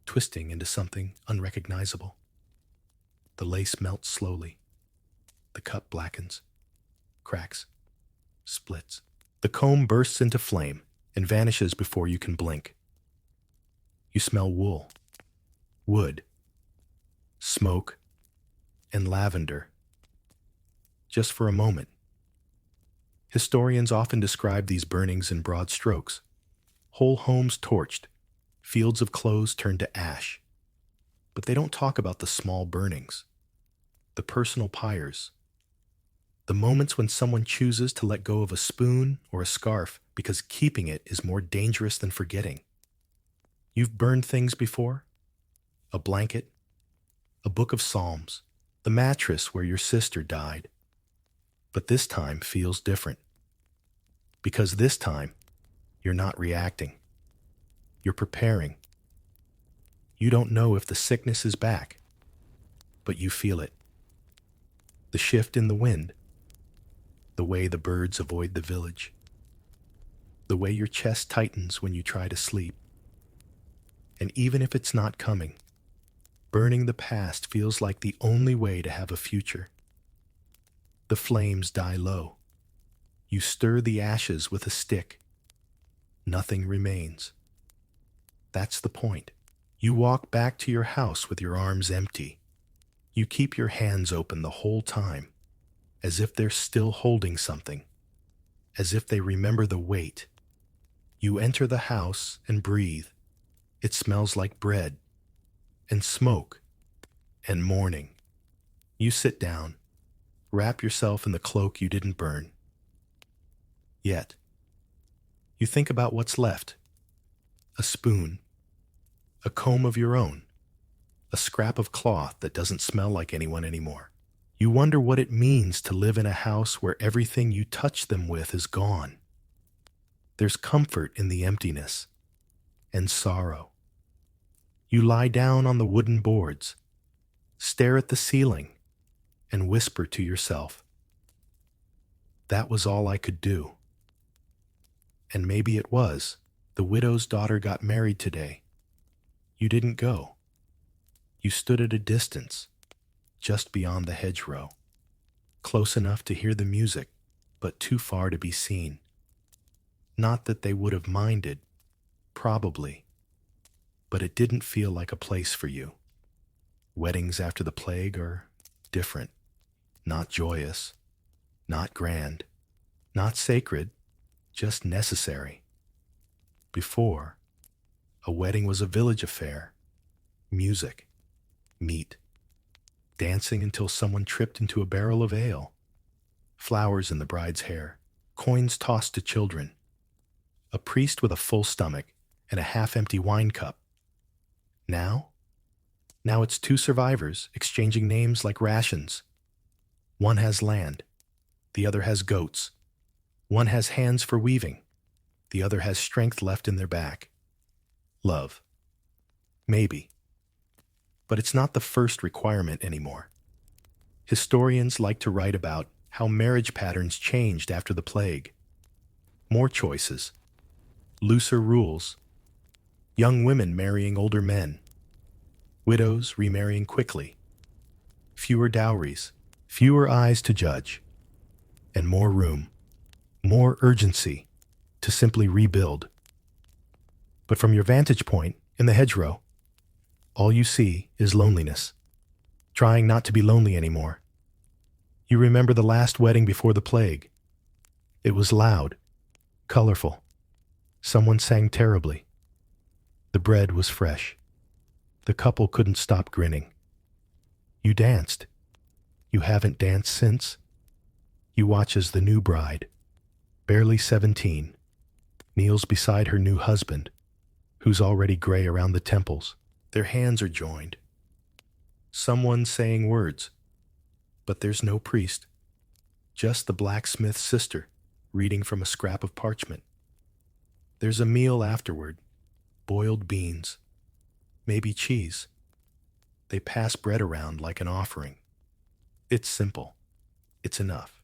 twisting into something unrecognizable. The lace melts slowly. The cup blackens, cracks, splits. The comb bursts into flame and vanishes before you can blink. You smell wool, wood, smoke, and lavender. Just for a moment. Historians often describe these burnings in broad strokes. Whole homes torched, fields of clothes turned to ash. But they don't talk about the small burnings, the personal pyres, the moments when someone chooses to let go of a spoon or a scarf because keeping it is more dangerous than forgetting. You've burned things before? A blanket, a book of psalms, the mattress where your sister died. But this time feels different. Because this time, you're not reacting. You're preparing. You don't know if the sickness is back, but you feel it. The shift in the wind, the way the birds avoid the village, the way your chest tightens when you try to sleep. And even if it's not coming, burning the past feels like the only way to have a future. The flames die low. You stir the ashes with a stick. Nothing remains. That's the point. You walk back to your house with your arms empty. You keep your hands open the whole time, as if they're still holding something, as if they remember the weight. You enter the house and breathe. It smells like bread, and smoke, and morning. You sit down. Wrap yourself in the cloak you didn't burn. Yet, you think about what's left. A spoon, a comb of your own, a scrap of cloth that doesn't smell like anyone anymore. You wonder what it means to live in a house where everything you touch them with is gone. There's comfort in the emptiness, and sorrow. You lie down on the wooden boards, stare at the ceiling, and whisper to yourself, that was all I could do. And maybe it was. The widow's daughter got married today. You didn't go. You stood at a distance, just beyond the hedgerow, close enough to hear the music, but too far to be seen. Not that they would have minded, probably, but it didn't feel like a place for you. Weddings after the plague are different, not joyous, not grand, not sacred, just necessary. Before, a wedding was a village affair. Music, meat, dancing until someone tripped into a barrel of ale, flowers in the bride's hair, coins tossed to children, a priest with a full stomach and a half-empty wine cup. Now it's two survivors exchanging names like rations. One has land, the other has goats. One has hands for weaving, the other has strength left in their back. Love. Maybe. But it's not the first requirement anymore. Historians like to write about how marriage patterns changed after the plague. More choices, looser rules, young women marrying older men, widows remarrying quickly, fewer dowries, fewer eyes to judge, and more room, more urgency to simply rebuild. But from your vantage point in the hedgerow, all you see is loneliness, trying not to be lonely anymore. You remember the last wedding before the plague. It was loud, colorful. Someone sang terribly. The bread was fresh. The couple couldn't stop grinning. You danced. You haven't danced since. You watch as the new bride, barely 17, kneels beside her new husband, who's already gray around the temples. Their hands are joined. Someone's saying words, but there's no priest, just the blacksmith's sister reading from a scrap of parchment. There's a meal afterward, boiled beans, maybe cheese. They pass bread around like an offering. It's simple. It's enough.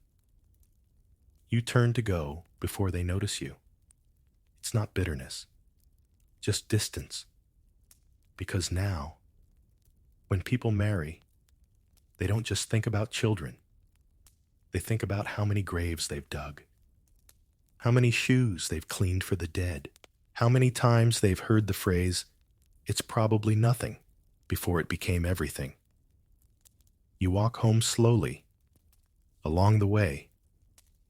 You turn to go before they notice you. It's not bitterness, just distance. Because now, when people marry, they don't just think about children. They think about how many graves they've dug, how many shoes they've cleaned for the dead, how many times they've heard the phrase, "It's probably nothing," before it became everything. You walk home slowly. Along the way,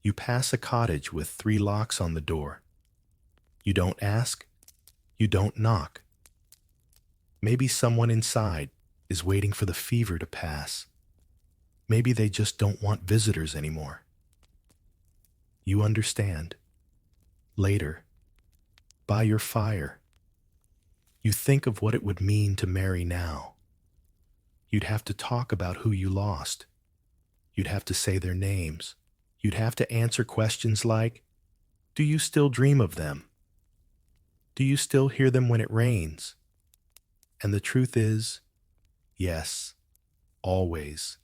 you pass a cottage with 3 locks on the door. You don't ask, you don't knock. Maybe someone inside is waiting for the fever to pass. Maybe they just don't want visitors anymore. You understand. Later, by your fire, you think of what it would mean to marry now. You'd have to talk about who you lost. You'd have to say their names. You'd have to answer questions like, do you still dream of them? Do you still hear them when it rains? And the truth is, yes, always.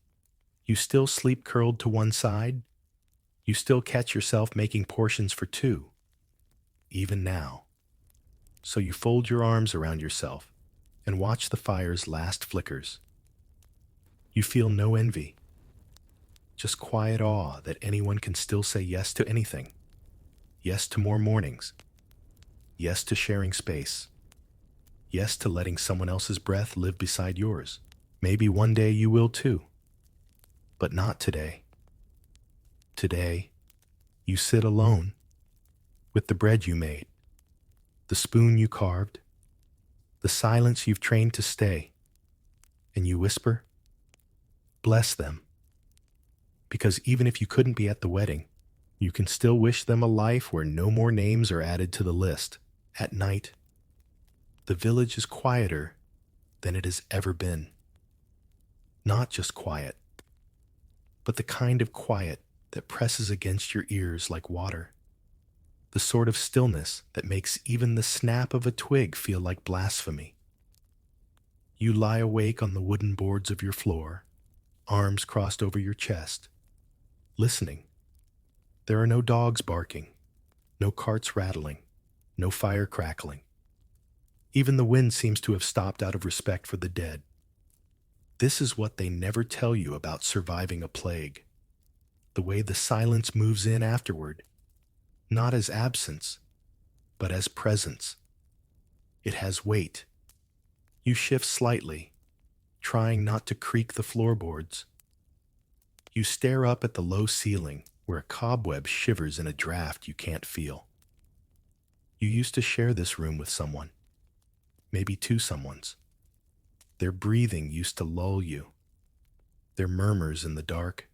You still sleep curled to one side. You still catch yourself making portions for 2, even now. So you fold your arms around yourself and watch the fire's last flickers. You feel no envy, just quiet awe that anyone can still say yes to anything. Yes to more mornings. Yes to sharing space. Yes to letting someone else's breath live beside yours. Maybe one day you will too. But not today. Today, you sit alone with the bread you made, the spoon you carved, the silence you've trained to stay, and you whisper, bless them. Because even if you couldn't be at the wedding, you can still wish them a life where no more names are added to the list. At night, the village is quieter than it has ever been. Not just quiet, but the kind of quiet that presses against your ears like water. The sort of stillness that makes even the snap of a twig feel like blasphemy. You lie awake on the wooden boards of your floor, arms crossed over your chest, listening. There are no dogs barking, no carts rattling, no fire crackling. Even the wind seems to have stopped out of respect for the dead. This is what they never tell you about surviving a plague. The way the silence moves in afterward, not as absence, but as presence. It has weight. You shift slightly, trying not to creak the floorboards. You stare up at the low ceiling where a cobweb shivers in a draft you can't feel. You used to share this room with someone, maybe two someones. Their breathing used to lull you, their murmurs in the dark,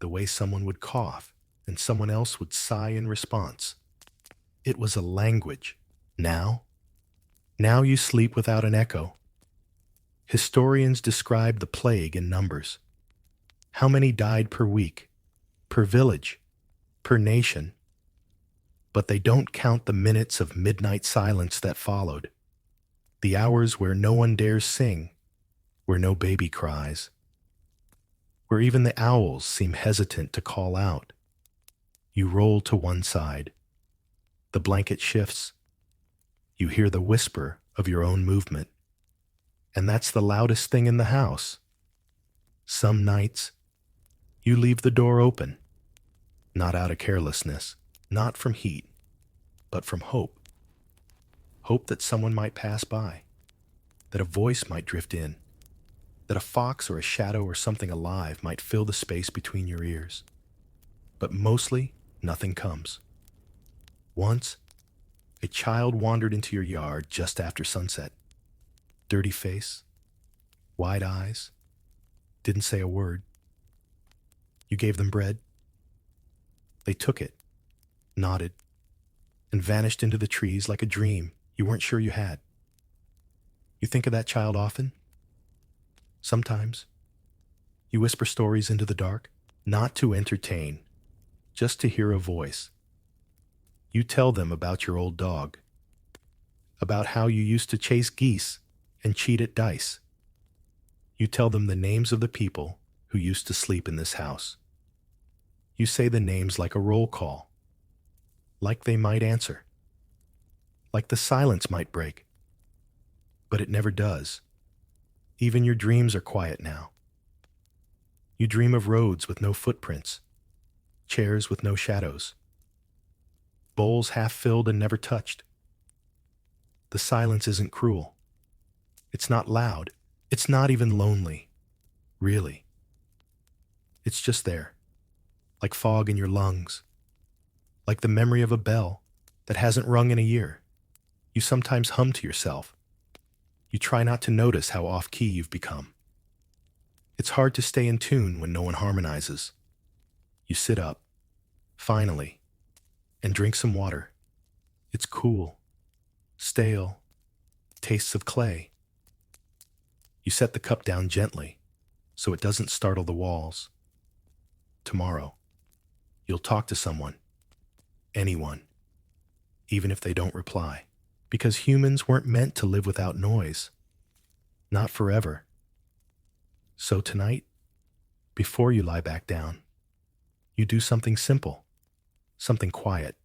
the way someone would cough and someone else would sigh in response. It was a language. Now you sleep without an echo. Historians describe the plague in numbers. How many died per week, per village, per nation? But they don't count the minutes of midnight silence that followed, the hours where no one dares sing, where no baby cries, where even the owls seem hesitant to call out. You roll to one side. The blanket shifts. You hear the whisper of your own movement. And that's the loudest thing in the house. Some nights, you leave the door open, not out of carelessness, not from heat, but from hope. Hope that someone might pass by, that a voice might drift in, that a fox or a shadow or something alive might fill the space between your ears. But mostly, nothing comes. Once, a child wandered into your yard just after sunset. Dirty face, wide eyes, didn't say a word. You gave them bread. They took it, nodded, and vanished into the trees like a dream you weren't sure you had. You think of that child often? Sometimes. You whisper stories into the dark, not to entertain, just to hear a voice. You tell them about your old dog, about how you used to chase geese and cheat at dice. You tell them the names of the people who used to sleep in this house. You say the names like a roll call, like they might answer, like the silence might break. But it never does. Even your dreams are quiet now. You dream of roads with no footprints, chairs with no shadows, bowls half filled and never touched. The silence isn't cruel. It's not loud. It's not even lonely. Really. It's just there, like fog in your lungs, like the memory of a bell that hasn't rung in a year. You sometimes hum to yourself. You try not to notice how off-key you've become. It's hard to stay in tune when no one harmonizes. You sit up, finally, and drink some water. It's cool, stale, tastes of clay. You set the cup down gently, so it doesn't startle the walls. Tomorrow, you'll talk to someone, anyone, even if they don't reply, because humans weren't meant to live without noise. Not forever. So tonight, before you lie back down, you do something simple, something quiet,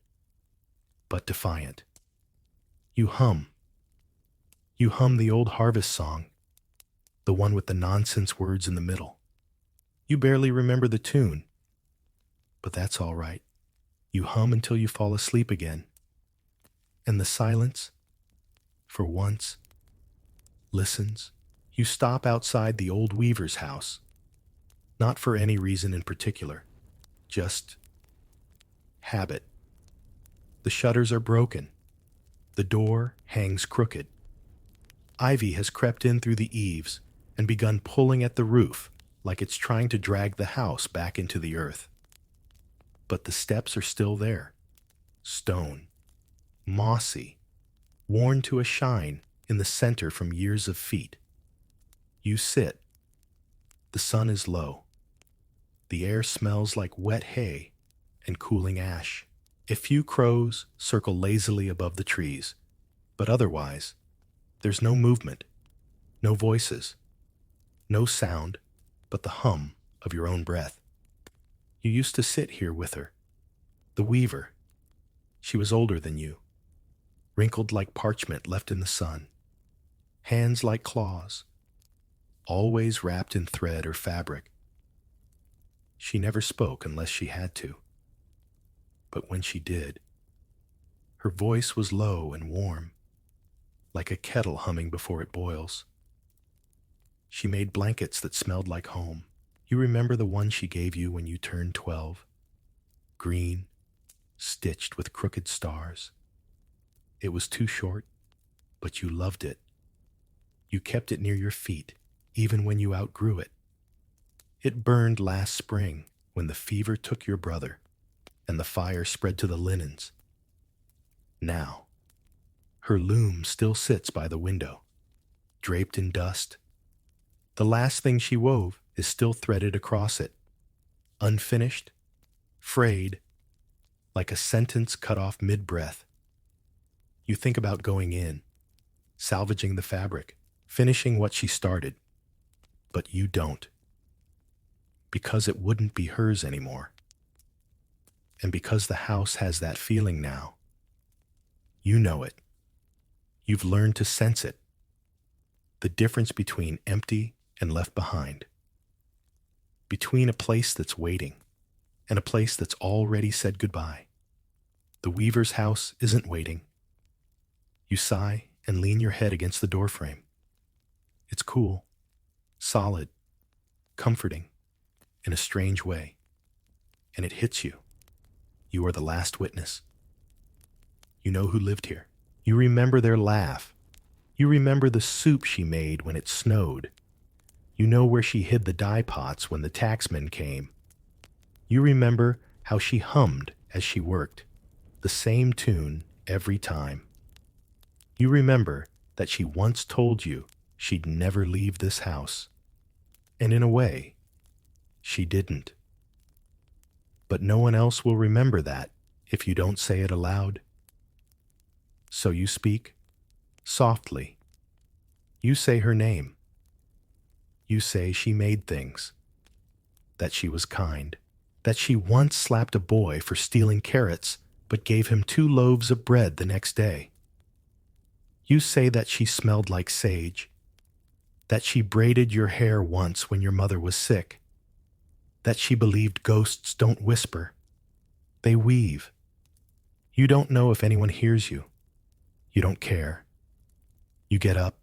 but defiant. You hum. You hum the old harvest song, the one with the nonsense words in the middle. You barely remember the tune, but that's all right. You hum until you fall asleep again. And the silence, for once, listens. You stop outside the old weaver's house, not for any reason in particular, just habit. The shutters are broken. The door hangs crooked. Ivy has crept in through the eaves and begun pulling at the roof like it's trying to drag the house back into the earth. But the steps are still there, stone, mossy, worn to a shine in the center from years of feet. You sit. The sun is low. The air smells like wet hay and cooling ash. A few crows circle lazily above the trees, but otherwise, there's no movement, no voices, no sound but the hum of your own breath. You used to sit here with her, the weaver. She was older than you, wrinkled like parchment left in the sun, hands like claws, always wrapped in thread or fabric. She never spoke unless she had to. But when she did, her voice was low and warm, like a kettle humming before it boils. She made blankets that smelled like home. You remember the one she gave you when you turned 12? Green, stitched with crooked stars. It was too short, but you loved it. You kept it near your feet, even when you outgrew it. It burned last spring when the fever took your brother and the fire spread to the linens. Now, her loom still sits by the window, draped in dust. The last thing she wove is still threaded across it, unfinished, frayed, like a sentence cut off mid-breath. You think about going in, salvaging the fabric, finishing what she started, but you don't. Because it wouldn't be hers anymore. And because the house has that feeling now. You know it. You've learned to sense it. The difference between empty and left behind. Between a place that's waiting and a place that's already said goodbye. The weaver's house isn't waiting. You sigh and lean your head against the doorframe. It's cool, solid, comforting, in a strange way. And it hits you. You are the last witness. You know who lived here. You remember their laugh. You remember the soup she made when it snowed. You know where she hid the dye pots when the taxman came. You remember how she hummed as she worked, the same tune every time. You remember that she once told you she'd never leave this house. And in a way, she didn't. But no one else will remember that if you don't say it aloud. So you speak, softly. You say her name. You say she made things, that she was kind, that she once slapped a boy for stealing carrots but gave him 2 loaves of bread the next day. You say that she smelled like sage, that she braided your hair once when your mother was sick, that she believed ghosts don't whisper, they weave. You don't know if anyone hears you. You don't care. You get up,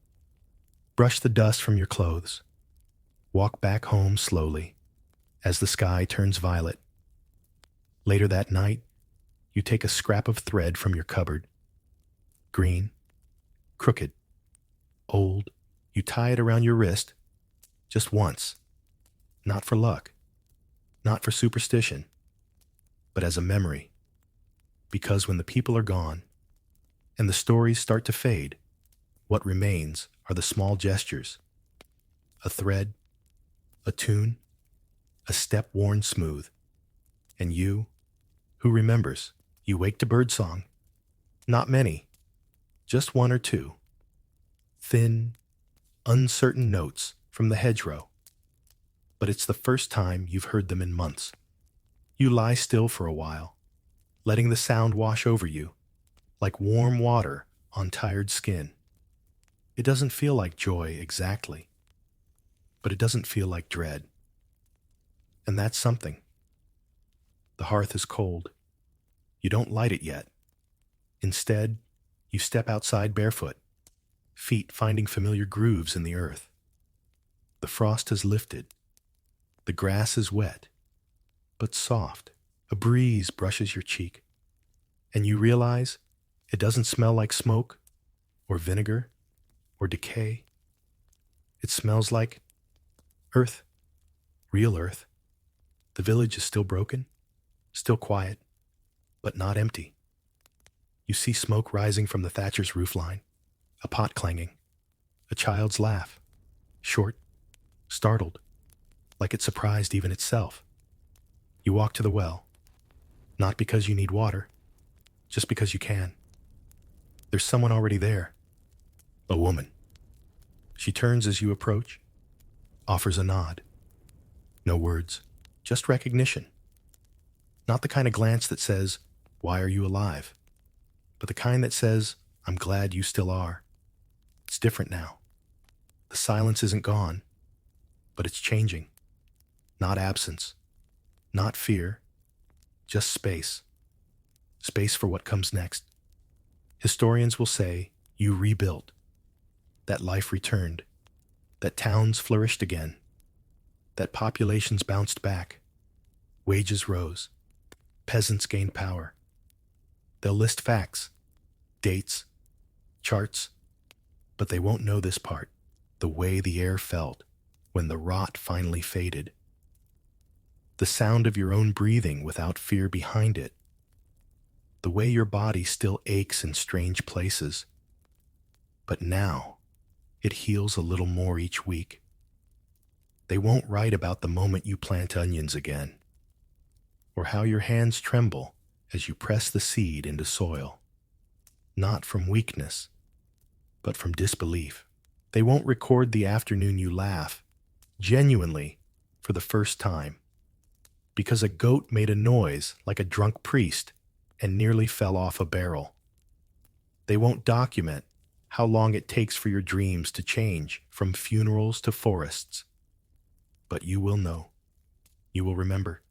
brush the dust from your clothes, walk back home slowly as the sky turns violet. Later that night, you take a scrap of thread from your cupboard. Green, crooked, old. You tie it around your wrist, just once. Not for luck, not for superstition, but as a memory. Because when the people are gone and the stories start to fade, what remains are the small gestures. A thread, a tune, a step worn smooth. And you, who remembers, you wake to birdsong. Not many, just 1 or 2. Thin, uncertain notes from the hedgerow. But it's the first time you've heard them in months. You lie still for a while, letting the sound wash over you, like warm water on tired skin. It doesn't feel like joy exactly, but it doesn't feel like dread. And that's something. The hearth is cold. You don't light it yet. Instead, you step outside barefoot, feet finding familiar grooves in the earth. The frost has lifted. The grass is wet, but soft. A breeze brushes your cheek, and you realize it doesn't smell like smoke or vinegar or decay. It smells like earth, real earth. The village is still broken, still quiet, but not empty. You see smoke rising from the thatcher's roofline, a pot clanging, a child's laugh, short, startled, like it surprised even itself. You walk to the well, not because you need water, just because you can. There's someone already there, a woman. She turns as you approach, offers a nod. No words, just recognition. Not the kind of glance that says, "Why are you alive?" but the kind that says, "I'm glad you still are." It's different now. The silence isn't gone, but it's changing. Not absence, not fear, just space. Space for what comes next. Historians will say you rebuilt, that life returned, that towns flourished again, that populations bounced back, wages rose, peasants gained power. They'll list facts, dates, charts, but they won't know this part, the way the air felt when the rot finally faded. The sound of your own breathing without fear behind it. The way your body still aches in strange places. But now, it heals a little more each week. They won't write about the moment you plant onions again, or how your hands tremble as you press the seed into soil. Not from weakness, but from disbelief. They won't record the afternoon you laugh, genuinely, for the first time, because a goat made a noise like a drunk priest and nearly fell off a barrel. They won't document how long it takes for your dreams to change from funerals to forests. But you will know. You will remember.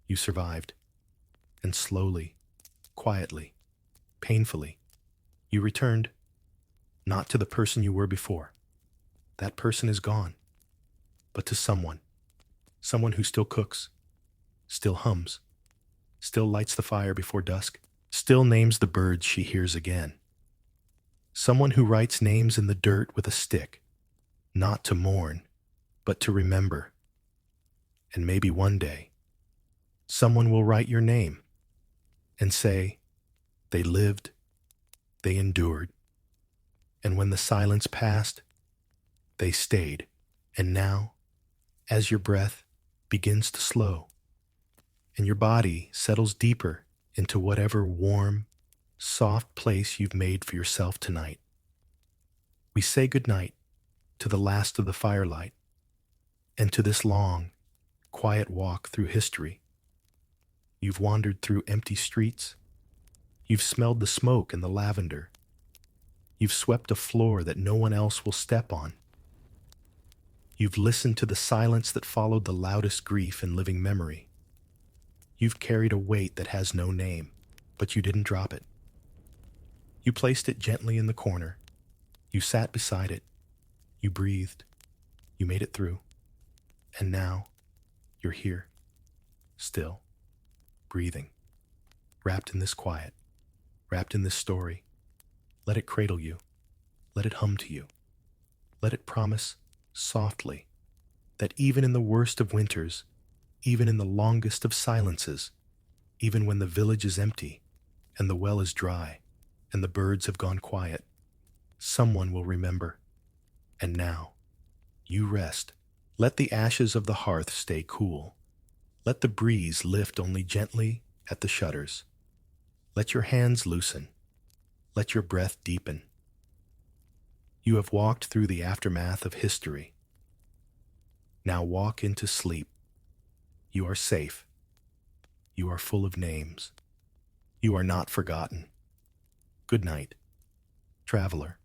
You survived. And slowly, quietly, painfully, you returned, not to the person you were before. That person is gone. But to someone who still cooks, still hums, still lights the fire before dusk, still names the birds she hears again. Someone who writes names in the dirt with a stick, not to mourn, but to remember. And maybe one day, someone will write your name and say, they lived, they endured, and when the silence passed, they stayed. And now, as your breath begins to slow, and your body settles deeper into whatever warm, soft place you've made for yourself tonight, we say goodnight to the last of the firelight and to this long, quiet walk through history. You've wandered through empty streets. You've smelled the smoke and the lavender. You've swept a floor that no one else will step on. You've listened to the silence that followed the loudest grief in living memory. You've carried a weight that has no name, but you didn't drop it. You placed it gently in the corner. You sat beside it. You breathed. You made it through. And now, you're here, still, breathing, wrapped in this quiet, wrapped in this story. Let it cradle you. Let it hum to you. Let it promise, softly, that even in the worst of winters, even in the longest of silences, even when the village is empty, and the well is dry, and the birds have gone quiet, someone will remember. And now, you rest. Let the ashes of the hearth stay cool. Let the breeze lift only gently at the shutters. Let your hands loosen. Let your breath deepen. You have walked through the aftermath of history. Now walk into sleep. You are safe. You are full of names. You are not forgotten. Good night, traveler.